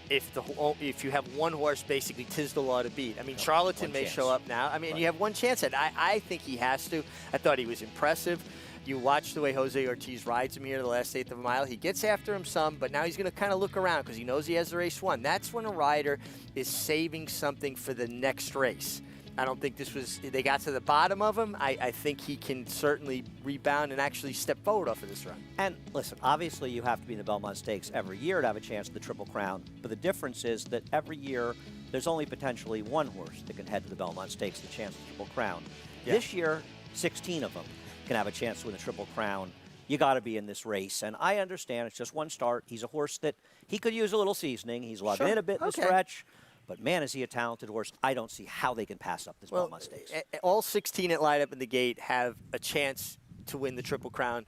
if you have one horse, basically, 'tis the law to beat? I mean, Charlatan may show up now. I mean, you have one chance at it. I think he has to. I thought he was impressive. You watch the way Jose Ortiz rides him here the last 1/8 of a mile. He gets after him some, but now he's going to kind of look around because he knows he has the race won. That's when a rider is saving something for the next race. I don't think they got to the bottom of him. I think he can certainly rebound and actually step forward off of this run. And listen, obviously you have to be in the Belmont Stakes every year to have a chance at the Triple Crown. But the difference is that every year there's only potentially one horse that can head to the Belmont Stakes, the chance at the Triple Crown. Yeah. This year, 16 of them can have a chance to win the Triple Crown. You got to be in this race. And I understand it's just one start. He's a horse that he could use a little seasoning. He's lugging in a bit in the stretch. But, man, is he a talented horse. I don't see how they can pass up this Belmont Stakes. All 16 that line up in the gate have a chance to win the Triple Crown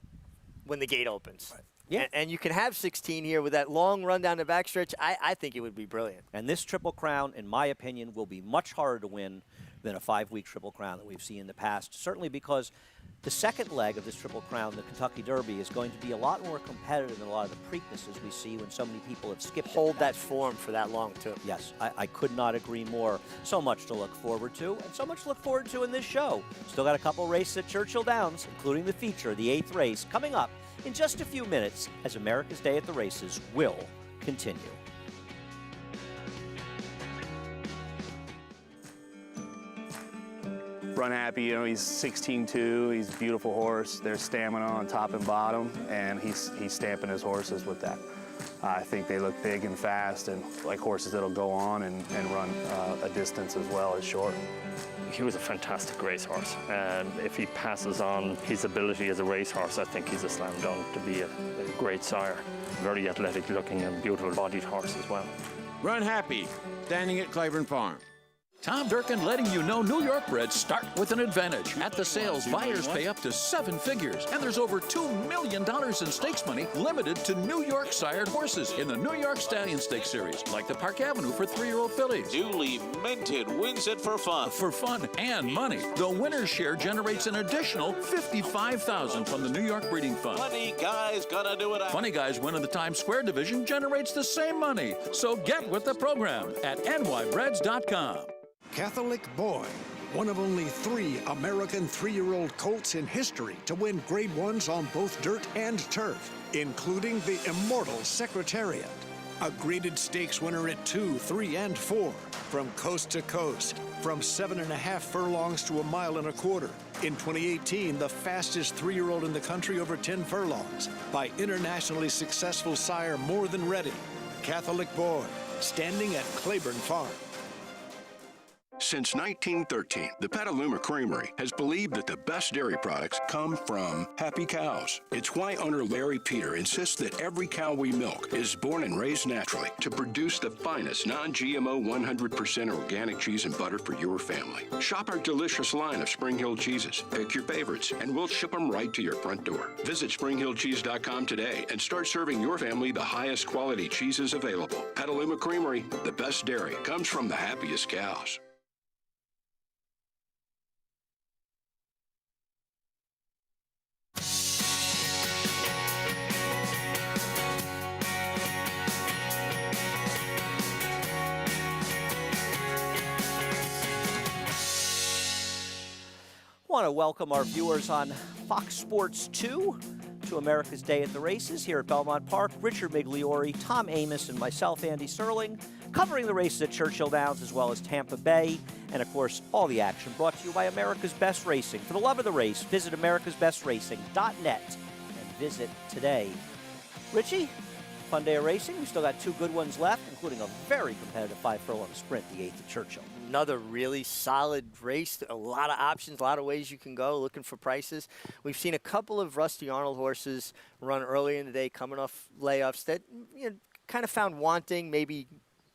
when the gate opens. Right. Yeah. And you can have 16 here with that long run down the backstretch. I think it would be brilliant. And this Triple Crown, in my opinion, will be much harder to win than a 5-week Triple Crown that we've seen in the past, certainly because the second leg of this Triple Crown, the Kentucky Derby, is going to be a lot more competitive than a lot of the Preaknesses we see when so many people have skipped. Hold that form for that long, too. Yes, I could not agree more. So much to look forward to, and so much to look forward to in this show. Still got a couple races at Churchill Downs, including the feature, the 8th race, coming up in just a few minutes as America's Day at the Races will continue. Run Happy, you know, he's 16-2. He's a beautiful horse. There's stamina on top and bottom, and he's stamping his horses with that. I think they look big and fast, and like horses that'll go on and run a distance as well as short. He was a fantastic racehorse, and if he passes on his ability as a racehorse, I think he's a slam dunk to be a great sire. Very athletic looking and beautiful bodied horse as well. Run Happy, standing at Claiborne Farm. Tom Durkin letting you know New York breds start with an advantage. At the sales, buyers pay up to 7 figures, and there's over $2 million in stakes money limited to New York sired horses in the New York Stallion Stakes Series, like the Park Avenue for 3-year-old fillies. Newly minted wins it for fun. For fun and money. The winner's share generates an additional $55,000 from the New York Breeding Fund. Funny Guys gonna do it. Funny Guys win in the Times Square division generates the same money. So get with the program at nybreds.com. Catholic Boy, one of only 3 American 3-year-old colts in history to win Grade 1s on both dirt and turf, including the immortal Secretariat. A graded stakes winner at 2, 3, and 4, from coast to coast, from 7.5 furlongs to 1.25 miles. In 2018, the fastest 3-year-old in the country over 10 furlongs by internationally successful sire More Than Ready. Catholic Boy, standing at Claiborne Farm. Since 1913, the Petaluma Creamery has believed that the best dairy products come from happy cows. It's why owner Larry Peter insists that every cow we milk is born and raised naturally to produce the finest non-GMO 100% organic cheese and butter for your family. Shop our delicious line of Spring Hill cheeses. Pick your favorites, and we'll ship them right to your front door. Visit SpringHillCheese.com today and start serving your family the highest quality cheeses available. Petaluma Creamery, the best dairy comes from the happiest cows. I want to welcome our viewers on Fox Sports 2 to America's Day at the Races here at Belmont Park. Richard Migliori, Tom Amos, and myself, Andy Serling, covering the races at Churchill Downs as well as Tampa Bay. And, of course, all the action brought to you by America's Best Racing. For the love of the race, visit americasbestracing.net and visit today. Richie, fun day of racing. We still got 2 good ones left, including a very competitive 5-furlong sprint, the 8th at Churchill. Another really solid race. A lot of options, a lot of ways you can go looking for prices. We've seen a couple of Rusty Arnold horses run earlier in the day coming off layoffs that kind of found wanting, maybe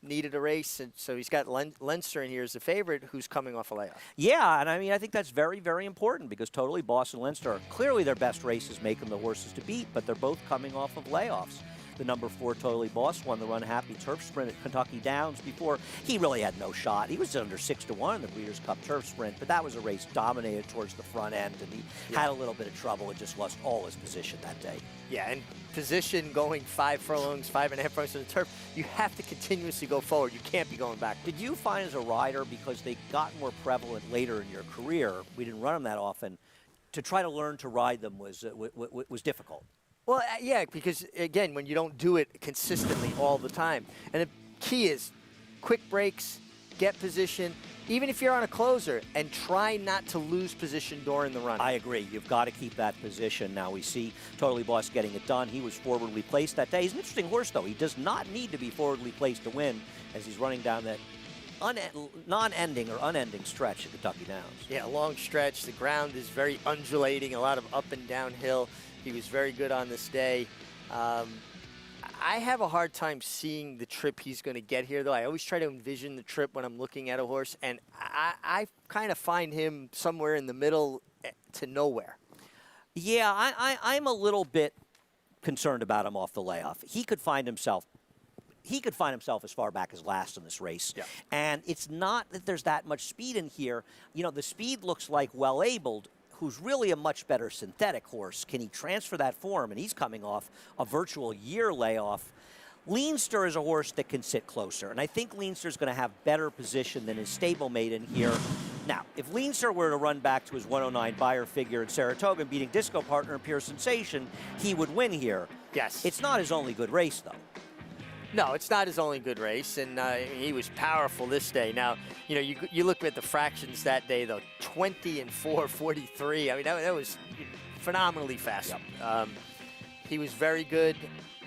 needed a race. And so he's got Leinster in here as a favorite who's coming off a layoff. Yeah, and I mean, I think that's very, very important because Totally Boss and Leinster are clearly their best races, make them the horses to beat, but they're both coming off of layoffs. The number 4 Totally Boss won the Run Happy Turf Sprint at Kentucky Downs before. He really had no shot. He was under 6-1 in the Breeders' Cup Turf Sprint, but that was a race dominated towards the front end, and he had a little bit of trouble and just lost all his position that day. Yeah, and position going 5 furlongs, 5.5 furlongs on the turf, you have to continuously go forward. You can't be going back. Did you find as a rider, because they got more prevalent later in your career, we didn't run them that often, to try to learn to ride them was difficult? Well, yeah, because, again, when you don't do it consistently all the time. And the key is quick breaks, get position, even if you're on a closer, and try not to lose position during the run. I agree. You've got to keep that position. Now we see Totally Boss getting it done. He was forwardly placed that day. He's an interesting horse, though. He does not need to be forwardly placed to win as he's running down that non-ending or unending stretch at Kentucky Downs. Yeah, a long stretch. The ground is very undulating, a lot of up and downhill. He was very good on this day. I have a hard time seeing the trip he's going to get here, though. I always try to envision the trip when I'm looking at a horse, and I kind of find him somewhere in the middle to nowhere. Yeah, I'm a little bit concerned about him off the layoff. He could find himself as far back as last in this race. Yeah. And it's not that there's that much speed in here. You know, the speed looks like Well-Abled, who's really a much better synthetic horse. Can he transfer that form? And he's coming off a virtual year layoff. Leinster is a horse that can sit closer, and I think Leinster's going to have better position than his stablemate in here. Now, if Leinster were to run back to his 109 Beyer figure in Saratoga, beating Disco Partner and Pure Sensation, he would win here. Yes. It's not his only good race, though. No, it's not his only good race, and he was powerful this day. Now, you know, you look at the fractions that day, though, 20 and 4:43. I mean, that was phenomenally fast. Yep. He was very good.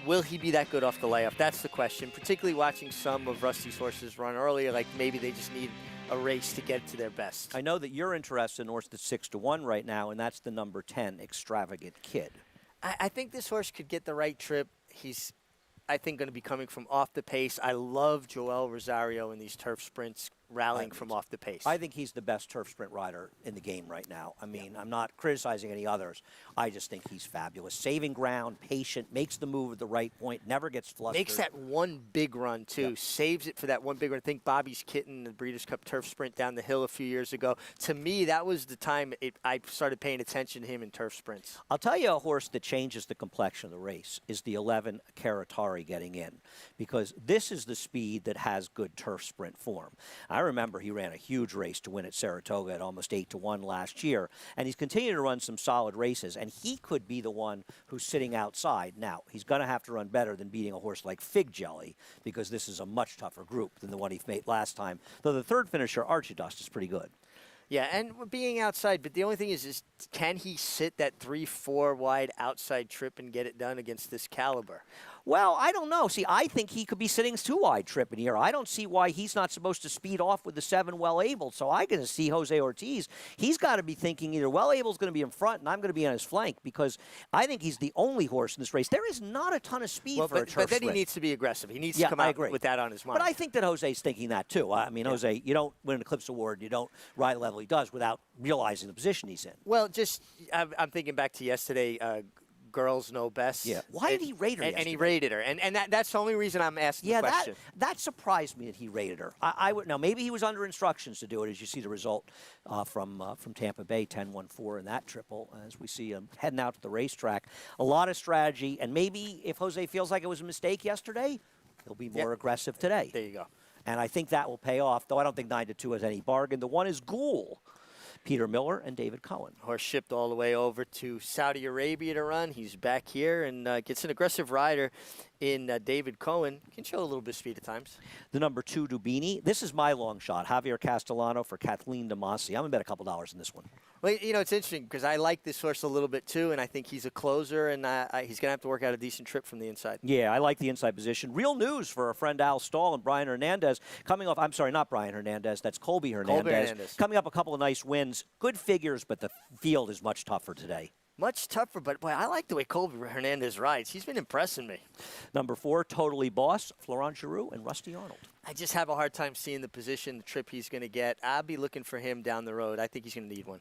Will he be that good off the layoff? That's the question, particularly watching some of Rusty's horses run earlier, like maybe they just need a race to get to their best. I know that you're interested in a horse that's 6-1 right now, and that's the number 10, Extravagant Kid. I think this horse could get the right trip. He's, I think, going to be coming from off the pace. I love Joel Rosario in these turf sprints, rallying from off the pace. I think he's the best turf sprint rider in the game right now. I mean, I'm not criticizing any others. I just think he's fabulous. Saving ground, patient, makes the move at the right point, never gets flustered. Makes that one big run, too. Yep. Saves it for that one big run. I think Bobby's Kitten, the Breeders' Cup turf sprint down the hill a few years ago. To me, that was the time I started paying attention to him in turf sprints. I'll tell you a horse that changes the complexion of the race is the 11 Karatari getting in, because this is the speed that has good turf sprint form. I remember he ran a huge race to win at Saratoga at almost 8-1 last year, and he's continued to run some solid races, and he could be the one who's sitting outside. Now, he's going to have to run better than beating a horse like Fig Jelly, because this is a much tougher group than the one he made last time, though the third finisher, Archie Dust, is pretty good. Yeah, and being outside, but the only thing is can he sit that 3-4 wide outside trip and get it done against this caliber? Well, I don't know. See, I think he could be sitting 2-wide tripping here. I don't see why he's not supposed to speed off with the 7 well-able. So I'm going to see Jose Ortiz. He's got to be thinking either well-able's going to be in front and I'm going to be on his flank, because I think he's the only horse in this race. There is not a ton of speed for a turf But then sprint. He needs to be aggressive. He needs to come out with that on his mind. But I think that Jose's thinking that, too. I mean, Jose, you don't win an Eclipse Award, you don't ride the level he does without realizing the position he's in. Well, I'm thinking back to yesterday, Girls Know Best. Yeah. Why did he rate her And he rated her. And that's the only reason I'm asking the question. That surprised me that he rated her. I would now maybe he was under instructions to do it, as you see the result from Tampa Bay, 10-1-4 in that triple, as we see him heading out to the racetrack. A lot of strategy, and maybe if Jose feels like it was a mistake yesterday, he'll be more aggressive today. There you go. And I think that will pay off, though I don't think 9-2 has any bargain. The one is Ghoul. Peter Miller and David Cohen. Horse shipped all the way over to Saudi Arabia to run. He's back here and gets an aggressive rider in David Cohen. Can show a little bit of speed at times. The number 2, Dubini. This is my long shot. Javier Castellano for Kathleen DeMasi. I'm going to bet a couple dollars in this one. Well, you know, it's interesting because I like this horse a little bit too, and I think he's a closer, and he's going to have to work out a decent trip from the inside. Yeah, I like the inside position. Real news for our friend Al Stahl and Brian Hernandez coming off. I'm sorry, not Brian Hernandez. That's Colby Hernandez. Coming up a couple of nice wins. Good figures, but the field is much tougher today. Much tougher, but boy, I like the way Colby Hernandez rides. He's been impressing me. Number 4, Totally Boss, Florent Giroux and Rusty Arnold. I just have a hard time seeing the position, the trip he's going to get. I'll be looking for him down the road. I think he's going to need one.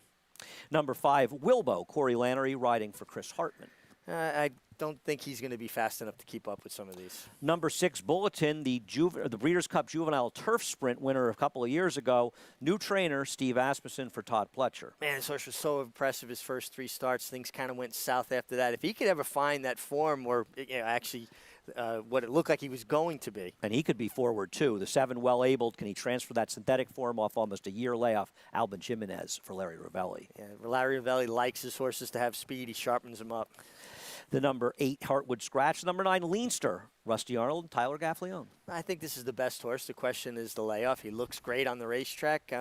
Number 5, Wilbo, Corey Lannery riding for Chris Hartman. I don't think he's going to be fast enough to keep up with some of these. Number 6, Bulletin, the Breeders' Cup Juvenile Turf Sprint winner a couple of years ago. New trainer, Steve Asmussen for Todd Pletcher. Man, this horse was so impressive his first 3 starts. Things kind of went south after that. If he could ever find that form where, actually what it looked like he was going to be. And he could be forward, too. The 7 well-abled. Can he transfer that synthetic form off almost a year layoff? Alban Jimenez for Larry Ravelli. Yeah, Larry Ravelli likes his horses to have speed. He sharpens them up. The number 8, Heartwood Scratch. Number 9, Leinster, Rusty Arnold and Tyler Gaffalione. I think this is the best horse. The question is the layoff. He looks great on the racetrack.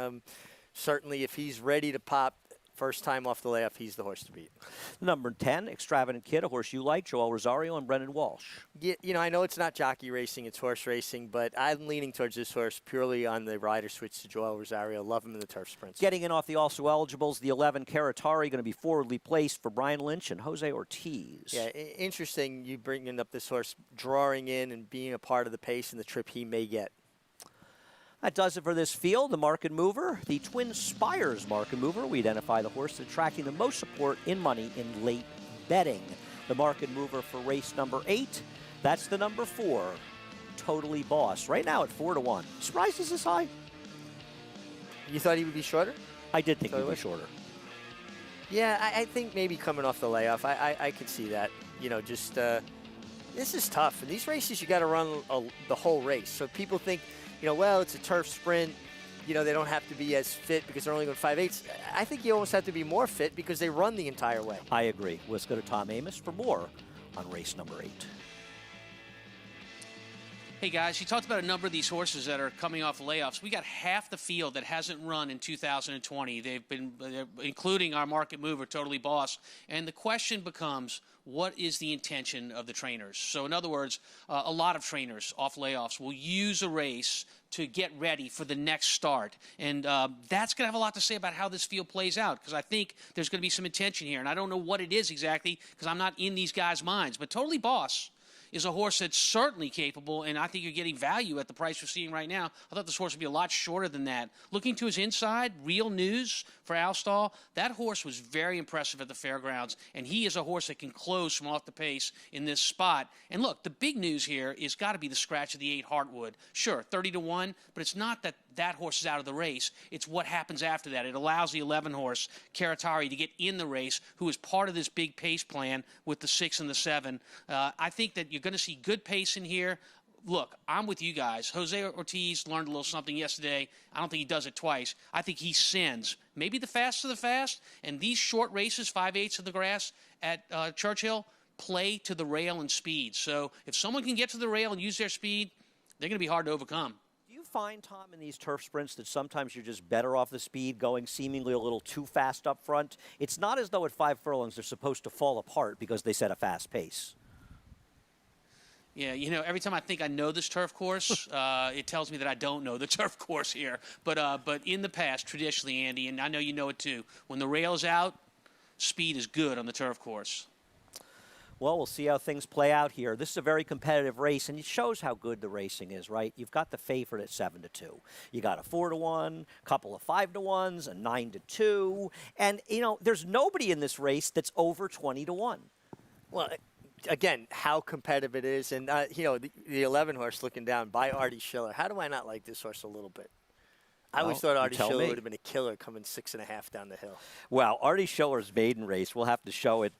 Certainly, if he's ready to pop first time off the layoff, he's the horse to beat. Number 10, Extravagant Kid, a horse you like, Joel Rosario and Brendan Walsh. Yeah, you know, I know it's not jockey racing, it's horse racing, but I'm leaning towards this horse purely on the rider switch to Joel Rosario. Love him in the turf sprints. Getting in off the also eligibles, the 11, Karatari, going to be forwardly placed for Brian Lynch and Jose Ortiz. Yeah, interesting you bringing up this horse, drawing in and being a part of the pace and the trip he may get. That does it for this field. The market mover, the Twin Spires market mover. We identify the horse that's attracting the most support in money in late betting. The market mover for race number 8, that's the number 4, Totally Boss. Right now at 4-1. Surprised he's this high? You thought he would be shorter? I did think he would be shorter. Yeah, I think maybe coming off the layoff, I could see that. You know, just this is tough. In these races, you got to run the whole race. So people think, you know, well, it's a turf sprint. You know, they don't have to be as fit because they're only going 5/8. I think you almost have to be more fit because they run the entire way. I agree. Let's go to Tom Amoss for more on race number 8. Hey guys, you talked about a number of these horses that are coming off layoffs. We got half the field that hasn't run in 2020. They've been, including our market mover, Totally Boss. And the question becomes, what is the intention of the trainers? So in other words, a lot of trainers off layoffs will use a race to get ready for the next start. And that's going to have a lot to say about how this field plays out, because I think there's going to be some intention here. And I don't know what it is exactly, because I'm not in these guys' minds. But Totally Boss is a horse that's certainly capable, and I think you're getting value at the price we're seeing right now. I thought this horse would be a lot shorter than that. Looking to his inside, Real News for Alstall, that horse was very impressive at the fairgrounds, and he is a horse that can close from off the pace in this spot. And look, the big news here is got to be the scratch of the 8 Heartwood. Sure, 30-1, but it's not that that horse is out of the race. It's what happens after that. It allows the 11 horse, Karatari, to get in the race, who is part of this big pace plan with the 6 and the 7. I think that you're going to see good pace in here. Look, I'm with you guys. Jose Ortiz learned a little something yesterday. I don't think he does it twice. I think he sends maybe the fast of the fast, and these short races, 5/8 of the grass at Churchill, play to the rail and speed. So if someone can get to the rail and use their speed, they're going to be hard to overcome. Find, Tom, in these turf sprints that sometimes you're just better off the speed, going seemingly a little too fast up front? It's not as though at 5 furlongs they're supposed to fall apart because they set a fast pace. Yeah, you know, every time I think I know this turf course, it tells me that I don't know the turf course here. But in the past, traditionally, Andy, and I know you know it too, when the rail is out, speed is good on the turf course. Well, we'll see how things play out here. This is a very competitive race, and it shows how good the racing is, right? You've got the favorite at 7-2. You got a 4-1, a couple of 5-1s, a 9-2, and you know there's nobody in this race that's over 20-1. Well, again, how competitive it is, and you know the 11 horse looking down by Artie Schiller. How do I not like this horse a little bit? I always thought Artie Schiller would have been a killer coming 6.5 down the hill. Well, Artie Schiller's maiden race, we'll have to show it.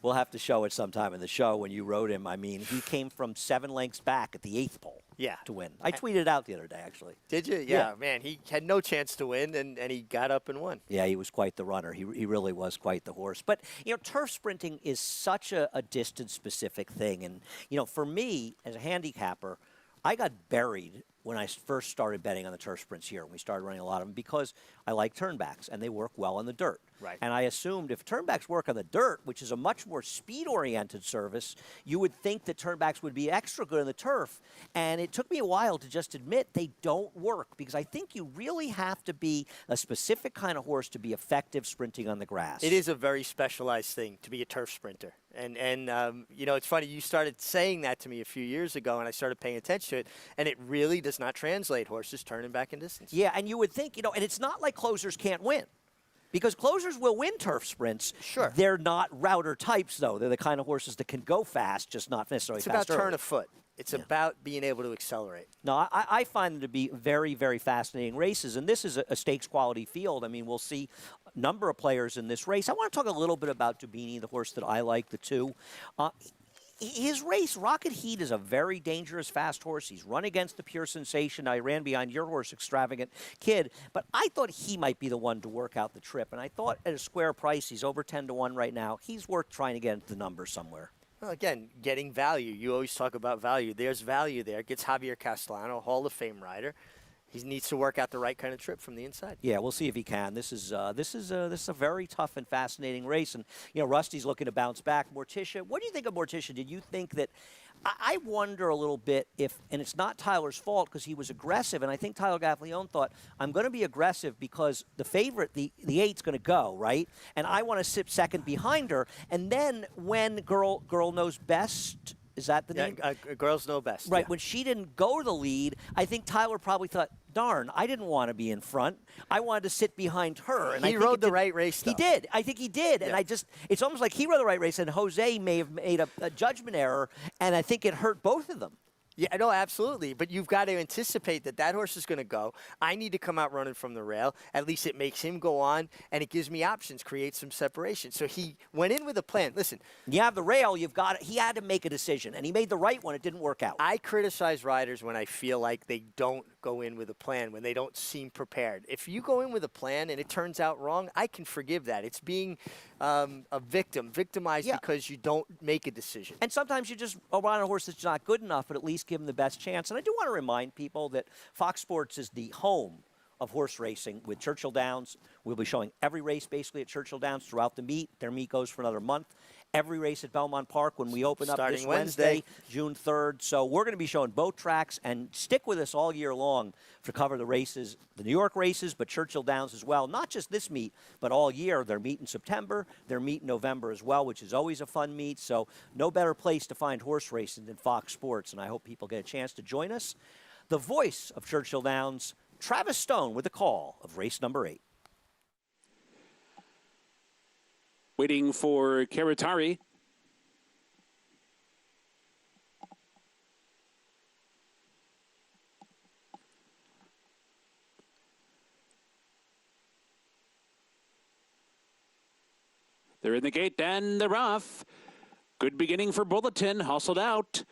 We'll have to show it sometime in the show when you rode him. I mean, he came from 7 lengths back at the 8th pole. Yeah, to win. I tweeted it out the other day, actually. Did you? Yeah, man, he had no chance to win, and he got up and won. Yeah, he was quite the runner. He really was quite the horse. But you know, turf sprinting is such a distance-specific thing, and you know, for me as a handicapper, I got buried when I first started betting on the turf sprints here, and we started running a lot of them because I like turnbacks, and they work well on the dirt. Right. And I assumed if turnbacks work on the dirt, which is a much more speed-oriented service, you would think that turnbacks would be extra good on the turf. And it took me a while to just admit they don't work, because I think you really have to be a specific kind of horse to be effective sprinting on the grass. It is a very specialized thing to be a turf sprinter. And you know, it's funny, you started saying that to me a few years ago, and I started paying attention to it, and it really does not translate horses turning back in distance. Yeah, and you would think, you know, and it's not like closers can't win. Because closers will win turf sprints. Sure. They're not router types, though. They're the kind of horses that can go fast, just not necessarily fast. It's about turn of foot. It's about being able to accelerate. No, I find them to be very, very fascinating races, and this is a stakes quality field. I mean, we'll see a number of players in this race. I want to talk a little bit about Dubini, the horse that I like, the 2. His race, Rocket Heat, is a very dangerous fast horse. He's run against the Pure Sensation. I ran behind your horse, Extravagant Kid, but I thought he might be the one to work out the trip, and I thought at a square price, he's over 10-1 right now. He's worth trying to get into the number somewhere. Well, again, getting value. You always talk about value. There's value there. Gets Javier Castellano, Hall of Fame rider. He needs to work out the right kind of trip from the inside. Yeah, we'll see if he can. This is a very tough and fascinating race, and you know, Rusty's looking to bounce back. Morticia, what do you think of Morticia? Did you think that? I wonder a little bit if, and it's not Tyler's fault because he was aggressive, and I think Tyler Gaffalione thought, I'm going to be aggressive because the favorite, the 8's going to go, right? And I want to sit second behind her, and then when Girl Knows Best, is that the name? Girls Know Best. Right, yeah. when she didn't go to the lead, I think Tyler probably thought, darn, I didn't want to be in front. I wanted to sit behind her. And he rode the right race, though. He did. I think he did. Yeah. And it's almost like he rode the right race, and Jose may have made a judgment error, and I think it hurt both of them. Yeah, no, absolutely. But you've got to anticipate that horse is going to go. I need to come out running from the rail. At least it makes him go on, and it gives me options, creates some separation. So he went in with a plan. Listen. You have the rail, he had to make a decision, and he made the right one. It didn't work out. I criticize riders when I feel like they don't go in with a plan, when they don't seem prepared. If you go in with a plan and it turns out wrong, I can forgive that. It's being a victimized because you don't make a decision. And sometimes you just run a horse that's not good enough, but at least give him the best chance. And I do want to remind people that Fox Sports is the home of horse racing with Churchill Downs. We'll be showing every race basically at Churchill Downs throughout the meet. Their meet goes for another month. Every race at Belmont Park when we open up this Wednesday, June 3rd. So we're going to be showing both tracks, and stick with us all year long to cover the races, the New York races, but Churchill Downs as well. Not just this meet, but all year. Their meet in September, their meet in November as well, which is always a fun meet. So no better place to find horse racing than Fox Sports, and I hope people get a chance to join us. The voice of Churchill Downs, Travis Stone, with the call of race number 8. Waiting for Karatari. They're in the gate and they're off. Good beginning for Bulletin, hustled out.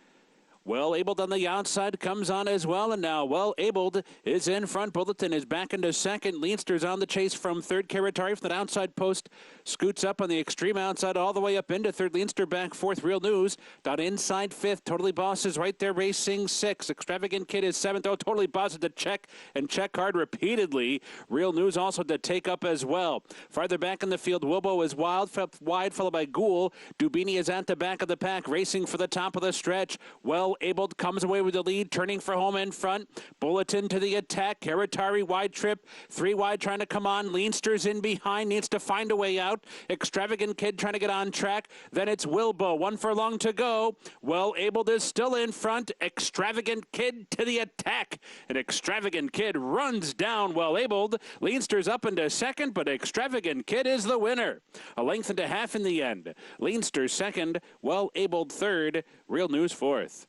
Well-Abled on the outside comes on as well, and now Well-Abled is in front. Bulletin is back into second. Leinster's on the chase from third. Karatari from the outside post scoots up on the extreme outside all the way up into third. Leinster back fourth. Real News down inside fifth. Totally Boss is right there racing sixth. Extravagant Kid is seventh. Oh, Totally Boss to check and check hard repeatedly. Real News also to take up as well. Farther back in the field, Wilbo is wide, followed by Ghoul. Dubini is at the back of the pack, racing for the top of the stretch. Well-Abled comes away with the lead, turning for home in front. Bulletin to the attack. Karatari wide trip. 3 wide trying to come on. Leinster's in behind, needs to find a way out. Extravagant Kid trying to get on track. Then it's Wilbo. 1 furlong to go. Well-Abled is still in front. Extravagant Kid to the attack. And Extravagant Kid runs down Well-Abled. Leinster's up into second, but Extravagant Kid is the winner. A length and a half in the end. Leinster second. Well-Abled third. Real News fourth.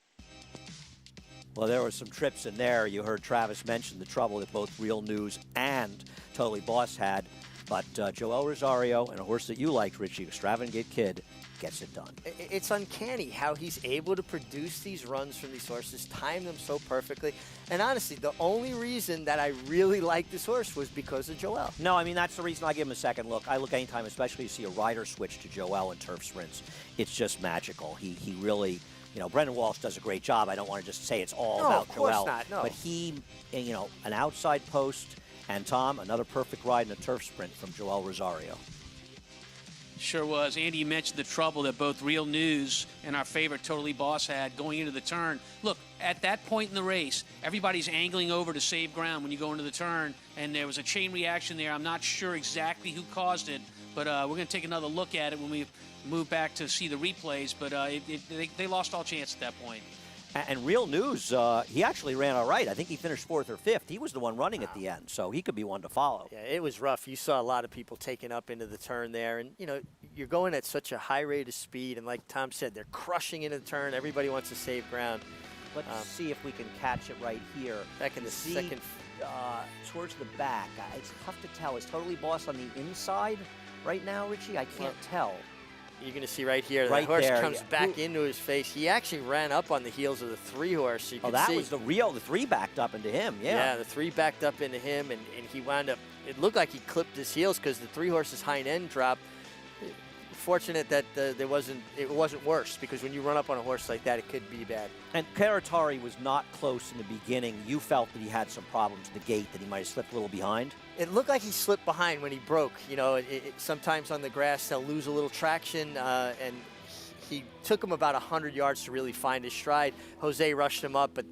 Well, there were some trips in there. You heard Travis mention the trouble that both Real News and Totally Boss had. But Joel Rosario and a horse that you liked, Richie, Extravagant Kid, gets it done. It's uncanny how he's able to produce these runs from these horses, time them so perfectly. And honestly, the only reason that I really like this horse was because of Joel. No, I mean, that's the reason I give him a second look. I look anytime, especially to see a rider switch to Joel in turf sprints. It's just magical. He really... You know, Brendan Walsh does a great job. I don't want to just say it's all about Joel. Of course not, no. But he, you know, an outside post, and Tom, another perfect ride in a turf sprint from Joel Rosario. Sure was. Andy, you mentioned the trouble that both Real News and our favorite Totally Boss had going into the turn. Look, at that point in the race, everybody's angling over to save ground when you go into the turn, and there was a chain reaction there. I'm not sure exactly who caused it, but we're going to take another look at it when we move back to see the replays, but they lost all chance at that point. And Real News, he actually ran all right. I think he finished 4th or 5th. He was the one running at the end, so he could be one to follow. Yeah, it was rough. You saw a lot of people taking up into the turn there, and, you know, you're going at such a high rate of speed, and like Tom said, they're crushing into the turn. Everybody wants to save ground. Let's see if we can catch it right here. Back in the second. Towards the back. It's tough to tell. Is Totally Boss on the inside right now, Richie? I can't tell. You're going to see right here, right the horse there, comes back into his face. He actually ran up on the heels of the 3 horse. So you that was the 3 backed up into him, Yeah, the 3 backed up into him, and he wound up, it looked like he clipped his heels because the 3 horse's hind end dropped. Fortunate that it wasn't worse, because when you run up on a horse like that, it could be bad. And Karatari was not close in the beginning. You felt that he had some problems in the gate, that he might have slipped a little behind? It looked like he slipped behind when he broke. You know, sometimes on the grass they'll lose a little traction, and he took him about 100 yards to really find his stride. Jose rushed him up, but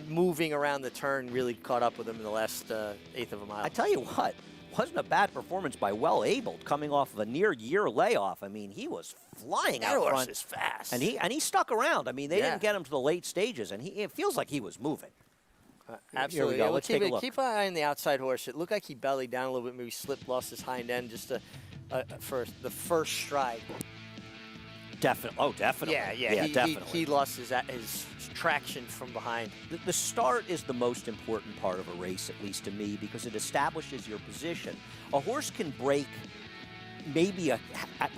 moving around the turn really caught up with him in the last eighth of a mile. I tell you what, wasn't a bad performance by Well-Abled coming off of a near-year layoff. I mean, he was flying out front. That horse is fast. And he stuck around. I mean, they didn't get him to the late stages, and it feels like he was moving. Absolutely. Here we go. Let's take a look. Keep an eye on the outside horse. It looked like he bellied down a little bit, maybe slipped, lost his hind end just for the first stride. Definitely. Oh, definitely. Yeah, definitely. He lost his traction from behind. The start is the most important part of a race, at least to me, because it establishes your position. A horse can break maybe a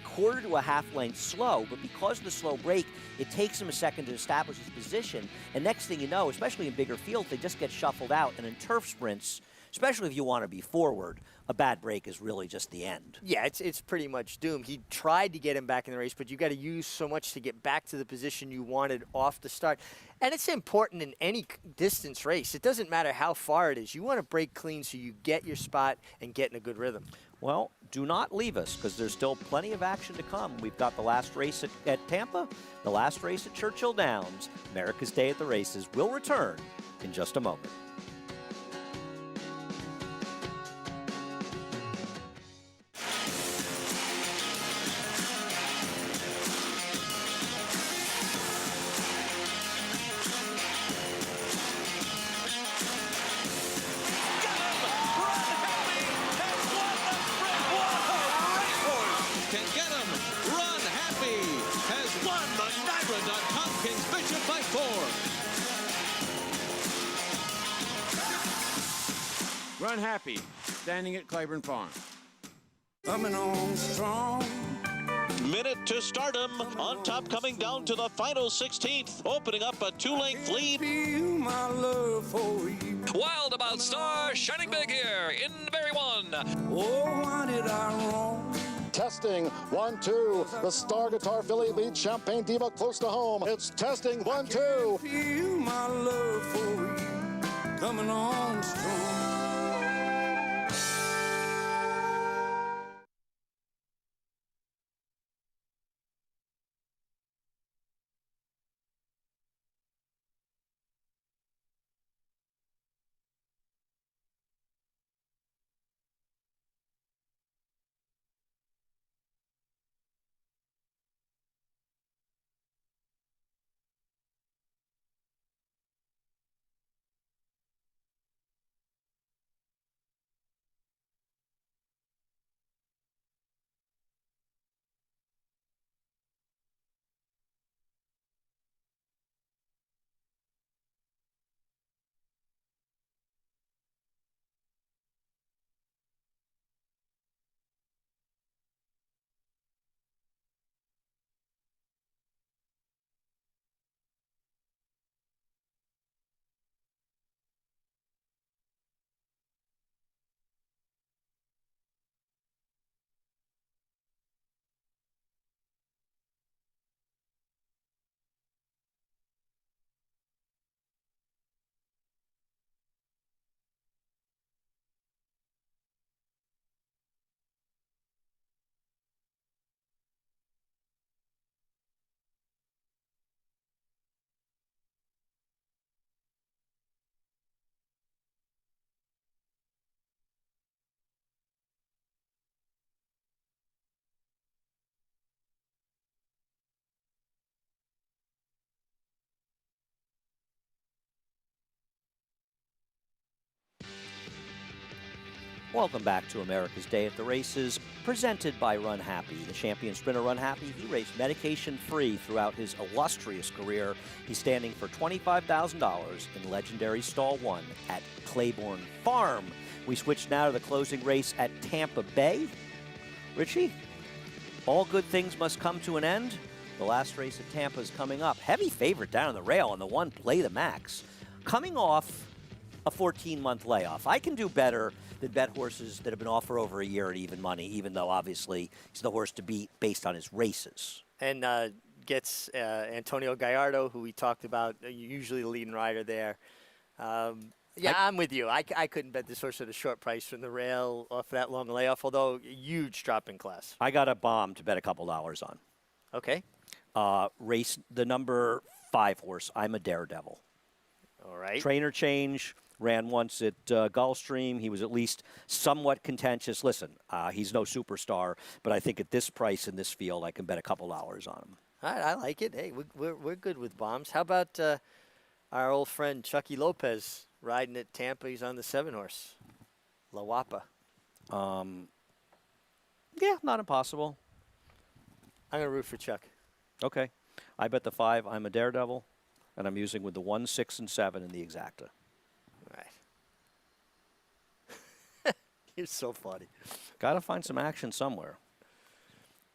quarter to a half length slow, but because of the slow break, it takes him a second to establish his position. And next thing you know, especially in bigger fields, they just get shuffled out. And in turf sprints, especially if you want to be forward, a bad break is really just the end. Yeah, it's pretty much doomed. He tried to get him back in the race, but you got to use so much to get back to the position you wanted off the start. And it's important in any distance race. It doesn't matter how far it is. You want to break clean so you get your spot and get in a good rhythm. Well, do not leave us, because there's still plenty of action to come. We've got the last race at Tampa, the last race at Churchill Downs. America's Day at the Races will return in just a moment. Run Happy, standing at Claiborne Farm. Coming on strong. Minute to stardom. On top, coming down to the final 16th, opening up a 2-length lead. Feel my love for you. Wild About Star, shining big here in Berry 1. Oh, why did I wrong? Testing, 1, 2. The Star Guitar Filly leads Champagne Diva close to home. It's testing, 1, 2. Feel my love for you. Coming on strong. Welcome back to America's Day at the Races, presented by Run Happy. The champion sprinter Run Happy, he raced medication-free throughout his illustrious career. He's standing for $25,000 in legendary Stall 1 at Claiborne Farm. We switch now to the closing race at Tampa Bay. Richie, all good things must come to an end. The last race at Tampa is coming up. Heavy favorite down on the rail on the one Play the Max. Coming off a 14-month layoff. I can do better than bet horses that have been off for over a year at even money, even though obviously he's the horse to beat based on his races. And gets Antonio Gallardo, who we talked about, usually the leading rider there. Yeah, I'm with you. I couldn't bet this horse at a short price from the rail off that long layoff, although a huge drop in class. I got a bomb to bet a couple dollars on. Okay. Race the number 5 horse, I'm a Daredevil. All right. Trainer change, ran once at Gulfstream. He was at least somewhat contentious. Listen, he's no superstar, but I think at this price in this field, I can bet a couple dollars on him. All right, I like it. Hey, we're good with bombs. How about our old friend Chucky Lopez riding at Tampa? He's on the 7-horse, La Wapa. Yeah, not impossible. I'm going to root for Chuck. Okay. I bet the 5, I'm a Daredevil, and I'm using with the 1, 6, and 7 in the exacta. All right. You're so funny. Got to find some action somewhere.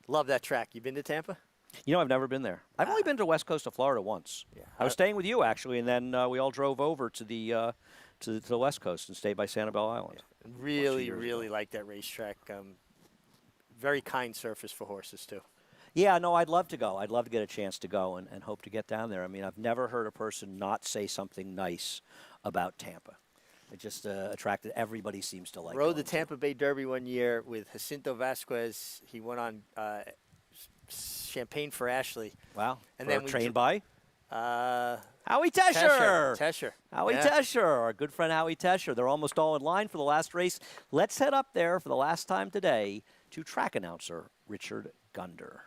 Love that track. You been to Tampa? You know, I've never been there. I've only been to the west coast of Florida once. Yeah. I was staying with you, actually, and then we all drove over to the to the West Coast and stay by Sanibel Island. Really, really like that racetrack. Very kind surface for horses, too. Yeah, no, I'd love to go. I'd love to get a chance to go and hope to get down there. I mean, I've never heard a person not say something nice about Tampa. It just attracted, everybody seems to like it. Rode the Tampa Bay Derby one year with Jacinto Vasquez. He went on Champagne for Ashley. Wow. And then trained by? Howie Tesher. Tesher. Howie Tesher, our good friend Howie Tesher. They're almost all in line for the last race. Let's head up there for the last time today to track announcer Richard Gunder.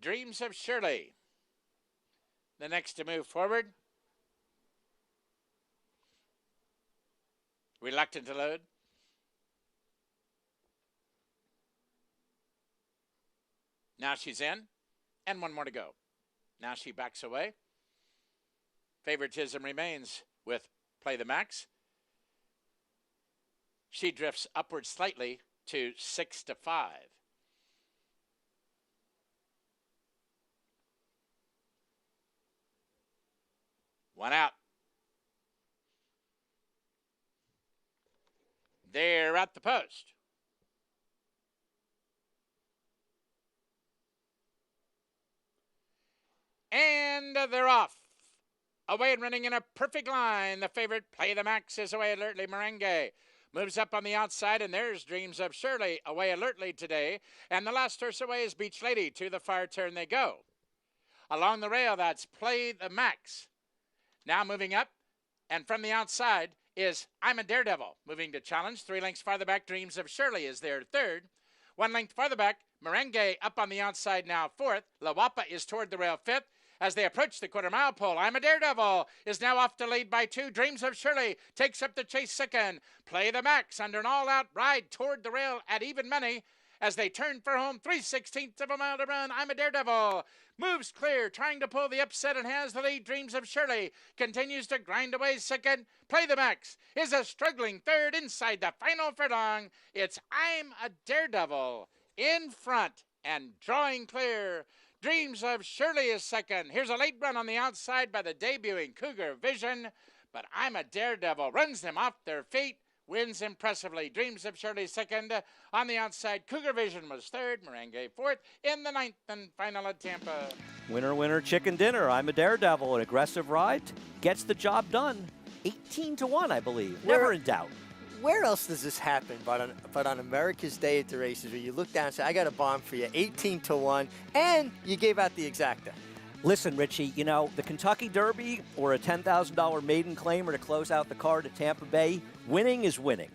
Dreams of Shirley. The next to move forward. Reluctant to load. Now she's in, and one more to go. Now she backs away. Favoritism remains with Play the Max. She drifts upward slightly to 6-5. One out. They're at the post. And they're off. Away and running in a perfect line. The favorite, Play the Max, is away alertly. Merengue moves up on the outside, and there's Dreams of Shirley away alertly today. And the last horse away is Beach Lady. To the far turn they go. Along the rail, that's Play the Max. Now moving up, and from the outside is I'm a Daredevil. Moving to challenge. 3 lengths farther back, Dreams of Shirley is there third. 1 length farther back, Merengue up on the outside now fourth. La Wapa is toward the rail fifth. As they approach the quarter-mile pole, I'm a Daredevil is now off to lead by 2. Dreams of Shirley takes up the chase second. Play the Max under an all-out ride toward the rail at even money. As they turn for home, 3/16 of a mile to run. I'm a Daredevil moves clear, trying to pull the upset and has the lead. Dreams of Shirley continues to grind away second. Play the Max is a struggling third inside the final furlong. It's I'm a Daredevil in front and drawing clear. Dreams of Shirley is second. Here's a late run on the outside by the debuting Cougar Vision, but I'm a Daredevil runs them off their feet. Wins impressively. Dreams of Shirley second. On the outside, Cougar Vision was third. Merengue fourth in the 9th and final at Tampa. Winner, winner, chicken dinner. I'm a Daredevil. An aggressive ride gets the job done. 18-1, I believe. Never in doubt. Where else does this happen but on America's Day at the races, where you look down and say, I got a bomb for you, 18-1, and you gave out the exacta? Listen, Richie, you know, the Kentucky Derby or a $10,000 maiden claimer to close out the card at Tampa Bay, winning is winning.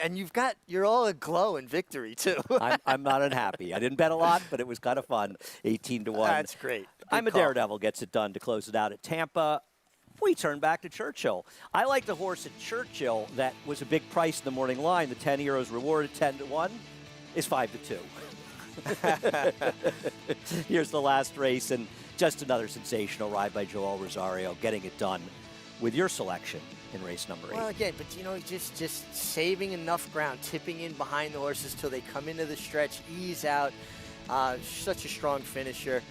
And you're all aglow in victory, too. I'm not unhappy. I didn't bet a lot, but it was kind of fun, 18-1. That's great. I'm a Daredevil gets it done to close it out at Tampa. We turn back to Churchill. I like the horse at Churchill that was a big price in the morning line. The 10 euros reward at 10-1 is 5-2. Here's the last race, and just another sensational ride by Joel Rosario, getting it done with your selection in race number 8. Well, again, but just saving enough ground, tipping in behind the horses till they come into the stretch, ease out. Such a strong finisher.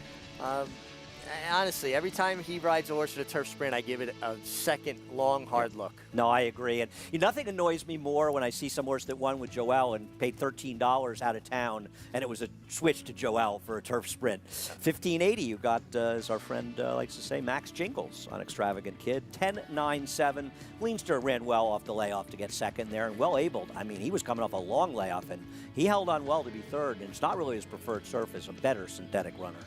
Honestly, every time he rides a horse at a turf sprint, I give it a second long, hard look. No, I agree. And nothing annoys me more when I see some horse that won with Joel and paid $13 out of town, and it was a switch to Joel for a turf sprint. $15.80, you got, as our friend likes to say, Max Jingles on Extravagant Kid. 10.97. Leinster ran well off the layoff to get second there, and well abled. I mean, he was coming off a long layoff, and he held on well to be third, and it's not really his preferred surface, a better synthetic runner.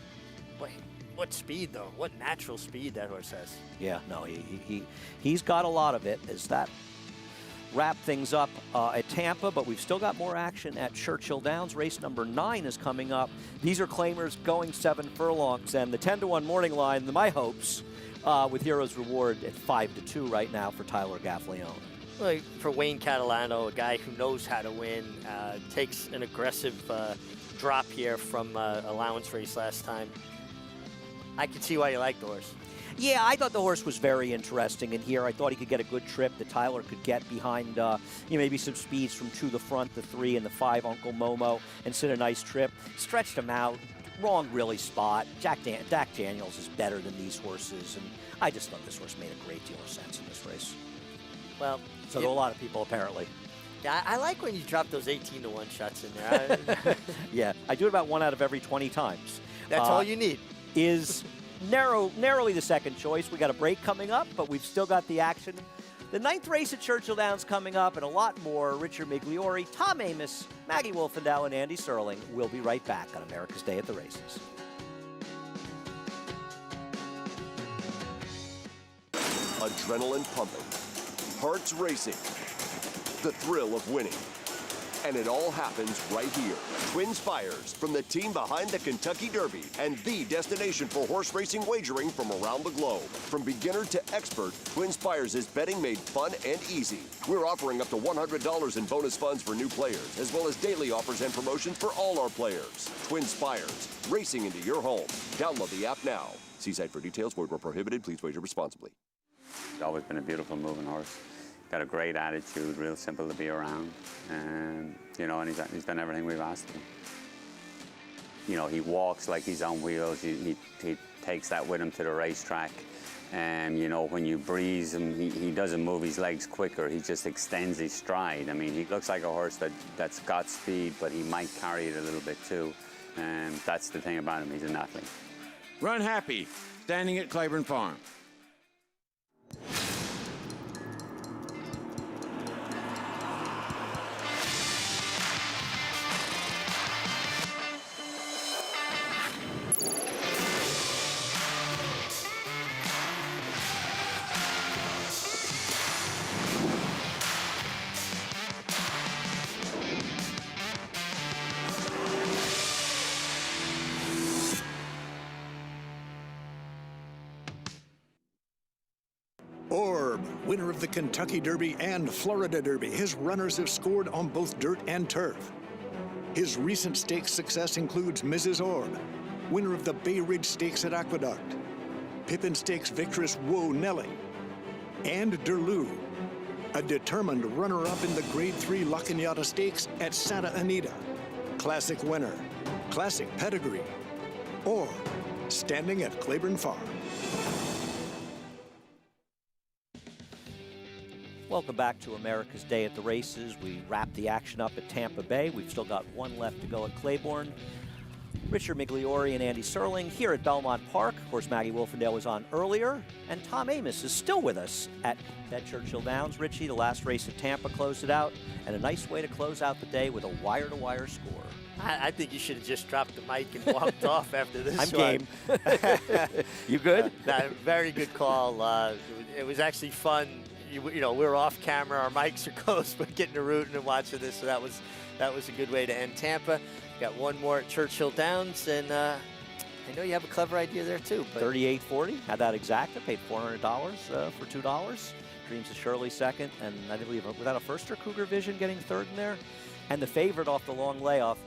Wait. What speed, though? What natural speed that horse has. Yeah, no, he's got a lot of it. As that wrap things up at Tampa, but we've still got more action at Churchill Downs. Race number 9 is coming up. These are claimers going 7 furlongs, and the 10-1 morning line, my hopes, with Hero's Reward at 5-2 right now for Tyler Gaffleone. Well, for Wayne Catalano, a guy who knows how to win, takes an aggressive drop here from allowance race last time. I can see why you like the horse. Yeah, I thought the horse was very interesting in here. I thought he could get a good trip that Tyler could get behind, maybe some speeds from 2 the front, the 3, and the 5, Uncle Momo, and sit a nice trip. Stretched him out, wrong really spot. Dak Daniels is better than these horses, and I just thought this horse made a great deal of sense in this race. Well, so do a lot of people apparently. Yeah, I like when you drop those 18-to-1 shots in there. Yeah, I do it about 1 out of every 20 times. That's all you need. Is narrowly the second choice. We got a break coming up, but we've still got the action. The 9th race at Churchill Downs coming up, and a lot more. Richard Migliori, Tom Amoss, Maggie Wolfendow, and Andy Serling. We'll be right back on America's Day at the Races. Adrenaline pumping, hearts racing, the thrill of winning. And it all happens right here. Twin Spires, from the team behind the Kentucky Derby and the destination for horse racing wagering from around the globe. From beginner to expert, Twin Spires is betting made fun and easy. We're offering up to $100 in bonus funds for new players, as well as daily offers and promotions for all our players. Twin Spires, racing into your home. Download the app now. See site for details. Void where prohibited. Please wager responsibly. He's always been a beautiful moving horse. Got a great attitude, real simple to be around, and and he's done everything we've asked of him. He walks like he's on wheels. He takes that with him to the racetrack, and when you breeze him, he doesn't move his legs quicker. He just extends his stride. I mean, he looks like a horse that's got speed, but he might carry it a little bit too, and that's the thing about him. He's an athlete. Run Happy, standing at Claiborne Farm. Orb, winner of the Kentucky Derby and Florida Derby. His runners have scored on both dirt and turf. His recent stakes success includes Mrs. Orb, winner of the Bay Ridge Stakes at Aqueduct, Pippin Stakes victorious Whoa Nelly, and Derlou, a determined runner-up in the Grade 3 La Cañada Stakes at Santa Anita. Classic winner, classic pedigree, or standing at Claiborne Farm. Welcome back to America's Day at the Races. We wrap the action up at Tampa Bay. We've still got one left to go at Claiborne. Richard Migliori and Andy Serling here at Belmont Park. Of course, Maggie Wolfendow was on earlier, and Tom Amoss is still with us at Churchill Downs. Richie, the last race at Tampa closed it out, and a nice way to close out the day with a wire-to-wire score. I think you should have just dropped the mic and walked off after this I'm one. game. You good? Very good call. It was actually fun. We were off camera, our mics are closed, but getting to rooting and watching this, so that was a good way to end Tampa. Got one more at Churchill Downs, and I know you have a clever idea there too. But 38.40, had that exacta, paid $400 for $2. Dreams of Shirley second, and I believe without a first or Cougar Vision getting third in there. And the favorite off the long layoff.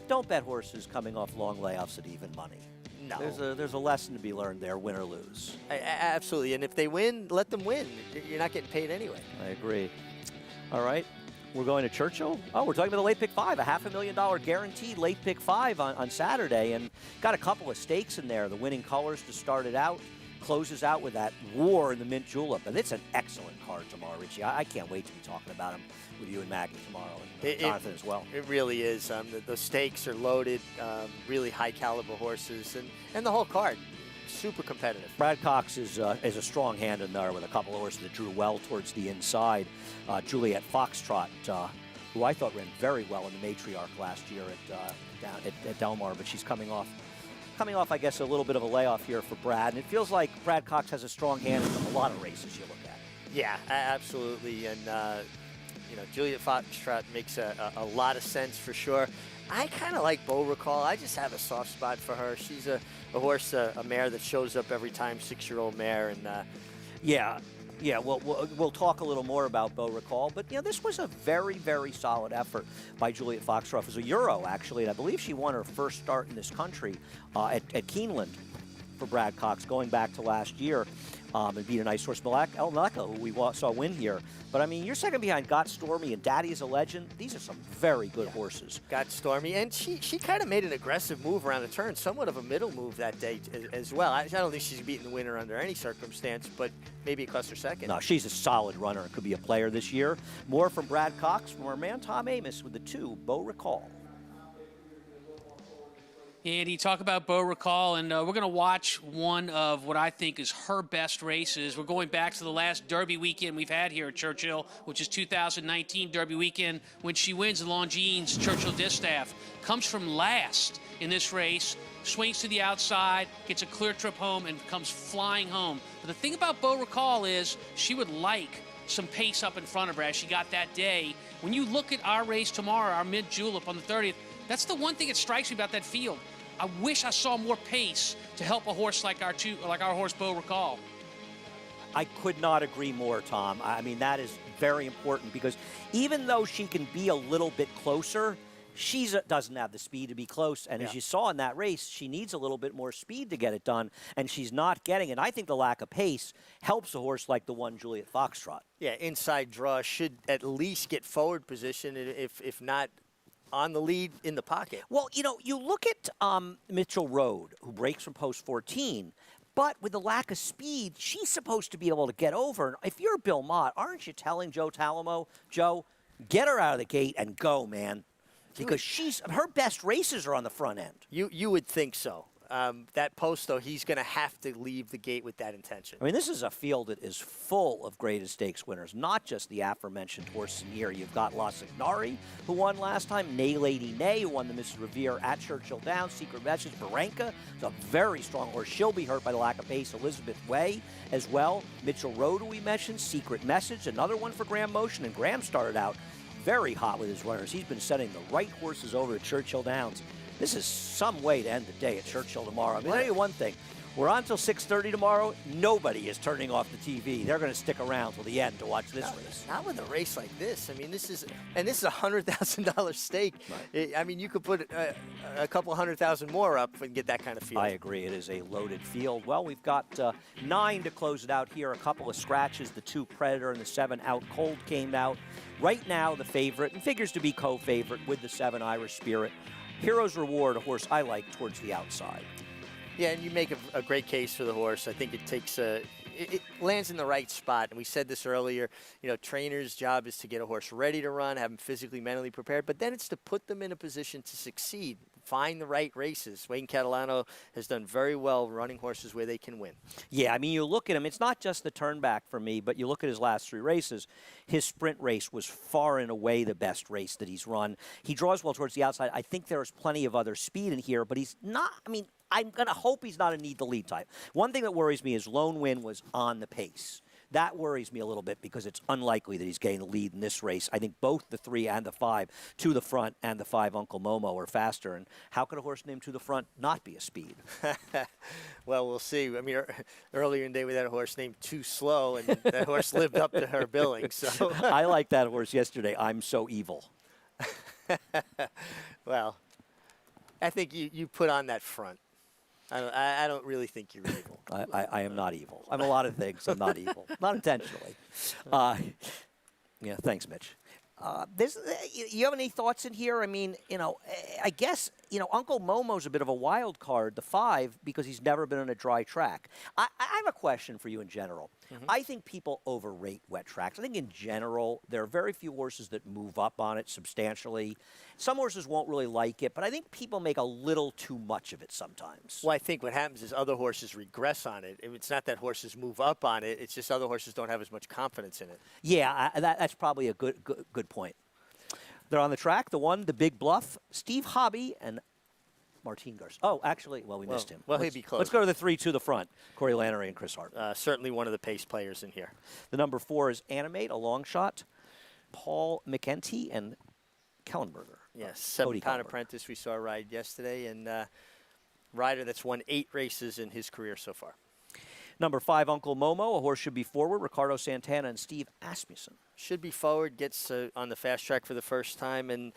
Don't bet horses coming off long layoffs at even money. No. There's a lesson to be learned there, win or lose. Absolutely, and if they win, let them win. You're not getting paid anyway. I agree. All right, we're going to Churchill. Oh, we're talking about the late pick 5, a $500,000 guaranteed late pick 5 on Saturday, and got a couple of stakes in there. The winning colors to start it out, closes out with that War in the Mint Julep, and it's an excellent card tomorrow, Richie. I can't wait to be talking about him with you and Maggie tomorrow, and Jonathan as well. It really is. The stakes are loaded, really high caliber horses, and the whole card, super competitive. Brad Cox is a strong hand in there with a couple of horses that drew well towards the inside. Juliet Foxtrot, who I thought ran very well in the Matriarch last year at Del Mar, but she's coming off, I guess, a little bit of a layoff here for Brad, and it feels like Brad Cox has a strong hand in a lot of races you look at. Yeah, absolutely, and Juliet Foxtrot makes a lot of sense for sure. I kind of like Beau Recall. I just have a soft spot for her. She's a horse, a mare that shows up every time, 6-year-old mare, and Yeah, we'll talk a little more about Beau Recall, but this was a very, very solid effort by Juliet Foxtrot. It was a Euro, actually, and I believe she won her first start in this country at Keeneland for Brad Cox, going back to last year. and beat a nice horse, El Malaco, who we saw win here. But, I mean, you're second behind Got Stormy and Daddy is a Legend. These are some very good horses. Got Stormy, and she kind of made an aggressive move around the turn, somewhat of a middle move that day as well. I don't think she's beaten the winner under any circumstance, but maybe it cost her second. No, she's a solid runner and could be a player this year. More from Brad Cox, from our man Tom Amos with the 2, Beau Recall. Andy, talk about Beau Recall, and we're going to watch one of what I think is her best races. We're going back to the last Derby weekend we've had here at Churchill, which is 2019 Derby weekend, when she wins the Longines Churchill Distaff. Comes from last in this race, swings to the outside, gets a clear trip home, and comes flying home. But the thing about Beau Recall is she would like some pace up in front of her, as she got that day. When you look at our race tomorrow, our mid-julep on the 30th, that's the one thing that strikes me about that field. I wish I saw more pace to help a horse like our horse Beau Recall. I could not agree more, Tom. I mean, that is very important because even though she can be a little bit closer, she doesn't have the speed to be close. And as you saw in that race, she needs a little bit more speed to get it done, and she's not getting it. I think the lack of pace helps a horse like the one Juliet Foxtrot. Yeah, inside draw should at least get forward position, if not on the lead in the pocket. Well, you know, you look at Mitchell Road, who breaks from post 14, but with the lack of speed, she's supposed to be able to get over. And if you're Bill Mott, aren't you telling Joe Talamo, Joe, get her out of the gate and go, man? Because her best races are on the front end. You would think so. That post, though, he's going to have to leave the gate with that intention. I mean, this is a field that is full of graded stakes winners, not just the aforementioned horses in here. You've got La Signari, who won last time, Nay Lady Nay, who won the Mrs. Revere at Churchill Downs, Secret Message, Baranka is a very strong horse. She'll be hurt by the lack of pace. Elizabeth Way as well. Mitchell Road, who we mentioned, Secret Message, another one for Graham Motion, and Graham started out very hot with his runners. He's been setting the right horses over at Churchill Downs. This is some way to end the day at Churchill tomorrow. I'm going to tell you one thing. We're on till 6:30 tomorrow. Nobody is turning off the TV. They're going to stick around till the end to watch this race. Not with a race like this. I mean, this is a $100,000 stake. Right. I mean, you could put a couple $100,000 more up and get that kind of field. I agree. It is a loaded field. Well, we've got 9 to close it out here. A couple of scratches. The 2 Predator and the 7 Out Cold came out. Right now, the favorite, and figures to be co-favorite with the 7 Irish Spirit. Hero's Reward, a horse I like towards the outside. Yeah, and you make a great case for the horse. I think it takes it lands in the right spot. And we said this earlier, you know, trainer's job is to get a horse ready to run, have them physically, mentally prepared, but then it's to put them in a position to succeed, find the right races. Wayne Catalano has done very well running horses where they can win. Yeah, I mean, you look at him, it's not just the turn back for me, but you look at his last 3 races, his sprint race was far and away the best race that he's run. He draws well towards the outside. I think there's plenty of other speed in here, but he's not, I mean, I'm going to hope he's not a need-to-lead type. One thing that worries me is Lone Win was on the pace. That worries me a little bit because it's unlikely that he's getting the lead in this race. I think both the 3 and the 5 to the front and the 5 Uncle Momo are faster. And how could a horse named to the front not be a speed? Well, we'll see. I mean, earlier in the day we had a horse named Too Slow, and that horse lived up to her billing. So I like that horse yesterday. I'm So Evil. Well, I think you put on that front. I don't really think you're evil. I am not evil. I'm a lot of things. I'm not evil. Not intentionally. Yeah, thanks, Mitch. You have any thoughts in here? I mean, you know, I guess, you know, Uncle Momo's a bit of a wild card, the 5, because he's never been on a dry track. I have a question for you in general. Mm-hmm. I think people overrate wet tracks. I think in general, there are very few horses that move up on it substantially. Some horses won't really like it, but I think people make a little too much of it sometimes. Well, I think what happens is other horses regress on it. It's not that horses move up on it. It's just other horses don't have as much confidence in it. Yeah, that's probably a good point. They're on the track. The Big Bluff, Steve Hobby, and Martin Garcia. Oh, actually, well, we missed him. Well, he'd be close. Let's go to the 3 to the front. Corey Lannery and Chris Hart. Certainly one of the pace players in here. The number 4 is Animate, a long shot. Paul McEntee and Kellenberger. Yes, 7-pound apprentice we saw ride yesterday, and rider that's won 8 races in his career so far. Number 5, Uncle Momo. A horse should be forward. Ricardo Santana and Steve Asmussen. Should be forward, gets on the fast track for the first time, and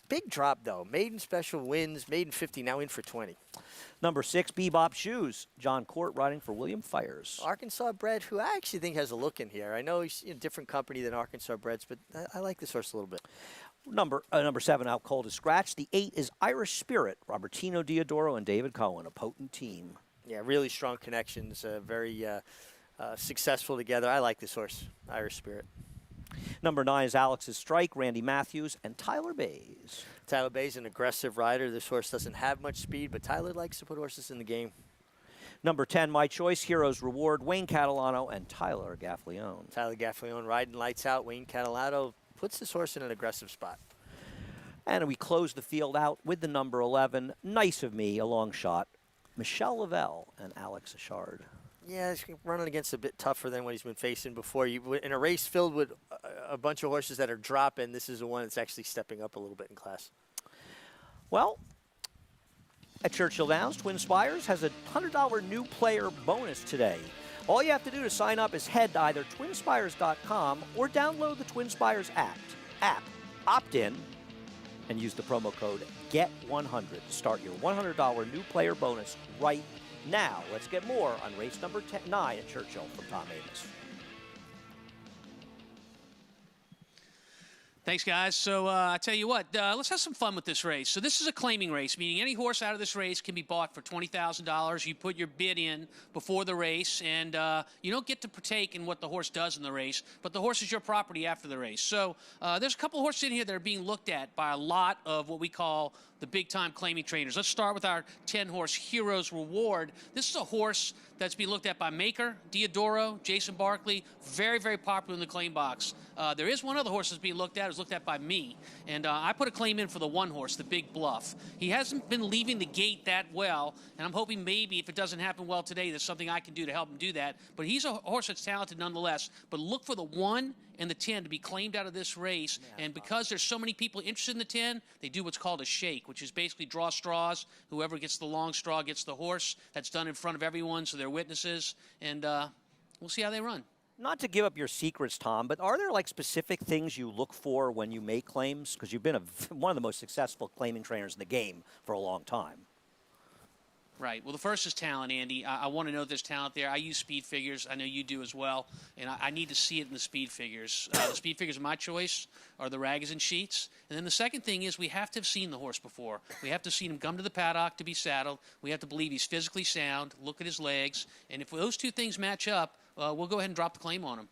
Big drop, though. Maiden special wins. Maiden 50, now in for 20. Number 6, Bebop Shoes. John Court riding for William Fires. Arkansas bred, who I actually think has a look in here. I know he's a different company than Arkansas breds, but I like this horse a little bit. Number 7, Out Cold is Scratch. The 8 is Irish Spirit. Robertino Diodoro and David Cohen, a potent team. Yeah, really strong connections, very successful together. I like this horse, Irish Spirit. Number 9 is Alex's Strike, Randy Matthews, and Tyler Bays. Tyler Bays, an aggressive rider. This horse doesn't have much speed, but Tyler likes to put horses in the game. Number 10, My Choice, Heroes Reward, Wayne Catalano, and Tyler Gaffleone. Tyler Gaffleone riding lights out. Wayne Catalano puts this horse in an aggressive spot. And we close the field out with the number 11, Nice of Me, a long shot, Michelle Lavelle and Alex Achard. Yeah, he's running against a bit tougher than what he's been facing before. In a race filled with a bunch of horses that are dropping, this is the one that's actually stepping up a little bit in class. Well, at Churchill Downs, Twin Spires has a $100 new player bonus today. All you have to do to sign up is head to either twinspires.com or download the Twin Spires app. Opt in and use the promo code GET100 to start your $100 new player bonus right now. Let's get more on race number 9 at Churchill from Tom Amoss. Thanks, guys. So I tell you what, let's have some fun with this race. So this is a claiming race, meaning any horse out of this race can be bought for $20,000. You put your bid in before the race, and you don't get to partake in what the horse does in the race, but the horse is your property after the race. So there's a couple of horses in here that are being looked at by a lot of what we call the big-time claiming trainers. Let's start with our 10-horse Heroes Reward. This is a horse that's being looked at by Maker, Diodoro, Jason Barkley, very, very popular in the claim box. There is one other horse that's being looked at, is looked at by me, and I put a claim in for the one horse, the Big Bluff. He hasn't been leaving the gate that well, and I'm hoping maybe if it doesn't happen well today, there's something I can do to help him do that. But he's a horse that's talented nonetheless. But look for the 1 and the 10 to be claimed out of this race, and because there's so many people interested in the 10, they do what's called a shake, which is basically draw straws. Whoever gets the long straw gets the horse. That's done in front of everyone, so they're witnesses, and we'll see how they run. Not to give up your secrets, Tom, but are there like specific things you look for when you make claims? Because you've been one of the most successful claiming trainers in the game for a long time. Right. Well, the first is talent, Andy. I want to know if there's talent there. I use speed figures. I know you do as well. And I need to see it in the speed figures. The speed figures of My Choice are the Ragozin sheets. And then the second thing is we have to have seen the horse before. We have to have seen him come to the paddock to be saddled. We have to believe he's physically sound, look at his legs. And if those two things match up, we'll go ahead and drop the claim on him.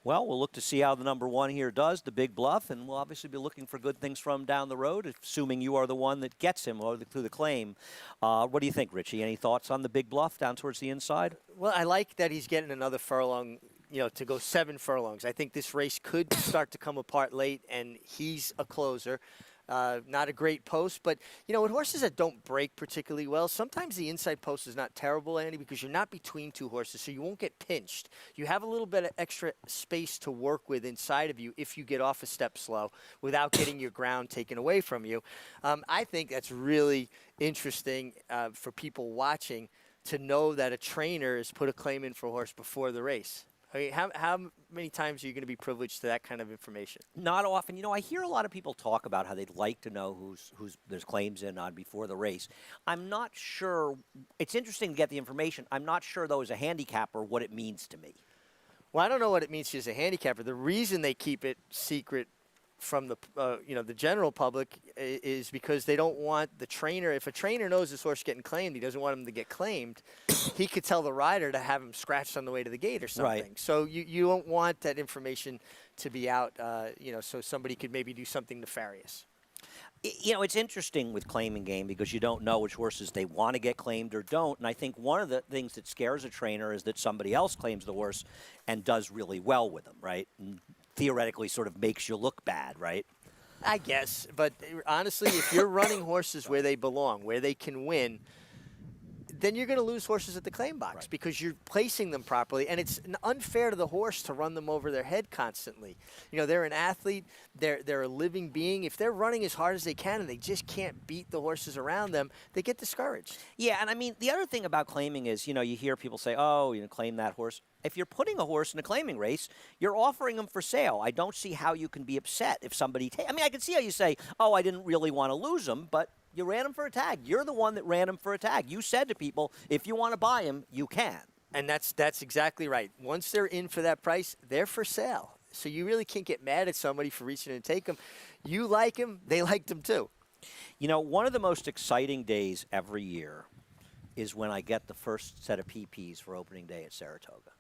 Well, we'll look to see how the number 1 here does, the Big Bluff, and we'll obviously be looking for good things from him down the road, assuming you are the one that gets him through the claim. What do you think, Richie? Any thoughts on the Big Bluff down towards the inside? Well, I like that he's getting another furlong, to go 7 furlongs. I think this race could start to come apart late, and he's a closer. Not a great post, but, with horses that don't break particularly well, sometimes the inside post is not terrible, Andy, because you're not between two horses, so you won't get pinched. You have a little bit of extra space to work with inside of you if you get off a step slow without getting your ground taken away from you. I think that's really interesting for people watching to know that a trainer has put a claim in for a horse before the race. I mean, how many times are you going to be privileged to that kind of information? Not often. I hear a lot of people talk about how they'd like to know who's there's claims in on before the race. I'm not sure. It's interesting to get the information. I'm not sure, though, as a handicapper, what it means to me. Well, I don't know what it means to you as a handicapper. The reason they keep it secret from the general public is because they don't want the trainer. If a trainer knows this horse getting claimed, he doesn't want him to get claimed. He could tell the rider to have him scratched on the way to the gate or something. Right. So you don't want that information to be out, so somebody could maybe do something nefarious. It's interesting with claiming game because you don't know which horses they want to get claimed or don't. And I think one of the things that scares a trainer is that somebody else claims the horse and does really well with them, right? And theoretically sort of makes you look bad, right? I guess. But honestly, if you're running horses where they belong, where they can win, then you're going to lose horses at the claim box because you're placing them properly, and it's unfair to the horse to run them over their head constantly. You know, they're an athlete, they're a living being. If they're running as hard as they can and they just can't beat the horses around them, they get discouraged. Yeah, and I mean, the other thing about claiming is, you know, you hear people say, oh, you know, claim that horse. If you're putting a horse in a claiming race, you're offering him for sale. I don't see how you can be upset if somebody I mean, I can see how you say, oh, I didn't really want to lose him, but you ran him for a tag. You're the one that ran him for a tag. You said to people, if you want to buy him, you can. And that's exactly right. Once they're in for that price, they're for sale. So you really can't get mad at somebody for reaching in to take them. You like him, they liked him too. You know, one of the most exciting days every year is when I get the first set of PPs for opening day at Saratoga.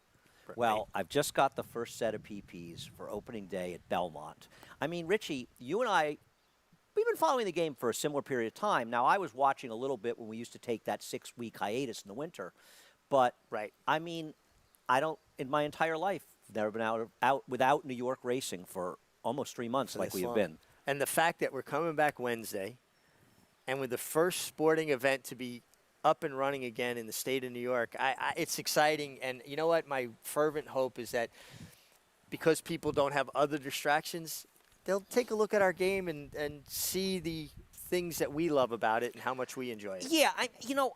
Well, I've just got the first set of PPs for opening day at Belmont. I mean, Richie, you and I, we've been following the game for a similar period of time. Now, I was watching a little bit when we used to take that 6-week hiatus in the winter. But, I mean, in my entire life, never been out without New York racing for almost 3 months like we have been. And the fact that we're coming back Wednesday, and with the first sporting event to be up and running again in the state of New York, it's exciting. And you know what? My fervent hope is that because people don't have other distractions, they'll take a look at our game and see the things that we love about it and how much we enjoy it. Yeah, you know,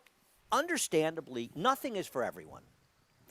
understandably, nothing is for everyone.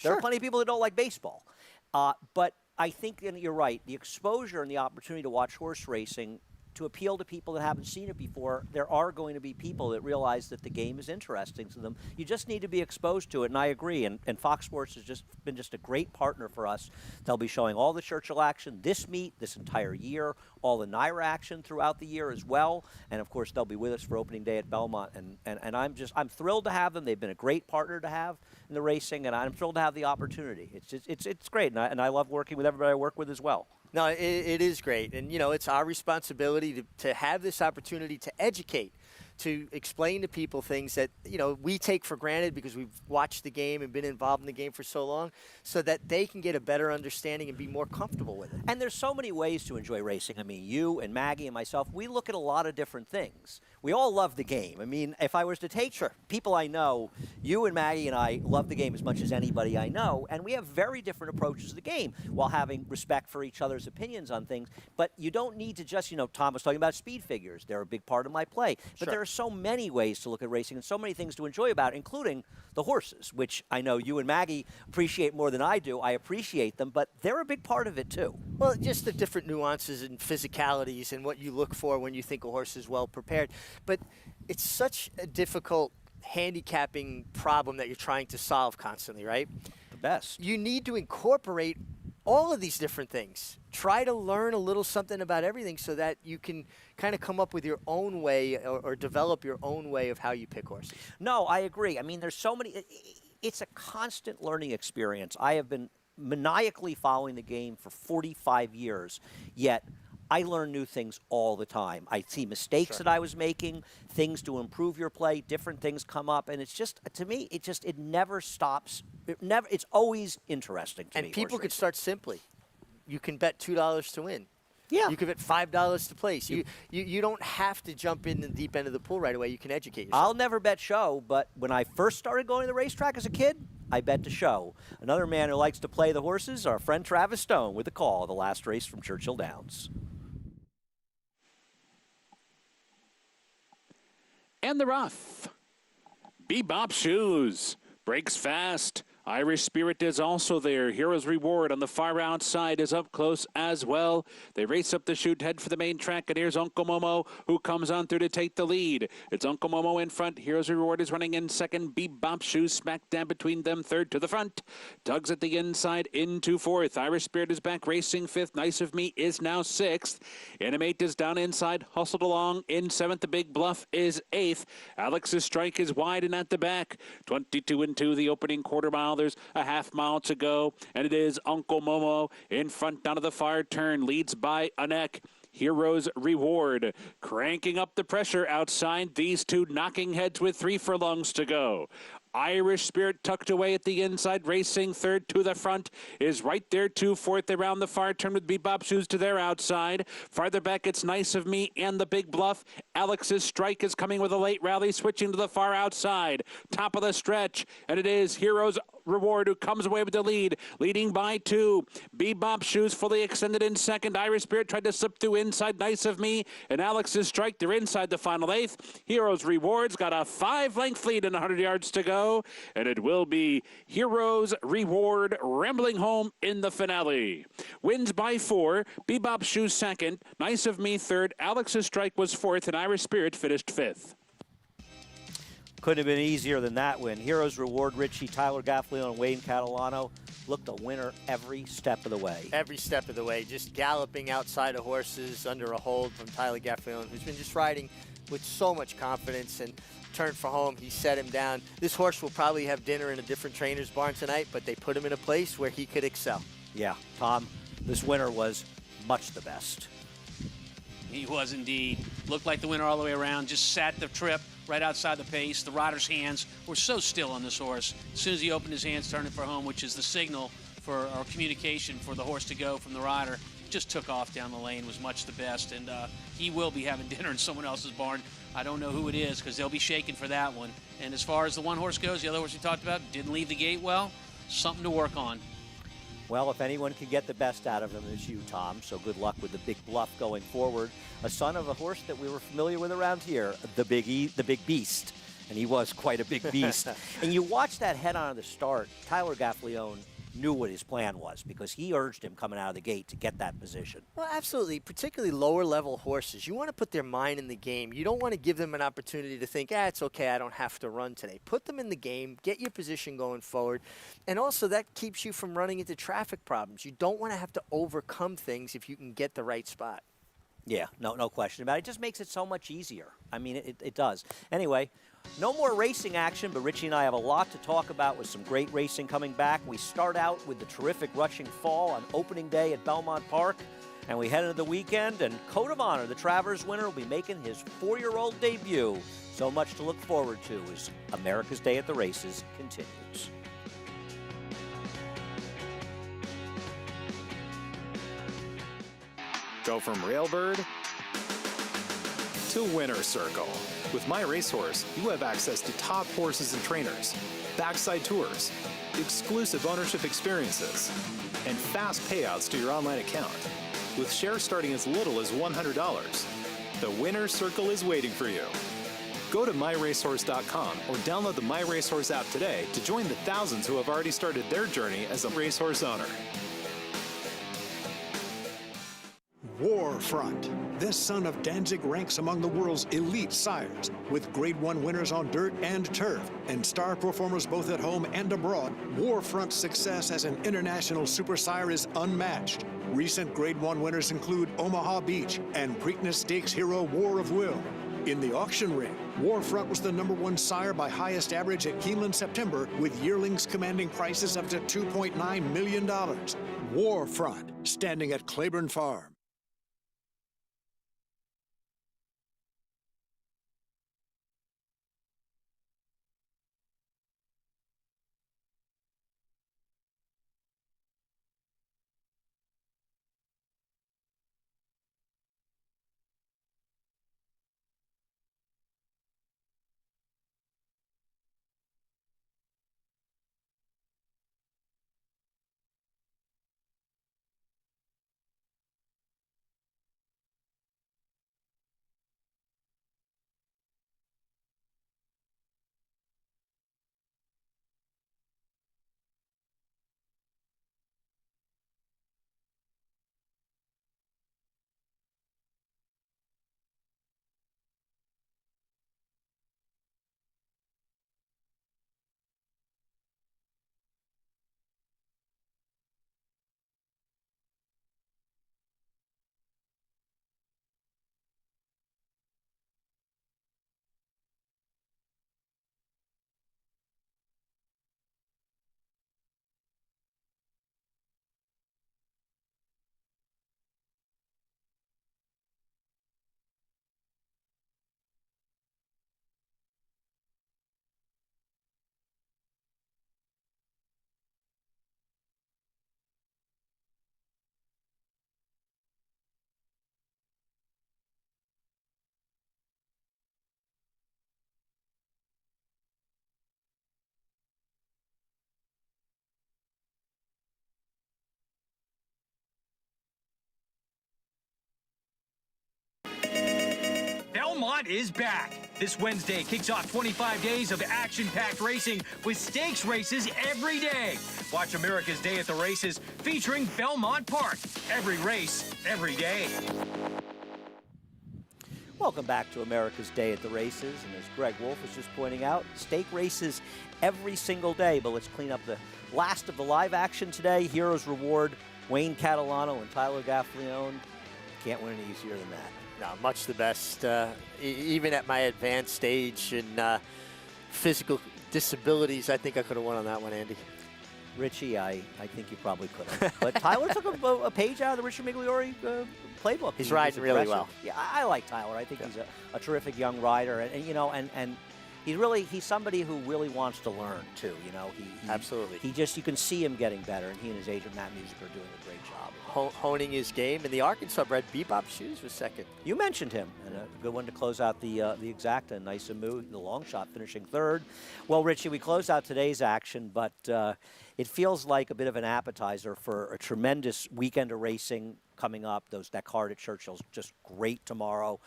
There are plenty of people that don't like baseball. But I think, and you're right, the exposure and the opportunity to watch horse racing to appeal to people that haven't seen it before, there are going to be people that realize that the game is interesting to them. You just need to be exposed to it, and I agree. And Fox Sports has been a great partner for us. They'll be showing all the Churchill action this meet, this entire year, all the NYRA action throughout the year as well. And, of course, they'll be with us for opening day at Belmont. And I'm thrilled to have them. They've been a great partner to have in the racing, and I'm thrilled to have the opportunity. It's great, and I love working with everybody I work with as well. No, it is great. And, you know, it's our responsibility to have this opportunity to educate, to explain to people things that, you know, we take for granted because we've watched the game and been involved in the game for so long, so that they can get a better understanding and be more comfortable with it. And there's so many ways to enjoy racing. I mean, you and Maggie and myself, we look at a lot of different things. We all love the game. I mean, if I was to take people I know, you and Maggie and I love the game as much as anybody I know, and we have very different approaches to the game while having respect for each other's opinions on things. But you don't need to just, you know, Tom was talking about speed figures. They're a big part of my play. But there are so many ways to look at racing and so many things to enjoy about it, including the horses, which I know you and Maggie appreciate more than I do. I appreciate them, but they're a big part of it too. Well, just the different nuances and physicalities and what you look for when you think a horse is well prepared. But it's such a difficult handicapping problem that you're trying to solve constantly, right? The best. You need to incorporate all of these different things. Try to learn a little something about everything so that you can kind of come up with your own way or develop your own way of how you pick horses. No, I agree. I mean, there's so many. It's a constant learning experience. I have been maniacally following the game for 45 years, yet I learn new things all the time. I see mistakes that I was making, things to improve your play, different things come up, and it's just, to me, it never stops. It's always interesting to me. And people could start simply. You can bet $2 to win. Yeah. You can bet $5 to place. You don't have to jump in the deep end of the pool right away. You can educate yourself. I'll never bet show, but when I first started going to the racetrack as a kid, I bet to show. Another man who likes to play the horses, our friend Travis Stone, with the call of the last race from Churchill Downs. And the rough. Bebop Shoes breaks fast. Irish Spirit is also there. Hero's Reward on the far outside is up close as well. They race up the chute, head for the main track, and here's Uncle Momo, who comes on through to take the lead. It's Uncle Momo in front. Hero's Reward is running in second. Bebop Shoes smack dab between them, third to the front. Tugs at the inside into fourth. Irish Spirit is back racing fifth. Nice of Me is now sixth. Animate is down inside, hustled along in seventh. The Big Bluff is eighth. Alex's Strike is wide and at the back. 22-2 the opening quarter mile. There's a half mile to go, and it is Uncle Momo in front down to the far turn, leads by a neck. Hero's Reward cranking up the pressure outside. These two knocking heads with 3 furlongs to go. Irish Spirit tucked away at the inside, racing third to the front, is right there too. Fourth around the far turn with Bebop Shoes to their outside. Farther back, it's Nice of Me and the Big Bluff. Alex's Strike is coming with a late rally, switching to the far outside. Top of the stretch, and it is Heroes Reward who comes away with the lead, leading by 2. Bebop Shoes fully extended in second. Irish Spirit tried to slip through inside Nice of Me, and Alex's Strike, they're inside the final 8th. Heroes Rewards got a 5-length lead and 100 yards to go, and it will be Heroes Reward rambling home in the finale. Wins by 4. Bebop Shoes second, Nice of Me third, Alex's Strike was fourth, and Irish Spirit finished 5th. Couldn't have been easier than that win. Heroes Reward, Richie, Tyler Gaffalione, and Wayne Catalano looked a winner every step of the way. Every step of the way, just galloping outside of horses under a hold from Tyler Gaffalione, who's been just riding with so much confidence and turned for home. He set him down. This horse will probably have dinner in a different trainer's barn tonight, but they put him in a place where he could excel. Yeah, Tom, this winner was much the best. He was indeed. Looked like the winner all the way around, just sat the trip right outside the pace. The rider's hands were so still on this horse. As soon as he opened his hands, turning for home, which is the signal for our communication for the horse to go from the rider, just took off down the lane, was much the best, and he will be having dinner in someone else's barn. I don't know who it is because they'll be shaking for that one. And as far as the one horse goes, the other horse we talked about didn't leave the gate well. Something to work on. Well, if anyone can get the best out of him, it's you, Tom. So good luck with the Big Bluff going forward. A son of a horse that we were familiar with around here, the Big Beast. And he was quite a big beast. And you watch that head-on at the start, Tyler Gaffalione knew what his plan was because he urged him coming out of the gate to get that position. Well, absolutely, particularly lower-level horses. You want to put their mind in the game. You don't want to give them an opportunity to think, it's okay, I don't have to run today. Put them in the game, get your position going forward, and also that keeps you from running into traffic problems. You don't want to have to overcome things if you can get the right spot. Yeah, no question about it. It just makes it so much easier. I mean, it does. Anyway, no more racing action, but Richie and I have a lot to talk about with some great racing coming back. We start out with the terrific Rushing Fall on opening day at Belmont Park, and we head into the weekend, and Code of Honor, the Travers winner, will be making his 4-year-old debut. So much to look forward to as America's Day at the Races continues. Go from Railbird to Winner Circle. With My Racehorse, you have access to top horses and trainers, backside tours, exclusive ownership experiences, and fast payouts to your online account. With shares starting as little as $100, the Winner Circle is waiting for you. Go to myracehorse.com or download the My Racehorse app today to join the thousands who have already started their journey as a racehorse owner. Warfront. This son of Danzig ranks among the world's elite sires, with Grade 1 winners on dirt and turf, and star performers both at home and abroad. Warfront's success as an international super sire is unmatched. Recent Grade 1 winners include Omaha Beach and Preakness Stakes hero War of Will. In the auction ring, Warfront was the #1 sire by highest average at Keeneland September, with yearlings commanding prices up to $2.9 million. Warfront, standing at Claiborne Farm. Belmont is back. This Wednesday kicks off 25 days of action-packed racing with stakes races every day. Watch America's Day at the Races featuring Belmont Park. Every race, every day. Welcome back to America's Day at the Races. And as Greg Wolf was just pointing out, stake races every single day. But let's clean up the last of the live action today. Heroes Reward, Wayne Catalano and Tyler Gaffalione. Can't win any easier than that. No, much the best. Even at my advanced age and physical disabilities, I think I could have won on that one, Andy. Richie, I think you probably could have. But Tyler took a page out of the Richard Migliore playbook. He's riding really well. Yeah, I like Tyler. I think he's a terrific young rider, and you know, and he's somebody who really wants to learn too. You know, absolutely. You can see him getting better, and he and his agent Matt Music are doing a great job. Honing his game, and the Arkansas bred Bebop Shoes was second. You mentioned him, and a good one to close out the Exacta. Nice and Moo, the long shot, finishing third. Well, Richie, we closed out today's action, but it feels like a bit of an appetizer for a tremendous weekend of racing coming up. That card at Churchill's just great tomorrow.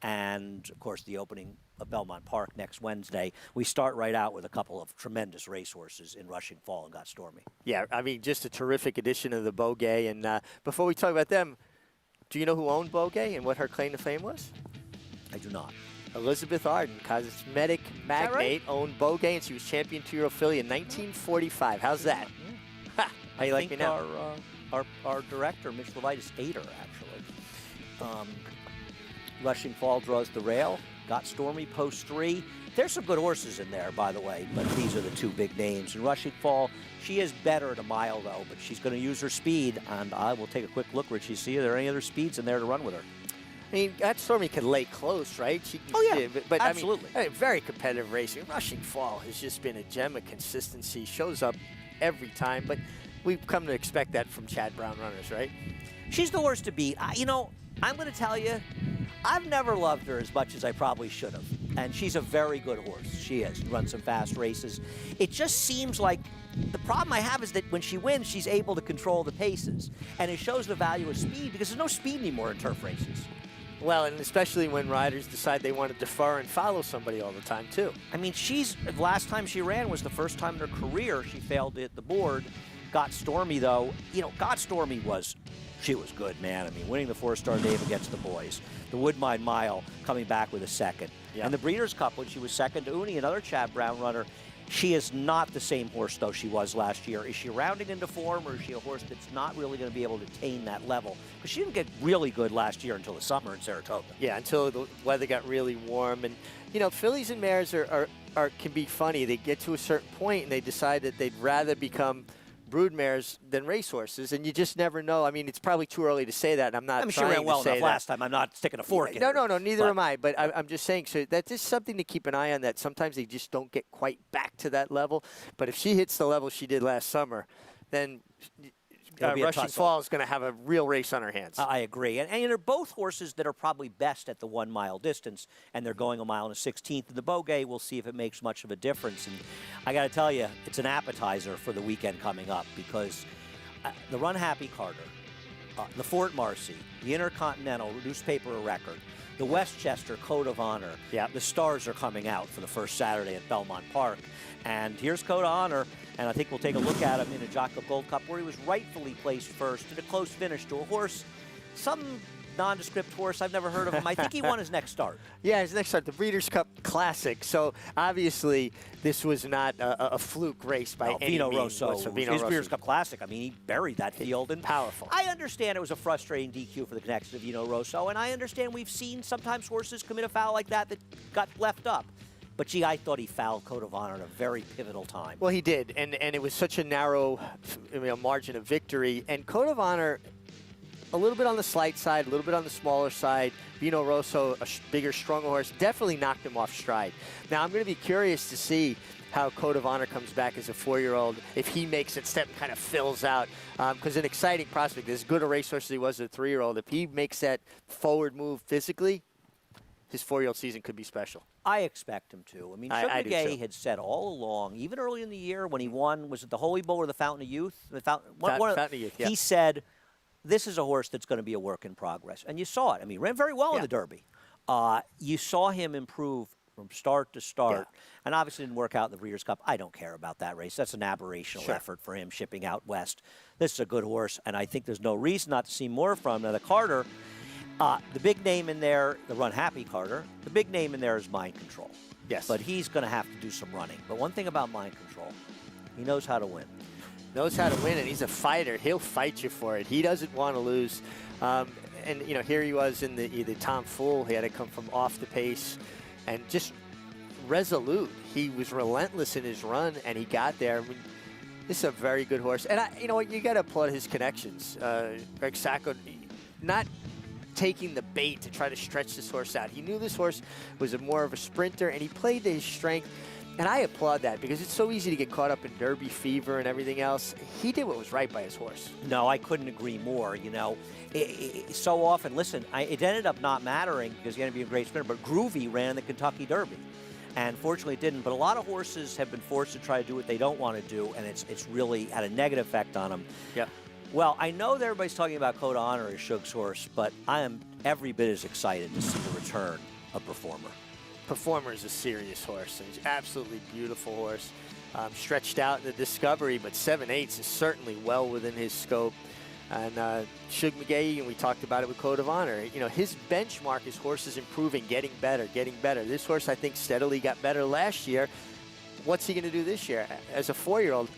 And, of course, the opening of Belmont Park next Wednesday. We start right out with a couple of tremendous racehorses in Rushing Fall and Got Stormy. Yeah, I mean, just a terrific addition of the Beaugay. And before we talk about them, do you know who owned Beaugay and what her claim to fame was? I do not. Elizabeth Arden, cosmetic magnate, right? Owned Beaugay, and she was champion 2-year-old filly in 1945. How's that? Ha! How you like me now? Our director, Mitch Levitis, ate her, actually. Rushing Fall draws the rail. Got Stormy, post 3. There's some good horses in there, by the way, but these are the two big names. And Rushing Fall, she is better at a mile, though, but she's going to use her speed. And I will take a quick look, Richie, see are there any other speeds in there to run with her. I mean, Got Stormy can lay close, right? But absolutely. I mean, very competitive racing. Rushing Fall has just been a gem of consistency. Shows up every time, but we've come to expect that from Chad Brown runners, right? She's the horse to beat. You know, I'm going to tell you, I've never loved her as much as I probably should have. And she's a very good horse. She is. Runs some fast races. It just seems like the problem I have is that when she wins, she's able to control the paces. And it shows the value of speed because there's no speed anymore in turf races. Well, and especially when riders decide they want to defer and follow somebody all the time, too. I mean, the last time she ran was the first time in her career she failed to hit the board. Got Stormy, though, Got Stormy she was good, man. I mean, winning the 4-star Dave against the boys. The Woodmine Mile coming back with a second. Yep. And the Breeders' Cup, when she was second to Uni, another Chad Brown runner, she is not the same horse, though, she was last year. Is she rounding into form, or is she a horse that's not really going to be able to attain that level? Because she didn't get really good last year until the summer in Saratoga. Yeah, until the weather got really warm. And, fillies and mares can be funny. They get to a certain point, and they decide that they'd rather become brood mares than racehorses, and you just never know. I mean, it's probably too early to say that. I'm not. She ran well enough last time. I'm not sticking a fork in her. No. Neither am I. But I'm just saying. So that's just something to keep an eye on. That sometimes they just don't get quite back to that level. But if she hits the level she did last summer, then Rushing Fall is going to have a real race on her hands. I agree. And they're both horses that are probably best at the 1 mile distance, and they're going 1 mile and a 16th. In the Beaugay, we'll see if it makes much of a difference. And I got to tell you, it's an appetizer for the weekend coming up because the Run Happy Carter, the Fort Marcy, the Intercontinental Newspaper of Record, the Westchester Code of Honor, the stars are coming out for the first Saturday at Belmont Park. And here's Code of Honor, and I think we'll take a look at him in a Jockey Club Gold Cup where he was rightfully placed first in a close finish to a horse, some nondescript horse. I've never heard of him. I think he won his next start. Yeah, his next start, the Breeders' Cup Classic. So obviously this was not a fluke race by any Vino means. Rosso. His Breeders' Cup Classic. I mean, he buried that field. And powerful. I understand it was a frustrating DQ for the connection of Vino Rosso, and I understand we've seen sometimes horses commit a foul like that got left up. But, gee, I thought he fouled Code of Honor at a very pivotal time. Well, he did, and it was such a narrow margin of victory. And Code of Honor, a little bit on the slight side, a little bit on the smaller side. Vino Rosso, a bigger, stronger horse, definitely knocked him off stride. Now, I'm going to be curious to see how Code of Honor comes back as a 4-year-old, if he makes it step and kind of fills out. Because an exciting prospect, as good a racehorse as he was as a 3-year-old, if he makes that forward move physically, his 4-year-old season could be special. I expect him to. I mean, Sugar Gay had said all along, even early in the year when he won, was it the Holy Bull or the Fountain of Youth? Fountain of Youth, yeah. He said, this is a horse that's going to be a work in progress. And you saw it. I mean, he ran very well in the Derby. You saw him improve from start to start, and obviously didn't work out in the Breeders' Cup. I don't care about that race. That's an aberrational effort for him shipping out west. This is a good horse, and I think there's no reason not to see more from him. Now, the Carter, the big name in there, the Run Happy Carter, the big name in there is Mind Control. Yes. But he's going to have to do some running. But one thing about Mind Control, he knows how to win. Knows how to win, and he's a fighter. He'll fight you for it. He doesn't want to lose. And, you know, here he was in the Tom Fool. He had to come from off the pace and just resolute. He was relentless in his run, and he got there. I mean, this is a very good horse. And, you know what, you got to applaud his connections. Greg Sacco, not taking the bait to try to stretch this horse out. He knew this horse was more of a sprinter, and he played to his strength. And I applaud that because it's so easy to get caught up in Derby fever and everything else. He did what was right by his horse. No, I couldn't agree more. You know, so often, listen, it ended up not mattering because he ended up being a great sprinter, but Groovy ran the Kentucky Derby. And fortunately it didn't. But a lot of horses have been forced to try to do what they don't want to do, and it's really had a negative effect on them. Yeah. Well, I know that everybody's talking about Code of Honor as Shug's horse, but I am every bit as excited to see the return of Performer. Performer is a serious horse, and he's an absolutely beautiful horse. Stretched out in the Discovery, but 7/8 is certainly well within his scope. And Shug McGaughey, and we talked about it with Code of Honor, you know, his benchmark, his horse is improving, getting better, getting better. This horse, I think, steadily got better last year. What's he going to do this year? As a 4-year-old,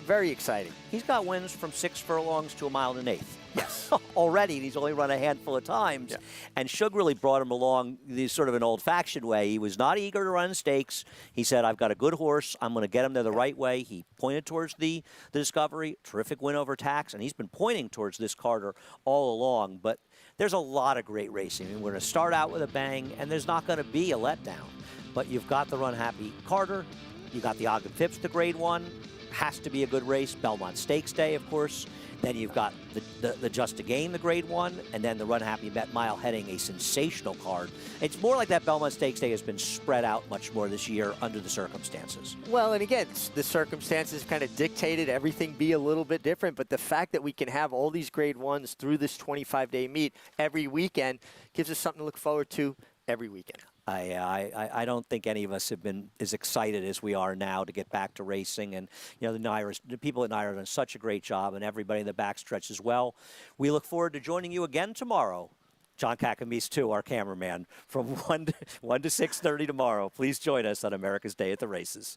very exciting. He's got wins from 6 furlongs to 1 1/8. Yes. Already, and he's only run a handful of times. Yeah. And Shug really brought him along this sort of an old-fashioned way. He was not eager to run stakes. He said, I've got a good horse. I'm going to get him there the right way. He pointed towards the Discovery. Terrific win over Tax. And he's been pointing towards this Carter all along. But there's a lot of great racing. I mean, we're going to start out with a bang, and there's not going to be a letdown. But you've got the Run Happy Carter. You got the Ogden Phipps, the Grade 1. Has to be a good race. Belmont Stakes Day, of course. Then you've got the Just a Game, the Grade 1, and then the Run Happy Bet Mile heading, a sensational card. It's more like that Belmont Stakes Day has been spread out much more this year under the circumstances. Well, and again, the circumstances kind of dictated everything be a little bit different, but the fact that we can have all these Grade 1s through this 25-day meet every weekend gives us something to look forward to every weekend. I don't think any of us have been as excited as we are now to get back to racing. And, you know, the people at NYRA have done such a great job, and everybody in the backstretch as well. We look forward to joining you again tomorrow. John Kakamis, too, our cameraman, from 1 to 6:30 tomorrow. Please join us on America's Day at the Races.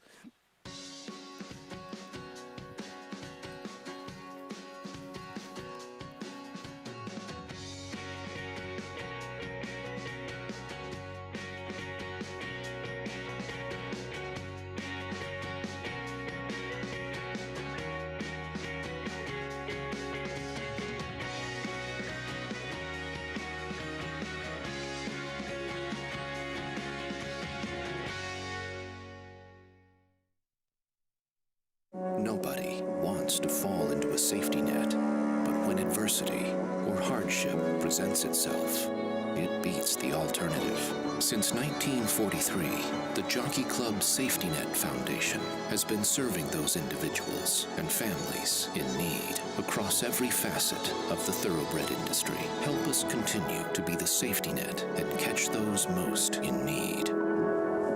Nobody wants to fall into a safety net, but when adversity or hardship presents itself, it beats the alternative. Since 1943, the Jockey Club Safety Net Foundation has been serving those individuals and families in need across every facet of the thoroughbred industry. Help us continue to be the safety net and catch those most in need.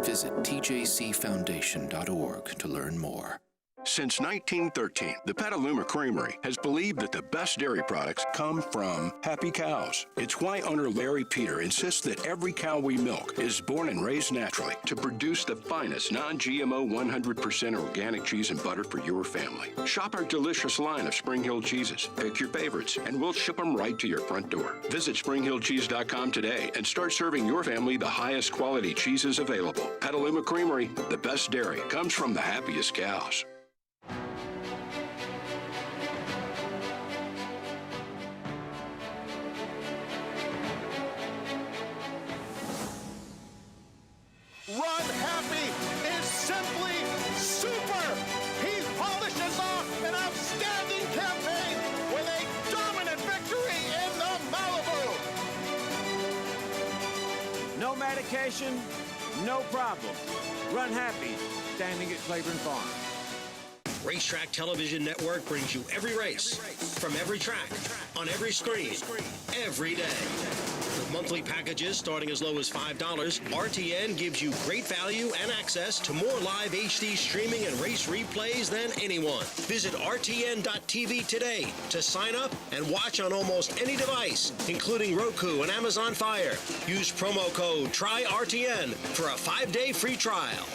Visit tjcfoundation.org to learn more. Since 1913, the Petaluma Creamery has believed that the best dairy products come from happy cows. It's why owner Larry Peter insists that every cow we milk is born and raised naturally to produce the finest non-GMO 100% organic cheese and butter for your family. Shop our delicious line of Spring Hill cheeses. Pick your favorites, and we'll ship them right to your front door. Visit SpringHillCheese.com today and start serving your family the highest quality cheeses available. Petaluma Creamery, the best dairy comes from the happiest cows. Run Happy is simply super. He polishes off an outstanding campaign with a dominant victory in the Malibu. No medication, no problem. Run Happy, standing at Claiborne Farm. Racetrack Television Network brings you every race, from every track, on every screen, every day. With monthly packages starting as low as $5, RTN gives you great value and access to more live HD streaming and race replays than anyone. Visit RTN.tv today to sign up and watch on almost any device, including Roku and Amazon Fire. Use promo code TRYRTN for a 5-day free trial.